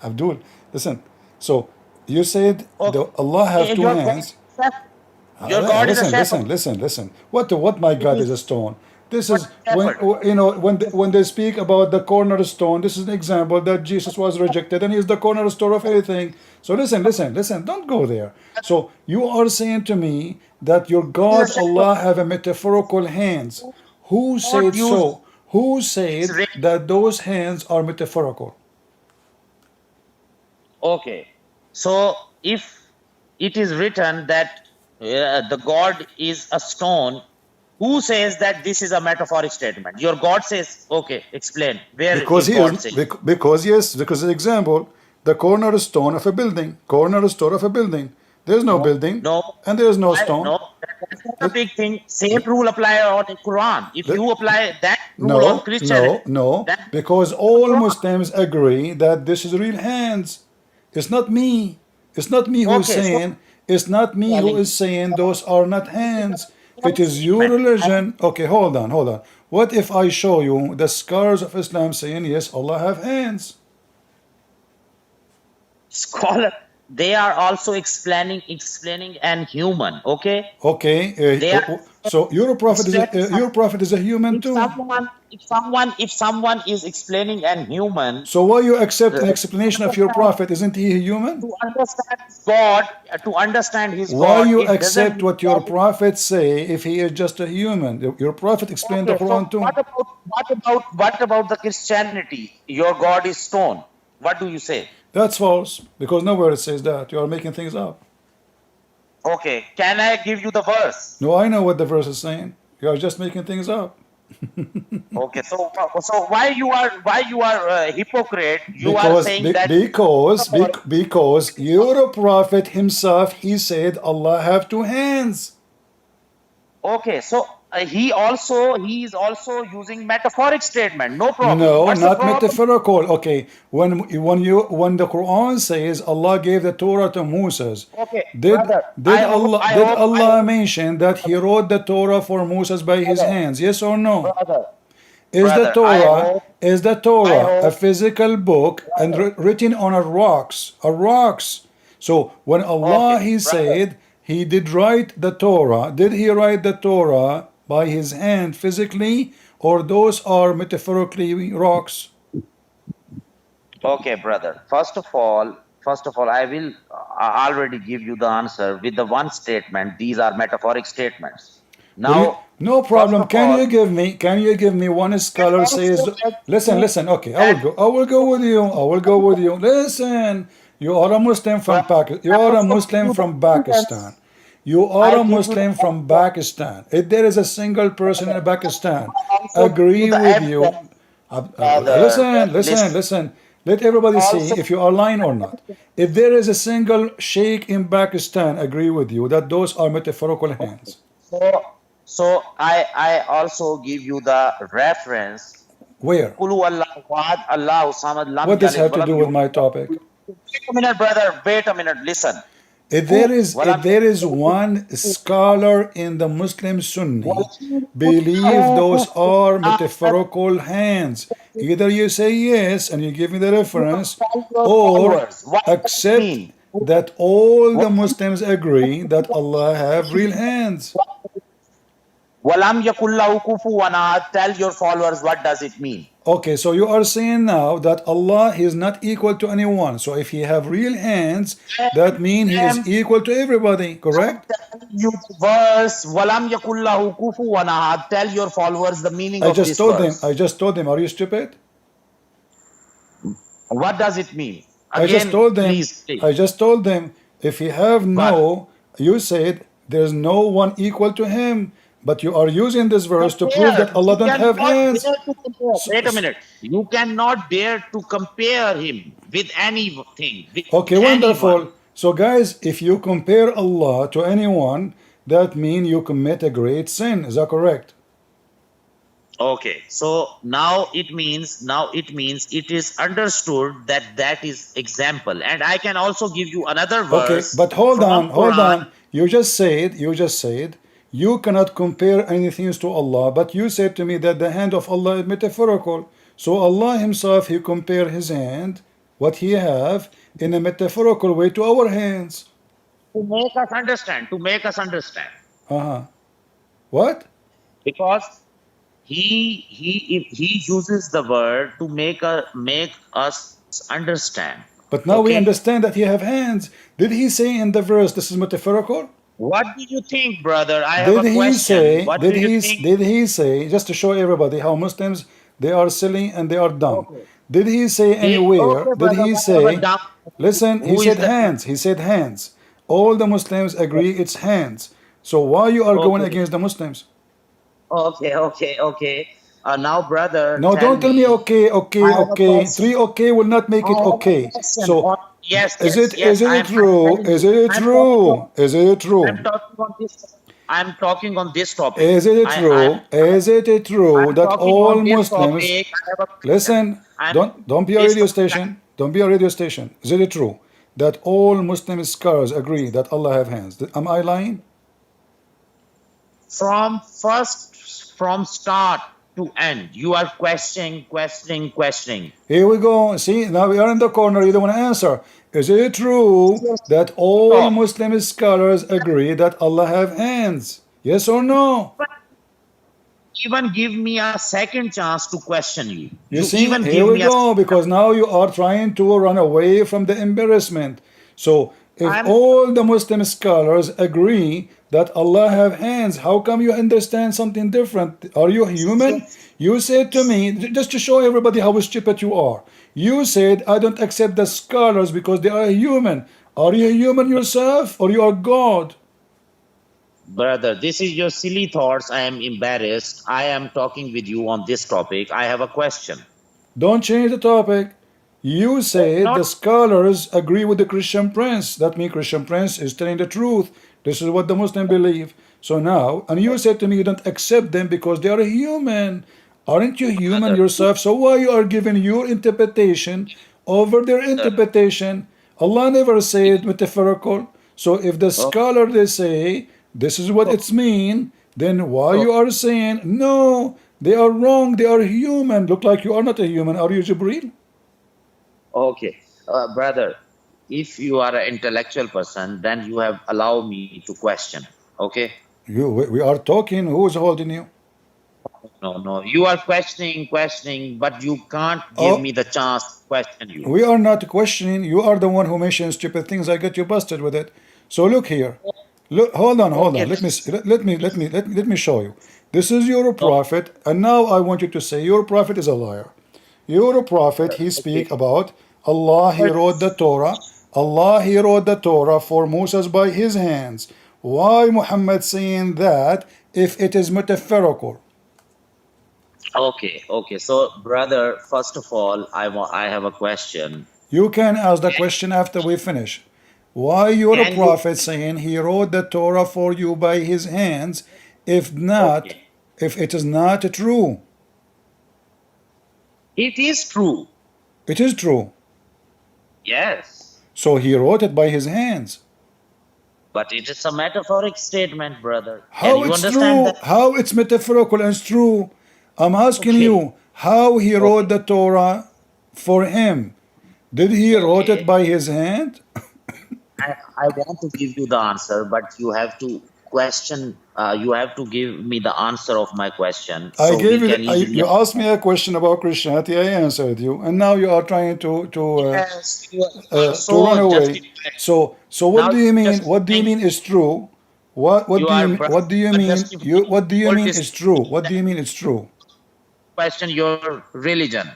Abdul, listen. So you said Okay. Allah have two Your God, hands. your God is a shepherd. Listen. What my It God is is a stone. This what is when shepherd. when they speak about the cornerstone. This is an example that Jesus was rejected and he's the cornerstone of everything. So listen. Don't go there. So you are saying to me that your He is God a shepherd. Allah have a metaphorical hands. Who God said used so? Who his said ring. that those hands are metaphorical? Okay. So, if it is written that the God is a stone, who says that this is a metaphoric statement? Your God says, okay, explain. Where Because is he is God saying? because yes, because an example, the cornerstone of a building, cornerstone of a building. There's no No, building no, and there's no why? stone. No, that's not a Th- big thing. Same rule apply on the Quran. If th- you apply that rule on no, Christianity, no, no, then because on all Quran. Muslims agree that this is real hands. It's not me. It's not me who is Okay, so saying. It's not me who telling is saying those are not hands. It is your statement. religion. Okay, hold on. What if I show you the scholars of Islam saying yes, Allah have hands? Scholar, they are also explaining an human. Okay, Okay, they are so explaining your prophet is a human if too. someone is explaining an human So why you accept uh, an explanation of your prophet? Isn't he a human? to understand God, to understand his Why God, you it doesn't accept mean what your that. prophet say if he is just a human? Your prophet explained the Okay, so Quran too. what about the Christianity? Your God is stone. What do you say? That's false because nowhere it says that. You are making things up. Okay, can I give you the verse? No, I know what the verse is saying. You are just making things up. Okay, so why you are hypocrite? You are Because saying that because your prophet himself he said Allah have two hands. okay, so he is also using metaphoric statement. No problem. No, What's the not problem? metaphorical. Okay, when the Quran says Allah gave the Torah to Moses, Okay, brother. did I Allah hope, mention that He wrote the Torah for Moses by His brother, hands? Yes or no? brother, Is the brother. Torah I a hope, physical book and brother. written on a rocks? So when Allah Okay, He brother. said he did write the Torah. Did he write the Torah by his hand physically, or those are metaphorically rocks? Okay, brother. First of all, I will already give you the answer with the one statement. These are metaphoric statements. Well, Now, no first problem. of all, Can you give me one scholar also says, listen, let listen. Okay, that I will go with you. I will go with you. Listen, you are a Muslim from but Pakistan. You I are a also give Muslim you the from Pakistan. evidence. You are I a give you the Muslim from evidence. Pakistan. If there is a single person in Pakistan I also give you agree the with you, evidence, brother. Listen. listen. Let everybody see Also, if you are lying or not. If there is a single sheikh in Pakistan agree with you that those are metaphorical hands. so so I also give you the reference. Where? Kulu Allah, Wahad, Allah, Samad, Lam What does Yalid, have to Walam do with Yulad. my topic? Wait a minute, brother. Wait a minute. Listen. If Walam there is one Yalid, scholar in the Muslim Sunni Walam believe those are Yulad. metaphorical hands, either you say yes and you give me the reference, Tell your or followers. What does it accept mean? that all the What, Muslims agree that Allah have real hands. Walam Yakullahu Kufuwan Ahad. Tell your followers what does it mean. Okay, so you are saying now that Allah is not equal to anyone. So if he have real hands, that means he is I'm equal to everybody, correct? telling you the verse. Walam Yakullahu Kufuwan Ahad. Tell your followers the meaning I of just this told them, verse. are you stupid? What does it mean? I just Again, told them, please, please. I just told them, if you have But no, you said there's no one equal to him, but you are using this verse to prove compare. that Allah You don't have cannot hands. dare to compare. So, Wait a minute. You cannot dare to compare him with anything, with okay, anyone. wonderful. So guys, if you compare Allah to anyone, that means you commit a great sin. Is that correct? Okay, so now it means it is understood that that is example, and I can also give you another Okay, verse but hold from on, hold Quran. on. You just said, you cannot compare anything to Allah, but you said to me that the hand of Allah is metaphorical. So Allah Himself, He compare His hand, what He have, in a metaphorical way to our hands. To make us understand, Uh-huh. What? because he uses the word to make us understand. But now we Okay, understand that He have hands. Did He say in the verse this is metaphorical? what do you think, brother? I have a question. What do you think? Did he say, just to show everybody how Muslims, they are silly and they are dumb. Okay, Did he say anywhere, okay, did brother. he Whatever say, dumb. listen, Who is the he said hands. All the Muslims agree it's hands. So why you are going okay? against the Muslims? Okay. Now, brother, No, tell don't tell me me. I have a okay. question. Three okay will not make I it have a okay. question. So Yes. is it true? I'm telling you. Is it I'm true? talking on this. I'm talking on this topic. Is it I, true? Is it true I'm that talking all on this Muslims topic. I have a question. listen? I'm Don't be a this radio topic station. Don't be a radio station. Is it true that all Muslim scholars agree that Allah have hands? Am I lying? from start to end. You are questioning. Here we go. See, now we are in the corner. You don't want to answer. Is it true that all Stop. Muslim scholars agree that Allah have hands? Yes or no? Even give me a second chance to question you. You You see, even here give we me a. go, because now you are trying to run away from the embarrassment. So, if I'm all the Muslim scholars agree that Allah have hands, how come you understand something different? Are you human? You said to me, just to show everybody how stupid you are, you said, I don't accept the scholars because they are human. Are you human yourself, or you are God? Brother, this is your silly thoughts. I am embarrassed. I am talking with you on this topic. I have a question. Don't change the topic. You said Not the scholars agree with the Christian Prince. That means Christian Prince is telling the truth. This is what the Muslims believe. So now, and you said to me you don't accept them because they are human. Aren't you human brother, yourself? So why you are giving your interpretation over their brother. interpretation? Allah never said metaphorical. So if the Oh, scholar they say this is what oh, it's mean, then why oh, you are saying no? They are wrong. They are human. Look like you are not a human. Are you Jibril? okay, brother. if you are an intellectual person, then you have allowed me to question. Okay? We are talking. Who is holding you? No. You are questioning, but you can't give Oh, me the chance to question you. we are not questioning. You are the one who mentions stupid things. I get you busted with it. So look here. Look, hold on, hold Okay. on. Let me show you. This is your Okay. prophet, and now I want you to say your prophet is a liar. Your prophet, he Okay. speak about Allah. He wrote the Torah. Allah, he wrote the Torah for Moses by his hands. Why Muhammad saying that if it is metaphorical? Okay. So, brother, first of all, I have a question. You can ask the question after we finish. Why your Can you? prophet saying he wrote the Torah for you by his hands, if not, Okay. if it is not true? It is true. It is true. Yes. So he wrote it by his hands. But it is a metaphoric statement, brother. Can How you it's understand that? true? How it's metaphorical and it's true? I'm asking Okay. you how he wrote Okay. the Torah for him. Did he wrote it Okay. by his hand? I want to give you the answer, but you have to question, you have to give me the answer of my question I so we gave you. can easily. You asked me a question about Christianity. I answered you, and now you are trying Yes, you are to run so away. justified. So what Now do you you are mean? What do you justifying, mean is true? you are, What do you you are mean? justifying What do you all mean is true? decisions What that do you mean is true? question your religion.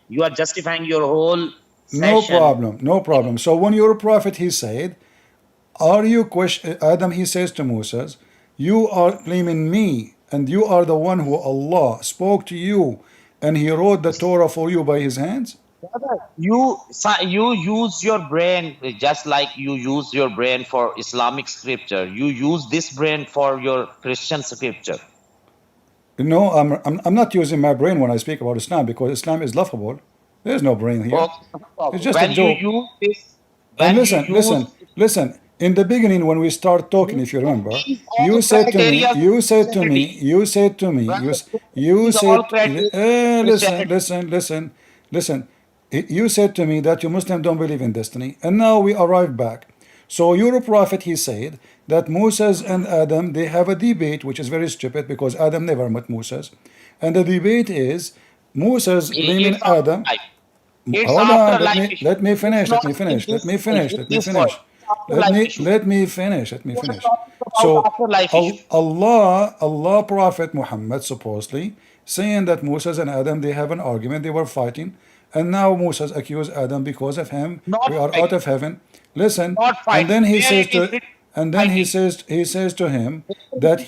You are justifying your whole No session. problem. No problem. So when you're a prophet, he said, are you question Adam? He says to Moses, you are claiming me, and you are the one who Allah spoke to you, and He wrote the Torah for you by His hands. Brother, you use your brain just like you use your brain for Islamic scripture. You use this brain for your Christian scripture. No, I'm not using my brain when I speak about Islam because Islam is laughable. There's no brain here. Okay, no It's problem. just a joke. And When you listen, use, listen. In the beginning, when we start talking, if you remember, these all criteria of Christianity, brother, you these all said, criteria of listen, Christianity. listen. You said to me that you Muslims don't believe in destiny, and now we arrive back. So your prophet, he said that Moses and Adam, they have a debate, which is very stupid because Adam never met Moses, and the debate is Moses claiming It's Adam. afterlife. It's Hold on. afterlife issue. Let me It's finish. Let not me in finish. Let this me finish. in Let me this world. finish. It's afterlife issue. Let me finish. Let me We are finish. talking about So afterlife issue. Allah Prophet Muhammad supposedly saying that Moses and Adam they have an argument, they were fighting, and now Moses accused Adam because of him. Not We are out fighting. of heaven. Listen, Not and fighting. then he Where says it is to written and then fighting. he says to him that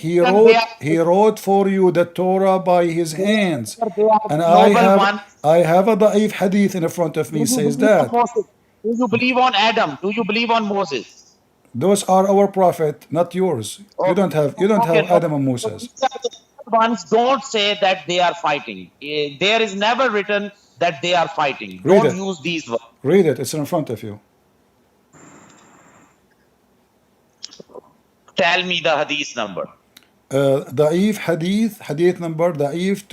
They are he wrote for you the Torah by his they hands. are they are And noble ones. I have a da'if hadith in front of Do me you says believe on that. Moses? Do you believe on Adam? Do you believe on Moses? Those are our prophet, not yours. Okay. You don't Okay, have no Adam and problem. So Moses. these are the ones don't say that they are fighting. There is never written that they are fighting. Read Don't it. use these words. Read it. It's in front of you. Tell me the hadith number. Da'if hadith number Da'if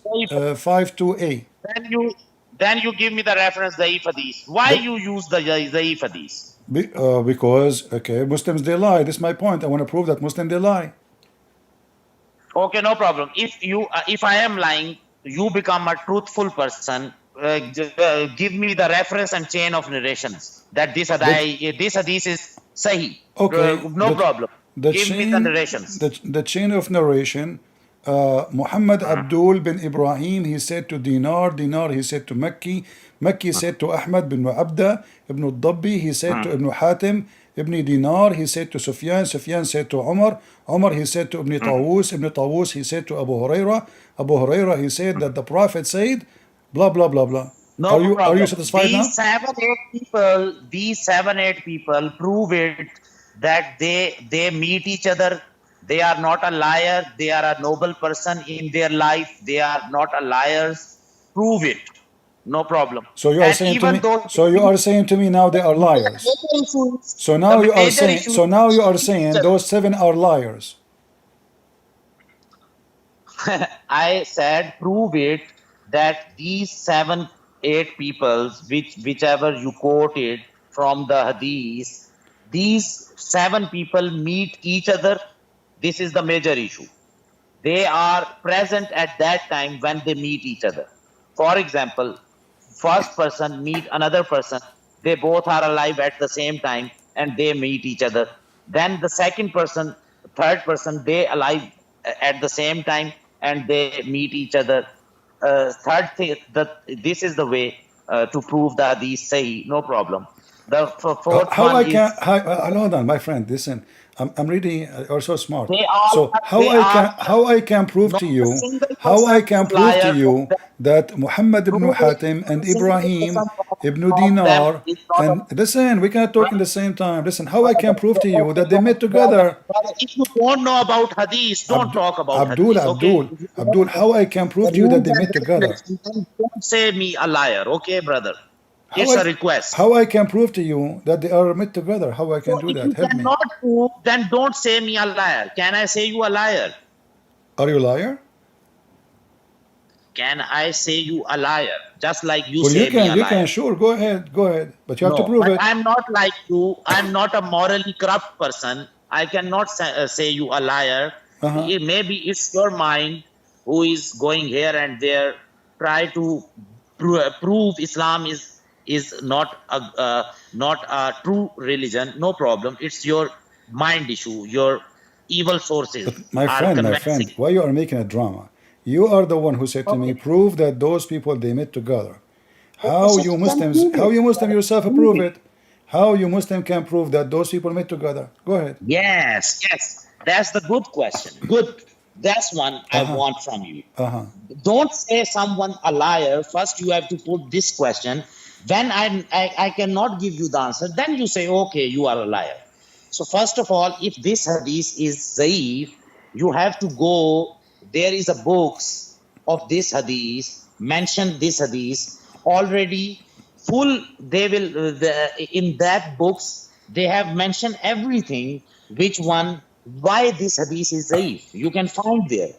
Then 26528. you then you give me the reference the hadith. Why The, you use the hadith? because, okay, Muslims they lie. This is my point. I want to prove that Muslims they lie. Okay, no problem. If I am lying, you become a truthful person. Give me the reference and chain of narrations that The, this hadith is sahih. okay, No problem. the Give me the chain narrations. the chain of narration. Muhammad Abdul bin Ibrahim, he said to Dinar, he said to Makki said to Ahmad bin Abda, Ibn al-Dabbi, he said to Ibn Hatim, Ibn Dinar, he said to Sufyan said to Umar, he said to Ibn Tawus, he said to Abu Huraira, he said that the Prophet said, blah, blah, blah, blah. No Are you problem. satisfied now? These 7, 8 people prove it that they meet each other. They are not a liar. They are a noble person in their life. They are not a liars. Prove it. No problem. So you are And saying to even me, though so you are saying to me now they are liars. major issue So now you are is saying those seven are liars. I said prove it that these 7, 8 peoples, whichever you quoted from the hadith, these 7 people meet each other. This is the major issue. They are present at that time when they meet each other. For example, first person meet another person, they both are alive at the same time and they meet each other. Then the second person, third person, they alive at the same time and they meet each other. Third thing, this is the way to prove the hadith sahih, no problem. The fourth How one I is can, hold on, my friend, listen, I'm reading, you're so smart. they are So they are how I can prove not to a you, single how I person can is prove to liar of you them. that Muhammad ibn Prove it. Hatim and A single Ibrahim person ibn of them Dinar, is not a and listen, we cannot talk in the same time. Listen, how I can prove to you okay, that they met brother, together. brother, if you don't know about hadith, don't Abdul, talk about Abdul, hadith, okay? Abdul, If you don't Abdul, know how I can prove the to you that rules they and met together? regulations, then don't say me a liar, okay, brother? How It's a I, request. how I can prove to you that they are met together? How I can So do if that? you Help me. cannot prove, then don't say me a liar. Can I say you a liar? Are you a liar? Can I say you a liar? Just like you Well, say me a you can, liar. sure, go ahead, but you have to No, prove but it. I'm not like you. I'm not a morally corrupt person. I cannot say you a liar. Uh-huh. Maybe it's your mind who is going here and there, try to prove Islam is not a true religion. No problem. It's your mind issue. Your evil sources But are my convincing. friend, why you are making a drama? You are the one who said to me, Okay. prove that those people they met together. Okay, so you can prove How it. you Muslim yourself Prove prove it. it? How you Muslim can prove that those people met together? Go ahead. Yes, yes. That's the good question. Good. That's one I Uh-huh. want from you. Uh-huh. Don't say someone a liar. First, you have to put this question. When I cannot give you the answer, then you say, okay, you are a liar. So, first of all, if this hadith is zaif, you have to go. There is a books of this hadith, mention this hadith already full. They will, in that books, they have mentioned everything, which one, why this hadith is zaif. You can find there.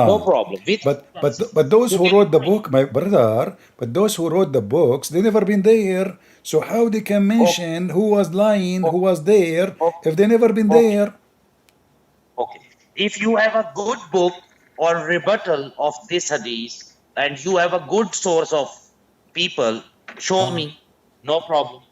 No Ah. problem. With But those you who can wrote the find. book, my brother, but those who wrote the books, they never been there. So how they can Okay, mention who was lying, who okay, was there, okay, if they never been okay, there? okay. If you have a good book or rebuttal of this hadith and you have a good source of people, show me. No problem.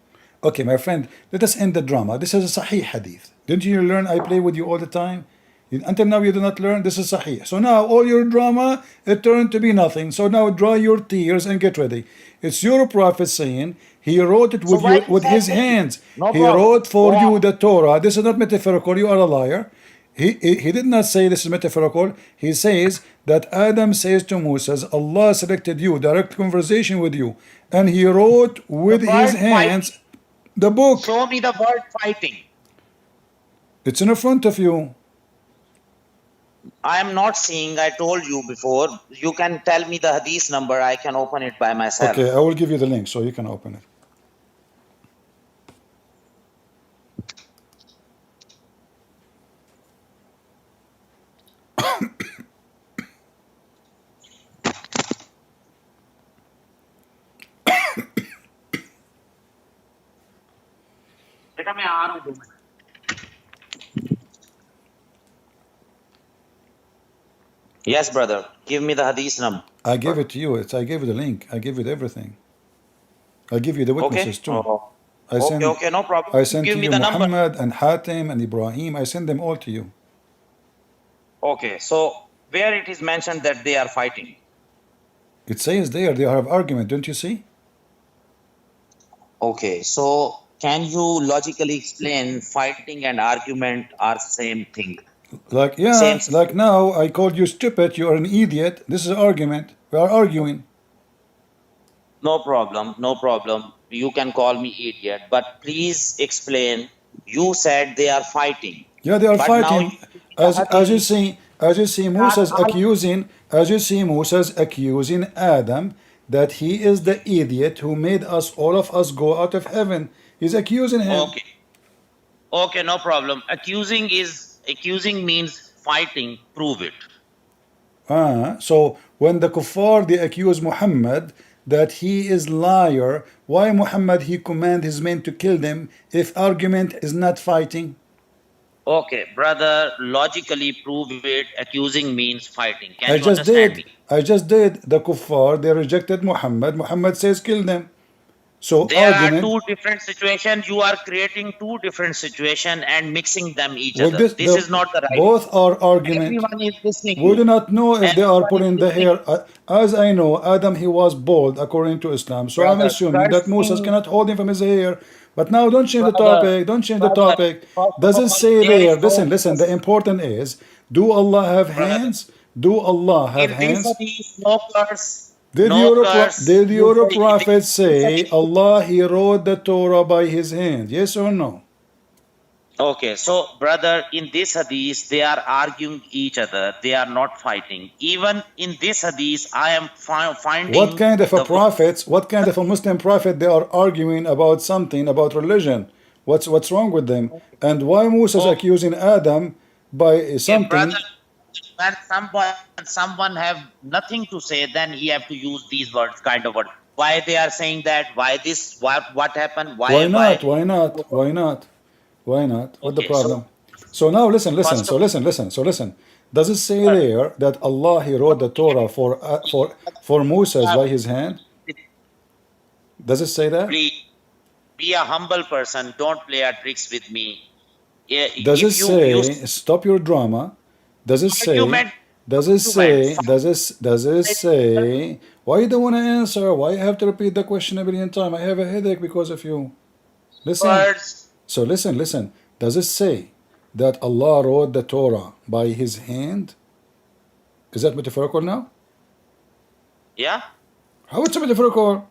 Okay, my friend, let us end the drama. This is a Sahih hadith. Didn't you learn I play with you all the time? Until now, you do not learn. This is Sahih. So now, all your drama, it turned to be nothing. So now, dry your tears and get ready. It's your prophet saying he wrote it So with why you you with say his me? hands. No He problem. wrote Go for you on. the Torah. This is not metaphorical. You are a liar. He did not say this is metaphorical. He says that Adam says to Moses, Allah selected you, direct conversation with you, and he wrote The with his word fighting. hands the book. Show me the word fighting. It's in front of you. I am not seeing, I told you before. You can tell me the hadith number. I can open it by myself. Okay, I will give you the link so you can open it. बेटा मैं आ रहा हूँ 2 minute. Yes, brother. Give me the hadith number. I gave it to you. I gave you the link. I gave you everything. I give you the witnesses Okay? too. Okay, no problem. I You sent give to me you the number. Muhammad and Hatim and Ibrahim. I send them all to you. Okay, so where it is mentioned that they are fighting? It says there they have argument, don't you see? Okay, so can you logically explain fighting and argument are same thing? Like, Same yeah, like situation. now I called you stupid, you are an idiot. This is an argument. We are arguing. No problem, no problem. You can call me idiot, but please explain. You said they are fighting, Yeah, they are but now you fighting. give me the hadith. As you see They are Moses all accusing, as you see Moses accusing Adam that he is the idiot who made us, all of us, go out of heaven. He's accusing him. okay. Okay, no problem. Accusing means fighting. Prove it. So when the kuffar they accuse Muhammad that he is liar, why Muhammad he command his men to kill them if argument is not fighting? Okay, brother, logically prove it. Accusing means fighting. Can I you just understand did. me? I just did. The kuffar, they rejected Muhammad. Muhammad says kill them. So There are argument two different situations. You are creating two different situations and mixing them each with other. this, This the is not the right way. both are argument. Everyone is listening We you. do not know if they are Everyone is putting the listening. hair. As I know, Adam he was bald according to Islam. So I'm Brother, assuming that Moses cursing, cannot hold him from his hair. But now don't change the brother, topic. Don't change the brother. topic. First of Does it all, say there there? is no Listen, listen. The curse. important is, do Allah have Brother, hands? Do Allah have in this hands? hadith, no curse, Did no your curse. did You your say in prophet this say hadith. Allah he wrote the Torah by his hand? Yes or no? Okay, so brother, in this hadith, they are arguing each other. They are not fighting. Even in this hadith, I am What finding kind of a the prophets, what kind of a Muslim prophet they are arguing about something about religion? What's wrong with them? And why Moses okay, accusing Adam by brother. something? When someone have nothing to say, then he have to use these words, kind of word. Why they are saying that? Why this? What happened? Why Why? not? Why not? Why not? Why not? What the Okay, so problem? So now listen, listen. first of So listen, listen. So listen. Does it say all, there that Allah he wrote the Torah for Moses by his hand? Does it say that? please be a humble person. Don't play a tricks with me. Does it If you say stop your drama? Does it say? argument, Does it argument, say? Does it say? Why you don't want to answer? Why you have to repeat the question a billion times? I have a headache because of you. Listen. words. So listen, listen. Does it say that Allah wrote the Torah by His hand? Is that metaphorical now? Yeah. How it's metaphorical?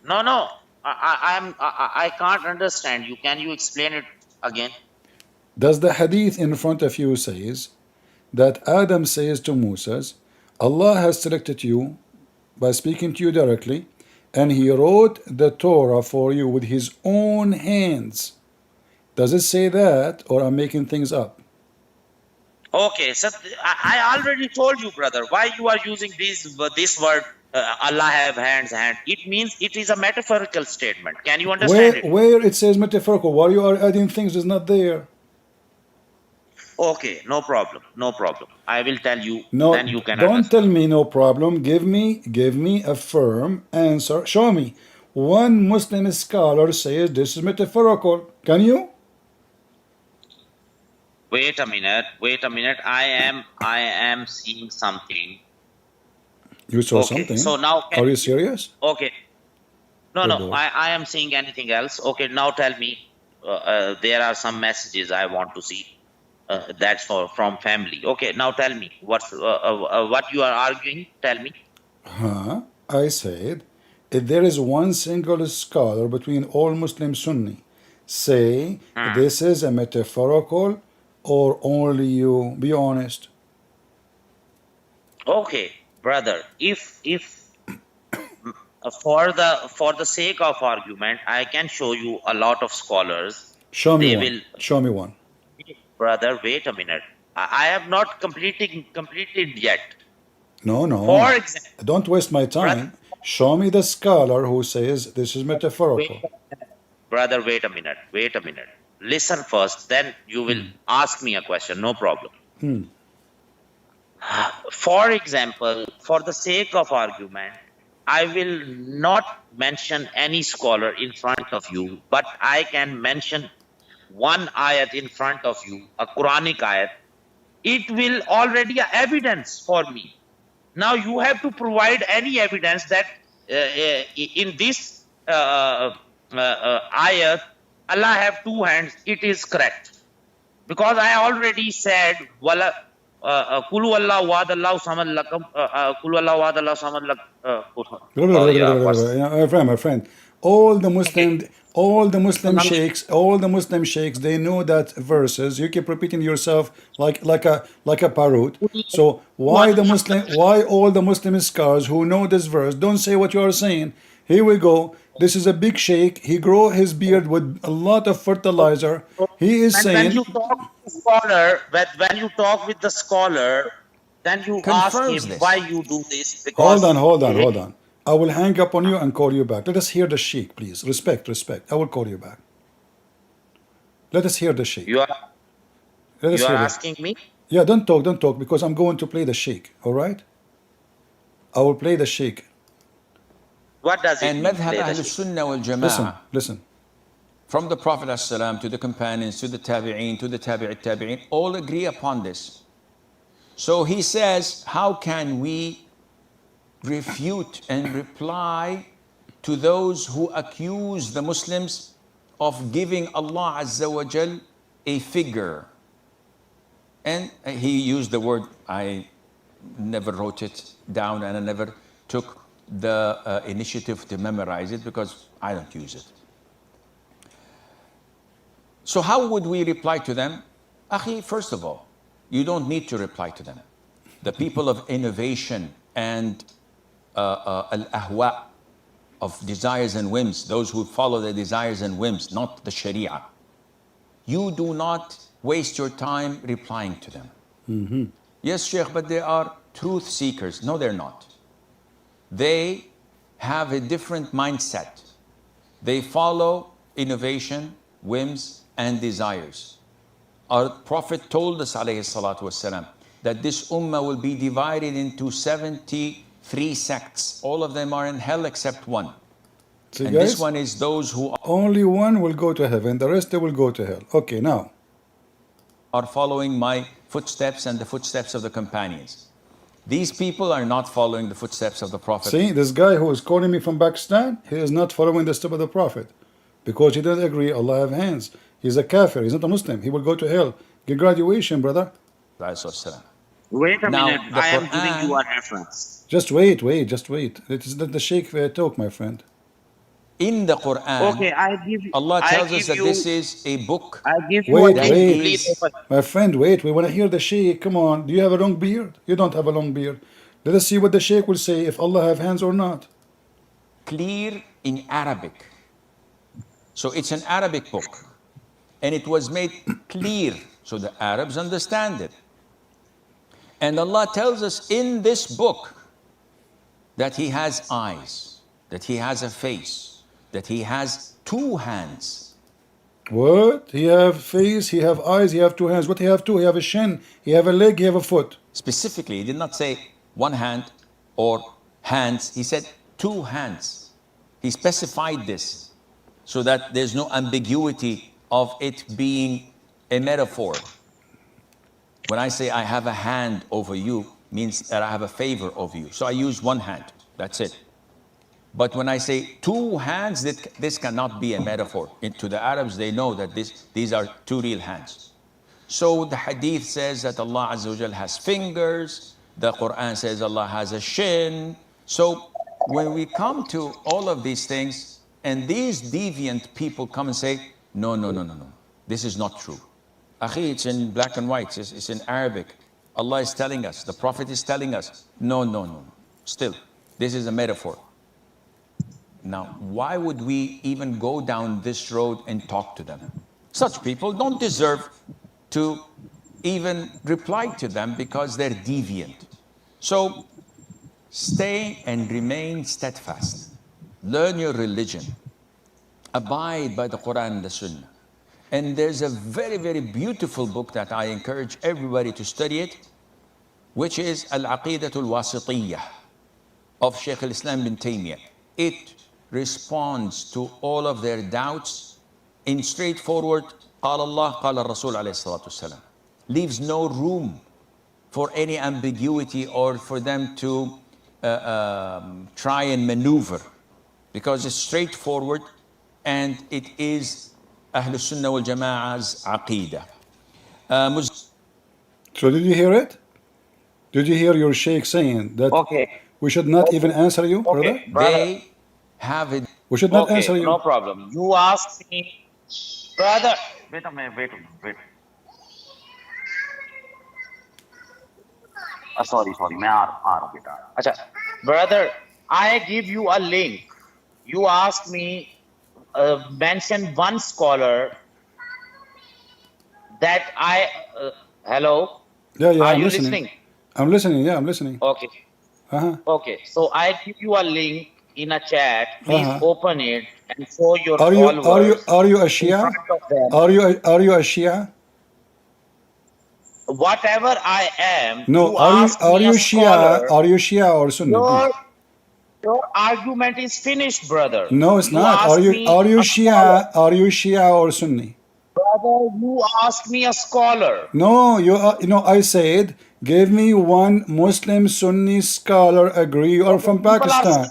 No. I can't understand you. Can you explain it again? Does the hadith in front of you says that Adam says to Moses, Allah has selected you by speaking to you directly, and he wrote the Torah for you with his own hands. Does it say that, or I'm making things up? Okay, so I already told you, brother, why you are using this word. Allah have hands, hand. It means it is a metaphorical statement. Can you understand it? Where it says metaphorical, why you are adding things is not there? Okay, no problem, no problem. I will tell you, No, then you can don't tell understand. me no problem. Give me a firm answer. Show me. One Muslim scholar says this is metaphorical. Can you? Wait a minute. I am seeing something. You saw Okay, so something. now Are you serious? okay. No, Oh no, boy. I am seeing anything else. Okay, now tell me. There are some messages I want to see. That's from family. Okay, now tell me what you are arguing. Tell me. Huh? I said, if there is one single scholar between all Muslim Sunni, say Hmm. this is a metaphorical or only you. Be honest. Okay, brother. If for the sake of argument, I can show you a lot of scholars. Show me They one. will, Show me one. brother. Wait a minute. I have not completed yet. No, For no. example, Don't waste my brother. time. Show me the scholar who says this is Wait metaphorical. a minute. Brother, wait a minute. Wait a minute. Listen first, then you will ask me a question. No problem. Hmm. For example, for the sake of argument, I will not mention any scholar in front of you, but I can mention one ayat in front of you, a Quranic ayat. It will already evidence for me. Now you have to provide any evidence that in this ayat, Allah have two hands. It is correct. Because I already said, wala kulu Allah wa'adallahu samad lakam, kulu Allah wa'adallahu samad lak. Oh yeah, what's My friend, all the okay? Muslim, all the So Muslim now, sheikhs, all the Muslim sheikhs, they know that verses. You keep repeating yourself like a parrot. So why all the Muslim scholars who know this verse don't say what you are saying? Here we go. This is a big sheikh. He grow his beard with a lot of fertilizer. He is when you saying talk with the scholar, when you talk with the scholar, then you ask him confirms why this. you do this hold on, because hold on, hold on. I will hang up on you and call you back. Let us hear the sheikh, please. Respect, respect. I will call you back. Let us hear the sheikh. You are Let us you are hear it. asking me? Yeah, don't talk, because I'm going to play the sheikh. All right? I will play the sheikh. What does it And mean? madhab Play the Ahl sheikh? Sunnah wal Listen, Jama'ah, listen. from the Prophet ﷺ to the companions, to the tabi'een, to the tabi'in, all agree upon this. So he says, how can we refute and reply to those who accuse the Muslims of giving Allah Azza wa Jal a figure? And he used the word, I never wrote it down and I never took the initiative to memorize it because I don't use it. So how would we reply to them? Akhi, first of all, you don't need to reply to them. The people of innovation and al-ahwa, of desires and whims, those who follow their desires and whims, not the Sharia. You do not waste your time replying to them. Yes, Sheikh, but they are truth seekers. No, they're not. They have a different mindset. They follow innovation, whims, and desires. Our Prophet told us, alayhi salatu wasalam, that this ummah will be divided into 73 sects. All of them are in hell except one. See, And guys, this one is those who only one will go to heaven. The rest, they will go to hell. Okay, now. are following my footsteps and the footsteps of the companions. These people are not following the footsteps of the Prophet. See, this guy who is calling me from Pakistan, he is not following the step of the Prophet. Because he doesn't agree Allah have hands. He's a kafir. He's not a Muslim. He will go to hell. Get graduation, brother. Wait a Now, minute. the I am giving you Quran, a reference. Just wait. Let the sheikh talk, my friend. in the Quran, Okay, Allah I tells us give that you this is a book I give you a Wait, that link. wait. Please is open. My friend, wait. We want to hear the sheikh. Come on. Do you have a long beard? You don't have a long beard. Let us see what the sheikh will say, if Allah have hands or not. clear in Arabic. So it's an Arabic book. And it was made clear so the Arabs understand it. And Allah tells us in this book that He has eyes, that He has a face, that He has two hands. What? He have face, he have eyes, he have two hands. What he have two? He have a shin, he have a leg, he have a foot. Specifically, He did not say one hand or hands. He said two hands. He specified this so that there's no ambiguity of it being a metaphor. When I say I have a hand over you, means that I have a favor over you. So I use one hand, that's it. But when I say two hands, this cannot be a metaphor. To the Arabs, they know that these are two real hands. So the hadith says that Allah Azza wa Jal has fingers. The Quran says Allah has a shin. So when we come to all of these things, and these deviant people come and say, no, no, no, no, no, this is not true. Akhi, it's in black and white, it's in Arabic. Allah is telling us, the Prophet is telling us, no, no, no, no. Still, this is a metaphor. Now, why would we even go down this road and talk to them? Such people don't deserve to even reply to them because they're deviant. So, stay and remain steadfast. Learn your religion. Abide by the Quran and the Sunnah. And there's a very, very beautiful book that I encourage everybody to study it, which is Al-Aqidatul Wasitiyyah of Shaykh al-Islam bin Taymiyyah. It responds to all of their doubts in straightforward, قال Allah, قال Rasul alayhi salatu wasalam. Leaves no room for any ambiguity or for them to try and maneuver, because it's straightforward and it is Ahl Sunnah wal Jama'ah's Aqidah. So did you hear it? Did you hear your sheikh saying that Okay. we should not even answer you, brother? Okay, brother. They have it. We should not answer Okay, you. no problem. You ask me, brother. Wait a minute. Wait. Sorry. मैं आ रहा हूँ बेटा. अच्छा, brother. I give you a link. You ask me, mention one scholar that I. Hello. Yeah, Are I'm you listening. listening? I'm listening. Yeah, I'm listening. Okay. Uh-huh. Okay. So I give you a link in a chat. Please Uh-huh. open it and show your Are you followers a in Shia? front of them. Are you a Shia? Whatever I am, No, you ask are me you a Shia? scholar. Are you Shia or Sunni, please? Your argument is finished, brother. No, it's You not. ask me Are you a scholar. Shia? Are you Shia or Sunni? Brother, you ask me a scholar. No, I said, give me one Muslim Sunni scholar agree or Okay, from people are Pakistan.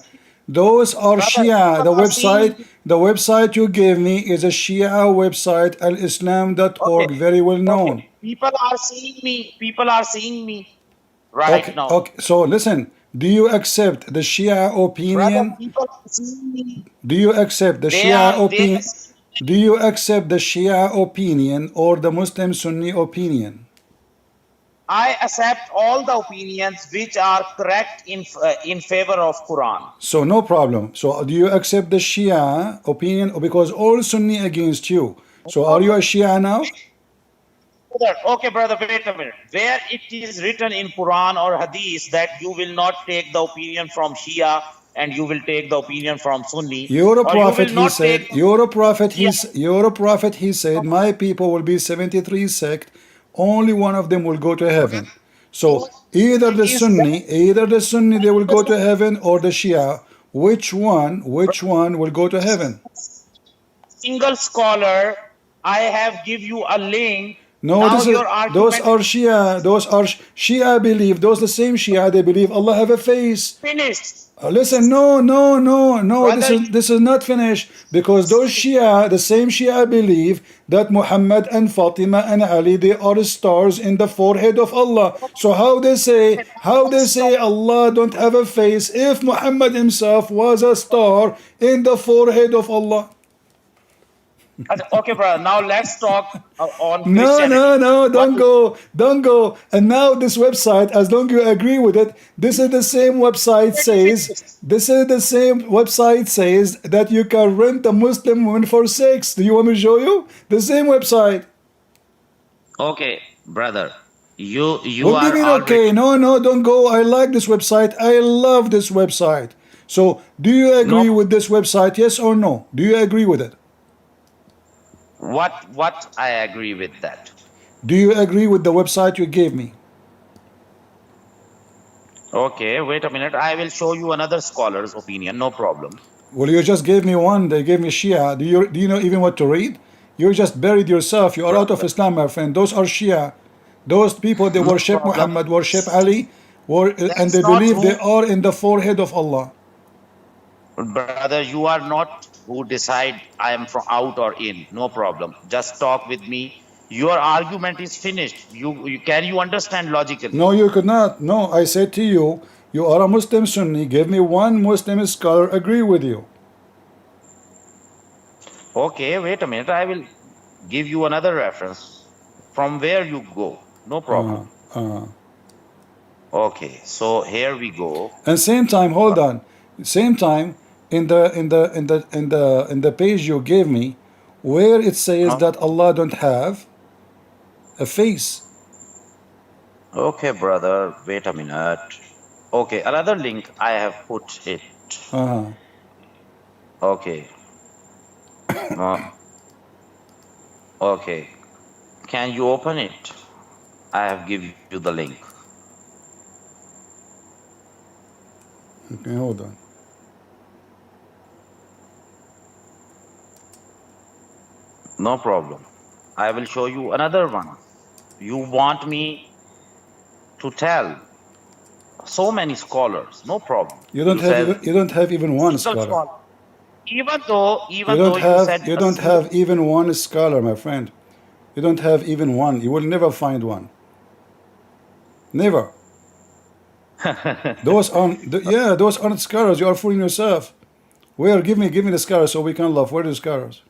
Those are brother, Shia. people are seeing. The website you gave me is a Shia website, Okay, alislam.org, very well okay. known. People are seeing me. People are seeing me right Okay, now. okay. So listen, do you accept the Shia Brother, opinion? people are seeing me. Do you accept the They Shia are they opinion? Do you accept the Shia opinion or the Muslim Sunni opinion? I accept all the opinions which are correct in favor of Quran. So no problem. So do you accept the Shia opinion because all Sunni against you? So are you a Shia now? Okay, brother, wait a minute. Where it is written in Quran or Hadith that you will not take the opinion from Shia and you will take the opinion from Sunni, You're a or you prophet, will he not take said. You're a prophet, Shia. he said. My people will be 73 sect. Only one of them will go to heaven. So Is that either the Sunni they will go to heaven or the Shia. Which one will go to heaven? single scholar? I have give you a link. No, Now this is your those argument are Shia. Those are Shia believe. Those the same Shia. They believe Allah have a face. is finished. Listen, no. Brother, This is not finished because those Shia, the same Shia, believe that Muhammad and Fatima and Ali they are stars in the forehead of Allah. So how they say Allah don't have a face if Muhammad himself was a star in the forehead of Allah? okay, brother. Now let's talk on No, Christianity. What don't go. And now this website, as long you agree with it, this is the same website says, that you can rent a Muslim woman for sex. Do you want me to show you? The same website. Okay, brother. You What do you are mean, already. okay? No, don't go. I like this website. I love this website. So, do you No, agree with this website? Yes or no? Do you agree with it? what I agree with that. Do you agree with the website you gave me? Okay, wait a minute. I will show you another scholar's opinion. No problem. Well, you just gave me one. They gave me Shia. Do you know even what to read? You just buried yourself. You are out of Brother, Islam, my friend. Those are Shia. Those people they no worship problem. Muhammad, worship Ali, and That's they not believe who, they are in the forehead of Allah. brother. You are not who decide I am from out or in. No problem. Just talk with me. Your argument is finished. You can you understand logically? No, you could not. No, I said to you, you are a Muslim Sunni. Give me one Muslim scholar agree with you. Okay, wait a minute. I will give you another reference from where you go. No problem. Okay, so here we go. And same time, hold on. Same time, in the page you gave me, where it says that Allah don't have a face. Okay, brother, wait a minute. Okay, another link I have put it. Okay. Okay. Can you open it? I have given you the link. Okay, hold on. No problem. I will show you another one. You want me to tell so many scholars? No problem. You don't have even one Single scholar. scholar. Even though you said You a don't single. have even one scholar, my friend. You don't have even one. You will never find one. Never. Those aren't scholars. You are fooling yourself. Where? Give me the scholars so we can love. Where are the scholars?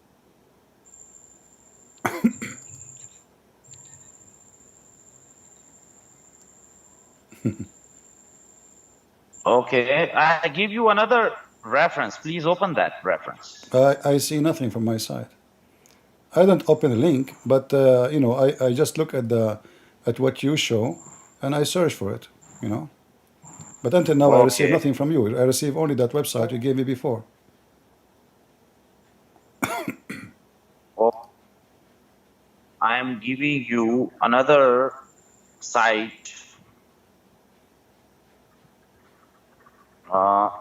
Okay, I give you another reference. Please open that reference. I see nothing from my side. I don't open the link, but I just look at what you show, and I search for it. But until now, I received Okay. nothing from you. I received only that website you gave me before. Oh, I am giving you another site.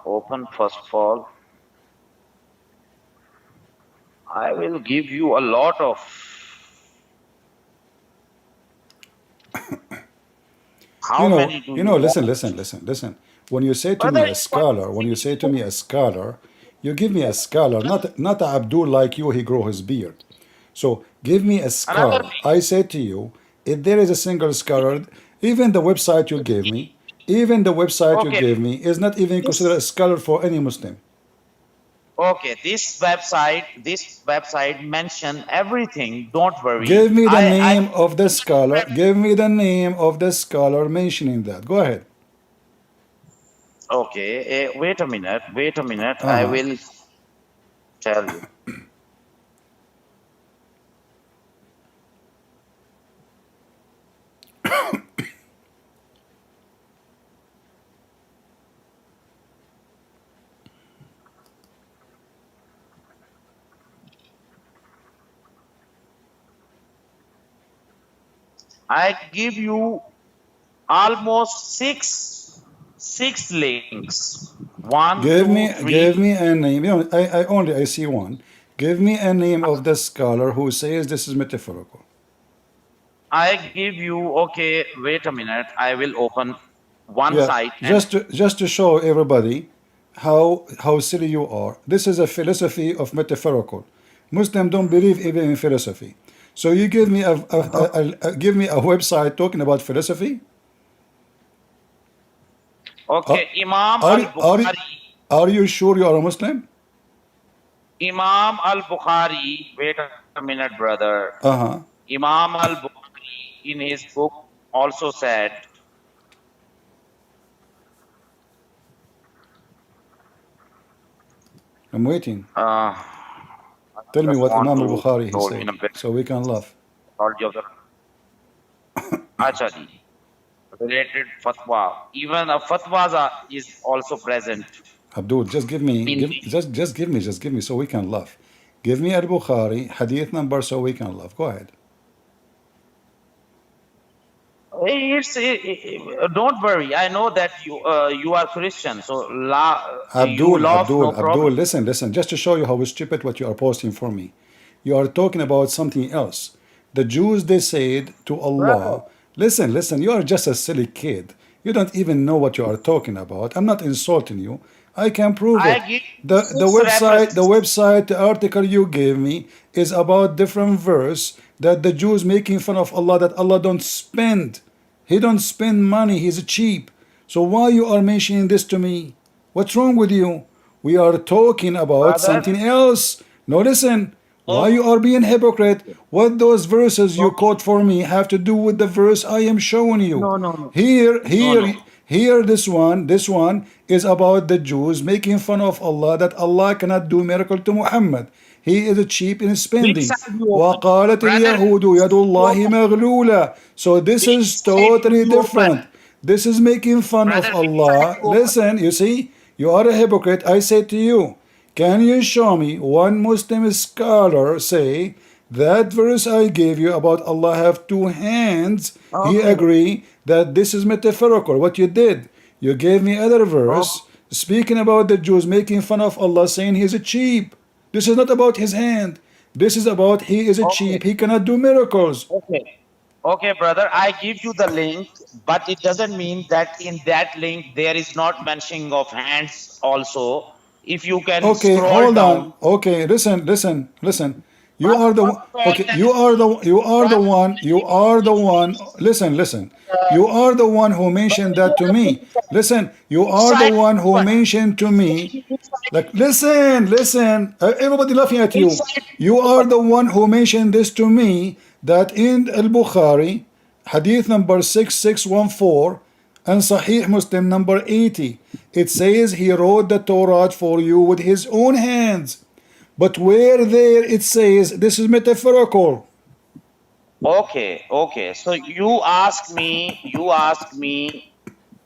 Open first of all. I will give you a lot of. How many do you Listen, want? listen, listen, listen. When you say to Brother, me a you are scholar, when you speaking say to to me a scholar, you give me a scholar, not a Abdul like you, he grow his beard. So give me a another scholar. I say to you, if there is a single scholar, even the website you gave me, even the website you okay. gave me is not even considered a This scholar for any Muslim. okay. This website mention everything. Don't Give worry. me the I name of the scholar. Give me the name of the scholar mentioning that. Go ahead. okay. Wait a minute. Wait a minute. I Uh-huh. will tell you. I give you almost six links. One, two, Give three. me a name. I see one. Give me a name of the scholar who says this is metaphorical. I give you okay. Wait a minute. I will open one Yeah, site and just to show everybody how silly you are. This is a philosophy of metaphorical. Muslims don't believe even in philosophy. So you give me give me a website talking about philosophy. Uh, okay. Imam are al you- are you- Bukhari. are you sure you are a Muslim? Imam al Bukhari. Wait a minute, brother. Uh-huh. Imam al Bukhari in his book also said. I'm waiting. I Tell me just what want Imam to al-Bukhari he show in said, a bit so we can laugh. knowledge of the Acha ji. Related fatwa. Even a fatwas is also present Abdul, in the. just give me so we can laugh. Give me al-Bukhari, hadith number so we can laugh. Go ahead. Don't worry. I know that you are Christian, so you laugh no Abdul, problem. listen, just to show you how stupid what you are posting for me. You are talking about something else. The Jews, they said to Brother, Allah, listen, you are just a silly kid. You don't even know what you are talking about. I'm not insulting you. I can prove I it. give The six website, references. the article you gave me is about different verse that the Jews making fun of Allah that Allah don't spend. He don't spend money. He's cheap. So why you are mentioning this to me? What's wrong with you? We are talking about Brother, something else. No, listen. Why okay, you are being hypocrite? What those verses you okay. quote for me have to do with the verse I am showing you? No, no, no, Here, no, here, no. here, this one is about the Jews making fun of Allah that Allah cannot do miracle to Muhammad. He is cheap in Which spending. side you open? وقالت Brother, اليهود which يد side you الله open? مغلولة. So this Which is side do totally you open? different. This is making fun of Brother, which side Allah. you open? Listen, you see, you are a hypocrite. I say to you, can you show me one Muslim scholar say that verse I gave you about Allah have two hands? He Okay, agree that this is metaphorical. What you did, you gave me other okay, verse speaking about the Jews making fun of Allah, saying he's a cheap. This is not about his hand. This is about he is a okay, cheap. He cannot do miracles. okay. Okay, brother, I give you the link, but it doesn't mean that in that link there is not mentioning of hands also. If you can Okay, scroll hold on. down, Okay, listen. You first are the of all, okay. brother, You are the one. Listen. You are the one who mentioned brother, you that to are me. criticizing. Listen, you Which are the side one you who open? mentioned to me. Which side, Like, listen. Everybody laughing at which you. side You you are open? the one who mentioned this to me that in Al Bukhari, hadith number 6614, and Sahih Muslim number 80, it says he wrote the Torah for you with his own hands. But where there it says this is metaphorical. Okay. So you ask me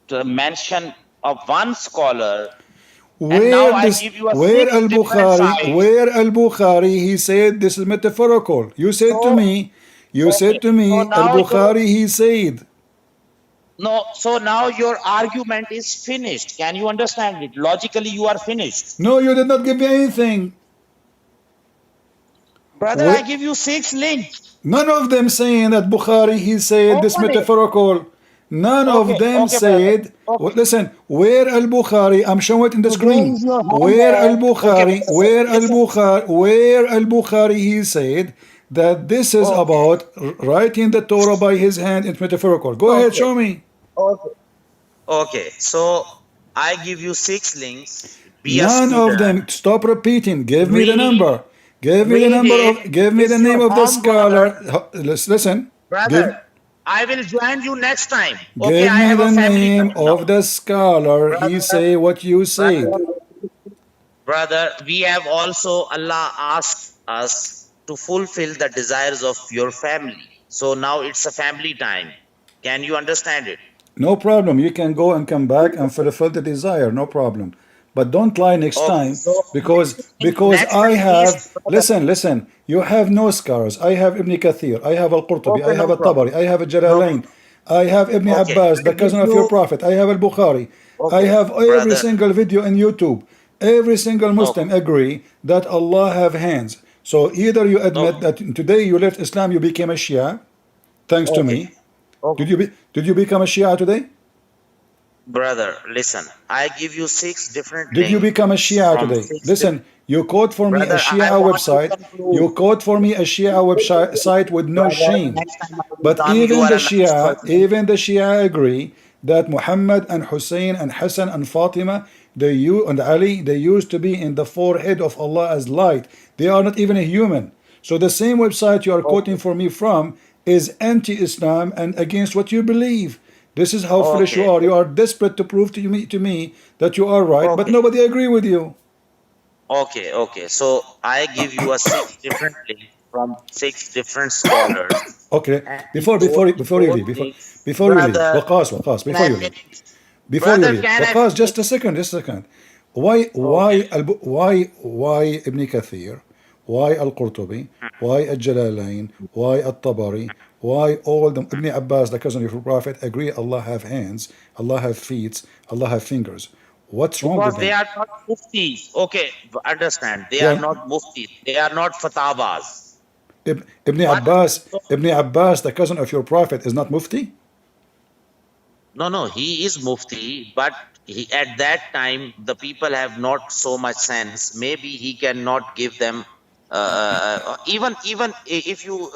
to mention. of one scholar, and now I give you a six different sides. Where Al-Bukhari, he said this is metaphorical. You said to So, me, okay. So now your Al-Bukhari, he said. no. So now your argument is finished. Can you understand it? Logically, you are finished, No, you did not give me anything. brother. I give you six links. None of them saying that Bukhari, he said this Open it. metaphorical. None of Okay. them Okay, brother. said, Okay. listen, where Al-Bukhari, I'm showing it in the So there screen. is your hand there. Okay, brother. Listen. Where Al-Bukhari, he said that this is Okay. about writing the Torah by his hand, it's metaphorical. Go ahead, Okay. show me. Okay. Okay. So I give you six links. Be a None of student. them, stop repeating, give me the Read. number. Give me the Read number it. of, give me the It's name your of the homework, scholar. Listen, brother. give, I will join you next time. Okay, give I me have a the family name time now. of the scholar. He Brother, say what you said. brother, brother, we have also, Allah asked us to fulfill the desires of your family. So now it's a family time. Can you understand it? No problem. You can go and come back and fulfill the desire. No problem. But don't lie next Okay, time so because next I time, have, please, brother. listen. You have no scholars. I have Ibn Kathir. I have Al-Qurtubi. I Okay, have no problem. Al-Tabari. I have No Al-Jalalain. problem. I have Ibn Okay, Abbas, I the give cousin of your you, prophet. I have Al-Bukhari. I okay, have every brother. single video in YouTube. Every single Okay, Muslim agree that Allah have hands. So either you admit okay, that today you left Islam, you became a Shia, thanks to okay, me. okay. Did you become a Shia today? Brother, listen, I give you six different Did you become a links Shia from today? six different. Listen, you quote for me a Brother, I Shia want to website. conclude. You quote for me a Shia website site with no Brother, shame. next time I will But come. You are a nice person. Even the Shia agree that Muhammad and Hussein and Hassan and Fatima, and Ali, they used to be in the forehead of Allah as light. They are not even a human. So the same website you are quoting Okay, for me from is anti-Islam and against what you believe. This is how foolish you okay, are. You are desperate to prove to me that you are right, but okay, nobody agree with you. okay, okay. So I give you a six different links from six different scholars, Okay, and before you those leave, links, Waqas, brother. Waqas, Can before I you leave, finish? Brother, can I Waqas, finish? just a second. Okay. Why Ibn Kathir? Why Al-Qurtubi? Why Al-Jalalain? Why Al-Tabari? Why all them? Ibn Abbas, the cousin of the Prophet, agree Allah have hands, Allah have feet, Allah have fingers. What's wrong with Because they them? are not muftis. Okay, understand. They They are are, not muftis. They are not fatwas. But so, Ibn Abbas, the cousin of your Prophet, is not Mufti? no, no, he is mufti, but at that time the people have not so much sense. Maybe he cannot give them even if you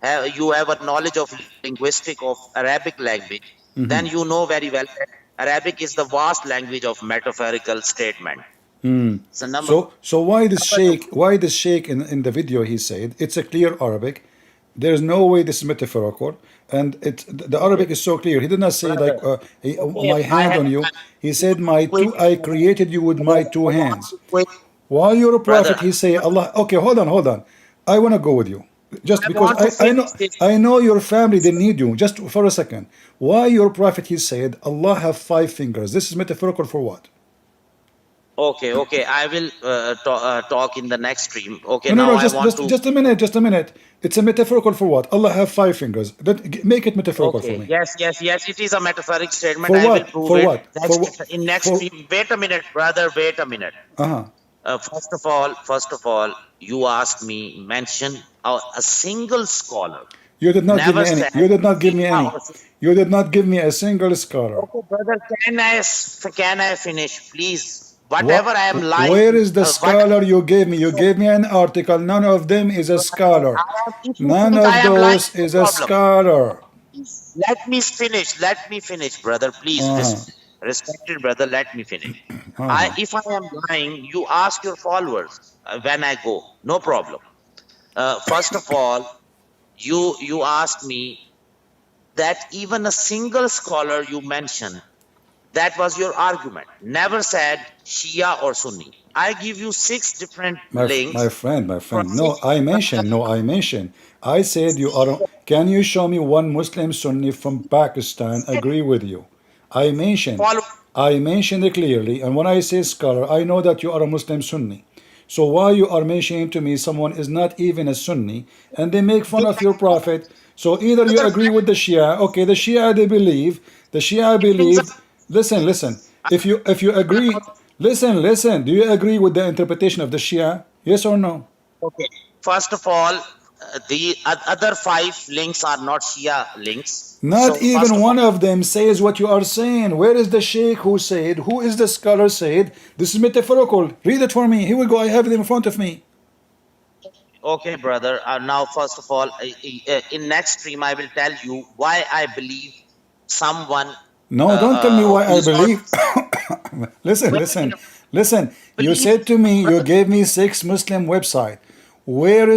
have a knowledge of linguistic of Arabic language, then you know very well that Arabic is the vast language of metaphorical statement. So number So why this number two. sheikh? Why this sheikh in the video? He said it's a clear Arabic. There is no way this is metaphorical, and the Okay, Arabic is so clear. He did not say like brother. Okay, my hand on you. He said my quick. two. I created you with my two I want hands. to quick, While you're a brother. prophet, he say Allah. Okay, hold on. I want to go with you, just I because want to finish this. I know your family. They need you. Just for a second. Why your prophet? He said Allah have five fingers. This is metaphorical for what? Okay, okay. I will talk in the next stream. Okay, No. now I want to. Just a minute. It's a metaphorical for what? Allah have five fingers. Make it metaphorical for Okay, me. yes, yes, yes. It is a metaphoric statement. For I will what? prove For it what? in next For stream. Wait a minute, brother. Wait a minute. uh-huh. First of all, you asked me mention a single scholar. You did not give Never me any. said You did not give me Shia any. or Sunni. You did not give me a single scholar. Okay, brother. Can I finish, please? Whatever What? I am Where lying, is the what scholar you gave me? You gave me an article. None of them is a scholar. if you None think I of am lying, those no is a problem. scholar. Let me finish. Let me finish, brother. Please, Uh-huh. respected brother, let me finish. Uh-huh. If I am lying, you ask your followers when I go. No problem. First of all, you asked me that even a single scholar you mentioned, that was your argument. Never said Shia or Sunni. I give you six different My links friend, from No, six different. I mentioned. I said you are. Can you show me one Muslim Sunni from Pakistan agree with you? I mentioned. Follow. I mentioned it clearly, and when I say scholar, I know that you are a Muslim Sunni. So why you are mentioning to me someone is not even a Sunni, and they make fun of your prophet? So either you Brother, agree with the Shia, okay, the Shia they believe, the Shia believed. Listen, listen. If you agree, listen. Do you agree with the interpretation of the Shia? Yes or no? okay. First of all, the other five links are not Shia links. Not So first even of all, one of them says what you are saying. Where is the sheikh who said, who is the scholar said, this is metaphorical? Read it for me. Here we go. I have it in front of me. okay, brother. Now, first of all, in next stream, I will tell you why I believe someone No, don't tell me why who I is not. believe. Listen, Wait, listen. You believe, said to me, you brother. gave me 6 Muslim website. When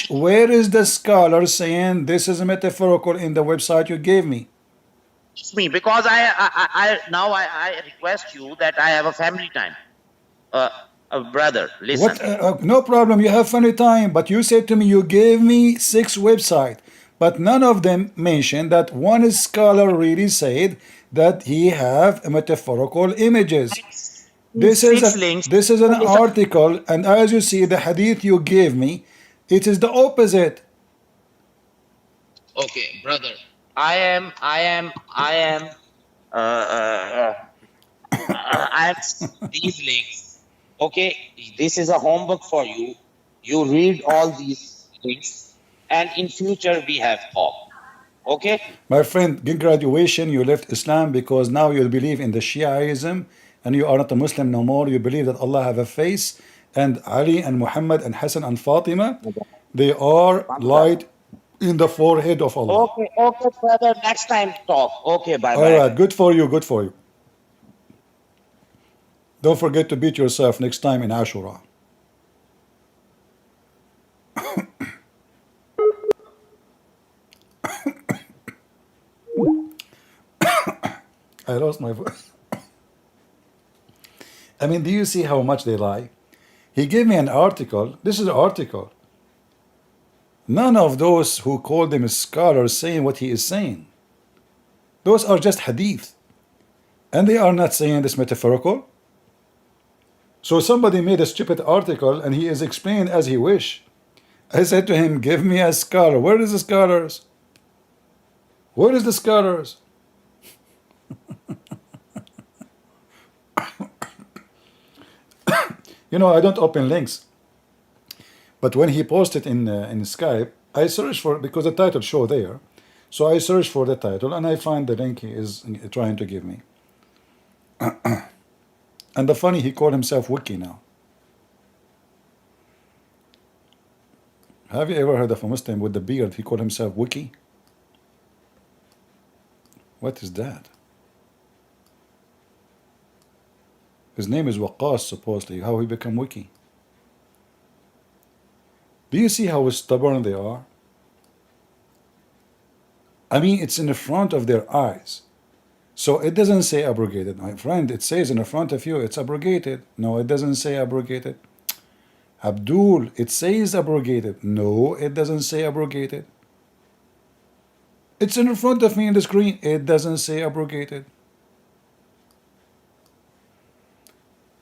Where is the scholar saying this is metaphorical in the website you gave me? it's me, because I request you that I have a family time. Uh, brother, What? listen. No problem. You have funny time. But you said to me you gave me 6 websites, but none of them mentioned that one scholar really said that he have metaphorical images. These six links. This is an Listen. article, and as you see, the hadith you gave me, it is the opposite. Okay, brother. I am. Uh, uh, I am these links. Okay, this is a homework for you. You read all these links, and in future we have talk. Okay. My friend, in graduation, you left Islam because now you believe in the Shiaism and you are not a Muslim no more. You believe that Allah have a face and Ali and Muhammad and Hassan and Fatima, they are light in the forehead of Allah. Okay, okay, brother. Next time talk. Okay, bye All bye. right, good for you, good for you. Don't forget to beat yourself next time in Ashura. I lost my voice. I mean, do you see how much they lie? He gave me an article. This is an article. None of those who call them scholars saying what he is saying. Those are just hadith. And they are not saying this metaphorical. So somebody made a stupid article and he is explaining as he wish. I said to him, give me a scholar. Where is the scholars? Where is the scholars? You know, I don't open links. But when he posted in Skype, I searched for, because the title show there. So I searched for the title and I find the link he is trying to give me. And the funny, he called himself Wiki now. Have you ever heard of a Muslim with the beard? He called himself Wiki. What is that? His name is Waqas, supposedly. How he become Wiki? Do you see how stubborn they are? I mean, it's in the front of their eyes. So it doesn't say abrogated. My friend, it says in the front of you, it's abrogated. No, it doesn't say abrogated. Abdul, it says abrogated. No, it doesn't say abrogated. It's in front of me in the screen. It doesn't say abrogated.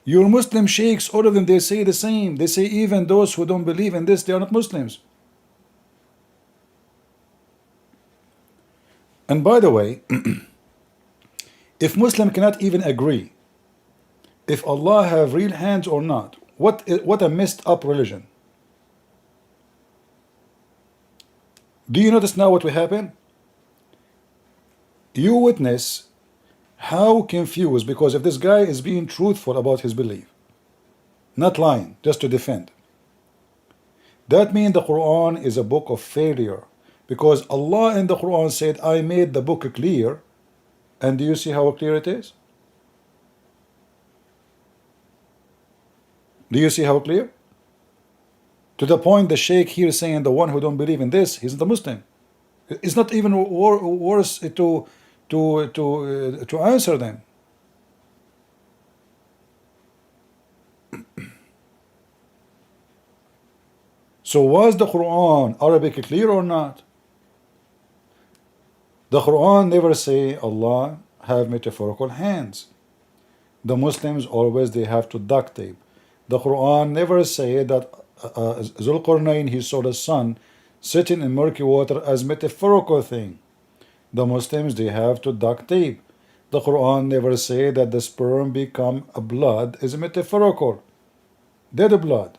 Your Muslim sheikhs, all of them, they say the same. They say even those who don't believe in this, they are not Muslims. And by the way, if Muslim cannot even agree if Allah have real hands or not, what a messed up religion. Do you notice now what will happen? You witness how confused, because if this guy is being truthful about his belief, not lying, just to defend, that means the Quran is a book of failure, because Allah in the Quran said, I made the book clear. And do you see how clear it is? Do you see how clear? To the point the Sheikh here is saying the one who don't believe in this, he's not a Muslim. It's not even worse to answer them. So was the Quran Arabic clear or not? The Quran never say Allah have metaphorical hands. The Muslims always they have to duct tape. The Quran never say that Zulqarnain he saw the sun sitting in murky water as metaphorical thing. The Muslims they have to duct tape. The Quran never say that the sperm become a blood is metaphorical. Dead blood.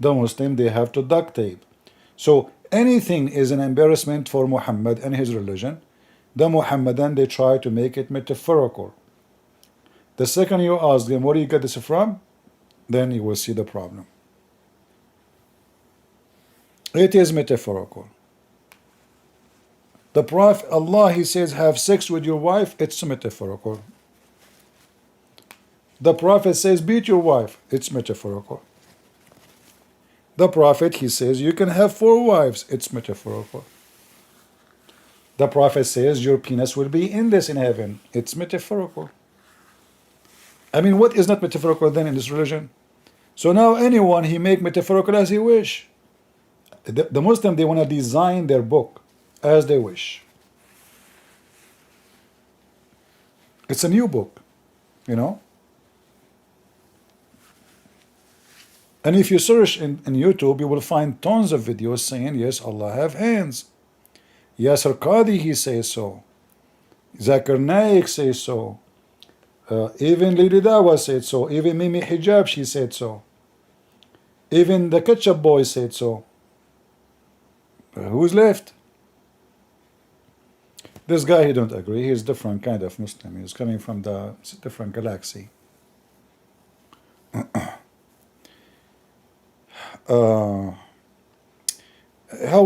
The Muslim they have to duct tape. So anything is an embarrassment for Muhammad and his religion. The Muhammadan they try to make it metaphorical. The second you ask them where do you get this from, then you will see the problem. It is metaphorical. The Prophet Allah he says have sex with your wife, it's metaphorical. The Prophet says beat your wife, it's metaphorical. The Prophet he says you can have 4 wives, it's metaphorical. The Prophet says your penis will be endless in heaven, it's metaphorical. I mean, what is not metaphorical then in this religion? So now anyone he make metaphorical as he wish. The Muslim they want to design their book as they wish. It's a new book, you know. And if you search in YouTube, you will find tons of videos saying, yes, Allah have hands. Yasser Qadi, he says so. Zakir Naik says so. Even Lady Dawa said so. Even Mimi Hijab, she said so. Even the Ketchup Boy said so. Who's left? This guy, he don't agree. He's different kind of Muslim. He's coming from the different galaxy. How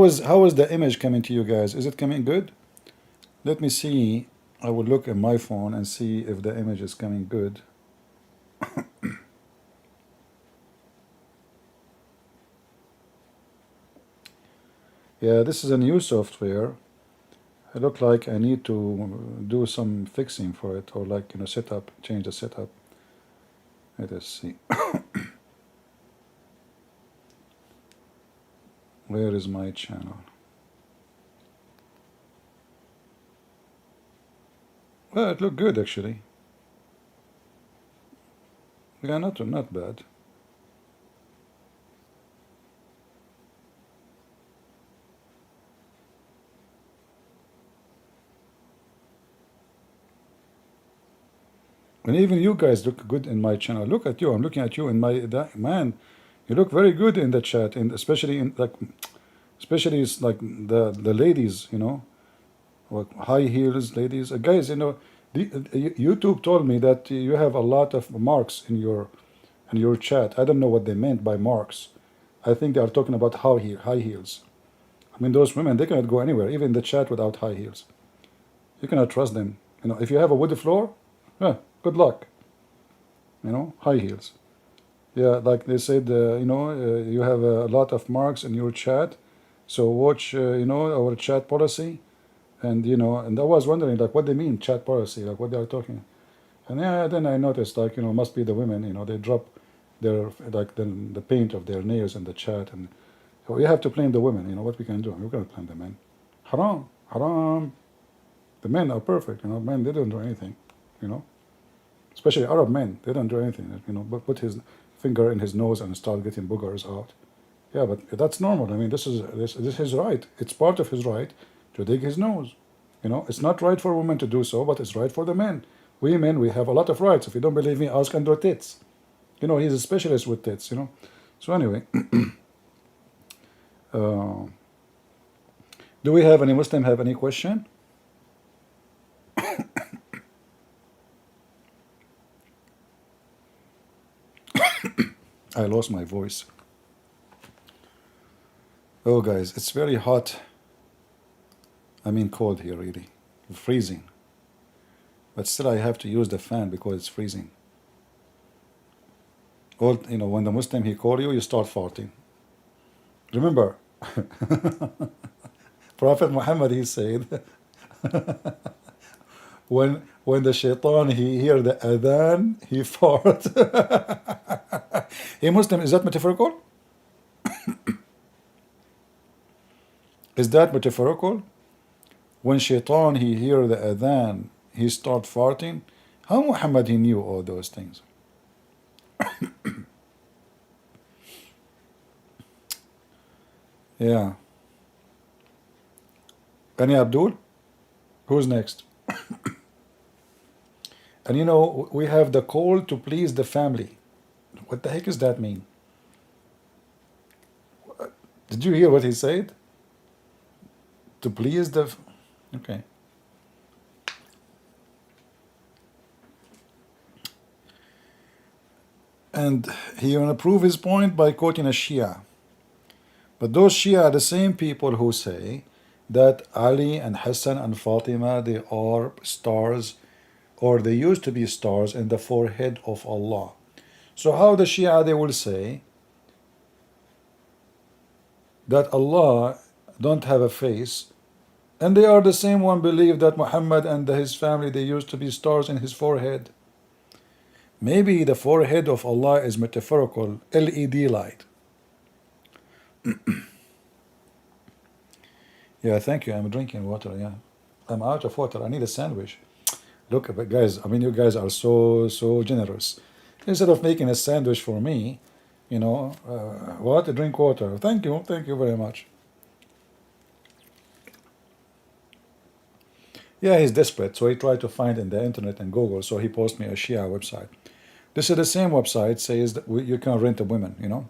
is the image coming to you guys? Is it coming good? Let me see. I will look at my phone and see if the image is coming good. Yeah, this is a new software. It looks like I need to do some fixing for it, or like setup, change the setup. Let us see. Where is my channel? Well, it looked good actually. Yeah, not bad. And even you guys look good in my channel. Look at you. I'm looking at you in man. You look very good in the chat, and especially it's like the ladies, like high heels ladies. Guys, YouTube told me that you have a lot of marks in your chat. I don't know what they meant by marks. I think they are talking about high heels. I mean, those women, they cannot go anywhere, even in the chat without high heels. You cannot trust them. If you have a wood floor, good luck. High heels. Yeah, like they said, you have a lot of marks in your chat. So watch, our chat policy. And, and I was wondering, like, what they mean, chat policy, like what they are talking. And then I noticed, like, must be the women, they drop their, like, the paint of their nails in the chat. And so you have to blame the women, what we can do. We cannot blame the men. Haram, haram. The men are perfect, men, they don't do anything, Especially Arab men, they don't do anything, but put his finger in his nose and start getting boogers out. Yeah, but that's normal. I mean, this is his right. It's part of his right to dig his nose. It's not right for women to do so, but it's right for the men. We men, we have a lot of rights. If you don't believe me, ask Andrew Tits. He's a specialist with tits, So anyway, do we have any Muslim have any question? I lost my voice. Oh, guys, it's very hot. I mean cold here, really. Freezing. But still I have to use the fan because it's freezing. When the Muslim, he call you, you start farting. Remember, Prophet Muhammad, he said, when the shaitan, he hear the adhan, he fart. Hey, Muslim, is that metaphorical? Is that metaphorical? When shaitan, he hear the adhan, he start farting. How Muhammad he knew all those things? Yeah. Any Abdul? Who's next? And you know, we have the call to please the family. What the heck does that mean? Did you hear what he said? To please the. Okay. And he want to prove his point by quoting a Shia. But those Shia are the same people who say that Ali and Hassan and Fatima, they are stars, or they used to be stars in the forehead of Allah. So how the Shia, they will say that Allah don't have a face, and they are the same one believe that Muhammad and his family, they used to be stars in his forehead. Maybe the forehead of Allah is metaphorical, LED light. Yeah, thank you. I'm drinking water. Yeah, I'm out of water. I need a sandwich. Look, but guys, I mean, you guys are so generous. Instead of making a sandwich for me, you know, what? Drink water. Thank you very much. Yeah, he's desperate, so he tried to find in the internet and Google. So he posted me a Shia website. This is the same website says that you can rent a woman. You know.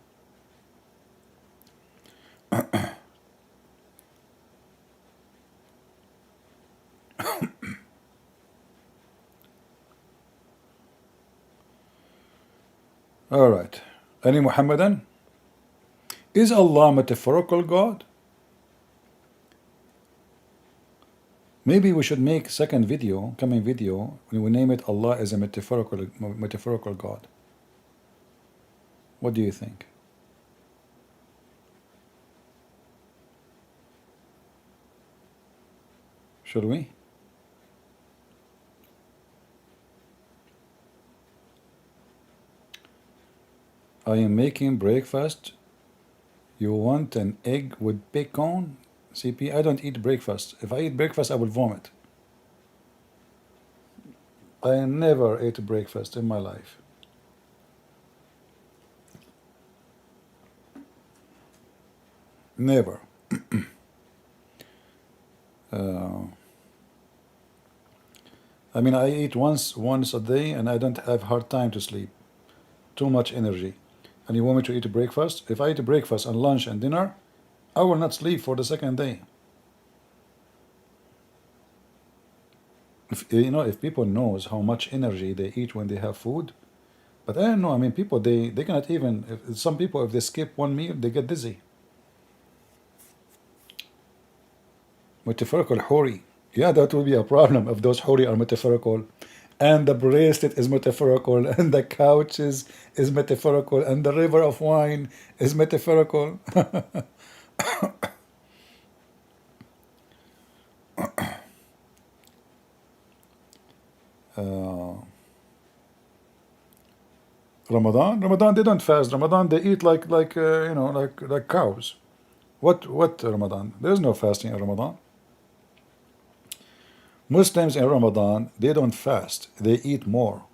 All right. Any Muhammadan? Is Allah metaphorical God? Maybe we should make second video, coming video, when we name it Allah as a metaphorical God. What do you think? Should we? I am making breakfast. You want an egg with bacon? CP, I don't eat breakfast. If I eat breakfast, I will vomit. I never ate breakfast in my life. Never. I mean, I eat once a day, and I don't have hard time to sleep. Too much energy. And you want me to eat breakfast? If I eat breakfast and lunch and dinner, I will not sleep for the second day. If, you know, if people knows how much energy they eat when they have food, but I don't know. I mean, people they cannot even. Some people, if they skip one meal, they get dizzy. Metaphorical hori. Yeah, that will be a problem if those hori are metaphorical, and the bracelet is metaphorical, and the couch is metaphorical, and the river of wine is metaphorical. Ramadan, they don't fast. Ramadan, they eat like you know, like cows. What Ramadan? There is no fasting in Ramadan. Muslims in Ramadan, they don't fast. They eat more.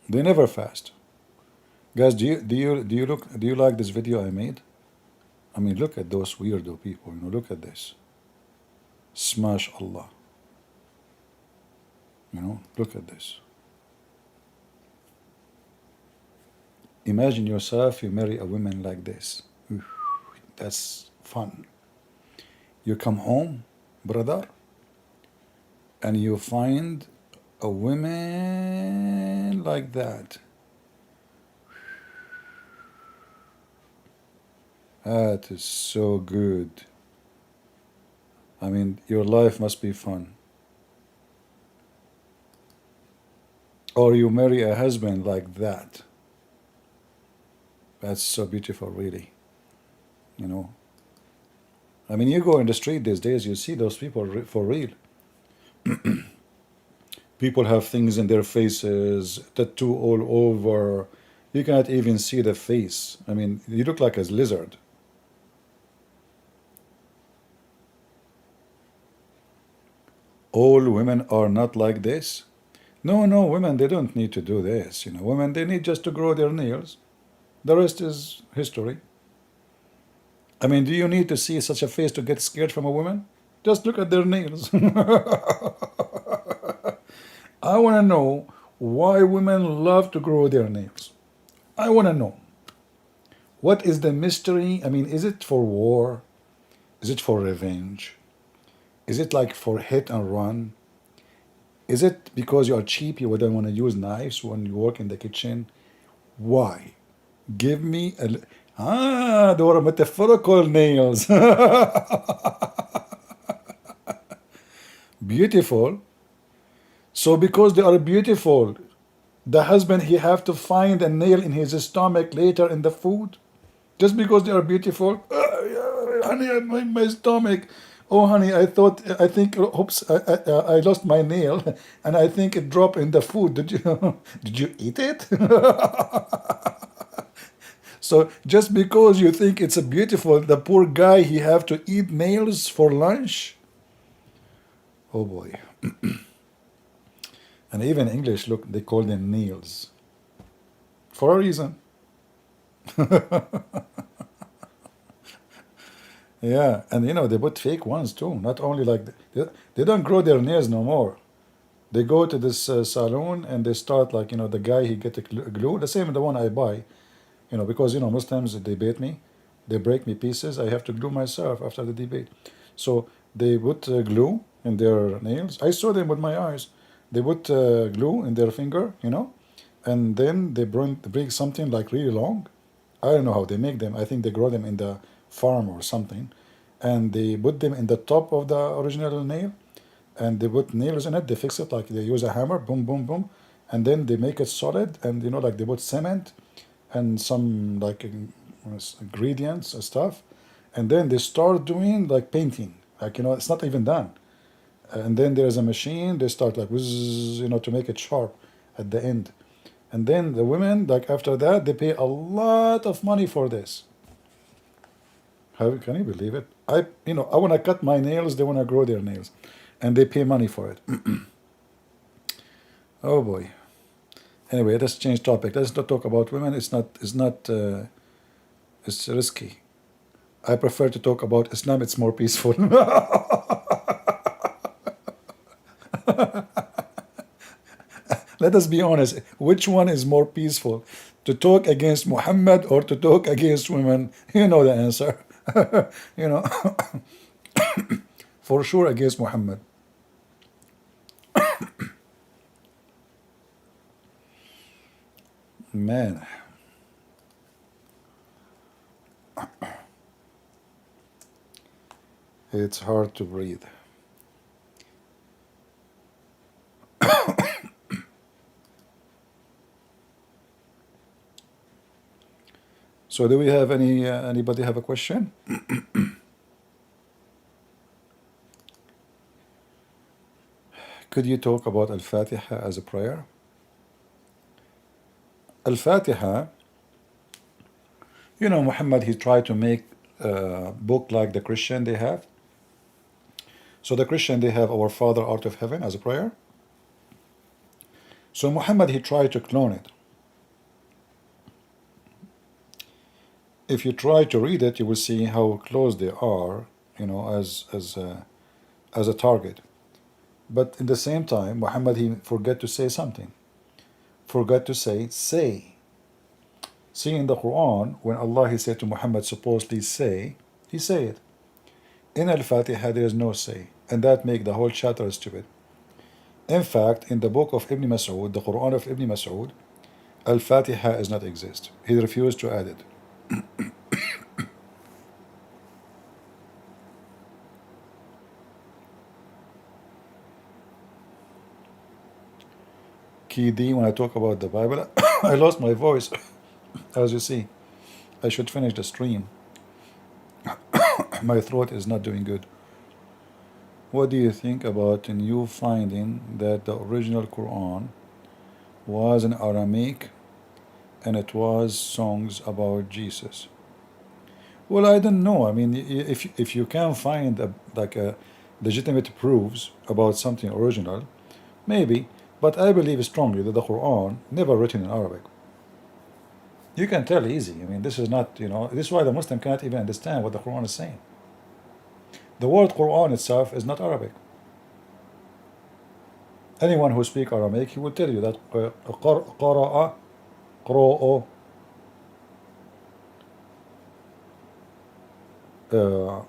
They never fast. Guys, do you like this video I made? I mean, look at those weirdo people. You know, look at this. Smash Allah. You know, look at this. Imagine yourself, you marry a woman like this. That's fun. You come home, brother, and you find a woman like that. That is so good. I mean, your life must be fun. Or you marry a husband like that. That's so beautiful, really. You know. I mean, you go in the street these days, you see those people for real. People have things in their faces, tattoo all over. You cannot even see the face. I mean, you look like a lizard. All women are not like this. No, no, women, they don't need to do this. Women, they need just to grow their nails. The rest is history. I mean, do you need to see such a face to get scared from a woman? Just look at their nails. I want to know why women love to grow their nails. I want to know. What is the mystery? I mean, is it for war? Is it for revenge? Is it like for hit and run? Is it because you are cheap, you wouldn't want to use knives when you work in the kitchen? Why? Give me a. They were metaphorical nails. Beautiful. So because they are beautiful, the husband, he have to find a nail in his stomach later in the food? Just because they are beautiful? Honey, my stomach. Oh, honey, I think, oops, I lost my nail, and I think it dropped in the food. Did you eat it? So just because you think it's a beautiful, the poor guy, he have to eat nails for lunch? Oh boy. And even English, look, they call them nails. For a reason. Yeah, and they put fake ones too. Not only like, they don't grow their nails no more. They go to this salon and they start like, the guy, he get a glue, the same the one I buy, because, Muslims, they debate me. They break me pieces. I have to glue myself after the debate. So they put glue in their nails. I saw them with my eyes. They put glue in their finger, and then they bring something like really long. I don't know how they make them. I think they grow them in the farm or something. And they put them in the top of the original nail. And they put nails in it. They fix it like they use a hammer, boom, boom, boom. And then they make it solid. And, like they put cement and some like ingredients and stuff. And then they start doing like painting. Like, it's not even done. And then there's a machine. They start like, whizzz, to make it sharp at the end. And then the women, like after that, they pay a lot of money for this. How can you believe it? I want to cut my nails. They want to grow their nails, and they pay money for it. Oh boy. Anyway, let's change topic. Let's not talk about women. It's not. It's risky. I prefer to talk about Islam. It's more peaceful. Let us be honest. Which one is more peaceful? To talk against Muhammad or to talk against women? You know the answer. For sure against Muhammad. Man. It's hard to breathe. So do we have anybody have a question? Could you talk about Al-Fatiha as a prayer? Al-Fatiha, Muhammad, he tried to make a book like the Christian they have. So the Christian, they have Our Father Art of Heaven as a prayer. So Muhammad, he tried to clone it. If you try to read it, you will see how close they are, as a target. But in the same time, Muhammad, he forgot to say something. Forgot to say. See, in the Quran, when Allah, he said to Muhammad, supposedly say, he say it. In Al-Fatiha, there is no say. And that make the whole chapter stupid. In fact, in the book of Ibn Mas'ud, the Quran of Ibn Mas'ud, Al-Fatiha does not exist. He refused to add it. Key when I talk about the Bible, I lost my voice. As you see, I should finish the stream. My throat is not doing good. What do you think about you finding that the original Quran was in Aramaic and it was songs about Jesus? Well, I don't know. I mean, if you can find a legitimate proofs about something original, maybe. But I believe strongly that the Quran never written in Arabic. You can tell easy. I mean, this is not, this is why the Muslim cannot even understand what the Quran is saying. The word Quran itself is not Arabic. Anyone who speaks Aramaic, he will tell you that قرأ, قرأ, uh,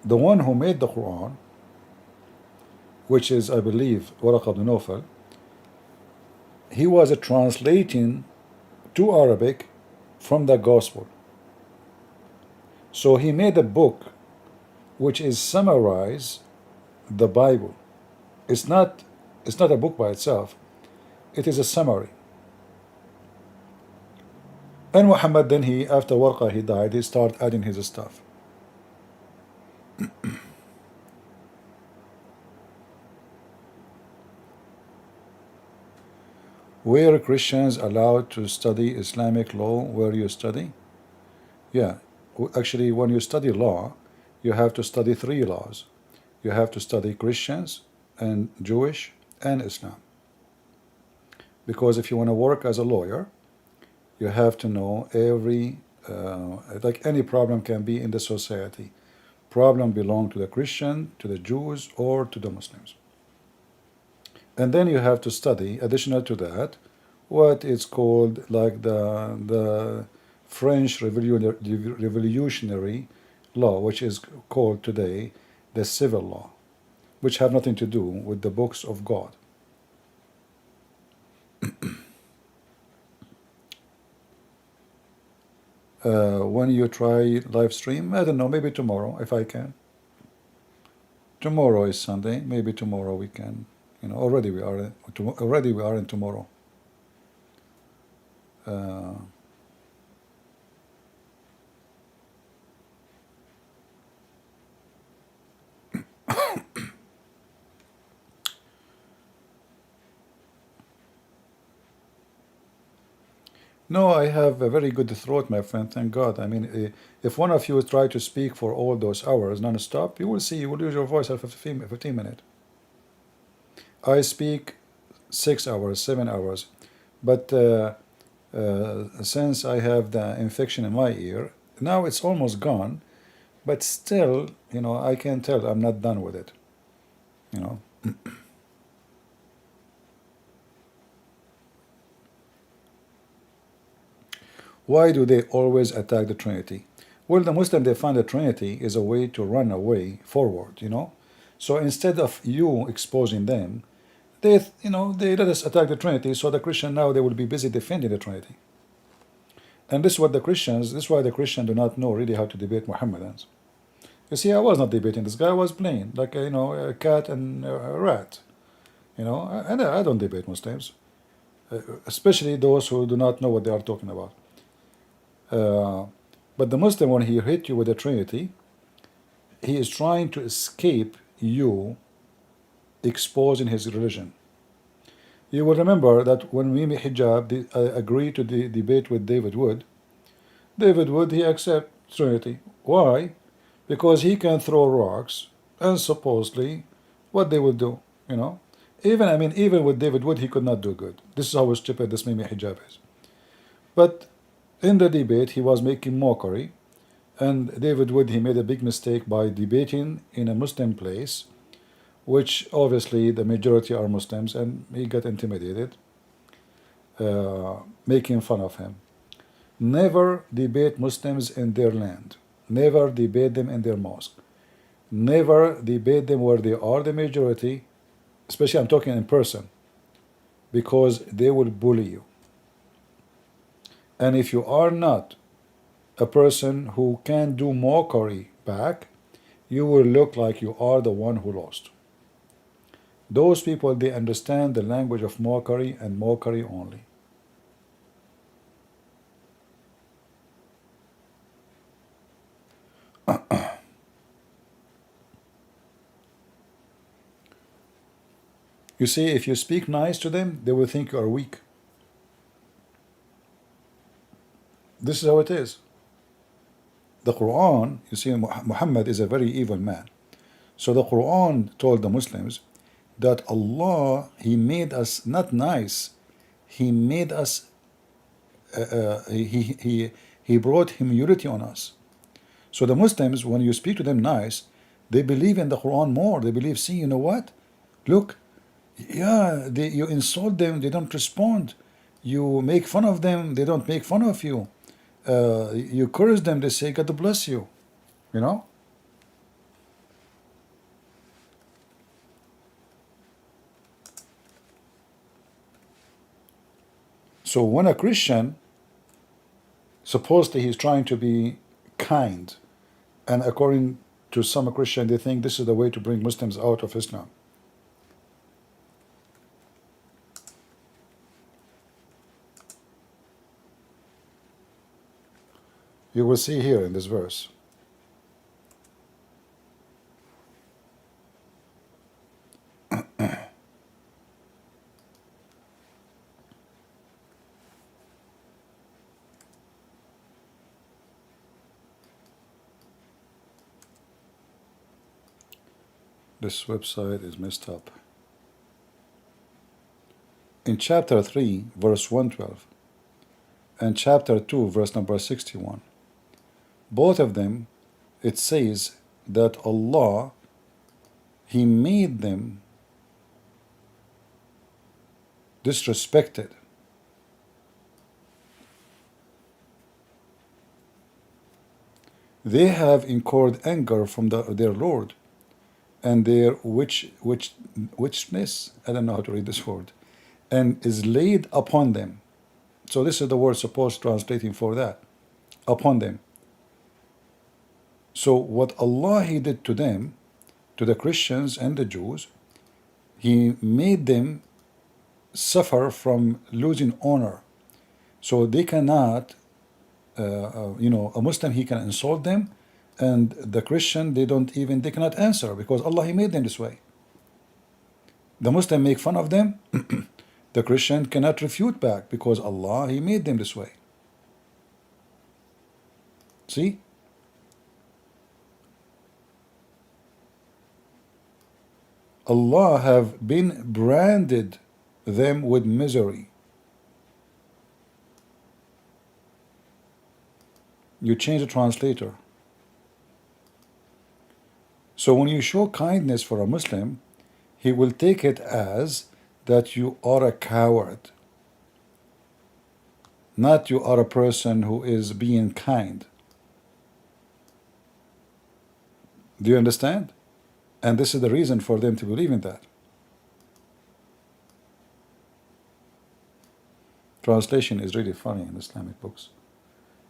the one who made the Quran, which is, I believe, Waraq ibn Nawfal, he was translating to Arabic from the Gospel. So he made a book which is summarize the Bible. It's not a book by itself. It is a summary. And Muhammad then after Warqa he died, he started adding his stuff. Were Christians allowed to study Islamic law where you study? Yeah, actually when you study law, you have to study 3 laws. You have to study Christians and Jewish and Islam. Because if you want to work as a lawyer, you have to know every, like any problem can be in the society. Problem belong to the Christian, to the Jews, or to the Muslims. And then you have to study, additional to that, what is called like the French revolutionary law, which is called today the civil law, which have nothing to do with the books of God. When you try live stream, I don't know, maybe tomorrow if I can. Tomorrow is Sunday, maybe tomorrow we can. Already we are in tomorrow. No, I have a very good throat, my friend, thank God. I mean, if one of you try to speak for all those hours non-stop, you will see, you will lose your voice after 15 minutes. I speak 6 hours, 7 hours, but since I have the infection in my ear, now it's almost gone, but still, I can tell I'm not done with it, Why do they always attack the Trinity? Well, the Muslim, they find the Trinity is a way to run away forward, So instead of you exposing them, they let us attack the Trinity, so the Christian now, they will be busy defending the Trinity. And this is why the Christians do not know really how to debate Mohammedans. You see, I was not debating this guy, I was playing, like, a cat and a rat, and I don't debate Muslims, especially those who do not know what they are talking about. But the Muslim, when he hit you with the Trinity, he is trying to escape you exposing his religion. You will remember that when Mimi Hijab agreed to debate with David Wood, he accepted Trinity. Why? Because he can throw rocks, and supposedly, what they will do, Even with David Wood, he could not do good. This is how stupid this Mimi Hijab is. But in the debate, he was making mockery, and David Wood, he made a big mistake by debating in a Muslim place, which obviously the majority are Muslims, and he got intimidated, making fun of him. Never debate Muslims in their land. Never debate them in their mosque. Never debate them where they are the majority, especially I'm talking in person, because they will bully you. And if you are not a person who can do mockery back, you will look like you are the one who lost. Those people, they understand the language of mockery and mockery only. You see, if you speak nice to them, they will think you are weak. This is how it is. The Quran, you see, Muhammad is a very evil man. So the Quran told the Muslims, that Allah, He made us not nice, He made us, He brought humility on us. So the Muslims, when you speak to them nice, they believe in the Quran more. They believe, see, you know what? Look, yeah, you insult them, they don't respond. You make fun of them, they don't make fun of you. You curse them, they say, God bless you. You know? So when a Christian, supposedly he's trying to be kind, and according to some Christian, they think this is the way to bring Muslims out of Islam. You will see here in this verse. This website is messed up. In chapter 3, verse 112, and chapter 2, verse number 61, both of them, it says that Allah, He made them disrespected. They have incurred anger from their Lord, and their witchness, I don't know how to read this word, and is laid upon them. So this is the word supposed translating for that, upon them. So what Allah He did to them, to the Christians and the Jews, He made them suffer from losing honor. So they cannot, a Muslim, he can insult them, and the Christian, they cannot answer because Allah He made them this way. The Muslim make fun of them, the Christian cannot refute back because Allah He made them this way. See? Allah have been branded them with misery. You change the translator. So when you show kindness for a Muslim, he will take it as that you are a coward, not you are a person who is being kind. Do you understand? And this is the reason for them to believe in that. Translation is really funny in Islamic books.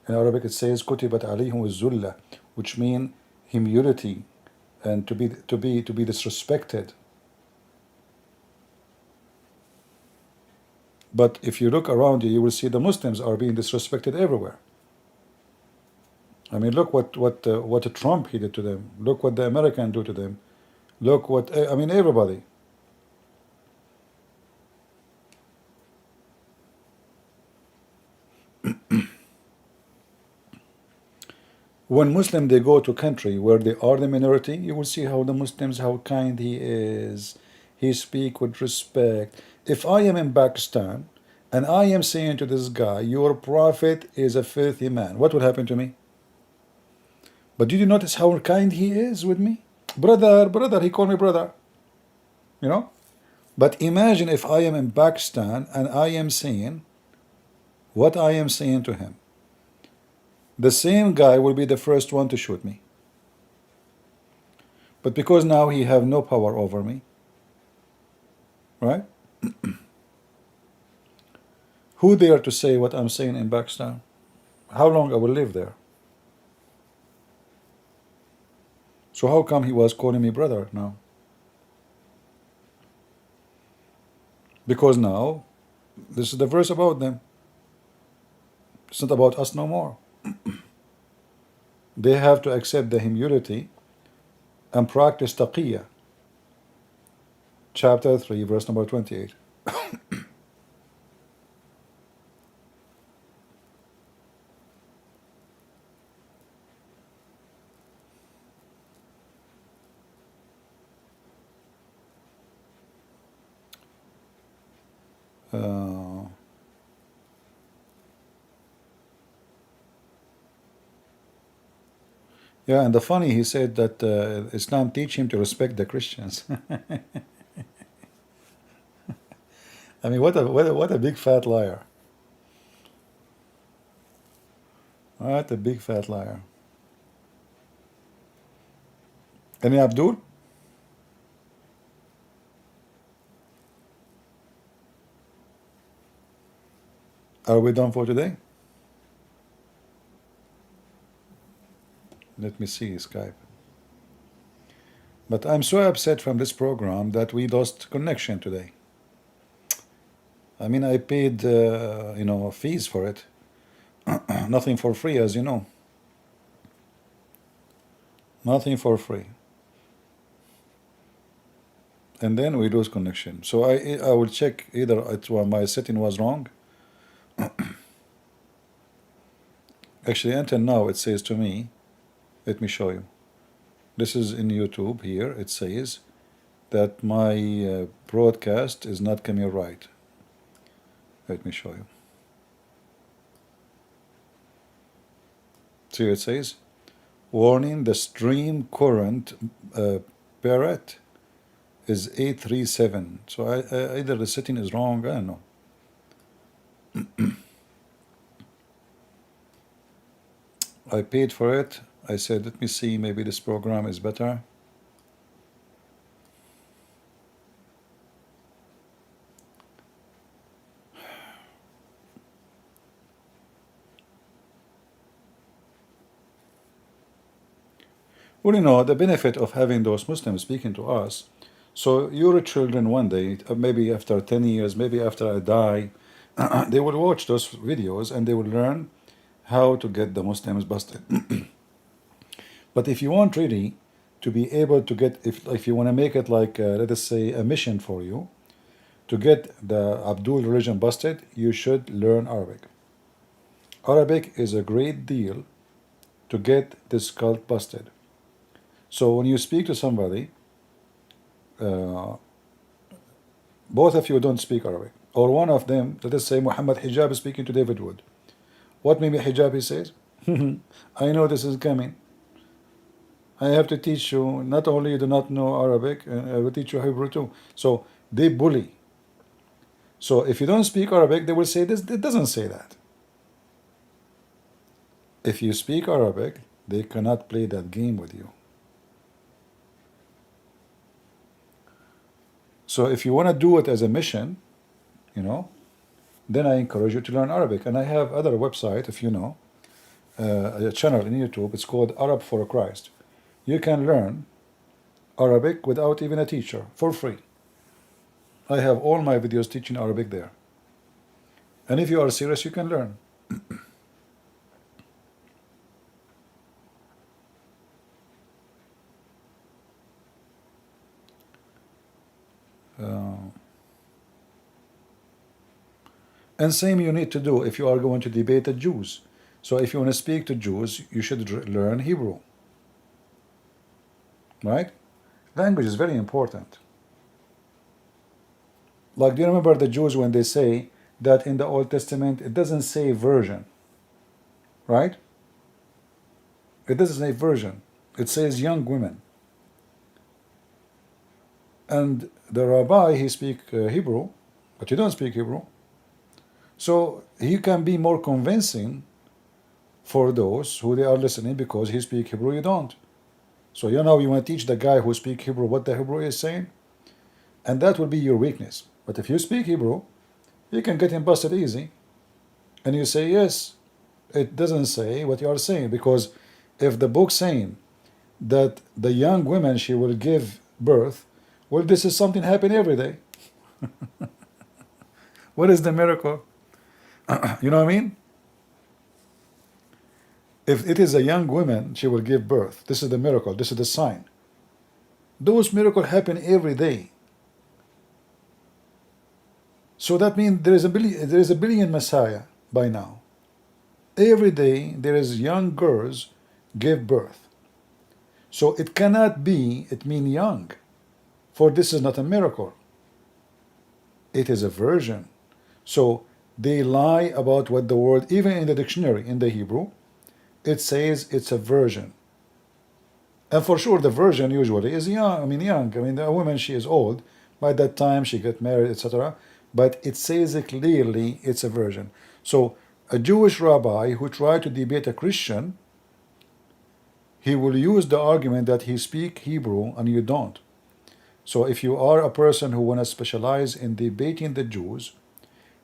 In Arabic it says كُتِبَتْ عَلَيْهِمُ الذُّلَّةِ, which mean humility and to be disrespected. But if you look around you, you will see the Muslims are being disrespected everywhere. I mean, look what Trump he did to them. Look what the Americans do to them. Look what everybody. When Muslim they go to country where they are the minority, you will see how the Muslims, how kind he is. He speak with respect. If I am in Pakistan and I am saying to this guy, your prophet is a filthy man, what will happen to me? But did you notice how kind he is with me? Brother, he called me brother. You know? But imagine if I am in Pakistan and I am saying what I am saying to him. The same guy will be the first one to shoot me. But because now he have no power over me, right? Who dare to say what I'm saying in Pakistan? How long I will live there? So how come he was calling me brother now? Because now, this is the verse about them. It's not about us no more. They have to accept the humility and practice taqiyya. Chapter 3, verse number 28. Uh, yeah, and the funny, he said that Islam teach him to respect the Christians. I mean, what a big fat liar. What a big fat liar. Any Abdul? Are we done for today? Let me see Skype. But I'm so upset from this program that we lost connection today. I mean, I paid, fees for it. Nothing for free, as you know. Nothing for free. And then we lose connection. So I will check either my setting was wrong. Actually, until now it says to me, let me show you. This is in YouTube here. It says that my broadcast is not coming right. Let me show you. See, it says, warning, the stream current parrot is 837. So either the setting is wrong, I don't know. I paid for it. I said, let me see, maybe this program is better. Well, the benefit of having those Muslims speaking to us, so your children one day, maybe after 10 years, maybe after I die, they will watch those videos and they will learn how to get the Muslims busted. But if you want really to be able to get, if you want to make it like, let us say, a mission for you, to get the Abdul religion busted, you should learn Arabic. Arabic is a great deal to get this cult busted. So when you speak to somebody, both of you don't speak Arabic, or one of them, let us say Muhammad Hijab is speaking to David Wood. What maybe Hijab he says? I know this is coming. I have to teach you, not only you do not know Arabic, I will teach you Hebrew too. So they bully. So if you don't speak Arabic, they will say this, it doesn't say that. If you speak Arabic, they cannot play that game with you. So if you want to do it as a mission, then I encourage you to learn Arabic. And I have other website, if you know, a channel in YouTube, it's called Arab for Christ. You can learn Arabic without even a teacher, for free. I have all my videos teaching Arabic there. And if you are serious, you can learn. And same you need to do if you are going to debate the Jews. So if you want to speak to Jews, you should learn Hebrew. Right? Language is very important. Like, do you remember the Jews when they say that in the Old Testament it doesn't say virgin? Right? It doesn't say virgin. It says young women. And the rabbi, he speaks Hebrew, but you don't speak Hebrew. So he can be more convincing for those who they are listening because he speaks Hebrew, you don't. So you want to teach the guy who speaks Hebrew what the Hebrew is saying, and that will be your weakness. But if you speak Hebrew, you can get him busted easy. And you say, yes, it doesn't say what you are saying, because if the book saying that the young women she will give birth, well, this is something happen every day. What is the miracle? You know what I mean? If it is a young woman, she will give birth. This is the miracle. This is the sign. Those miracles happen every day. So that means there is a billion Messiah by now. Every day there is young girls give birth. So it cannot be, it means young. For this is not a miracle. It is a virgin. So they lie about what the word, even in the dictionary, in the Hebrew, it says it's a virgin. And for sure, the virgin usually is young. I mean, young. I mean, a woman, she is old. By that time, she get married, etc. But it says it clearly it's a virgin. So a Jewish rabbi who tried to debate a Christian, he will use the argument that he speak Hebrew and you don't. So if you are a person who want to specialize in debating the Jews,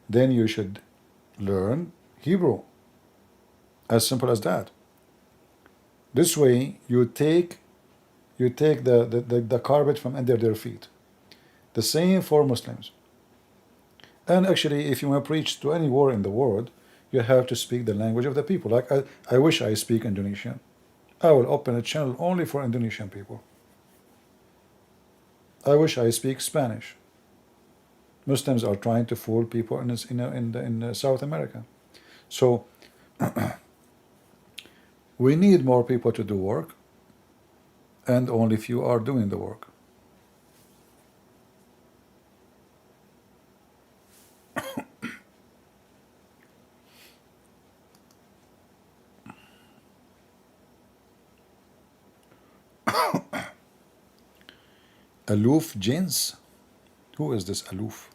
then you should learn Hebrew. As simple as that. This way, you take the carpet from under their feet. The same for Muslims. And actually, if you want to preach to any war in the world, you have to speak the language of the people. Like I wish I speak Indonesian. I will open a channel only for Indonesian people. I wish I speak Spanish. Muslims are trying to fool people in South America. So we need more people to do work, and only few are doing the work. Aloof Jins? Who is this Aloof?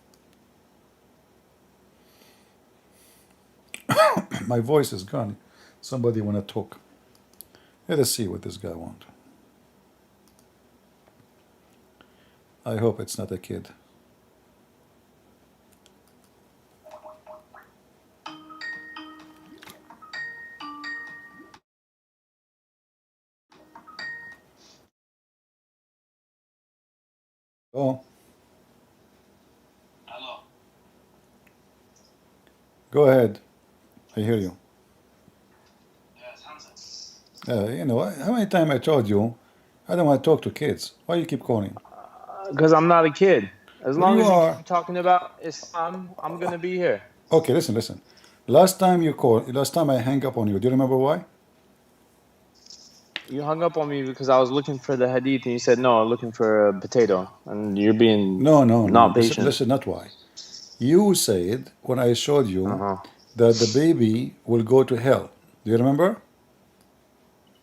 My voice is gone. Somebody want to talk. Let us see what this guy want. I hope it's not a kid. Oh, Hello. go ahead. I hear you. Yes, Hamza. You know, how many times I told you I don't want to talk to kids? Why you keep calling? Because I'm not a kid. As Well, long you as you are. keep talking about Islam, I'm gonna be here. Okay, listen. Last time you called, last time I hang up on you, do you remember why? You hung up on me because I was looking for the hadith, and you said no, I'm looking for a potato, and you're being No. not This patient. is not why. You said when I showed you Uh-huh. that the baby will go to hell. Do you remember?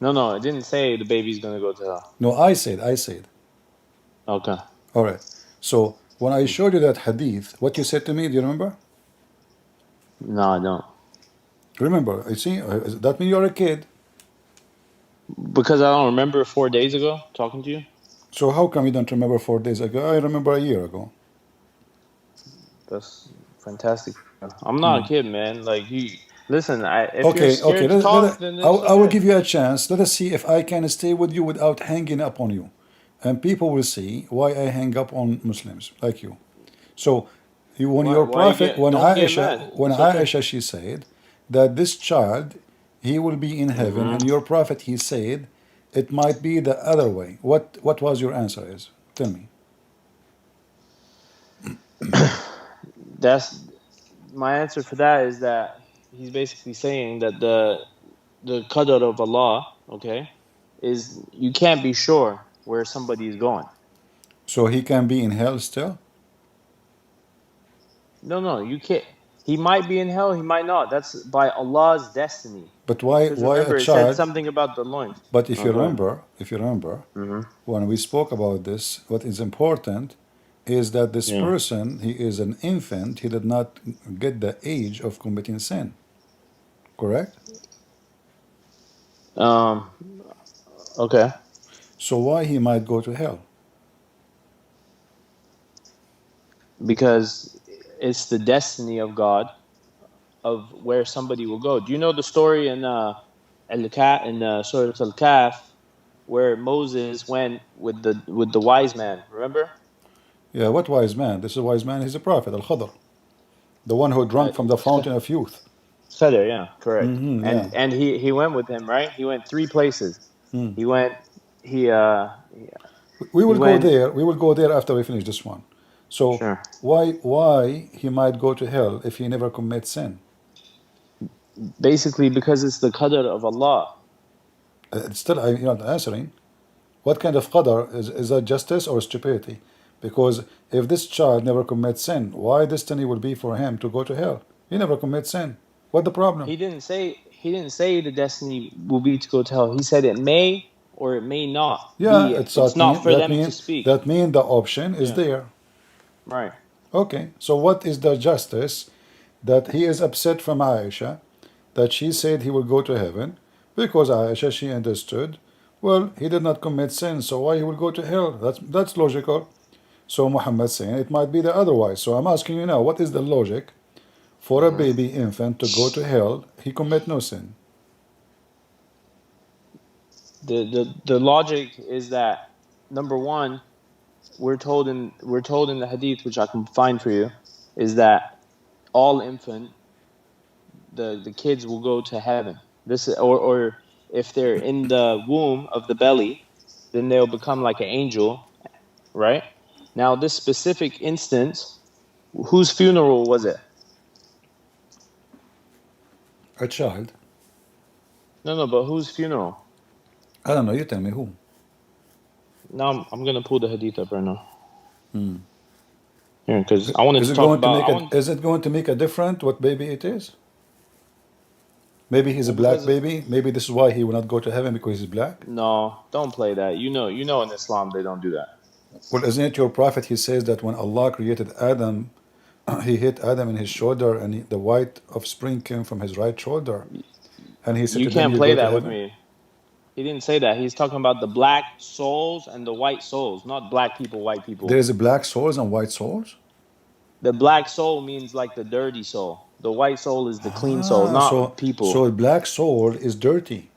No, it didn't say the baby's gonna go to hell. No, I said. Okay. All right. So when I showed you that hadith, what you said to me, do you remember? No, I don't. Remember, you see, that means you're a kid. Because I don't remember 4 days ago talking to you. So how come you don't remember 4 days ago? I remember a year ago. That's fantastic. I'm not a kid, man. Like you, listen. If you're Okay. scared to talk, then it's I will okay. give you a chance. Let us see if I can stay with you without hanging up on you, and people will see why I hang up on Muslims like you. So, when your Why you prophet, get? Don't get mad. When It's okay. Aisha, she said that this child, he will be in heaven, Hmm. and your prophet, he said, it might be the other way. What was your answer? Is tell me. That's my answer for that is that he's basically saying that the qadr of Allah, okay, is you can't be sure where somebody is going. So he can be in hell still. No, you can't. He might be in hell, he might not. That's by Allah's destiny. But Because why a remember, it said child? something about the loins. But Oh, go ahead. if you remember, Mm-hmm. when we spoke about this, what is important is that this Yeah. person, he is an infant, he did not get the age of committing sin. Correct? Um. Okay. So why he might go to hell? Because it's the destiny of God of where somebody will go. Do you know the story in Surah Al-Kahf where Moses went with the wise man? Remember? Yeah, what wise man? This is a wise man, he's a prophet, Al-Khadr, the one who drank from the fountain of youth. Khidr, yeah, correct. Yeah. And he went with him, right? He went 3 places. Hmm. He went he uh We he will go went there. We will go there after we finish this one. So sure. why he might go to hell if he never commits sin? Basically because it's the qadr of Allah. Still, you're not answering. What kind of qadar is that justice or stupidity? Because if this child never commits sin, why destiny will be for him to go to hell? He never commits sin. What the problem? He didn't say the destiny will be to go to hell. He said it may or it may not Yeah, be. it's It's that not mean for them to speak. that mean the option is Yeah. there. Right. Okay, so what is the justice that he is upset from Aisha that she said he will go to heaven because Aisha she understood, well, he did not commit sin, so why he will go to hell? That's logical. So Muhammad saying it might be the otherwise. So I'm asking you now, what is the logic for a baby infant to go to hell? He commit no sin. The logic is that, number one, we're told in the hadith, which I can find for you, is that all infant, the kids will go to heaven. This or if they're in the womb of the belly, then they'll become like an angel, right? Now, this specific instance, whose funeral was it? A child. No, but whose funeral? I don't know, you tell me who. Now I'm gonna pull the hadith up right now. Here, because I wanted Is to it talk going to about. make is it going to make a difference what baby it is? Maybe he's a black baby. Maybe this is why he will not go to heaven because he's black. No, don't play that. You know, in Islam they don't do that. Well, isn't it your prophet? He says that when Allah created Adam, he hit Adam in his shoulder, and the white offspring came from his right shoulder. And he said, You to them, can't "You play go to that with heaven." me. He didn't say that. He's talking about the black souls and the white souls, not black people, white people. There is a black souls and white souls. The black soul means like the dirty soul. The white soul is the clean soul, not people. So a black soul is dirty.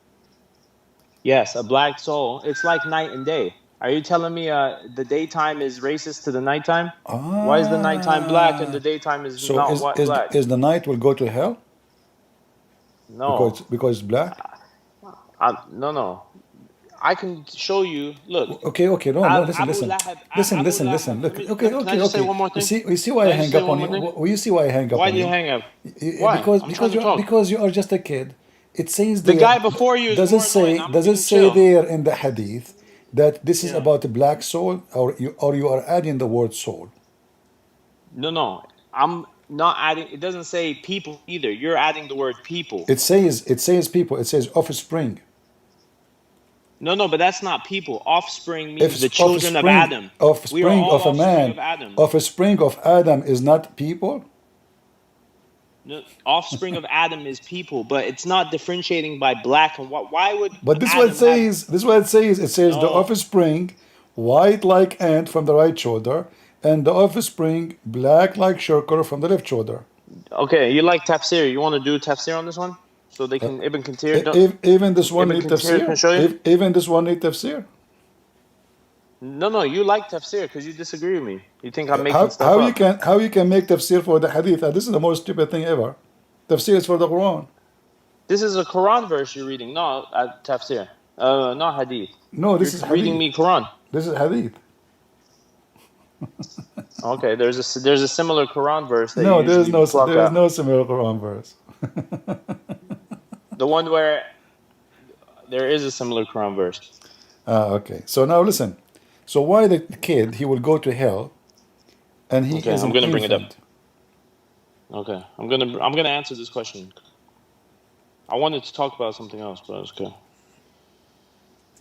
Yes, a black soul. It's like night and day. Are you telling me the daytime is racist to the nighttime? Why is the nighttime black and the daytime is not black? Is the night will go to hell? No. Because it's black? No. I can show you. Look. Okay. No. Listen. Look. Okay. Can I just say one more thing? You see why I hang up on you? You see why I hang up Why on do you? you hang up? Why? Because you are just a kid. It says the there, guy before you is does it say there in the hadith that this is about a black soul, or you are adding the word soul? No. I'm not adding. It doesn't say people either. You're adding the word people. It says people. It says offspring. No, but that's not people. Offspring means the children of Adam. Offspring of a man. Offspring of Adam is not people. No, offspring of Adam is people, but it's not differentiating by black and white. Why would? But this is what it says. This is what it says. It says the offspring, white like ant from the right shoulder, and the offspring, black like shirker from the left shoulder. Okay, you like tafsir. You want to do tafsir on this one? So they can Ibn Kathir. Even this one need tafsir. Even this one need tafsir. No, you like tafsir because you disagree with me. You think I'm making stuff up. How you can make tafsir for the hadith? This is the most stupid thing ever. Tafsir is for the Quran. This is a Quran verse you're reading, not tafsir. Not hadith. No, this is hadith. Reading me Quran. This is hadith. Okay, there's a similar Quran verse. That there is no similar Quran verse. The one where there is a similar Quran verse. Okay. So now listen. So why the kid he will go to hell, and he is I'm gonna bring it up. infant? Okay, I'm gonna answer this question. I wanted to talk about something else, but it's okay.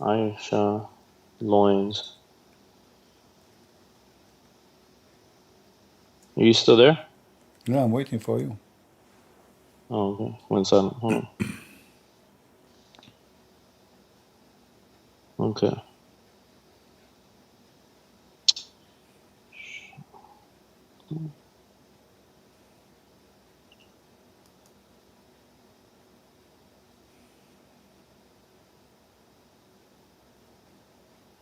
Aisha loins. Are you still there? No, I'm waiting for you. Oh, okay. Went silent. Hold on. Okay.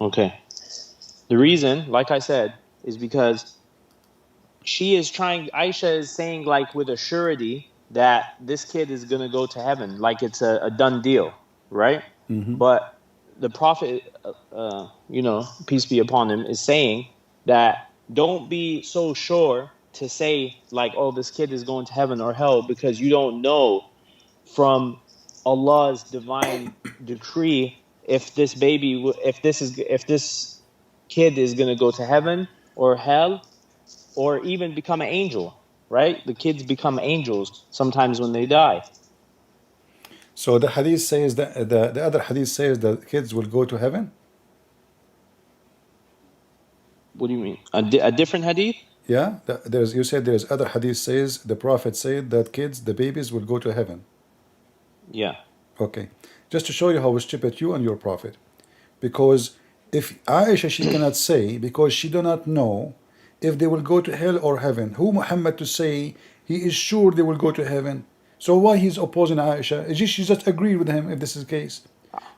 Okay. The reason, like I said, is because Aisha is saying like with a surety that this kid is going to go to heaven, like it's a done deal, right? Mm-hmm. But the Prophet, peace be upon him, is saying that don't be so sure to say like, oh, this kid is going to heaven or hell, because you don't know from Allah's divine decree if this kid is going to go to heaven or hell, or even become an angel, right? The kids become angels sometimes when they die. So the hadith says that the other hadith says that kids will go to heaven. What do you mean? A different hadith? Yeah, there's, you said there's other hadith says the Prophet said that kids, the babies, will go to heaven. Yeah. Okay, just to show you how stupid you and your Prophet. Because if Aisha, she cannot say, because she do not know if they will go to hell or heaven. Who Muhammad to say he is sure they will go to heaven? So why he's opposing Aisha? She just agreed with him if this is the case.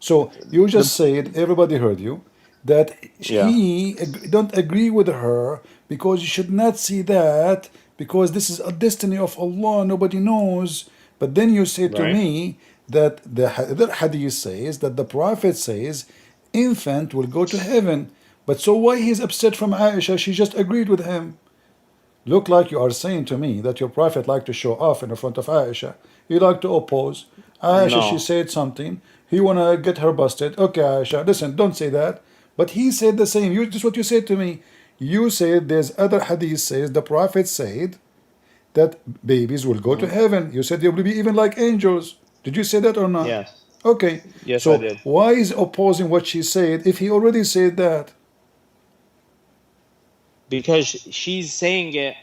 So you The just said, everybody heard you, that yeah. he don't agree with her because you should not see that because this is a destiny of Allah, nobody knows. But then you say to Right. me that the hadith says that the Prophet says infant will go to heaven. But so why he's upset from Aisha? She just agreed with him. Look like you are saying to me that your Prophet like to show off in the front of Aisha. He like to oppose. Aisha, she No. said something. He wanna get her busted. Okay, Aisha, listen, don't say that. But he said the same. This is what you said to me. You said there's other hadith says the Prophet said that babies will go to Mhm. heaven. You said they will be even like angels. Did you say that or not? Yes. Okay. Yes, I So did. why is opposing what she said if he already said that? Because she's saying it.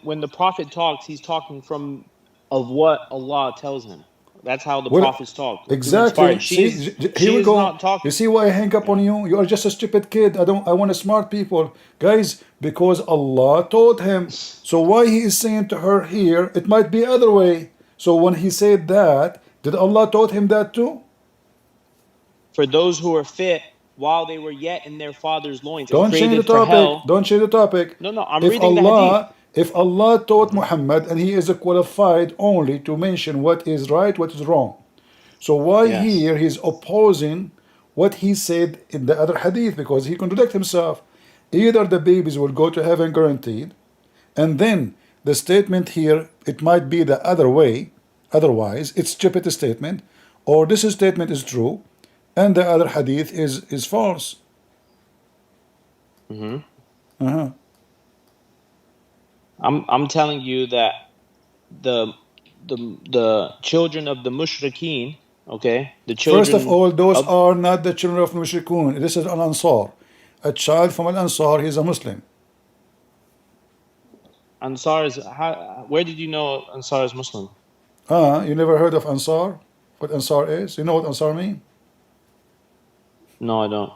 When the prophet talks, he's talking from of what Allah tells him. That's how the Well, prophets talk through exactly. inspired. See, here She we is go. not You talking. see why I hang up on Yeah. you? You are just a stupid kid. I don't. I want a smart people, guys. Because Allah told him. So why he is saying to her here? It might be other way. So when he said that, did Allah taught him that too? For those who are fit while they were yet in their father's loins and Don't change the created for topic. hell. Don't change the topic. No, no, I'm If reading the hadith. Allah taught Mhm. Muhammad and he is qualified only to mention what is right, what is wrong. So why Yes. here he's opposing what he said in the other hadith because he contradicts himself. Either the babies will go to heaven guaranteed, and then the statement here it might be the other way. Otherwise, it's stupid statement, or this statement is true, and the other hadith is false. Hmm. Uh-huh. I'm telling you that the the children of the mushrikeen, okay, the First of children all, those of are not the children of Mushrikun. This is an Ansar. A child from an Ansar, he's a Muslim. Ansar is where did you know Ansar is Muslim? You never heard of Ansar? What Ansar is? You know what Ansar mean? No, I don't.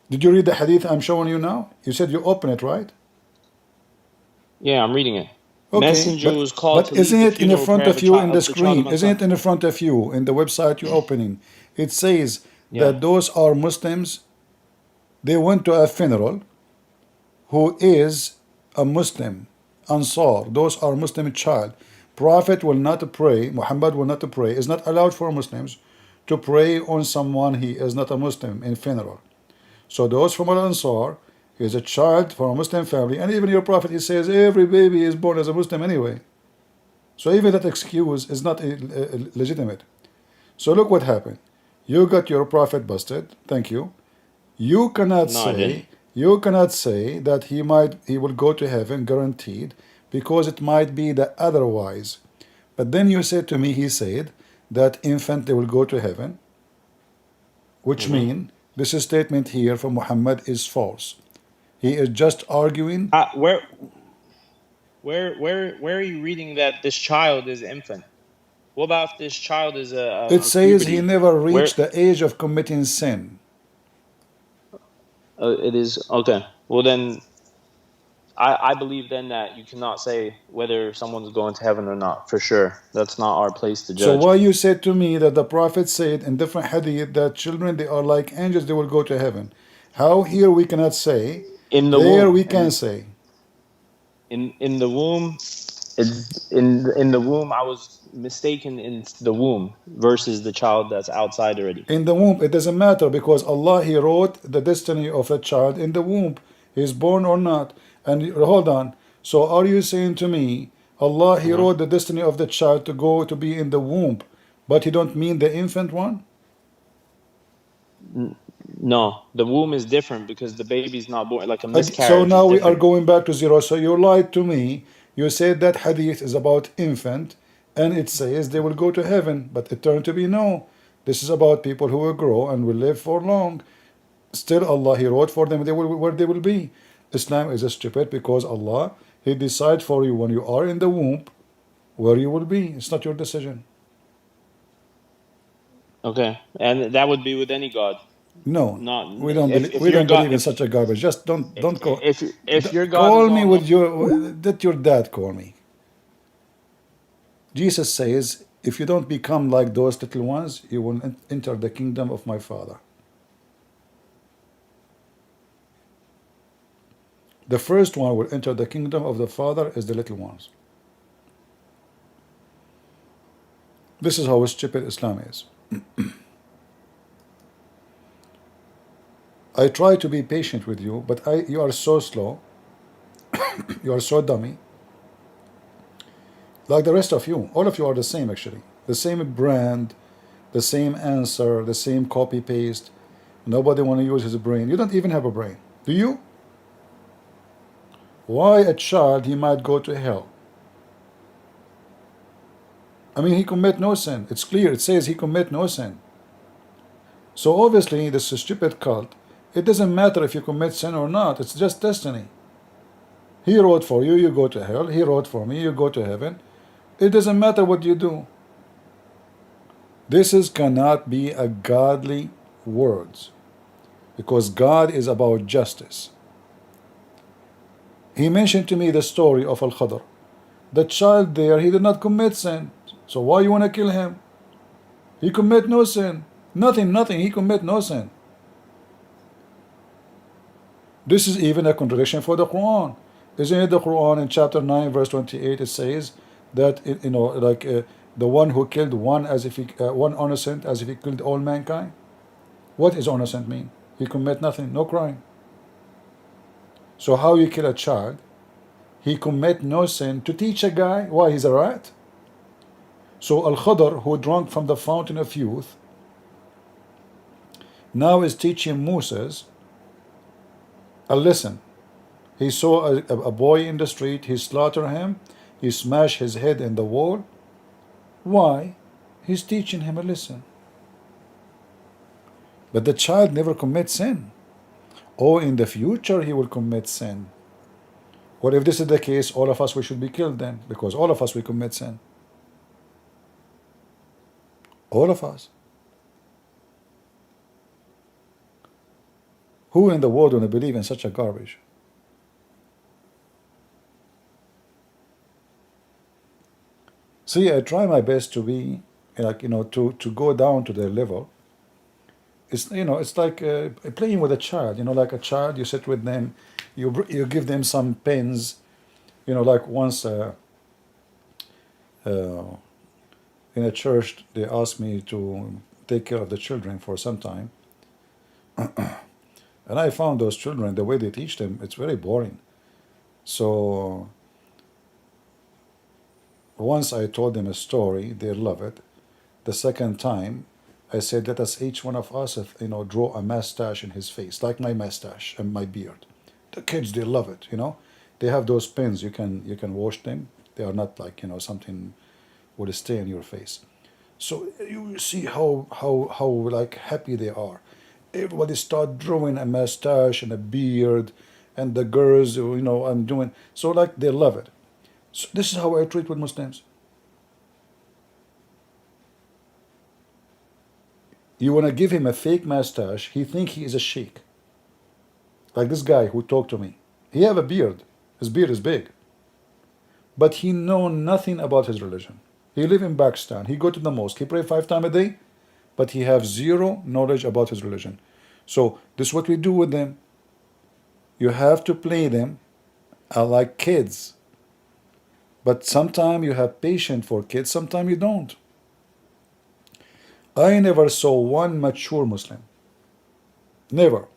Did you read the hadith I'm showing you now? You said you open it, right? Yeah, I'm reading it. Okay, Messenger was called but to isn't lead the it in the funeral front prayer of of you in the of the child of screen? Isn't Ansar. it in the front of you in the website you're opening? It says Yeah. that those are Muslims. They went to a funeral. Who is a Muslim? Ansar. Those are Muslim child. Prophet will not pray. Muhammad will not pray. It's not allowed for Muslims to pray on someone he is not a Muslim in funeral. So those from Al Ansar, he is a child from a Muslim family, and even your Prophet, he says every baby is born as a Muslim anyway. So even that excuse is not legitimate. So look what happened. You got your Prophet busted. Thank you. You cannot No, I didn't. say that he will go to heaven guaranteed because it might be the otherwise. But then you said to me he said that infant they will go to heaven, which Hmm. mean this statement here from Muhammad is false. He is just arguing. Where are you reading that this child is infant? What about if this child is It a says he puberty? never Where reached the age of committing sin. it is okay. Well then, I believe then that you cannot say whether someone's going to heaven or not for sure. That's not our place to So judge. why you said to me that the Prophet said in different hadith that children they are like angels, they will go to heaven? How here we cannot say, In the there womb, we can say. in the womb, in the womb, I was mistaken in the womb versus the child that's outside already. In the womb, it doesn't matter because Allah He wrote the destiny of a child in the womb. He's born or not. And hold on. So are you saying to me, Allah He Uh-huh. wrote the destiny of the child to go to be in the womb, but He don't mean the infant one? No, the womb is different because the baby's not born. Like a So miscarriage is now we are different. going back to zero. So you lied to me. You said that hadith is about infant, and it says they will go to heaven, but it turned to be no. This is about people who will grow and will live for long. Still, Allah, He wrote for them where they will be. Islam is stupid because Allah, He decides for you when you are in the womb where you will be. It's not your decision. Okay, and that would be with any god. No, Not we don't believe. if We your don't god believe in such a garbage. Just don't call. if your god is Call me all with your that your dad call me. Jesus says, if you don't become like those little ones, you will enter the kingdom of my Father. The first one will enter the kingdom of the Father is the little ones. This is how stupid Islam is. I try to be patient with you, but you are so slow, you are so dummy. Like the rest of you, all of you are the same actually. The same brand, the same answer, the same copy paste. Nobody want to use his brain. You don't even have a brain, do you? Why a child he might go to hell? I mean, he commit no sin. It's clear. It says he commit no sin. So obviously, this stupid cult, it doesn't matter if you commit sin or not. It's just destiny. He wrote for you, you go to hell. He wrote for me, you go to heaven. It doesn't matter what you do. Cannot be a godly words, because God is about justice. He mentioned to me the story of Al-Khadr. The child there, he did not commit sin. So why you want to kill him? He commit no sin. Nothing. He commit no sin. This is even a contradiction for the Quran. Isn't it the Quran in chapter 9, verse 28, it says that, the one who killed one as if one innocent as if he killed all mankind? What is innocent mean? He commit nothing, no crime. So how you kill a child? He commit no sin to teach a guy why he's a rat. So Al-Khadr, who drank from the fountain of youth, now is teaching Moses a lesson. He saw a boy in the street, he slaughtered him, he smashed his head in the wall. Why? He's teaching him a lesson. But the child never commits sin. Oh, in the future he will commit sin. Well, if this is the case, all of us, we should be killed then, because all of us, we commit sin. All of us. Who in the world would believe in such a garbage? See, I try my best to be, to go down to their level. It's like playing with a child. Like a child, you sit with them, you give them some pens. Like once in a church, they asked me to take care of the children for some time. And I found those children, the way they teach them, it's very boring. So once I told them a story, they love it. The second time, I said, let us each one of us, draw a mustache in his face, like my mustache and my beard. The kids, they love it. They have those pens. You can wash them. They are not like something would stay in your face. So you see how like happy they are. Everybody start drawing a mustache and a beard, and the girls, I'm doing so, like they love it. So this is how I treat with Muslims. You want to give him a fake mustache, he think he is a sheikh. Like this guy who talked to me. He have a beard. His beard is big. But he know nothing about his religion. He live in Pakistan. He go to the mosque. He pray 5 times a day. But he have zero knowledge about his religion. So this is what we do with them. You have to play them like kids. But sometimes you have patience for kids, sometimes you don't. I never saw one mature Muslim. Never.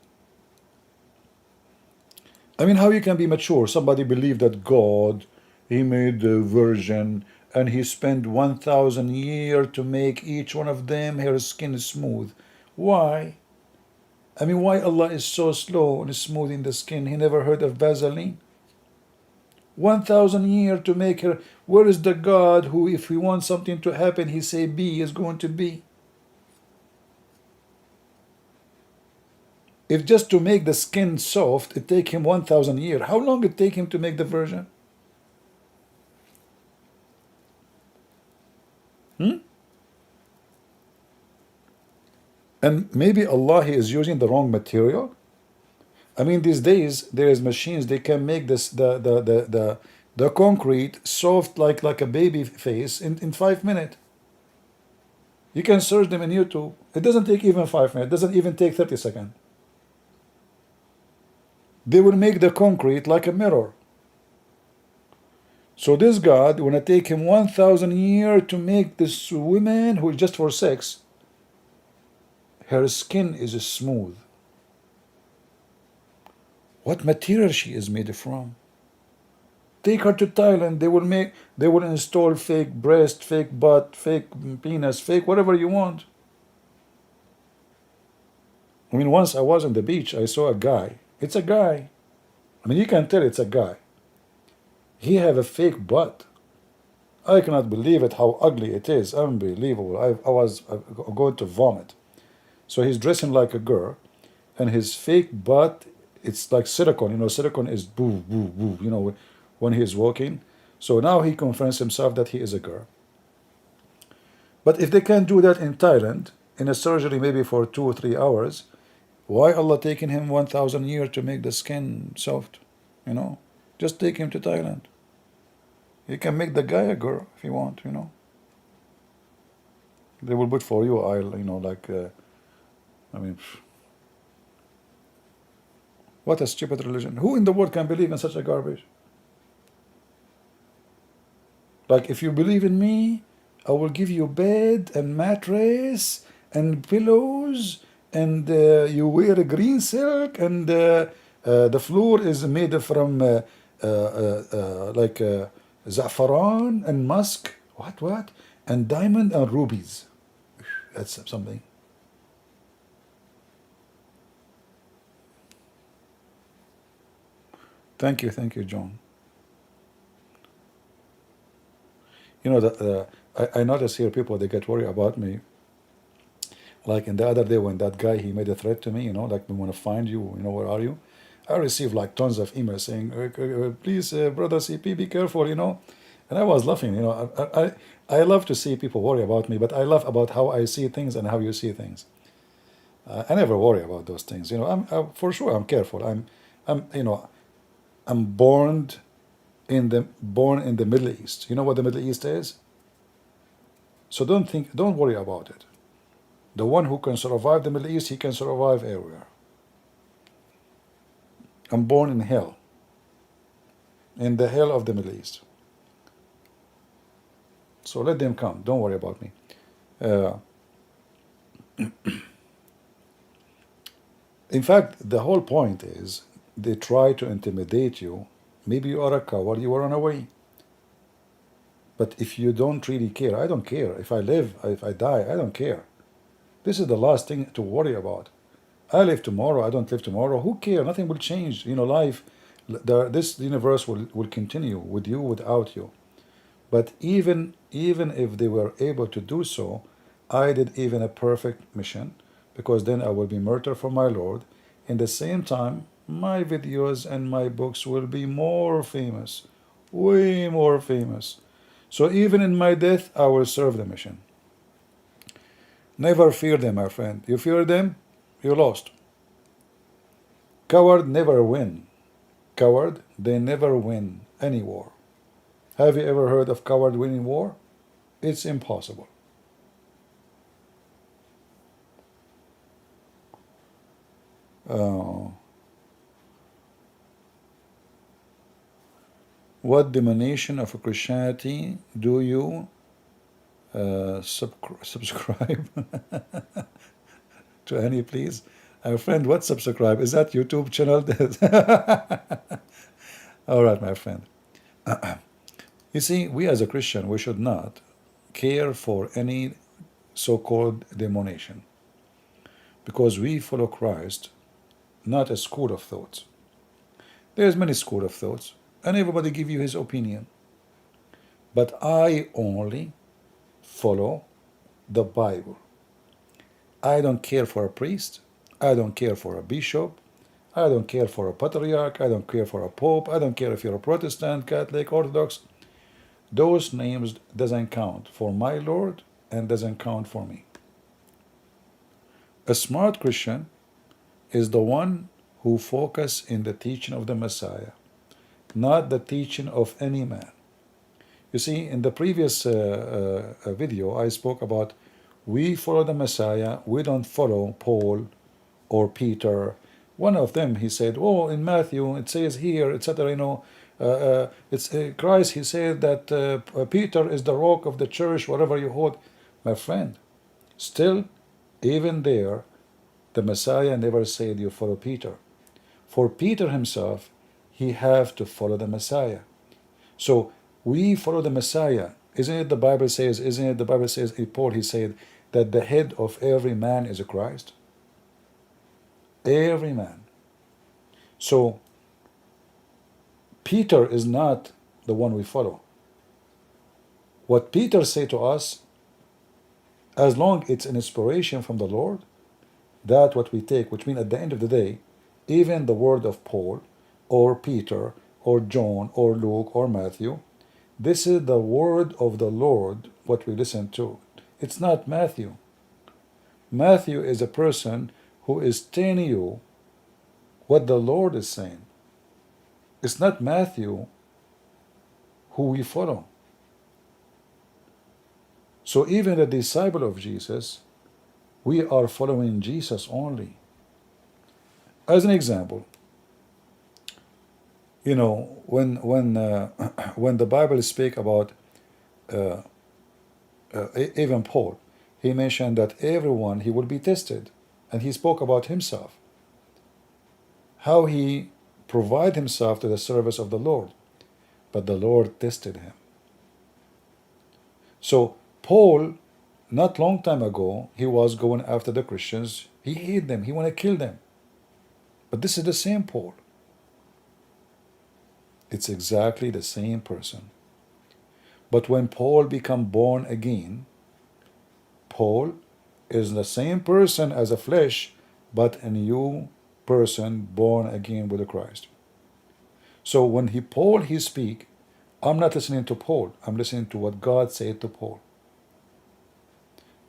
I mean, how you can be mature? Somebody believe that God, he made the virgin, and he spent 1,000 years to make each one of them her skin smooth. Why? I mean, why Allah is so slow in smoothing the skin? He never heard of Vaseline? 1,000 years to make her. Where is the God who, if he wants something to happen, he say be, is going to be? If just to make the skin soft, it take him 1,000 years. How long it take him to make the version? And maybe Allah he is using the wrong material. I mean, these days there is machines they can make this the concrete soft like a baby face in 5 minutes. You can search them in YouTube. It doesn't take even 5 minutes. It doesn't even take 30 seconds. They will make the concrete like a mirror. So this God, when it take him 1,000 years to make this woman who is just for sex, her skin is smooth. What material she is made from? Take her to Thailand. They will install fake breast, fake butt, fake penis, fake whatever you want. I mean, once I was on the beach, I saw a guy. It's a guy. I mean, you can tell it's a guy. He have a fake butt. I cannot believe it, how ugly it is. Unbelievable. I was going to vomit. So he's dressing like a girl, and his fake butt, it's like silicone. You know, silicone is boo, boo, boo, you know, when he's walking. So now he confirms himself that he is a girl. But if they can do that in Thailand, in a surgery maybe for 2 or 3 hours, why Allah taking him 1,000 years to make the skin soft? You know, just take him to Thailand. You can make the guy a girl if you want, you know. They will put for you, you know, like, I mean, what a stupid religion. Who in the world can believe in such a garbage? Like, if you believe in me, I will give you bed and mattress and pillows, and you wear a green silk, and the floor is made from like za'faran and musk. What? And diamond and rubies. That's something. Thank you, John. You know, I notice here people, they get worried about me. Like in the other day when that guy, he made a threat to me, you know, like, we want to find you, you know, where are you? I received like tons of emails saying, please, brother CP, be careful, you know. And I was laughing, you know. I love to see people worry about me, but I love about how I see things and how you see things. I never worry about those things, you know. For sure, I'm careful. You know, I'm born in the Middle East. You know what the Middle East is? So don't worry about it. The one who can survive the Middle East, he can survive everywhere. I'm born in hell, in the hell of the Middle East. So let them come. Don't worry about me. In fact, the whole point is they try to intimidate you. Maybe you are a coward, you will run away. But if you don't really care, I don't care. If I live, if I die, I don't care. This is the last thing to worry about. I live tomorrow, I don't live tomorrow. Who cares? Nothing will change. You know, life, this universe will continue with you, without you. But even if they were able to do so, I did even a perfect mission, because then I will be murdered for my Lord. In the same time, my videos and my books will be more famous, way more famous. So even in my death, I will serve the mission. Never fear them, my friend. You fear them, you lost. Coward never win. Coward, they never win any war. Have you ever heard of coward winning war? It's impossible. What denomination of Christianity do you subscribe to any, please? Friend, what subscribe? Is that YouTube channel? All right, my friend. You see, we as a Christian, we should not care for any so-called denomination. because we follow Christ, not a school of thoughts. There's many school of thoughts, and everybody give you his opinion. But I only follow the Bible. I don't care for a priest. I don't care for a bishop. I don't care for a patriarch. I don't care for a pope. I don't care if you're a Protestant, Catholic, Orthodox. Those names doesn't count for my Lord and doesn't count for me. A smart Christian is the one who focuses in the teaching of the Messiah, not the teaching of any man. You see, in the previous video, I spoke about we follow the Messiah, we don't follow Paul or Peter. One of them, he said, oh, in Matthew, it says here, etc., it's Christ, he said that Peter is the rock of the church, whatever you hold. My friend, still, even there, the Messiah never said you follow Peter. For Peter himself, he have to follow the Messiah. So we follow the Messiah. Isn't it the Bible says, Paul, he said, that the head of every man is a Christ? Every man. So Peter is not the one we follow. What Peter said to us, as long it's an inspiration from the Lord, that's what we take, which means at the end of the day, even the word of Paul or Peter or John or Luke or Matthew, this is the word of the Lord, what we listen to. It's not Matthew. Matthew is a person who is telling you what the Lord is saying. It's not Matthew who we follow. So even the disciple of Jesus, we are following Jesus only. As an example, when when the Bible speaks about even Paul, he mentioned that everyone he will be tested, and he spoke about himself, how he provided himself to the service of the Lord, but the Lord tested him. So Paul, not long time ago, he was going after the Christians. He hated them. He wanted to kill them. But this is the same Paul. It's exactly the same person. But when Paul become born again, Paul is the same person as a flesh, but a new person born again with Christ. So when Paul speak, I'm not listening to Paul. I'm listening to what God said to Paul.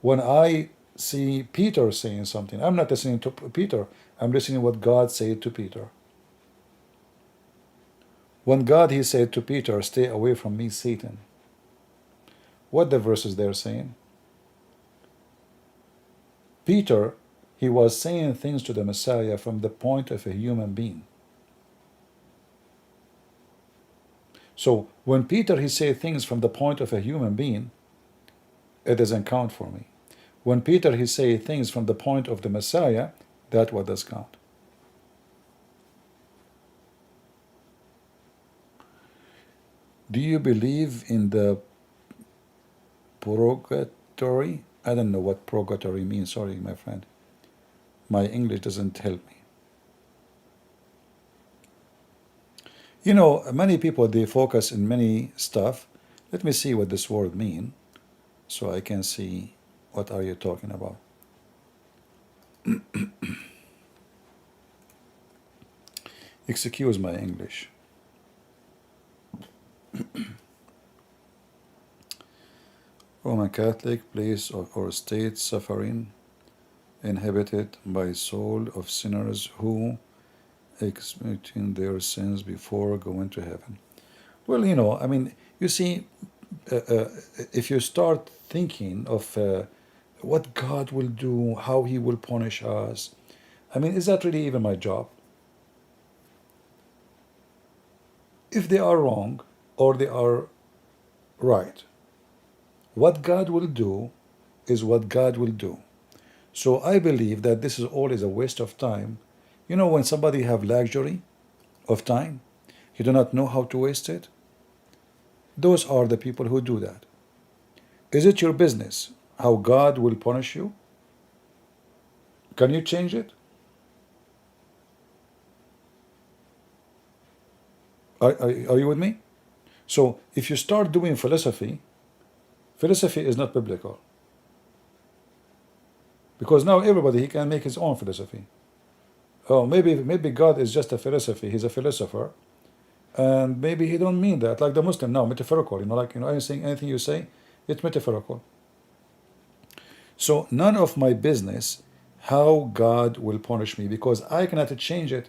When I see Peter saying something, I'm not listening to Peter. I'm listening to what God said to Peter. When God, he said to Peter, stay away from me, Satan. What the verses they're saying? Peter, he was saying things to the Messiah from the point of a human being. So when Peter, he said things from the point of a human being, it doesn't count for me. When Peter, he say things from the point of the Messiah, that's what does count. Do you believe in the purgatory? I don't know what purgatory means. Sorry, my friend. My English doesn't help me. Many people, they focus in many stuff. Let me see what this word means so I can see what are you talking about. Excuse my English. Roman Catholic, place or state suffering, inhabited by soul of sinners who expiating their sins before going to heaven. Well, you see, if you start thinking of what God will do, how he will punish us, is that really even my job? If they are wrong or they are right, what God will do is what God will do. So I believe that this is always a waste of time. When somebody have luxury of time, you do not know how to waste it. Those are the people who do that. Is it your business how God will punish you? Can you change it? Are you with me? So if you start doing philosophy, philosophy is not biblical. Because now everybody, he can make his own philosophy. Oh, maybe God is just a philosophy. He's a philosopher, and maybe he don't mean that. Like the Muslim now, metaphorical. Anything you say, it's metaphorical. So none of my business how God will punish me because I cannot change it.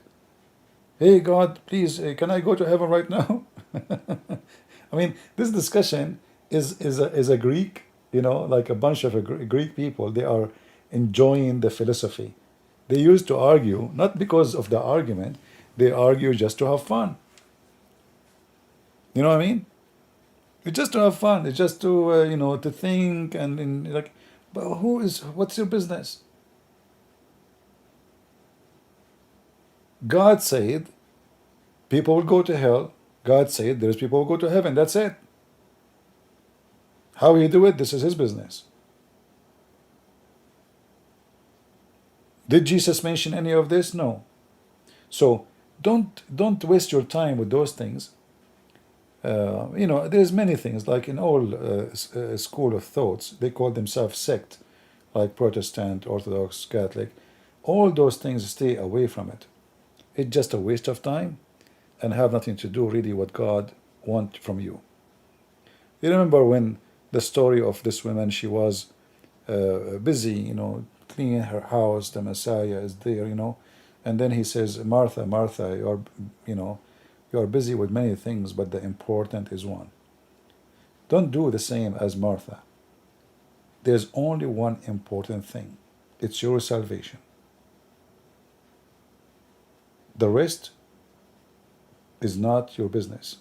Hey God, please, can I go to heaven right now? I mean, this discussion is a Greek, like a bunch of Greek people. They are enjoying the philosophy. They used to argue, not because of the argument, they argue just to have fun. You know what I mean? It's just to have fun. It's just to, to think and like, but what's your business? God said people will go to hell. God said there's people who go to heaven. That's it. How he do it, this is his business. Did Jesus mention any of this? No. So don't waste your time with those things. There's many things like in all school of thoughts. They call themselves sect, like Protestant, Orthodox, Catholic. All those things, stay away from it. It's just a waste of time and have nothing to do really what God wants from you. You remember when the story of this woman, she was busy, cleaning her house, the Messiah is there, and then he says, Martha, Martha, you're busy with many things, but the important is one. Don't do the same as Martha. There's only one important thing. It's your salvation. The rest is not your business.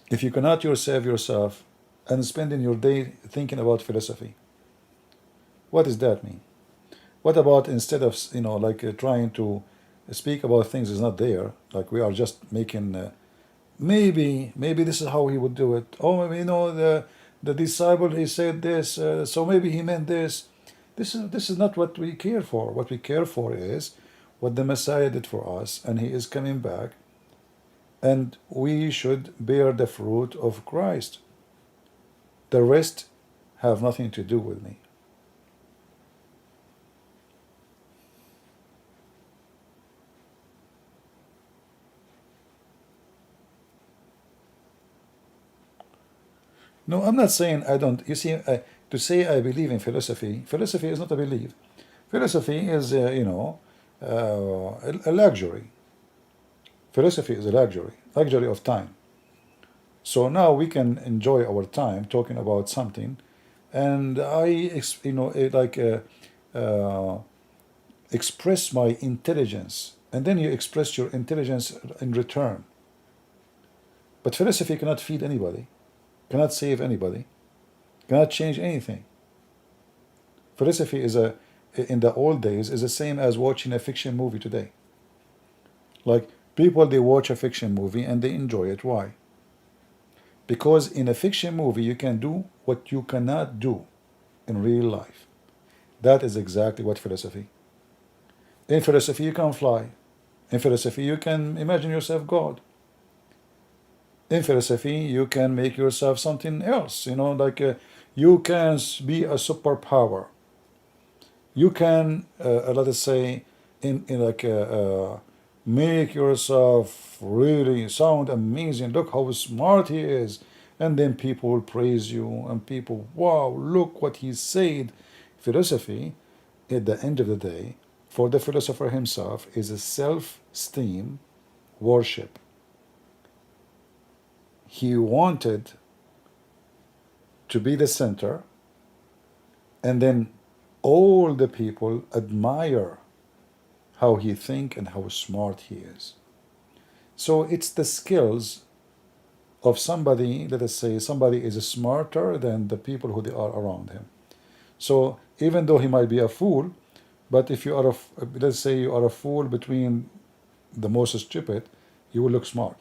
If you cannot save yourself and spending your day thinking about philosophy, what does that mean? What about instead of trying to speak about things is not there, like we are just making maybe this is how he would do it. Oh, maybe the disciple, he said this, so maybe he meant this. This is not what we care for. What we care for is what the Messiah did for us, and he is coming back, and we should bear the fruit of Christ. The rest have nothing to do with me. No, I'm not saying I don't. You see, to say I believe in philosophy is not a belief. Philosophy is, a luxury. Philosophy is a luxury of time. So now we can enjoy our time talking about something, and I, express my intelligence, and then you express your intelligence in return. But philosophy cannot feed anybody, cannot save anybody, cannot change anything. Philosophy in the old days, is the same as watching a fiction movie today. Like people, they watch a fiction movie and they enjoy it. Why? Because in a fiction movie, you can do what you cannot do in real life. That is exactly what philosophy. In philosophy, you can fly. In philosophy, you can imagine yourself God. In philosophy, you can make yourself something else. You can be a superpower. You can, let us say, make yourself really sound amazing. Look how smart he is. And then people will praise you, and people, wow, look what he said. Philosophy, at the end of the day, for the philosopher himself, is a self-esteem worship. He wanted to be the center, and then all the people admire how he thinks and how smart he is. So it's the skills of somebody, let us say somebody is smarter than the people who they are around him. So even though he might be a fool, but if you are let's say you are a fool between the most stupid, you will look smart.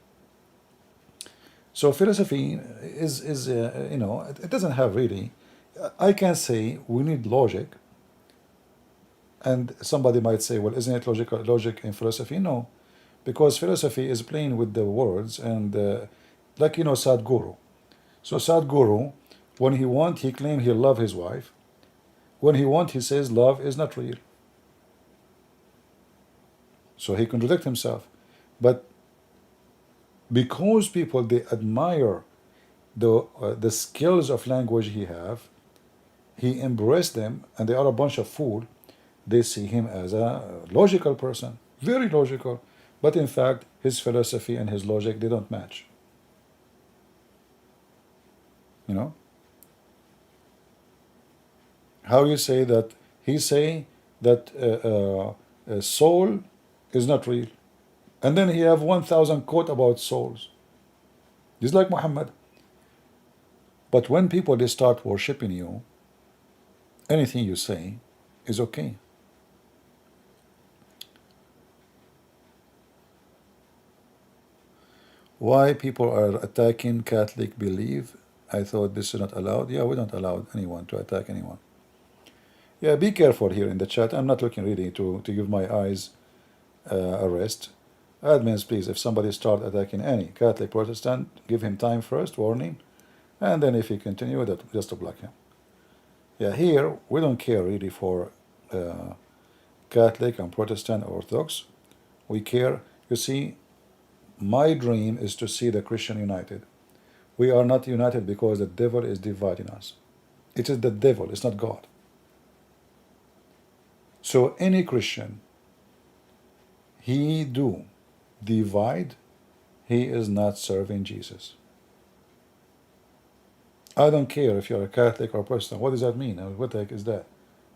So philosophy is it doesn't have really I can say we need logic, and somebody might say, well, isn't it logic in philosophy? No, because philosophy is playing with the words, and like Sadhguru. So Sadhguru, when he want, he claim he love his wife. When he want, he says love is not real. So he contradict himself. But because people, they admire the skills of language he embraced them, and they are a bunch of fool. They see him as a logical person, very logical. But in fact, his philosophy and his logic, they don't match. You know? How you say that he say that soul is not real, and then he have 1,000 quote about souls, just like Muhammad. But when people they start worshiping you, anything you say is okay. Why people are attacking Catholic belief? I thought this is not allowed. Yeah, we don't allow anyone to attack anyone. Yeah, be careful here in the chat. I'm not looking really to give my eyes a rest. Admins, please, if somebody start attacking any Catholic Protestant, give him time first, warning, and then if he continue, that just to block him. Yeah, here we don't care really for Catholic and Protestant or Orthodox. We care. You see, my dream is to see the Christian united. We are not united because the devil is dividing us. It is the devil, it's not God. So any Christian, he do divide, he is not serving Jesus. I don't care if you're a Catholic or Protestant. What does that mean? What the heck is that?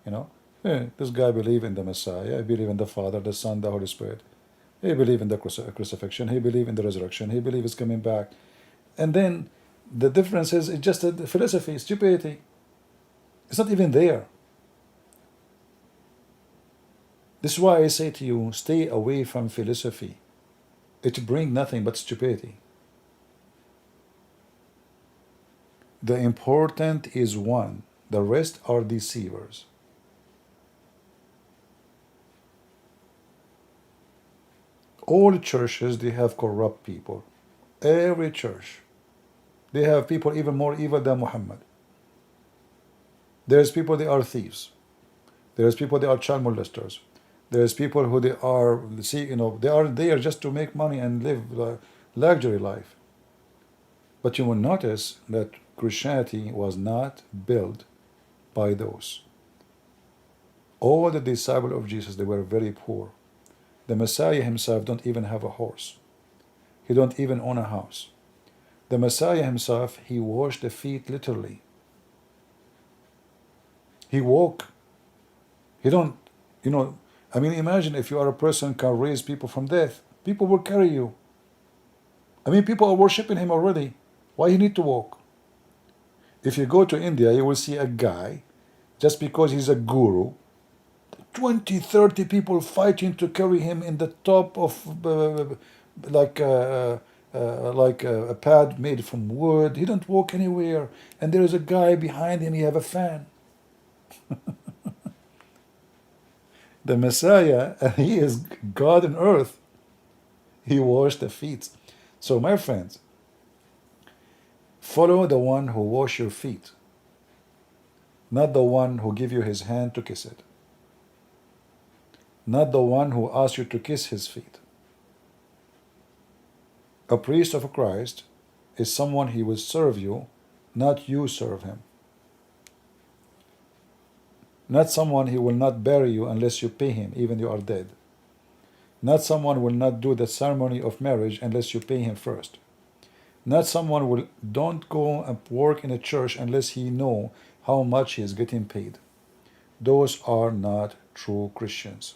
You know, this guy believe in the Messiah. I believe in the Father, the Son, the Holy Spirit. He believe in the crucifixion. He believe in the resurrection. He believe he's coming back. And then the difference is it's just the philosophy, stupidity. It's not even there. This is why I say to you, stay away from philosophy. It brings nothing but stupidity. The important is one. The rest are deceivers. All churches, they have corrupt people. Every church. They have people even more evil than Muhammad. There's people, they are thieves. There's people, they are child molesters. There's people who they are, they are there just to make money and live luxury life. But you will notice that Christianity was not built by those. All the disciples of Jesus, they were very poor. The Messiah himself don't even have a horse. He don't even own a house. The Messiah himself, he washed the feet literally. He walked. He don't, imagine if you are a person can raise people from death. People will carry you. People are worshiping him already. Why you need to walk? If you go to India, you will see a guy, just because he's a guru, 20, 30 people fighting to carry him in the top of like a pad made from wood. He don't walk anywhere. And there is a guy behind him, he have a fan. The Messiah, he is God on earth. He washed the feet. So my friends, follow the one who wash your feet, not the one who give you his hand to kiss it, not the one who asks you to kiss his feet. A priest of Christ is someone he will serve you, not you serve him. Not someone he will not bury you unless you pay him, even you are dead. Not someone will not do the ceremony of marriage unless you pay him first. Not someone will don't go and work in a church unless he know how much he is getting paid. Those are not true Christians.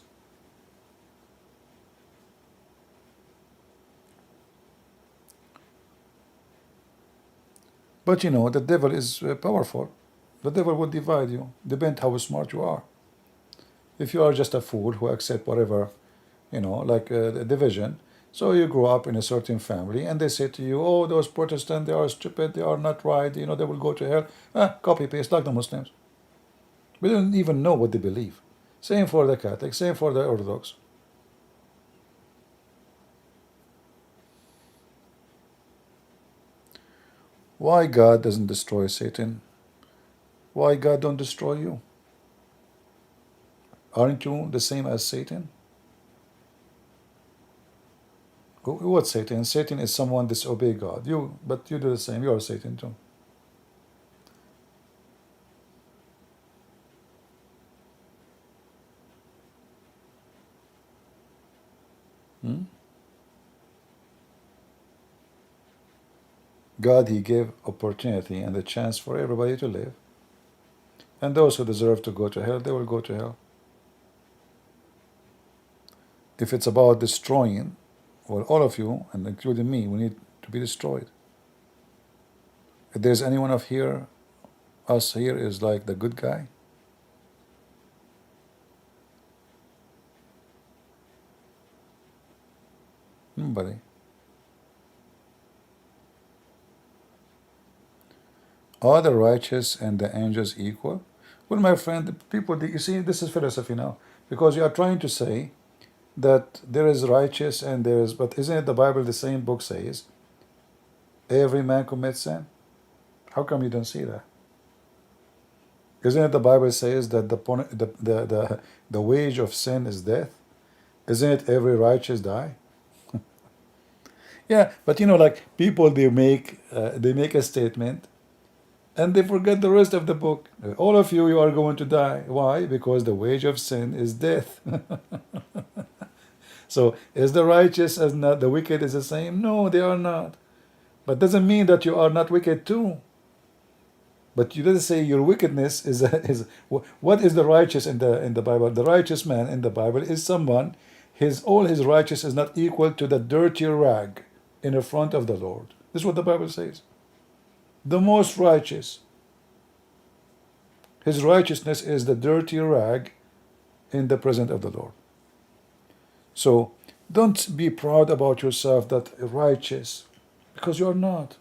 But the devil is powerful. The devil will divide you, depend how smart you are. If you are just a fool who accept whatever, like division, So you grow up in a certain family and they say to you, oh, those Protestants, they are stupid, they are not right, you know, they will go to hell. Copy paste like the Muslims. We don't even know what they believe. Same for the Catholics, same for the Orthodox. Why God doesn't destroy Satan? Why God don't destroy you? Aren't you the same as Satan? What's Satan? Satan is someone disobey God. But you do the same. You are Satan too. Hmm? God, He gave opportunity and the chance for everybody to live. And those who deserve to go to hell, they will go to hell. If it's about destroying, well, all of you, and including me, we need to be destroyed. If there's anyone of here, us here is like the good guy, nobody. Are the righteous and the angels equal? Well, my friend, the people, you see, this is philosophy now, because you are trying to say that there is righteous and there is, but isn't it the Bible, the same book says, every man commits sin? How come you don't see that? Isn't it the Bible says that the wage of sin is death? Isn't it every righteous die? Yeah, but you know, like people, they make a statement and they forget the rest of the book. All of you are going to die. Why? Because the wage of sin is death. So is the righteous as not the wicked is the same? No, they are not. But doesn't mean that you are not wicked too. But you didn't say your wickedness is what is the righteous in the Bible? The righteous man in the Bible is someone all his righteousness is not equal to the dirty rag in the front of the Lord. This is what the Bible says. The most righteous, his righteousness is the dirty rag in the presence of the Lord. So don't be proud about yourself that righteous, because you are not.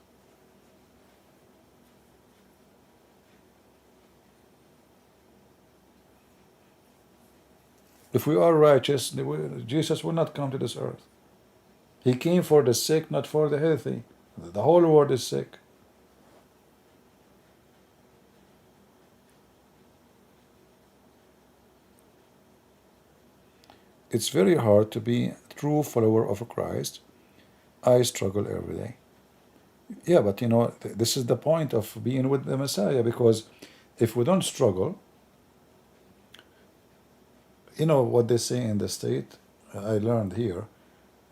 If we are righteous, Jesus will not come to this earth. He came for the sick, not for the healthy. The whole world is sick. It's very hard to be a true follower of Christ. I struggle every day. Yeah, but you know, this is the point of being with the Messiah, because if we don't struggle, you know what they say in the state, I learned here,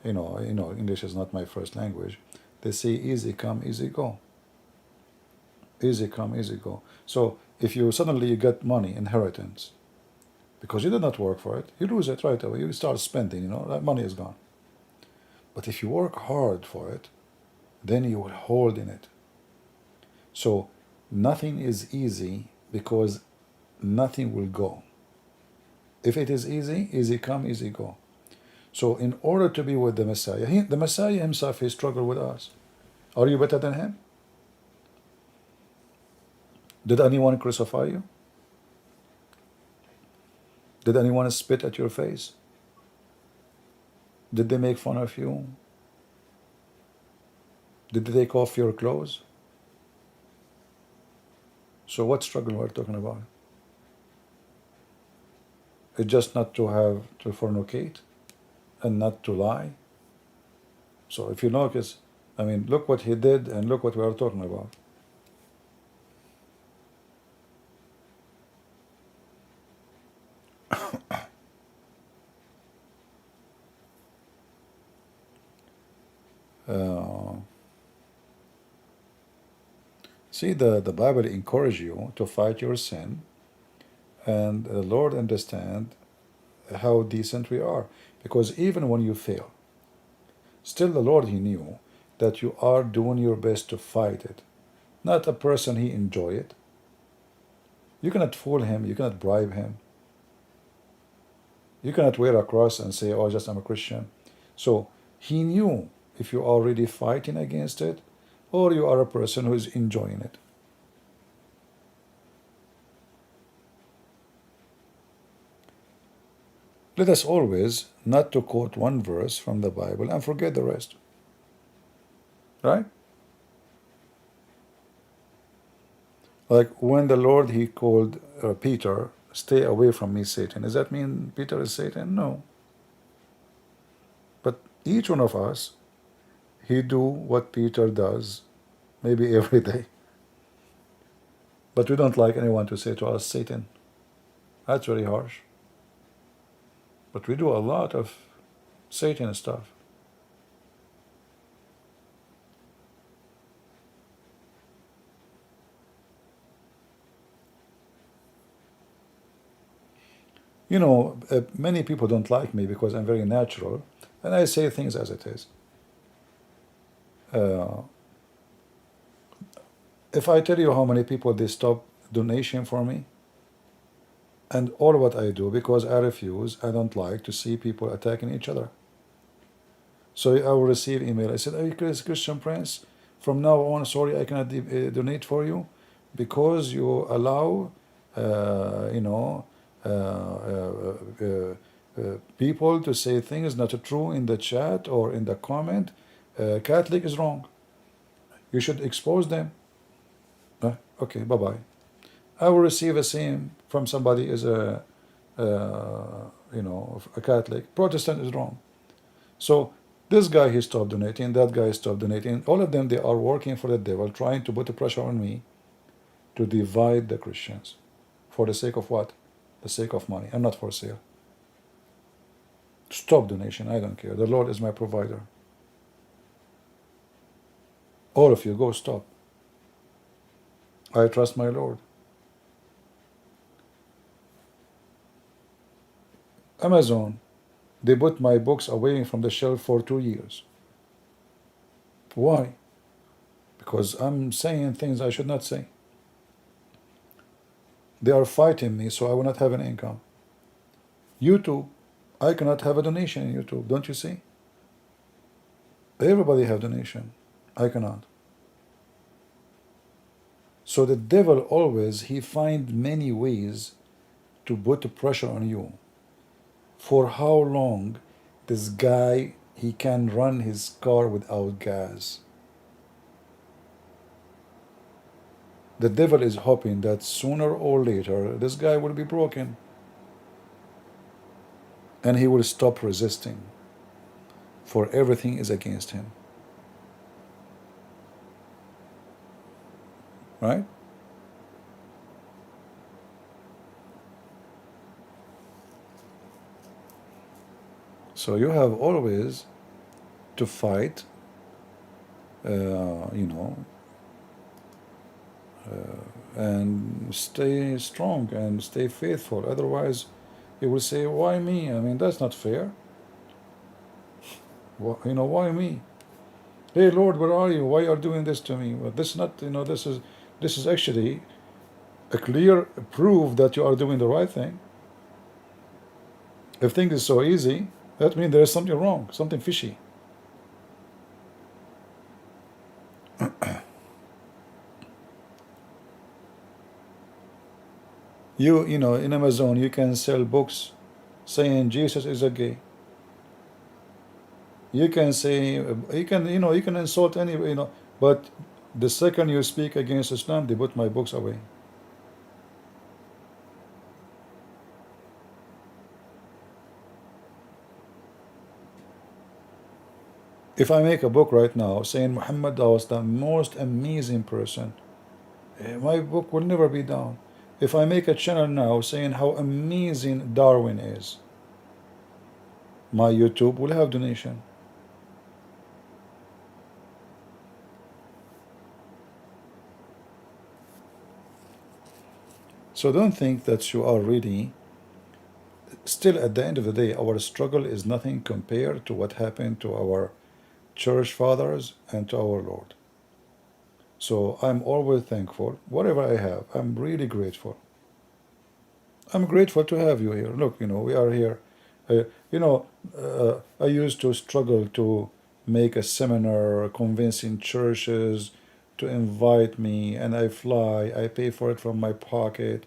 English is not my first language. They say easy come, easy go. Easy come, easy go. So if you suddenly get money, inheritance, because you did not work for it, you lose it right away. You start spending, that money is gone. But if you work hard for it, then you will hold in it. So nothing is easy because nothing will go. If it is easy, easy come, easy go. So in order to be with the Messiah, the Messiah himself, he struggled with us. Are you better than him? Did anyone crucify you? Did anyone spit at your face? Did they make fun of you? Did they take off your clothes? So what struggle we're talking about? It's just not to fornicate and not to lie. So if you notice, look what he did and look what we are talking about. See, the Bible encourages you to fight your sin, and the Lord understands how decent we are. Because even when you fail, still the Lord, he knew that you are doing your best to fight it. Not a person he enjoy it. You cannot fool him, you cannot bribe him. You cannot wear a cross and say, oh, just I'm a Christian. So He knew if you are really fighting against it or you are a person who is enjoying it. Let us always not to quote one verse from the Bible and forget the rest. Right? Like when the Lord, he called Peter, stay away from me, Satan. Does that mean Peter is Satan? No. But each one of us, he do what Peter does, maybe every day. But we don't like anyone to say to us, Satan. That's very harsh. But we do a lot of Satan stuff. You know, many people don't like me because I'm very natural, and I say things as it is. If I tell you how many people they stop donation for me, and all what I do, because I refuse, I don't like to see people attacking each other. So I will receive email. I said, "Hey, Christian Prince, from now on, sorry, I cannot donate for you because you allow, you know, people to say things not true in the chat or in the comment. Catholic is wrong. You should expose them." Okay, bye bye. I will receive a same from somebody as a, you know, a Catholic. Protestant is wrong. So this guy, he stopped donating, that guy stopped donating. All of them, they are working for the devil, trying to put the pressure on me to divide the Christians. For the sake of what? The sake of money. I'm not for sale. Stop donation, I don't care. The Lord is my provider. All of you, go stop. I trust my Lord. Amazon, they put my books away from the shelf for 2 years. Why? Because I'm saying things I should not say. They are fighting me, so I will not have an income. YouTube, I cannot have a donation in YouTube, don't you see? Everybody have donation. I cannot. So the devil always, he find many ways to put pressure on you. For how long this guy, he can run his car without gas? The devil is hoping that sooner or later this guy will be broken and he will stop resisting, for everything is against him. Right? So you have always to fight, you know, and stay strong and stay faithful. Otherwise, you will say, "Why me? I mean, that's not fair. You know, why me? Hey, Lord, where are you? Why are you doing this to me?" Well, this is not, you know, this is actually a clear proof that you are doing the right thing. If things is so easy, that means there is something wrong, something fishy. You know, in Amazon, you can sell books saying Jesus is a gay. You can say, you can, you know, you can insult any, you know, but the second you speak against Islam, they put my books away. If I make a book right now saying Muhammad was the most amazing person, my book will never be down. If I make a channel now saying how amazing Darwin is, my YouTube will have donation. So don't think that you are really, still at the end of the day, our struggle is nothing compared to what happened to our church fathers and to our Lord. So I'm always thankful. Whatever I have, I'm really grateful. I'm grateful to have you here. Look, you know, we are here. You know, I used to struggle to make a seminar, convincing churches to invite me, and I fly, I pay for it from my pocket,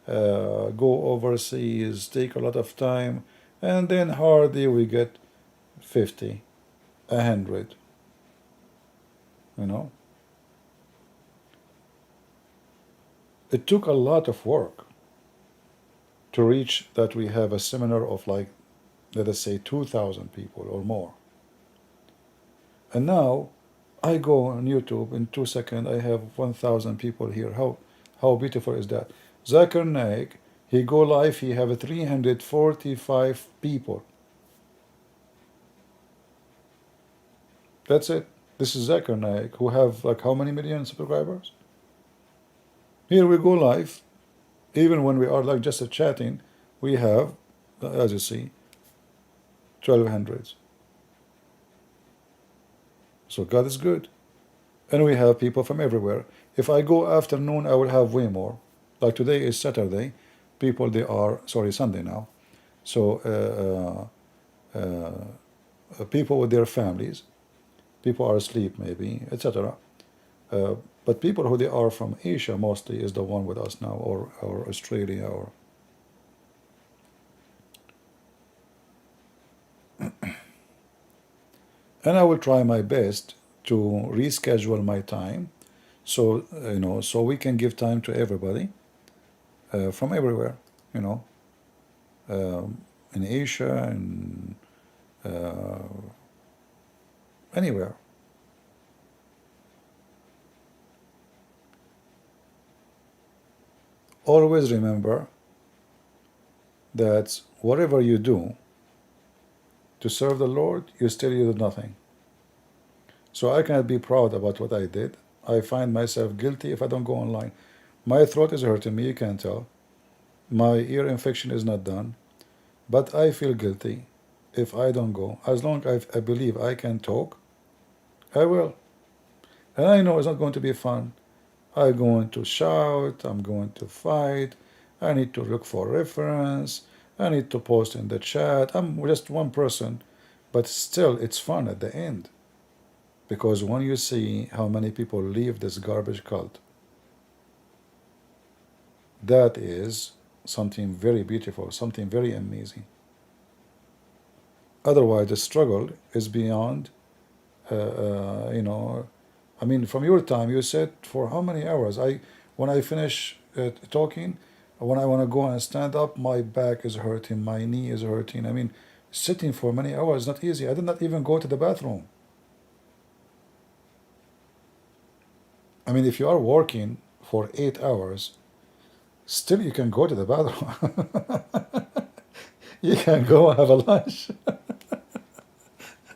go overseas, take a lot of time, and then hardly we get 50, 100, you know. It took a lot of work to reach that we have a seminar of like, let us say, 2,000 people or more. And now I go on YouTube in 2 seconds, I have 1,000 people here. How beautiful is that? Zakir Naik, he go live, he have 345 people. That's it. This is Zakir Naik, who have like how many million subscribers? Here we go live, even when we are like just a chatting, we have, as you see, 1,200. So God is good. And we have people from everywhere. If I go afternoon, I will have way more. Like today is Saturday. People, they are, sorry, Sunday now. So people with their families, people are asleep maybe, etc. But people who they are from Asia mostly is the one with us now, or Australia, or and I will try my best to reschedule my time, so so we can give time to everybody from everywhere, you know, in Asia and anywhere. Always remember that whatever you do to serve the Lord, you still do nothing. So I cannot be proud about what I did. I find myself guilty if I don't go online. My throat is hurting me, you can tell. My ear infection is not done. But I feel guilty if I don't go. As long as I believe I can talk, I will. And I know it's not going to be fun. I'm going to shout, I'm going to fight, I need to look for reference, I need to post in the chat. I'm just one person, but still it's fun at the end. Because when you see how many people leave this garbage cult, that is something very beautiful, something very amazing. Otherwise, the struggle is beyond, I mean, from your time, you said for how many hours? When I finish talking, when I want to go and stand up, my back is hurting, my knee is hurting. I mean, sitting for many hours is not easy. I did not even go to the bathroom. I mean, if you are working for 8 hours, still you can go to the bathroom. You can go have a lunch.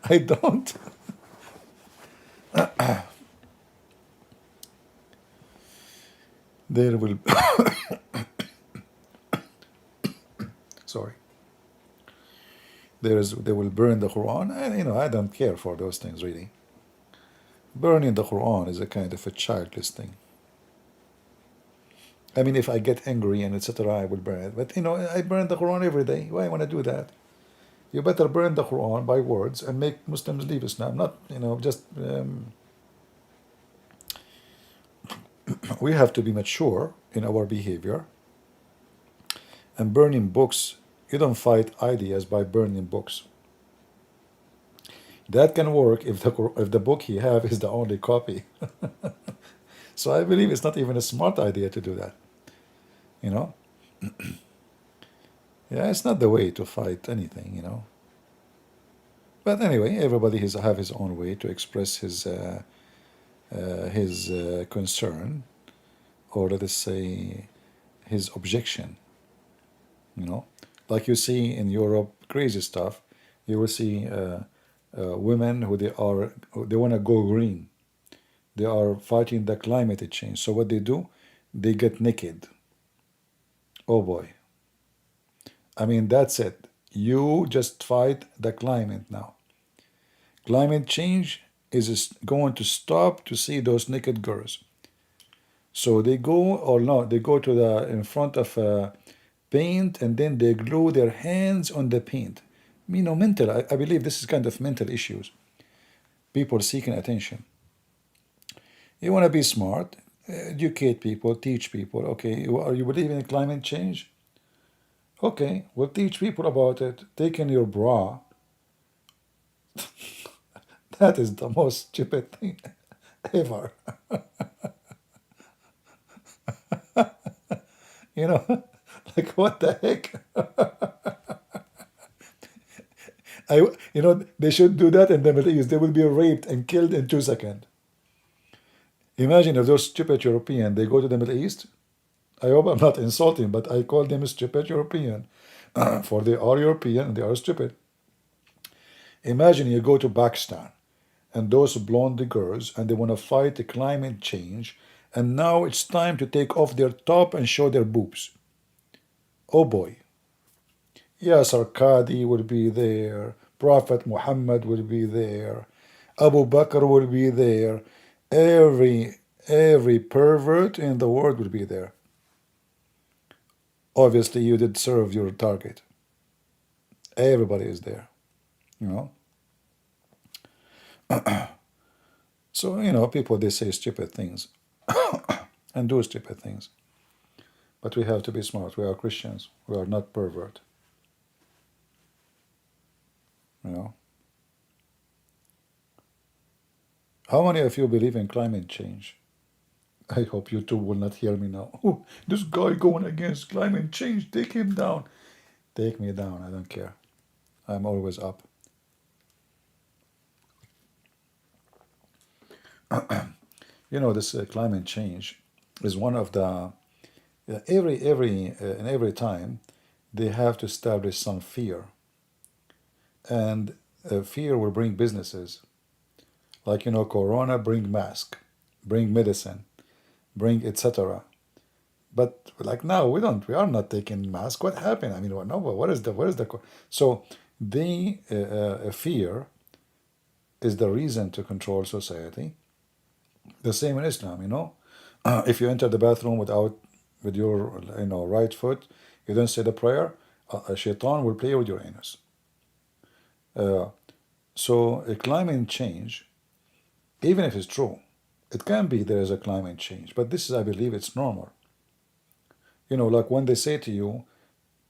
I don't. There will, sorry. They will burn the Quran, and I don't care for those things really. Burning the Quran is a kind of a childish thing. I mean, if I get angry and etc., I will burn it. But I burn the Quran every day. Why I want to do that? You better burn the Quran by words and make Muslims leave Islam. Not just. We have to be mature in our behavior. And burning books, you don't fight ideas by burning books. That can work if the book you have is the only copy. So I believe it's not even a smart idea to do that. Yeah, it's not the way to fight anything. But anyway, everybody have his own way to express his concern, or let us say his objection. Like you see in Europe, crazy stuff. You will see women who they want to go green. They are fighting the climate change. So what they do, they get naked. Oh boy. I mean, that's it. You just fight the climate now. Climate change is going to stop to see those naked girls. So they go, or no, they go to in front of paint, and then they glue their hands on the paint. mental. I believe this is kind of mental issues. People seeking attention. You want to be smart, educate people, teach people. Okay, are you believe in climate change? Okay, we'll teach people about it. Taking your bra. That is the most stupid thing ever. You know, like what the heck? They should do that in the Middle East. They will be raped and killed in 2 seconds. Imagine if those stupid European, they go to the Middle East. I hope I'm not insulting, but I call them stupid European. For they are European and they are stupid. Imagine you go to Pakistan and those blonde girls and they want to fight the climate change and now it's time to take off their top and show their boobs. Oh boy. Yasser Qadi will be there. Prophet Muhammad will be there. Abu Bakr will be there. Every pervert in the world will be there. Obviously, you did serve your target. Everybody is there, you know. So, people, they say stupid things and do stupid things. But we have to be smart. We are Christians. We are not pervert. You know. How many of you believe in climate change? I hope you two will not hear me now. Oh, this guy going against climate change. Take him down. Take me down. I don't care. I'm always up. This climate change is one of the every time they have to establish some fear, and fear will bring businesses. Like Corona bring mask, bring medicine, bring etc. But like now we are not taking mask. What happened? I mean, no, what is the so the fear is the reason to control society. The same in Islam. If you enter the bathroom with your right foot, you don't say the prayer, a shaitan will play with your anus. So a climate change, even if it's true, it can be there is a climate change, but this is, I believe, it's normal. Like when they say to you,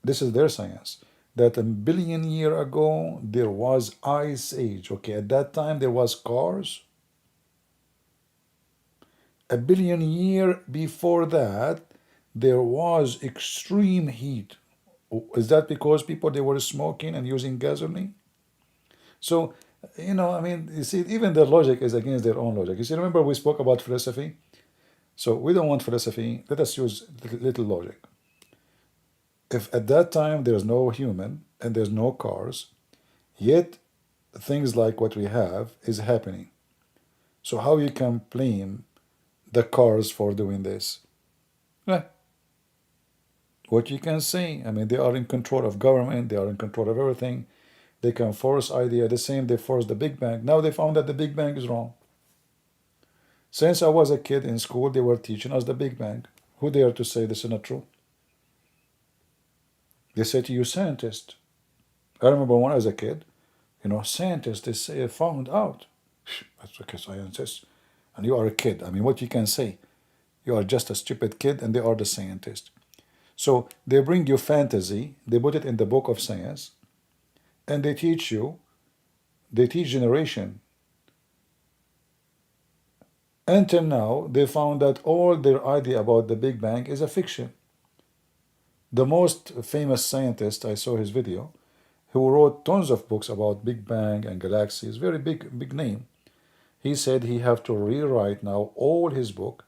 this is their science, that 1 billion years ago there was ice age. Okay, at that time there was cars. 1 billion years before that there was extreme heat. Is that because people they were smoking and using gasoline? So, you see, even their logic is against their own logic. You see, remember we spoke about philosophy? So we don't want philosophy. Let us use little logic. If at that time there's no human and there's no cars, yet things like what we have is happening. So how you can blame the cars for doing this? What you can say, I mean, they are in control of government, they are in control of everything. They can force idea. The same, they forced the Big Bang. Now they found that the Big Bang is wrong. Since I was a kid in school, they were teaching us the Big Bang. Who dare to say this is not true? They say to you, scientists. I remember when I was a kid, scientists, they say, found out. That's okay, scientists. And you are a kid. I mean, what you can say? You are just a stupid kid and they are the scientists. So they bring you fantasy, they put it in the book of science, and they teach generation. Until now, they found that all their idea about the Big Bang is a fiction. The most famous scientist, I saw his video, who wrote tons of books about Big Bang and galaxies, very big name. He said he have to rewrite now all his book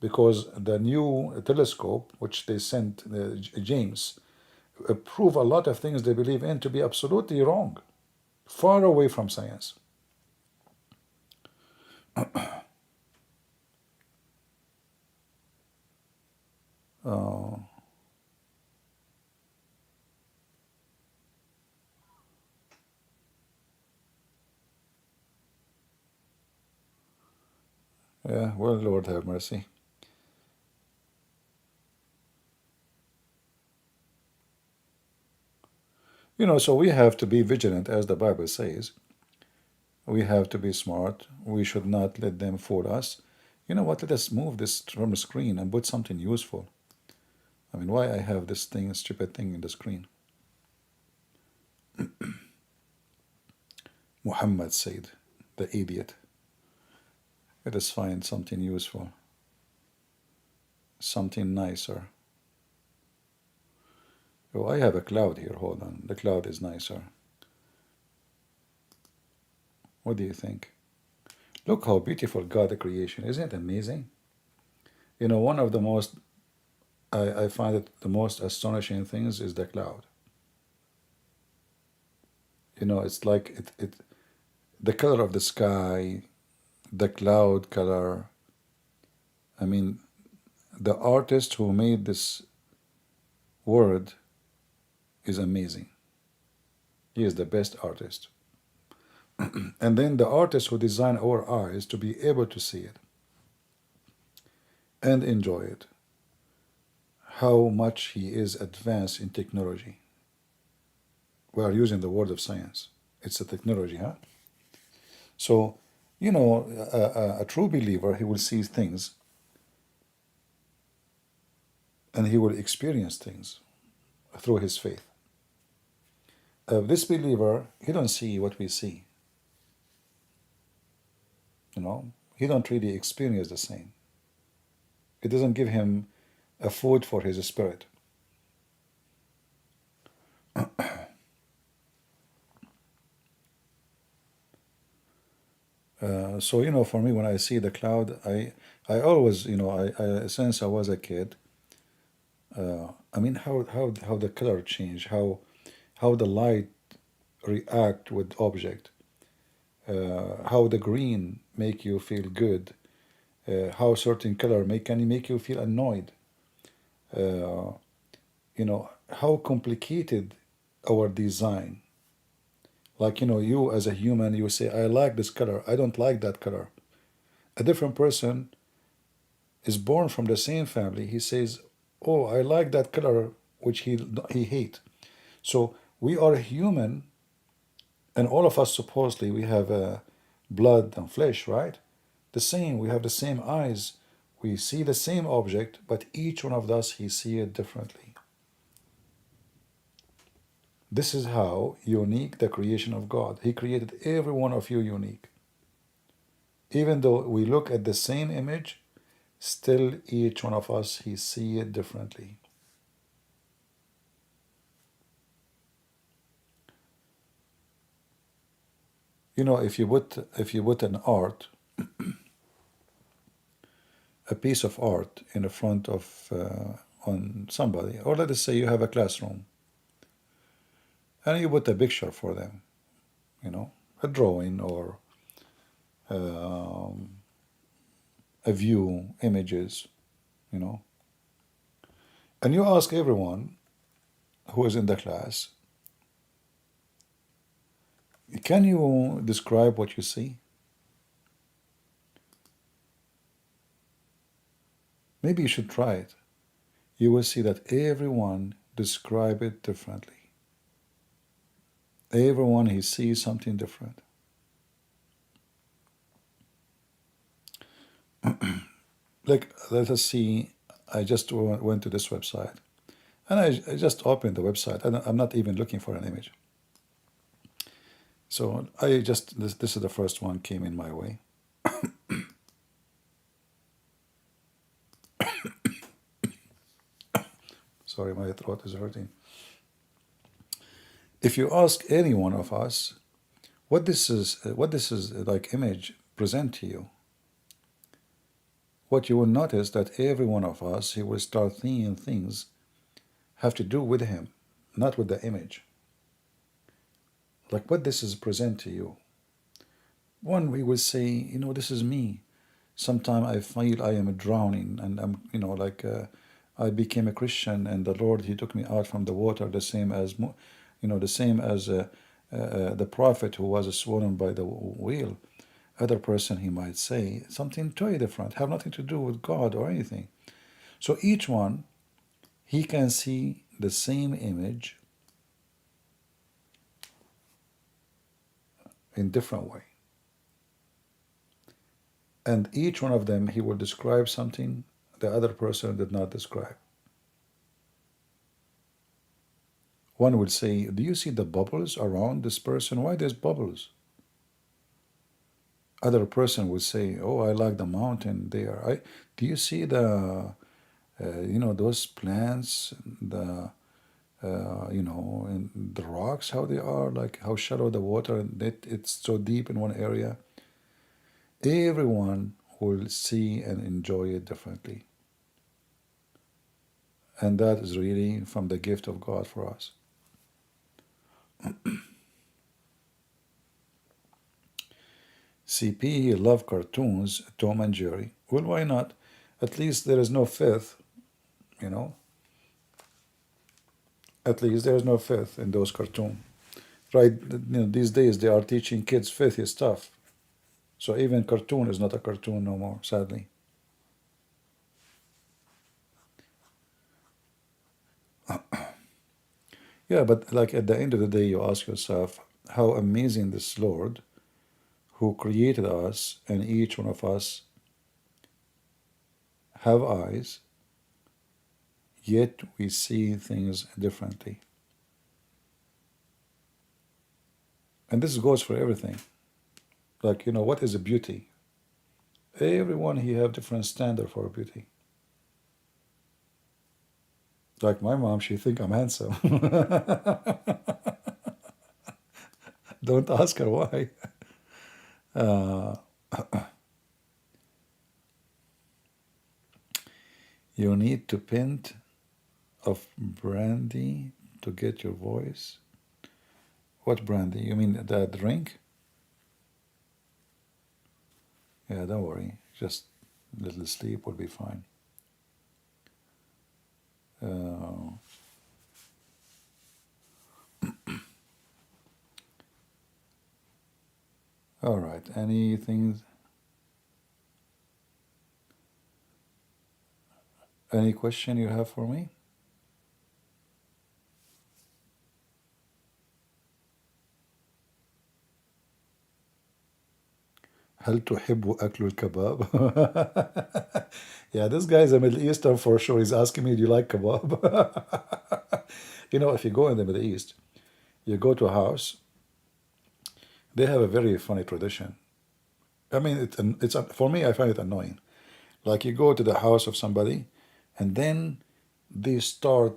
because the new telescope, which they sent James, prove a lot of things they believe in to be absolutely wrong, far away from science. Yeah, well, Lord have mercy. So we have to be vigilant, as the Bible says. We have to be smart. We should not let them fool us. You know what? Let us move this from the screen and put something useful. I mean, why I have this stupid thing in the screen? Muhammad said, the idiot. Let us find something useful, something nicer. Oh, I have a cloud here. Hold on. The cloud is nicer. What do you think? Look how beautiful God the creation. Isn't it amazing? One of the most, I find it the most astonishing things is the cloud. It's like the color of the sky, the cloud color. I mean, the artist who made this word is amazing. He is the best artist. And then the artist who designed our eyes to be able to see it and enjoy it. How much he is advanced in technology. We are using the word of science. It's a technology, huh? So, a true believer, he will see things and he will experience things through his faith. This believer, he don't see what we see. He don't really experience the same. It doesn't give him a food for his spirit. So for me, when I see the cloud, I always, since I was a kid, I mean, how the color change, how the light react with object, how the green make you feel good, how certain color can make you feel annoyed. How complicated our design. Like, you as a human, you say, I like this color, I don't like that color. A different person is born from the same family. He says, oh, I like that color, which he hate. So we are human, and all of us supposedly we have blood and flesh, right? The same. We have the same eyes. We see the same object, but each one of us he see it differently. This is how unique the creation of God. He created every one of you unique. Even though we look at the same image, still each one of us he see it differently. If you put an art, a piece of art in the front of on somebody, or let us say you have a classroom, and you put a picture for them, a drawing or a view, images, and you ask everyone who is in the class, can you describe what you see? Maybe you should try it. You will see that everyone describe it differently. Everyone he sees something different. Like, let us see, I just went to this website, and I just opened the website, and I'm not even looking for an image. So this is the first one came in my way. Sorry, my throat is hurting. If you ask any one of us what this is like image present to you, what you will notice that every one of us, he will start seeing things have to do with him, not with the image. Like what this is present to you. One, we will say, this is me. Sometimes I feel I am drowning, and I'm, I became a Christian, and the Lord, he took me out from the water, the same as, the prophet who was swollen by the whale. Other person, he might say something totally different, have nothing to do with God or anything. So each one, he can see the same image in different way. And each one of them, he will describe something the other person did not describe. One will say, do you see the bubbles around this person? Why there's bubbles? Other person would say, oh, I like the mountain there. Do you see the, those plants, the, and the rocks, how they are, like how shallow the water, and it's so deep in one area. Everyone will see and enjoy it differently. And that is really from the gift of God for us. CP, he loved cartoons, Tom and Jerry. Well, why not? At least there is no fifth, At least there is no fifth in those cartoons. Right, these days they are teaching kids filthy stuff. So even cartoon is not a cartoon no more, sadly. Yeah, but like at the end of the day, you ask yourself, how amazing this Lord who created us, and each one of us have eyes, yet we see things differently. And this goes for everything. Like, what is a beauty? Everyone he have different standard for beauty. Like my mom, she think I'm handsome. Don't ask her why. You need to pint of brandy to get your voice. What brandy? You mean the drink? Yeah, don't worry. Just a little sleep will be fine. All right. Anything? Any question you have for me? هل تحب أكل الكباب؟ Yeah, this guy is a Middle Eastern for sure. He's asking me, do you like kebab? If you go in the Middle East, you go to a house, they have a very funny tradition. I mean, it's for me, I find it annoying. Like you go to the house of somebody, and then they start,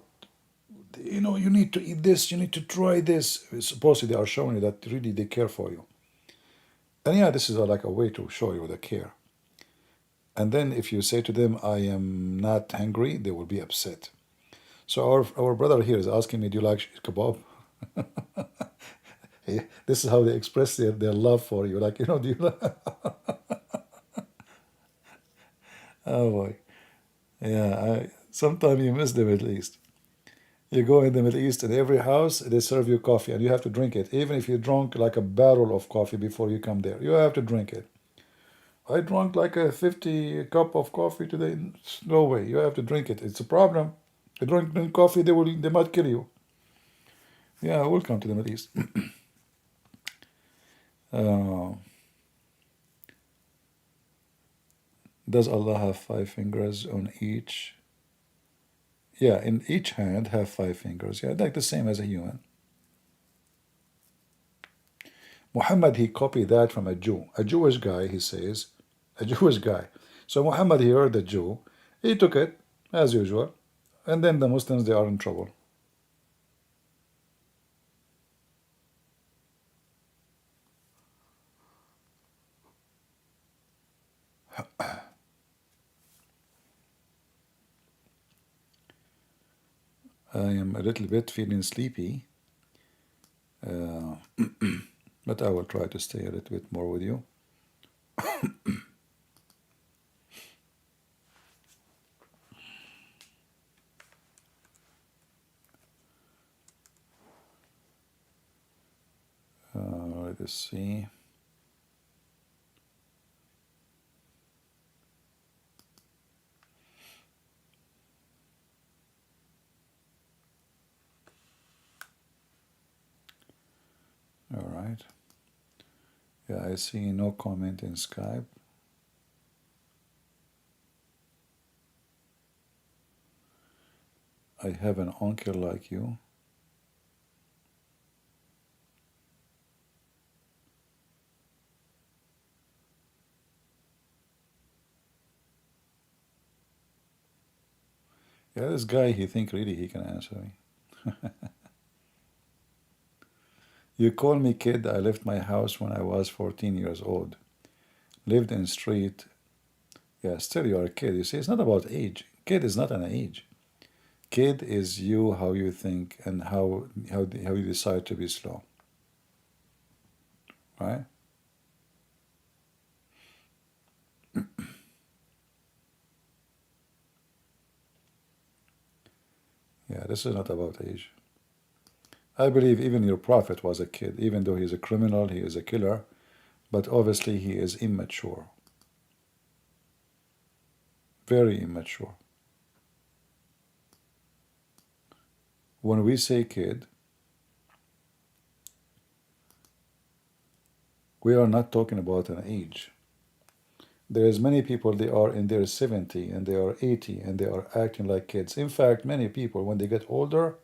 you need to eat this, you need to try this. Supposedly they are showing you that really they care for you. And yeah, this is like a way to show you the care. And then if you say to them, I am not hungry, they will be upset. So our brother here is asking me, do you like shish kebab? This is how they express their love for you. Like, do you Oh boy. Yeah, sometimes you miss the Middle East. You go in the Middle East, in every house, they serve you coffee, and you have to drink it. Even if you drunk like a barrel of coffee before you come there, you have to drink it. I drank like a 50 cup of coffee today. No way. You have to drink it. It's a problem. You drink coffee, they might kill you. Yeah, welcome to the Middle East. Does Allah have 5 fingers on each? Yeah, in each hand have 5 fingers. Yeah, like the same as a human. Muhammad, he copied that from a Jew. A Jewish guy, he says. A Jewish guy. So Muhammad, he heard the Jew. He took it, as usual. And then the Muslims, they are in trouble. I am a little bit feeling sleepy. But I will try to stay a little bit more with you. Let us see. All right. Yeah, I see no comment in Skype. I have an uncle like you. Yeah, this guy, he think really he can answer me. You call me kid. I left my house when I was 14 years old. Lived in street. Yeah, still you are a kid. You see, it's not about age. Kid is not an age. Kid is you, how you think, and how you decide to be slow. Right? Yeah, this is not about age. I believe even your prophet was a kid, even though he is a criminal, he is a killer, but obviously he is immature. Very immature. When we say kid, we are not talking about an age. There is many people, they are in their 70 and they are 80 and they are acting like kids. In fact, many people, when they get older,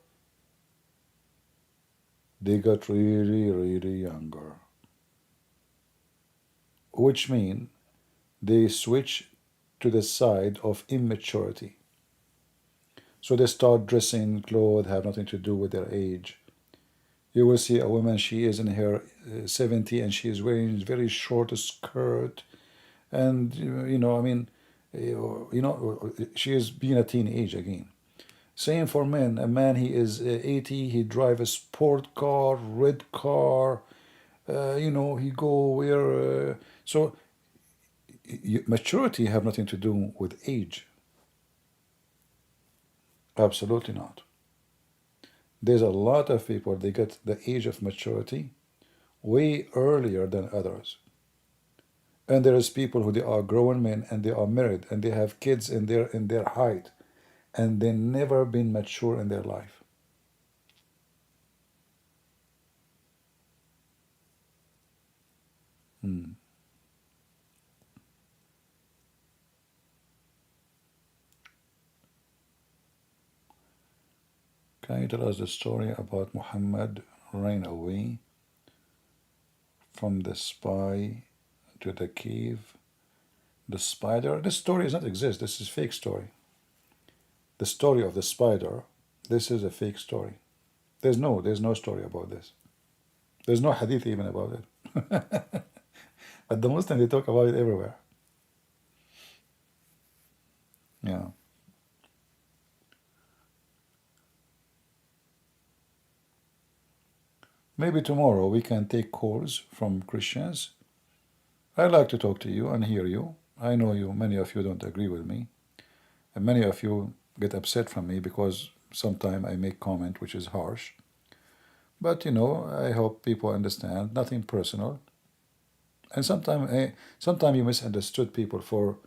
they get really, really younger. Which means they switch to the side of immaturity. So they start dressing clothes have nothing to do with their age. You will see a woman, she is in her 70 and she is wearing very short skirt. And, I mean, she is being a teenage again. Same for men. A man, he is 80, he drive a sport car, red car, he go where. So maturity have nothing to do with age. Absolutely not. There's a lot of people, they get the age of maturity way earlier than others. And there is people who they are grown men and they are married and they have kids in their height and they never been mature in their life. Hmm. Can you tell us the story about Muhammad ran away from the spy to the cave? The spider? This story does not exist. This is fake story. The story of the spider, this is a fake story. There's no story about this. There's no hadith even about it. But the Muslims, they talk about it everywhere. Yeah. Maybe tomorrow we can take calls from Christians. I like to talk to you and hear you. I know you, many of you don't agree with me. And many of you get upset from me because sometimes I make comment which is harsh. But I hope people understand, nothing personal. And sometimes you misunderstood people for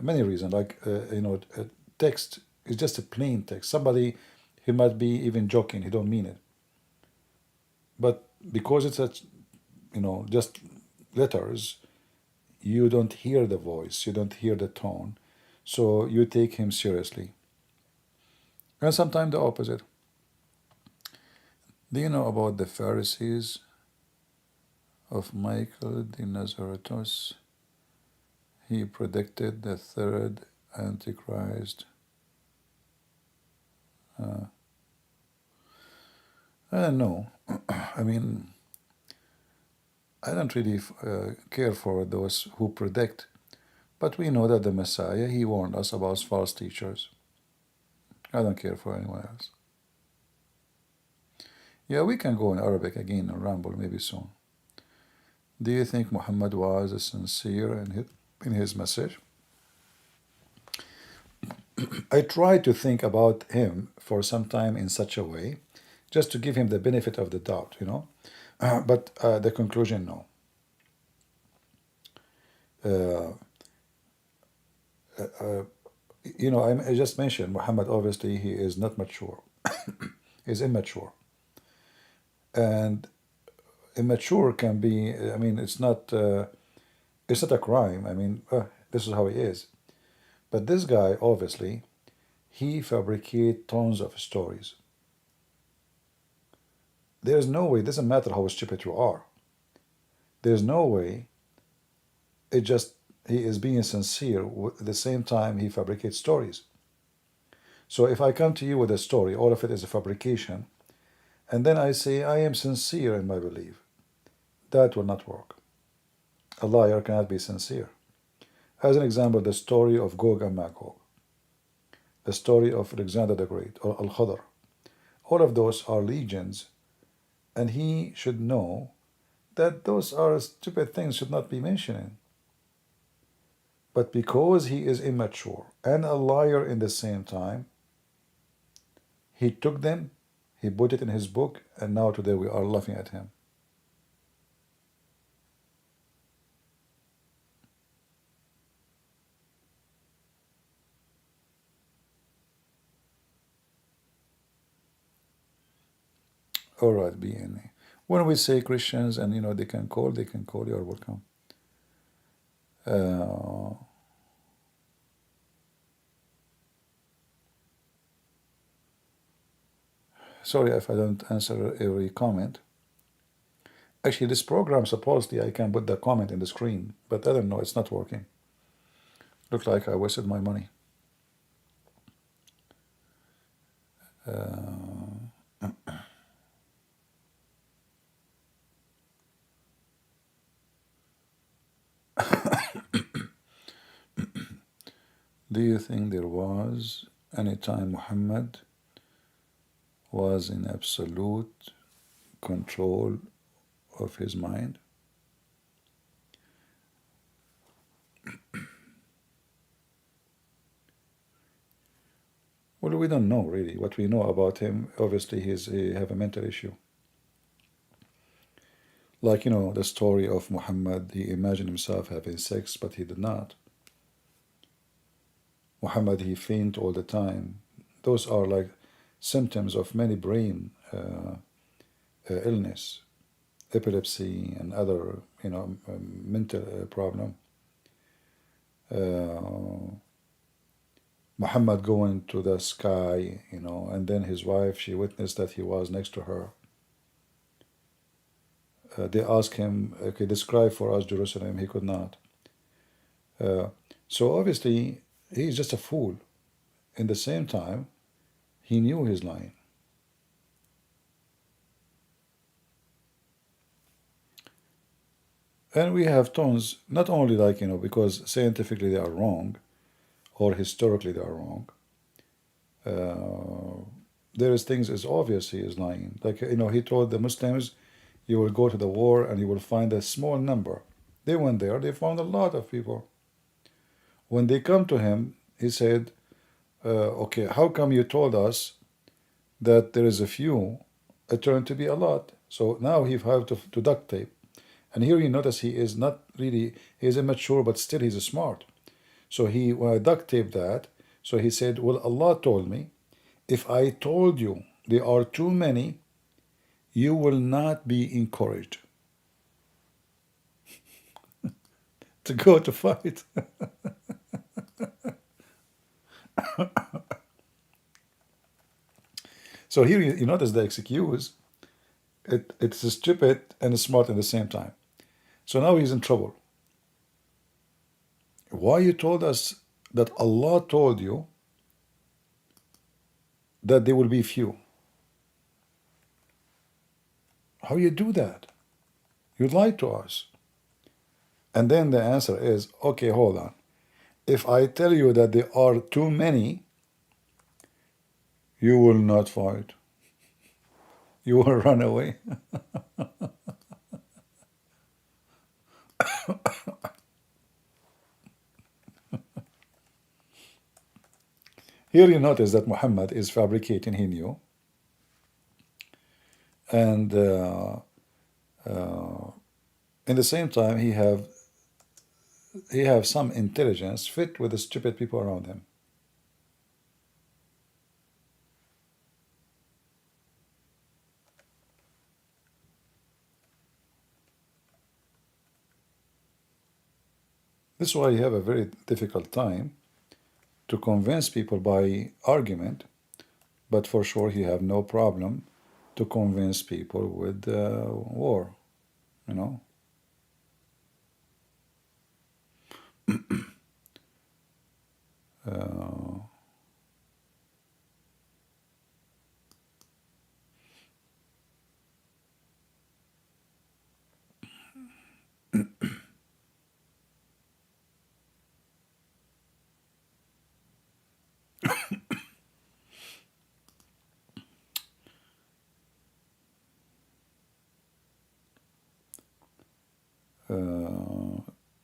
many reasons. Like text is just a plain text. Somebody, he might be even joking. He don't mean it. But because it's just letters, you don't hear the voice, you don't hear the tone, so you take him seriously. And sometimes the opposite. Do you know about the Pharisees of Michael the Nazareth? He predicted the third Antichrist. I don't know. I mean, I don't really care for those who predict, but we know that the Messiah, he warned us about false teachers. I don't care for anyone else. Yeah, we can go in Arabic again and ramble maybe soon. Do you think Muhammad was sincere in his message? I tried to think about him for some time in such a way, just to give him the benefit of the doubt, but the conclusion, no. I just mentioned Muhammad, obviously, he is not mature. He's immature. And immature can be, I mean, it's not a crime. I mean, this is how he is. But this guy, obviously, he fabricates tons of stories. There's no way, it doesn't matter how stupid you are. There's no way, it just, he is being sincere. At the same time, he fabricates stories. So if I come to you with a story, all of it is a fabrication, and then I say, I am sincere in my belief, that will not work. A liar cannot be sincere. As an example, the story of Gog and Magog, the story of Alexander the Great, or Al-Khadr. All of those are legends, and he should know that those are stupid things, should not be mentioned. But because he is immature and a liar in the same time, he took them, he put it in his book, and now today we are laughing at him. All right, BNA. When we say Christians and they can call, you're welcome. Sorry if I don't answer every comment. Actually, this program, supposedly I can put the comment in the screen, but I don't know, it's not working. Looks like I wasted my money. Do you think there was any time Muhammad was in absolute control of his mind? Well, we don't know really. What we know about him, obviously, he have a mental issue. Like, the story of Muhammad, he imagined himself having sex, but he did not. Muhammad, he faint all the time. Those are like symptoms of many brain illness, epilepsy, and other, mental problem. Muhammad going to the sky, and then his wife, she witnessed that he was next to her. They asked him, okay, describe for us Jerusalem. He could not. So obviously, he's just a fool. In the same time, he knew he's lying. And we have tons, not only like, because scientifically they are wrong, or historically they are wrong. There is things as obvious he is lying. Like, he told the Muslims, you will go to the war and you will find a small number. They went there, they found a lot of people. When they come to him, he said, okay, how come you told us that there is a few? It turned to be a lot. So now he have to duct tape. And here you notice he is not really, he is immature, but still he's smart. So when I duct taped that, so he said, well, Allah told me, if I told you there are too many, you will not be encouraged to go to fight. So here you notice the excuse. It's stupid and smart at the same time. So now he's in trouble. Why you told us that Allah told you that there will be few? How you do that? You lied to us. And then the answer is, okay, hold on. If I tell you that there are too many, you will not fight. You will run away. Here you notice that Muhammad is fabricating, he knew. And in the same time, he have some intelligence fit with the stupid people around him. This is why you have a very difficult time to convince people by argument, but for sure he have no problem to convince people with war, you know.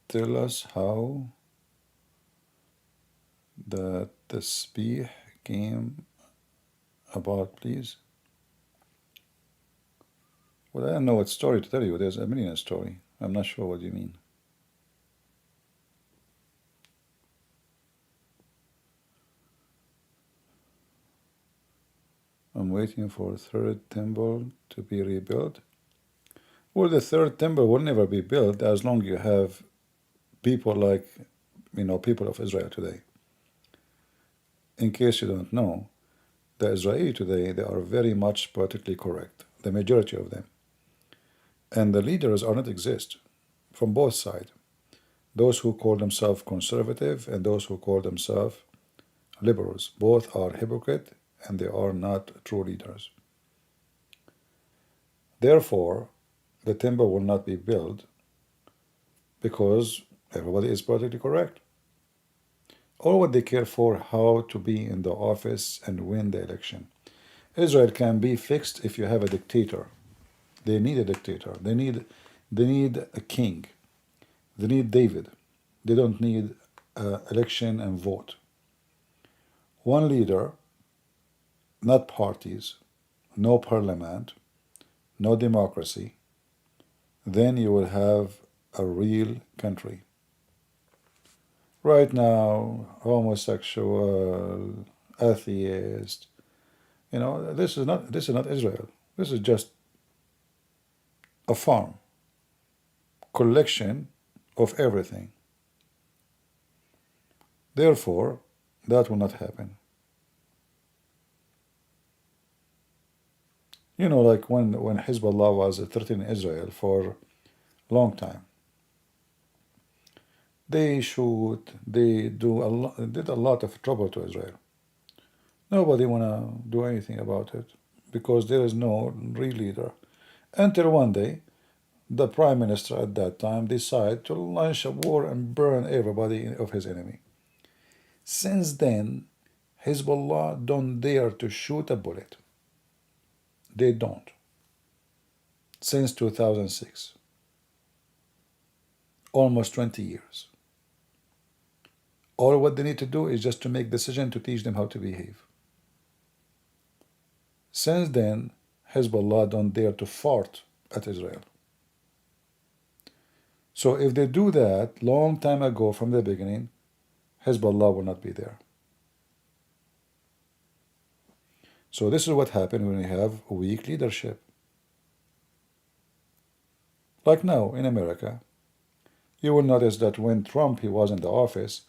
Tell us how the tasbih came about, please. Well, I don't know what story to tell you. There's a million story. I'm not sure what you mean. I'm waiting for a third temple to be rebuilt. Well, the third temple will never be built as long as you have people like, people of Israel today. In case you don't know, the Israeli today, they are very much politically correct, the majority of them. And the leaders are not exist from both sides. Those who call themselves conservative and those who call themselves liberals. Both are hypocrite and they are not true leaders. Therefore, the temple will not be built because everybody is politically correct. All what they care for how to be in the office and win the election. Israel can be fixed if you have a dictator. They need a dictator. They need a king. They need David. They don't need election and vote. One leader, not parties, no parliament, no democracy, then you will have a real country. Right now, homosexual, atheist, this is not Israel. This is just a farm, collection of everything. Therefore, that will not happen. Like when Hezbollah was threatening Israel for a long time. They did a lot of trouble to Israel. Nobody wanna do anything about it because there is no real leader. Until one day, the prime minister at that time decided to launch a war and burn everybody of his enemy. Since then, Hezbollah don't dare to shoot a bullet. They don't. Since 2006. Almost 20 years. All what they need to do is just to make decision to teach them how to behave. Since then, Hezbollah don't dare to fart at Israel. So if they do that long time ago from the beginning, Hezbollah will not be there. So this is what happened when we have weak leadership. Like now in America, you will notice that when Trump he was in the office,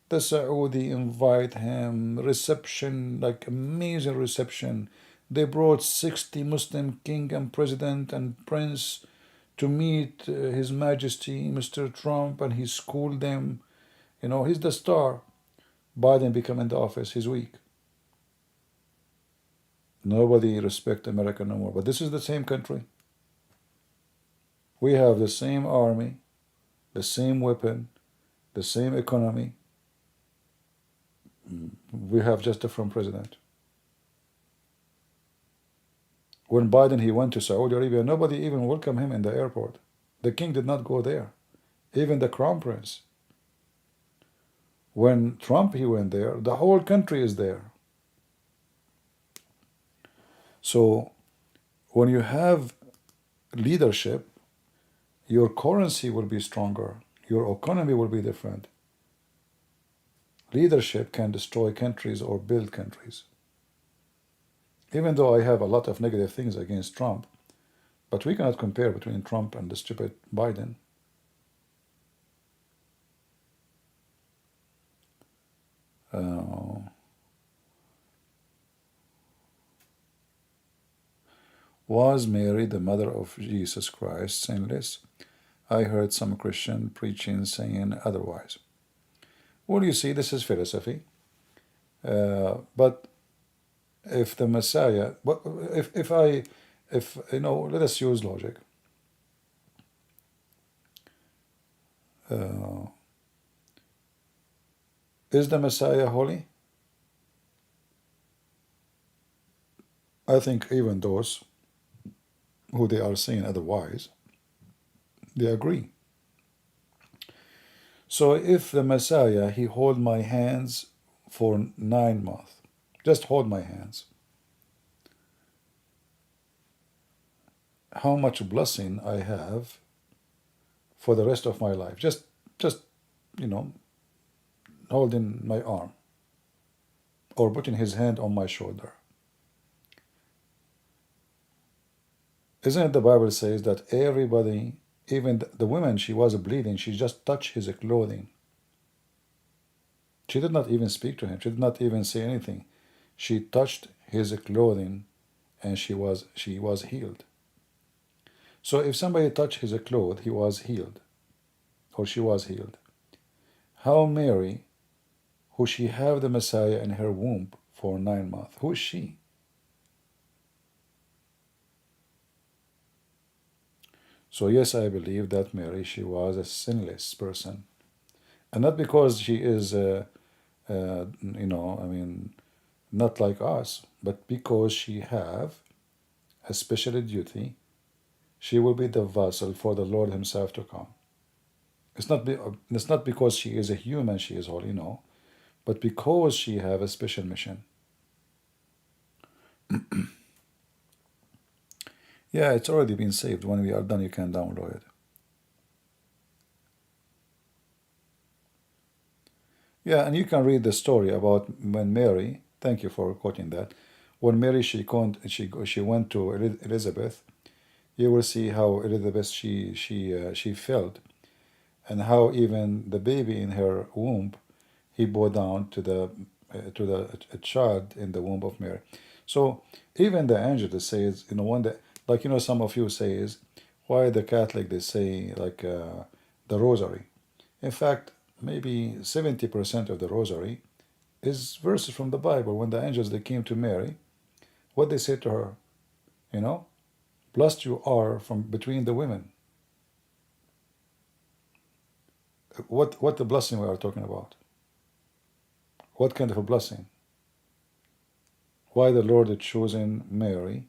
the Saudi invite him, reception, like amazing reception. They brought 60 Muslim king and president and prince to meet His Majesty, Mr. Trump, and he schooled them. He's the star. Biden become in the office, he's weak. Nobody respect America no more. But this is the same country. We have the same army, the same weapon, the same economy. We have just different president. When Biden he went to Saudi Arabia, nobody even welcomed him in the airport. The king did not go there. Even the crown prince. When Trump he went there, the whole country is there. So when you have leadership, your currency will be stronger. Your economy will be different. Leadership can destroy countries or build countries. Even though I have a lot of negative things against Trump, but we cannot compare between Trump and the stupid Biden. Was Mary, the mother of Jesus Christ, sinless? I heard some Christian preaching saying otherwise. Well, you see, this is philosophy. But if the Messiah, if let us use logic. Is the Messiah holy? I think even those who they are saying otherwise, they agree. So if the Messiah, he hold my hands for 9 months, just hold my hands, how much blessing I have for the rest of my life. Just you know, holding my arm or putting his hand on my shoulder. Isn't it the Bible says that everybody, even the woman, she was bleeding, she just touched his clothing. She did not even speak to him. She did not even say anything. She touched his clothing and she was healed. So if somebody touched his clothes, he was healed or she was healed. How Mary, who she have the Messiah in her womb for 9 months, who is she? So yes, I believe that Mary, she was a sinless person. And not because she is, not like us, but because she have a special duty. She will be the vessel for the Lord himself to come. It's not because she is a human she is holy, no, but because she have a special mission. Yeah, it's already been saved. When we are done, you can download it. Yeah, and you can read the story about when Mary, thank you for quoting that, when Mary, she went to Elizabeth, you will see how Elizabeth, she felt, and how even the baby in her womb, he bowed down to the child in the womb of Mary. So even the angel that says, one that, like, some of you say is, why the Catholic, they say, like, the rosary. In fact, maybe 70% of the rosary is verses from the Bible. When the angels, they came to Mary, what they said to her, blessed you are from between the women. What the blessing we are talking about? What kind of a blessing? Why the Lord had chosen Mary?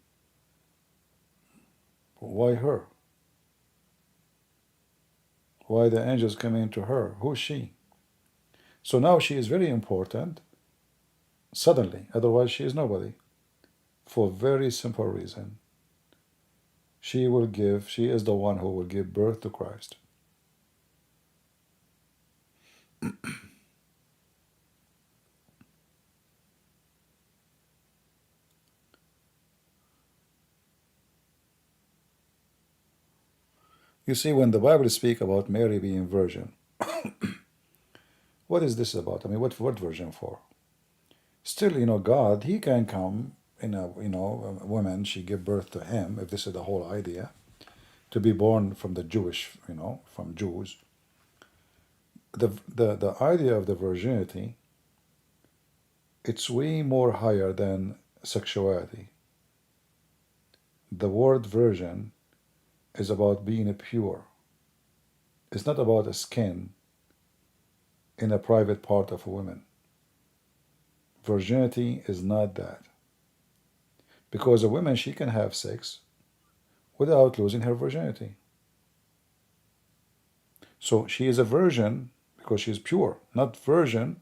Why her? Why the angels coming to her? Who is she? So now she is very important, suddenly. Otherwise she is nobody. For very simple reason. She is the one who will give birth to Christ. You see, when the Bible speaks about Mary being virgin, what is this about? I mean, what virgin for? Still, God, he can come in a woman, she give birth to him, if this is the whole idea, to be born from the Jewish, from Jews. The idea of the virginity, it's way more higher than sexuality. The word virgin is about being pure. It's not about a skin in a private part of a woman. Virginity is not that. Because a woman, she can have sex without losing her virginity. So she is a virgin because she is pure, not virgin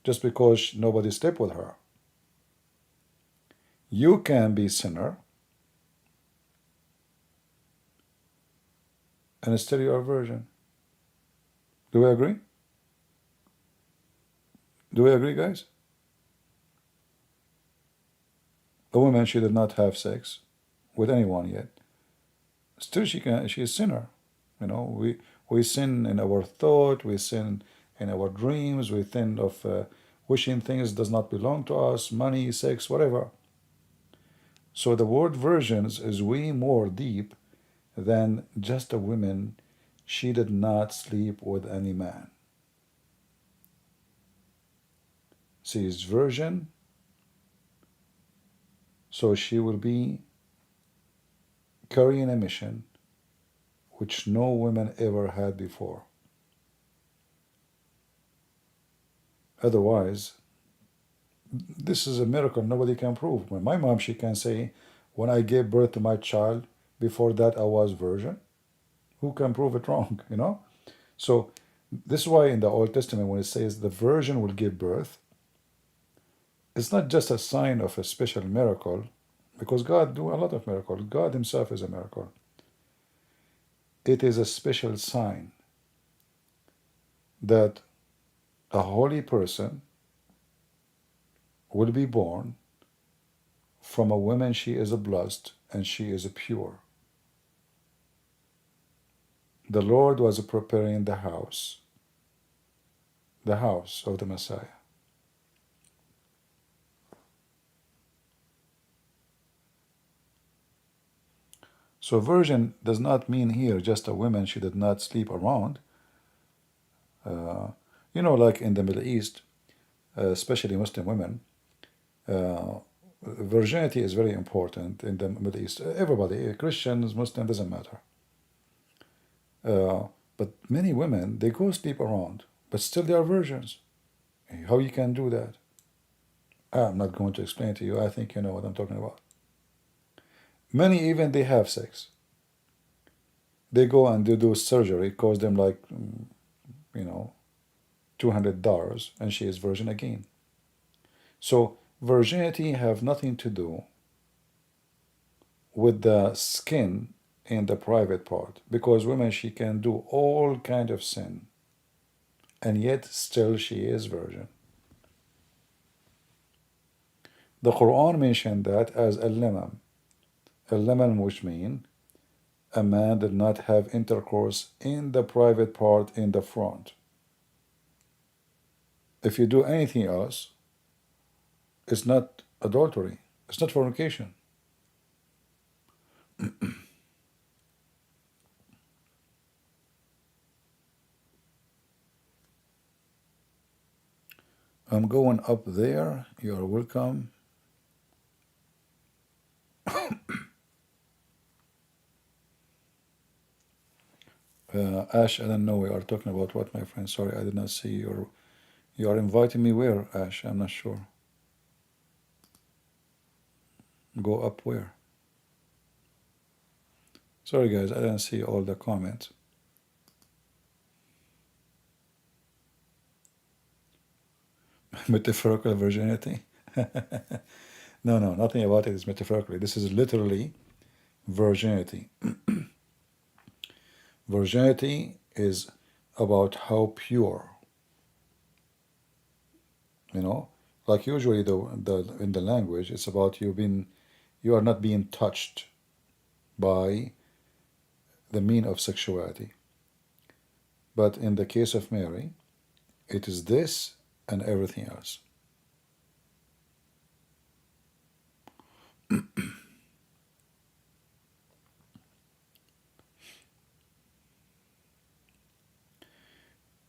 just because nobody slept with her. You can be sinner and still you are a virgin. Do we agree? Do we agree, guys? A woman, she did not have sex with anyone yet. Still she is a sinner. We sin in our thought, we sin in our dreams, we sin of wishing things does not belong to us, money, sex, whatever. So the word virgins is way more deep than just a woman. She did not sleep with any man. She is virgin, so she will be carrying a mission which no woman ever had before. Otherwise, this is a miracle nobody can prove. When my mom, she can say, when I gave birth to my child, before that I was virgin. Who can prove it wrong, you know? So this is why in the Old Testament when it says the virgin will give birth, it's not just a sign of a special miracle, because God do a lot of miracles. God himself is a miracle. It is a special sign that a holy person will be born from a woman. She is a blessed and she is a pure. The Lord was preparing the house of the Messiah. So virgin does not mean here just a woman she did not sleep around. Like in the Middle East, especially Muslim women, virginity is very important in the Middle East. Everybody, Christians, Muslims, doesn't matter. But many women, they go sleep around, but still they are virgins. How you can do that? I'm not going to explain to you. I think you know what I'm talking about. Many even they have sex. They go and they do surgery, it costs them like, $200, and she is virgin again. So virginity have nothing to do with the skin in the private part, because women, she can do all kind of sin, and yet still she is virgin. The Quran mentioned that as al-lamam, which mean a man did not have intercourse in the private part in the front. If you do anything else, it's not adultery, it's not fornication. I'm going up there. You are welcome. Ash, I don't know. We are talking about what, my friend? Sorry, I did not see your. You are inviting me where, Ash? I'm not sure. Go up where? Sorry, guys, I didn't see all the comments. Metaphorical virginity? No, nothing about it is metaphorically. This is literally virginity. Virginity is about how pure. Like usually in the language, it's about you are not being touched by the mean of sexuality. But in the case of Mary, it is this and everything else.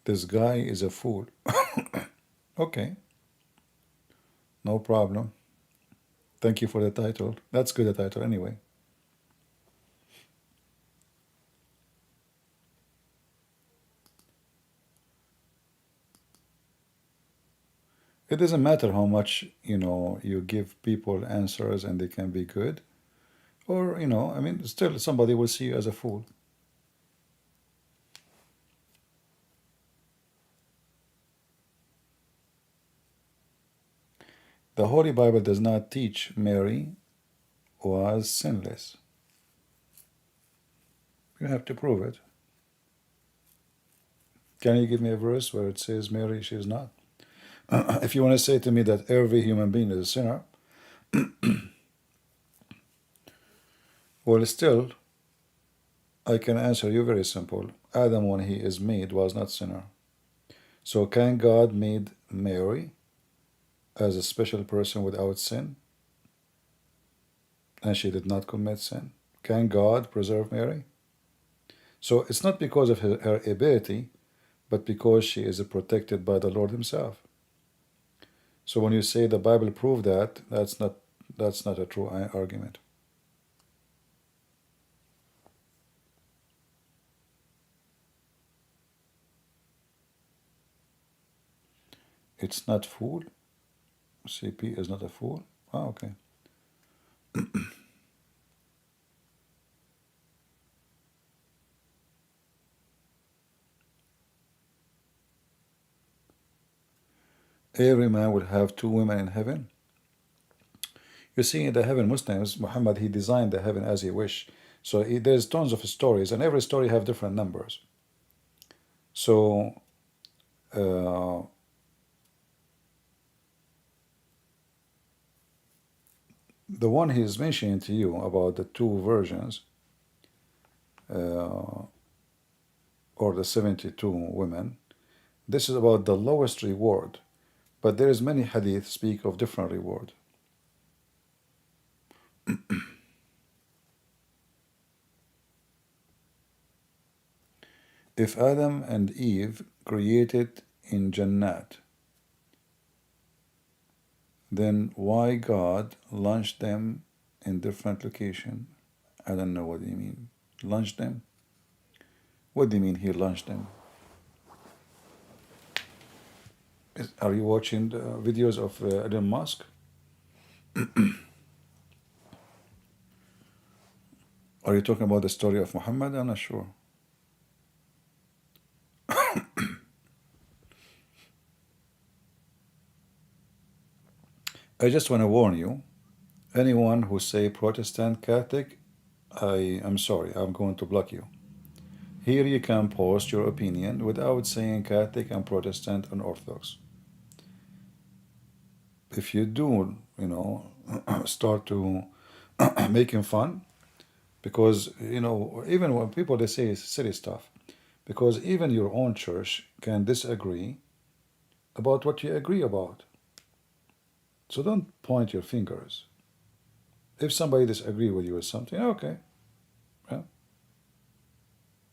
This guy is a fool. Okay, no problem. Thank you for the title. That's good, the title anyway. It doesn't matter how much, you give people answers and they can be good. Or, still somebody will see you as a fool. The Holy Bible does not teach Mary was sinless. You have to prove it. Can you give me a verse where it says Mary, she is not? If you want to say to me that every human being is a sinner, well, still, I can answer you very simple. Adam, when he is made, was not sinner. So can God made Mary as a special person without sin? and she did not commit sin. Can God preserve Mary? So it's not because of her ability, but because she is protected by the Lord Himself. So when you say the Bible proved that, that's not a true argument. It's not fool. CP is not a fool. Ah, okay. Every man will have two women in heaven. You see, the heaven Muslims, Muhammad, he designed the heaven as he wished. So there's tons of stories, and every story have different numbers. So the one he's mentioning to you about the two versions, or the 72 women, this is about the lowest reward. But there is many hadith speak of different reward. If Adam and Eve created in Jannat, then why God launched them in different location? I don't know what you mean. Launched them? What do you mean He launched them? Are you watching the videos of Elon Musk? Are you talking about the story of Muhammad? I'm not sure. I just want to warn you, anyone who say Protestant, Catholic, I'm sorry, I'm going to block you. Here you can post your opinion without saying Catholic and Protestant and Orthodox. If you do, start to making fun, because, even when people, they say silly stuff, because even your own church can disagree about what you agree about. So don't point your fingers. If somebody disagree with you with something, okay, well,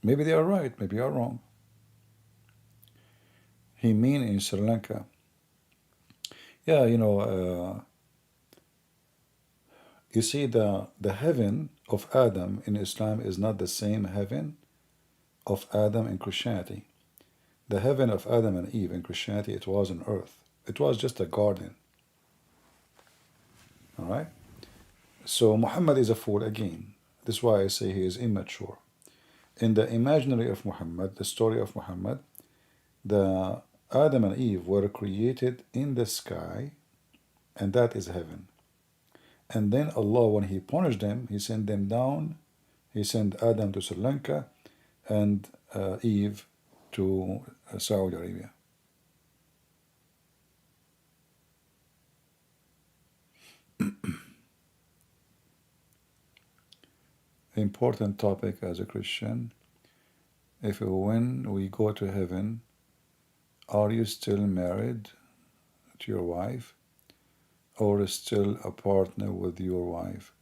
maybe they are right, maybe you are wrong. He mean in Sri Lanka. Yeah, you see, the heaven of Adam in Islam is not the same heaven of Adam in Christianity. The heaven of Adam and Eve in Christianity, it was on earth. It was just a garden. All right? So Muhammad is a fool again. This is why I say he is immature. In the imaginary of Muhammad, the story of Muhammad, the Adam and Eve were created in the sky, and that is heaven. And then Allah, when He punished them, He sent them down. He sent Adam to Sri Lanka and Eve to Saudi Arabia. Important topic as a Christian. If when we go to heaven, are you still married to your wife, or still a partner with your wife?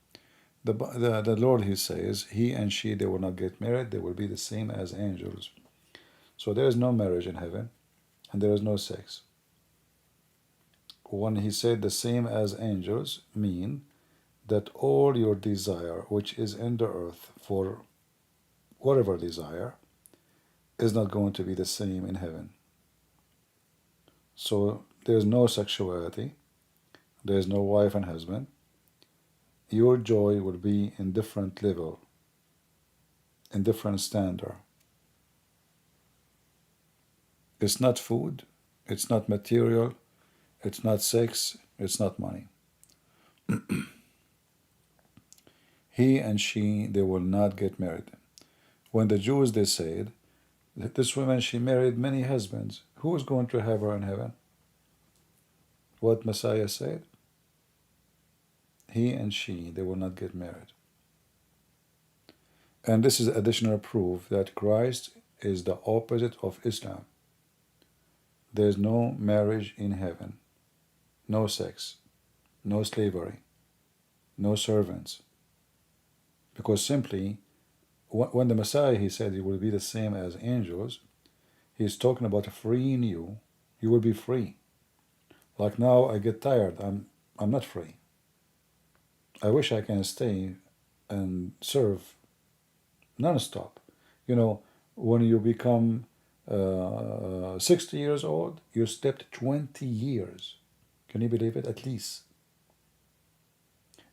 The Lord, He says, he and she, they will not get married. They will be the same as angels. So there is no marriage in heaven, and there is no sex. When He said the same as angels, mean that all your desire, which is in the earth for whatever desire, is not going to be the same in heaven. So there's no sexuality, there's no wife and husband. Your joy will be in different level, in different standard. It's not food, it's not material, it's not sex, it's not money. He and she, they will not get married. When the Jews, they said that this woman, she married many husbands, who is going to have her in heaven? What Messiah said? He and she, they will not get married. And this is additional proof that Christ is the opposite of Islam. There's no marriage in heaven, no sex, no slavery, no servants, Because simply, when the Messiah, he said he will be the same as angels, he's talking about freeing you. You will be free. Like now, I get tired. I'm not free. I wish I can stay and serve non-stop. You know, when you become 60 years old, you stepped 20 years. Can you believe it? At least.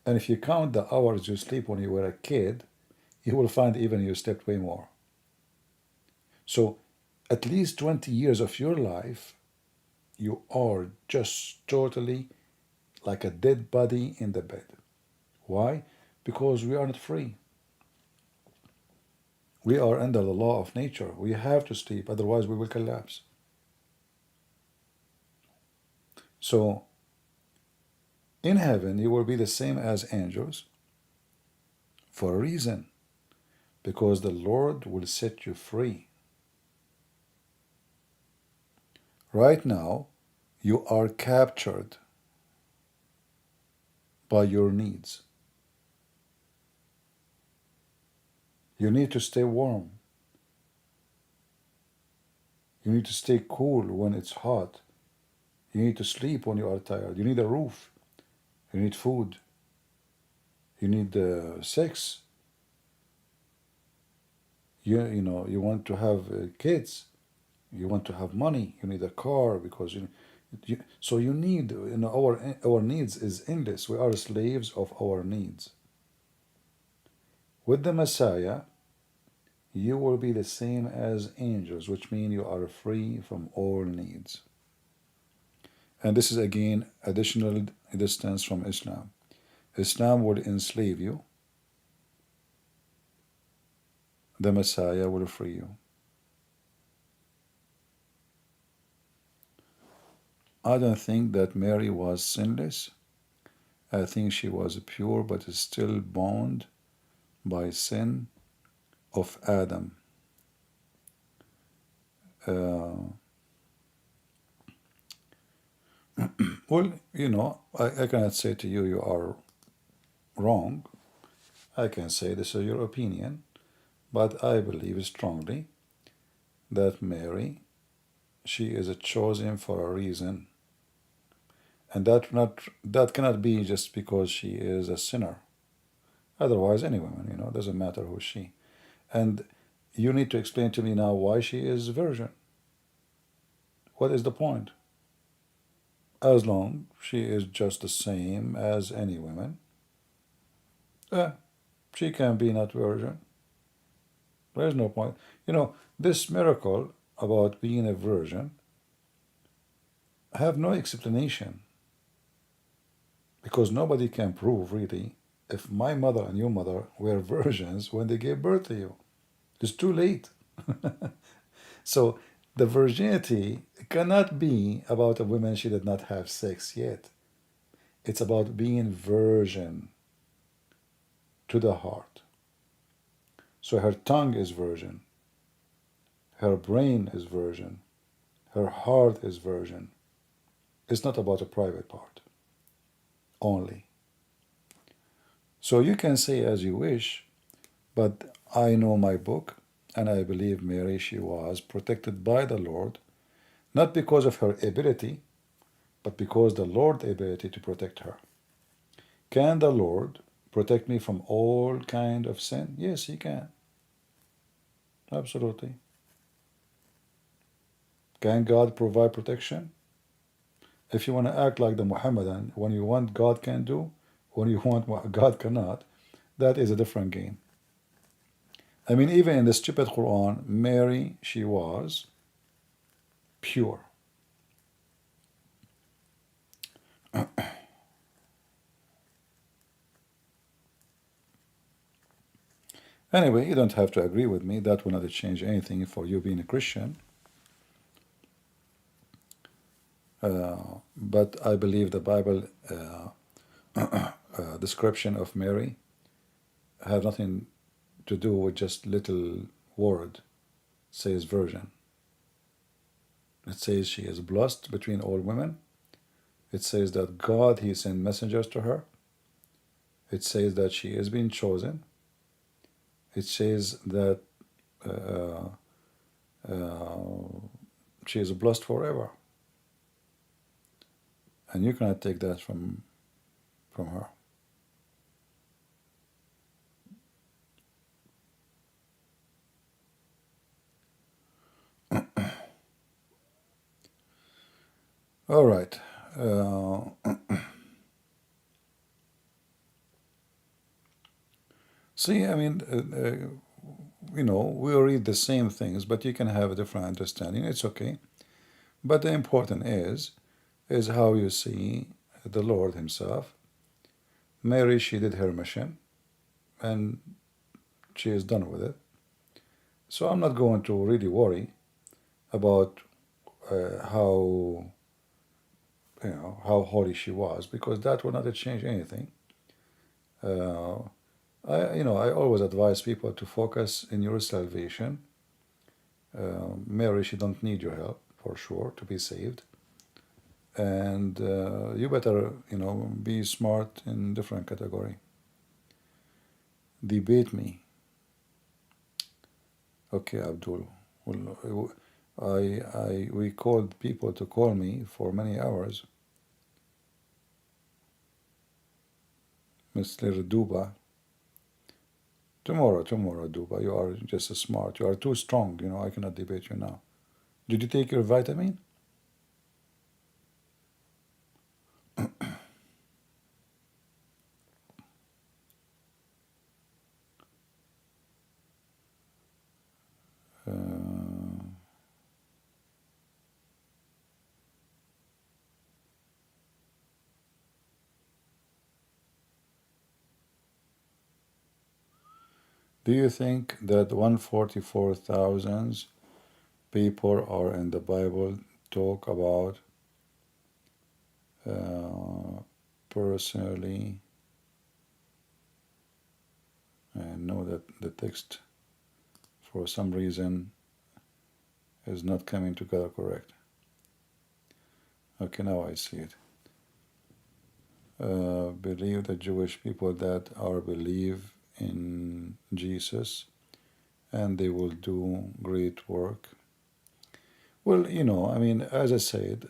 And if you count the hours you sleep when you were a kid, you will find even you stepped way more. So, at least 20 years of your life, you are just totally like a dead body in the bed. Why? Because we are not free. We are under the law of nature. We have to sleep, otherwise, we will collapse. So, in heaven, you will be the same as angels for a reason, because the Lord will set you free. Right now, you are captured by your needs. You need to stay warm. You need to stay cool when it's hot. You need to sleep when you are tired. You need a roof. You need food. You need sex. You want to have kids. You want to have money. You need a car because so you need, our needs is endless. We are slaves of our needs. With the Messiah, you will be the same as angels, which means you are free from all needs. And this is again additional distance from Islam. Islam will enslave you. The Messiah will free you. I don't think that Mary was sinless. I think she was pure, but is still bound by sin of Adam. Well, I cannot say to you, you are wrong. I can say this is your opinion, but I believe strongly that Mary, she is chosen for a reason. And that cannot be just because she is a sinner. Otherwise, any woman, doesn't matter who she. And you need to explain to me now why she is virgin. What is the point? As long she is just the same as any woman, she can be not virgin. There is no point. This miracle about being a virgin have no explanation, because nobody can prove really if my mother and your mother were virgins when they gave birth to you. It's too late. So the virginity cannot be about a woman she did not have sex yet. It's about being virgin to the heart. So her tongue is virgin. Her brain is virgin. Her heart is virgin. It's not about a private part only. So you can say as you wish, but I know my book, and I believe Mary, she was protected by the Lord, not because of her ability, but because the Lord's ability to protect her. Can the Lord protect me from all kind of sin? Yes, he can. Absolutely. Can God provide protection? If you want to act like the Muhammadan, when you want God can do, when you want what God cannot, that is a different game. I mean, even in the stupid Quran, Mary, she was pure. Anyway, you don't have to agree with me. That will not change anything for you being a Christian. But I believe the Bible description of Mary have nothing to do with just little word, says virgin. It says she is blessed between all women. It says that God, he sent messengers to her. It says that she is being chosen. it says that uh, uh, she is blessed forever, and you cannot take that from her. All right. See, I mean, we read the same things, but you can have a different understanding. It's okay. But the important is how you see the Lord Himself. Mary, she did her mission, and she is done with it. So I'm not going to really worry about how how holy she was, because that will not change anything. I always advise people to focus in your salvation. Mary, she don't need your help for sure to be saved, and you better be smart in different category. Debate me, okay, Abdul. Well, we called people to call me for many hours. Mr. Duba. Tomorrow, Duba. You are just smart. You are too strong. I cannot debate you now. Did you take your vitamin? Do you think that 144,000 people are in the Bible talk about personally? I know that the text for some reason is not coming together correct. Okay, now I see it. Believe the Jewish people that are believe in Jesus and they will do great work. Well, I mean, as I said,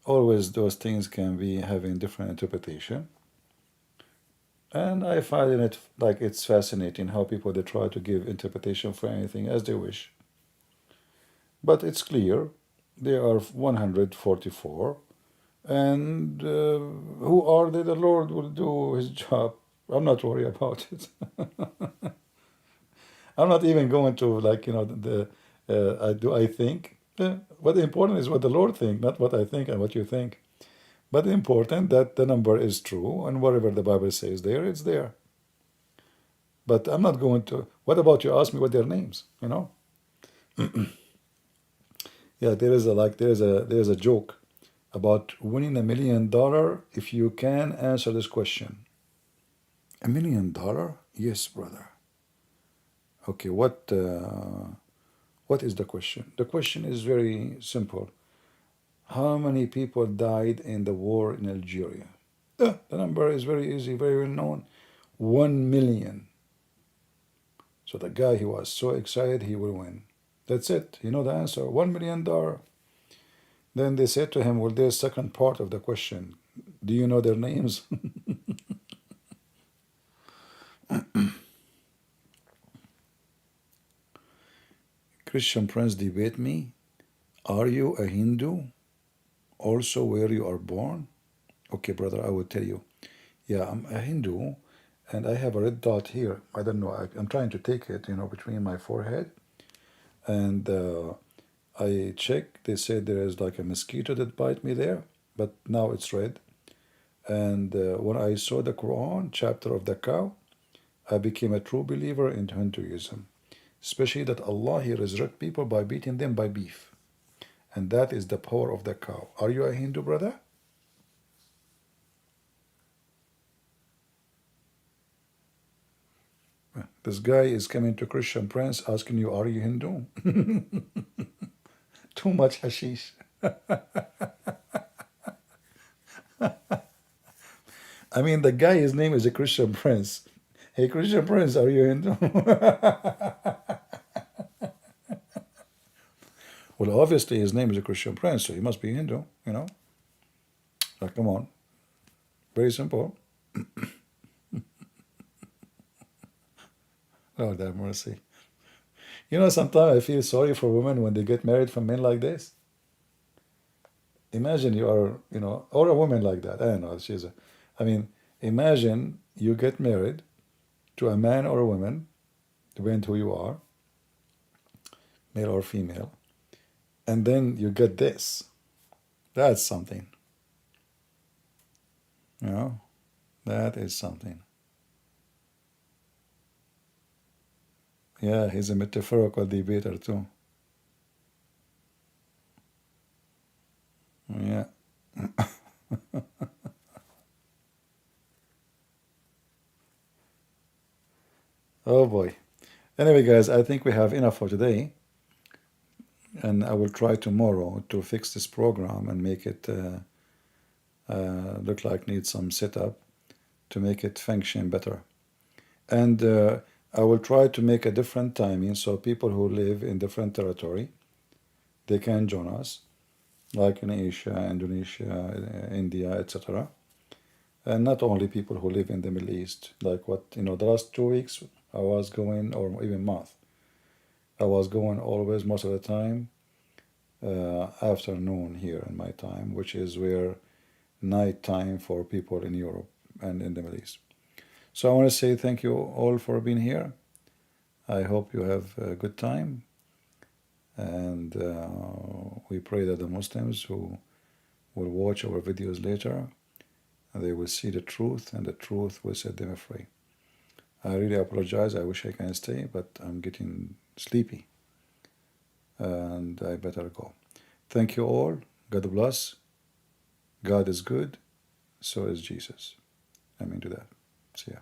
always those things can be having different interpretation. And I find it like it's fascinating how people they try to give interpretation for anything as they wish. But it's clear there are 144, and who are they? The Lord will do His job. I'm not worried about it. I'm not even going to I think. What important is what the Lord think, not what I think and what you think. But important that the number is true, and whatever the Bible says there, it's there. But I'm not going to. What about you ask me what their names? Yeah, there is a joke about winning $1 million if you can answer this question. $1 million? Yes, brother. Okay, what is the question? The question is very simple. How many people died in the war in Algeria? The number is very easy, very well known. 1 million. So the guy, he was so excited he will win. That's it. You know the answer. $1 million. Then they said to him, well, there's second part of the question. Do you know their names? Christian Prince debate me. Are you a Hindu? Also where you are born? Okay, brother, I will tell you. Yeah, I'm a Hindu, and I have a red dot here. I don't know. I'm trying to take it, between my forehead. And I check. They said there is like a mosquito that bite me there, but now it's red. And when I saw the Quran chapter of the cow, I became a true believer in Hinduism, especially that Allah He resurrect people by beating them by beef, and that is the power of the cow. Are you a Hindu, brother? This guy is coming to Christian Prince asking you, are you Hindu? Too much hashish. I mean, the guy, his name is a Christian Prince. Hey, Christian Prince, are you Hindu? Well, obviously his name is a Christian Prince, so he must be Hindu, you know? Like, come on. Very simple. Lord have mercy. You know, sometimes I feel sorry for women when they get married from men like this. Imagine you are, you know, or a woman like that. I don't know. I mean, imagine you get married to a man or a woman, depending who you are, male or female, and then you get this. That's something. You know, that is something. Yeah, he's a metaphorical debater too. Yeah. Oh boy. Anyway, guys, I think we have enough for today, and I will try tomorrow to fix this program and make it look like needs some setup to make it function better. And I will try to make a different timing so people who live in different territory, they can join us, like in Asia, Indonesia, India, etc. And not only people who live in the Middle East, like what, you know, the last 2 weeks I was going, or even month, I was going always, most of the time, afternoon here in my time, which is where night time for people in Europe and in the Middle East. So I want to say thank you all for being here. I hope you have a good time. And we pray that the Muslims who will watch our videos later, they will see the truth, and the truth will set them free. I really apologize. I wish I can stay, but I'm getting sleepy, and I better go. Thank you all. God bless. God is good. So is Jesus. Amen to that. See ya.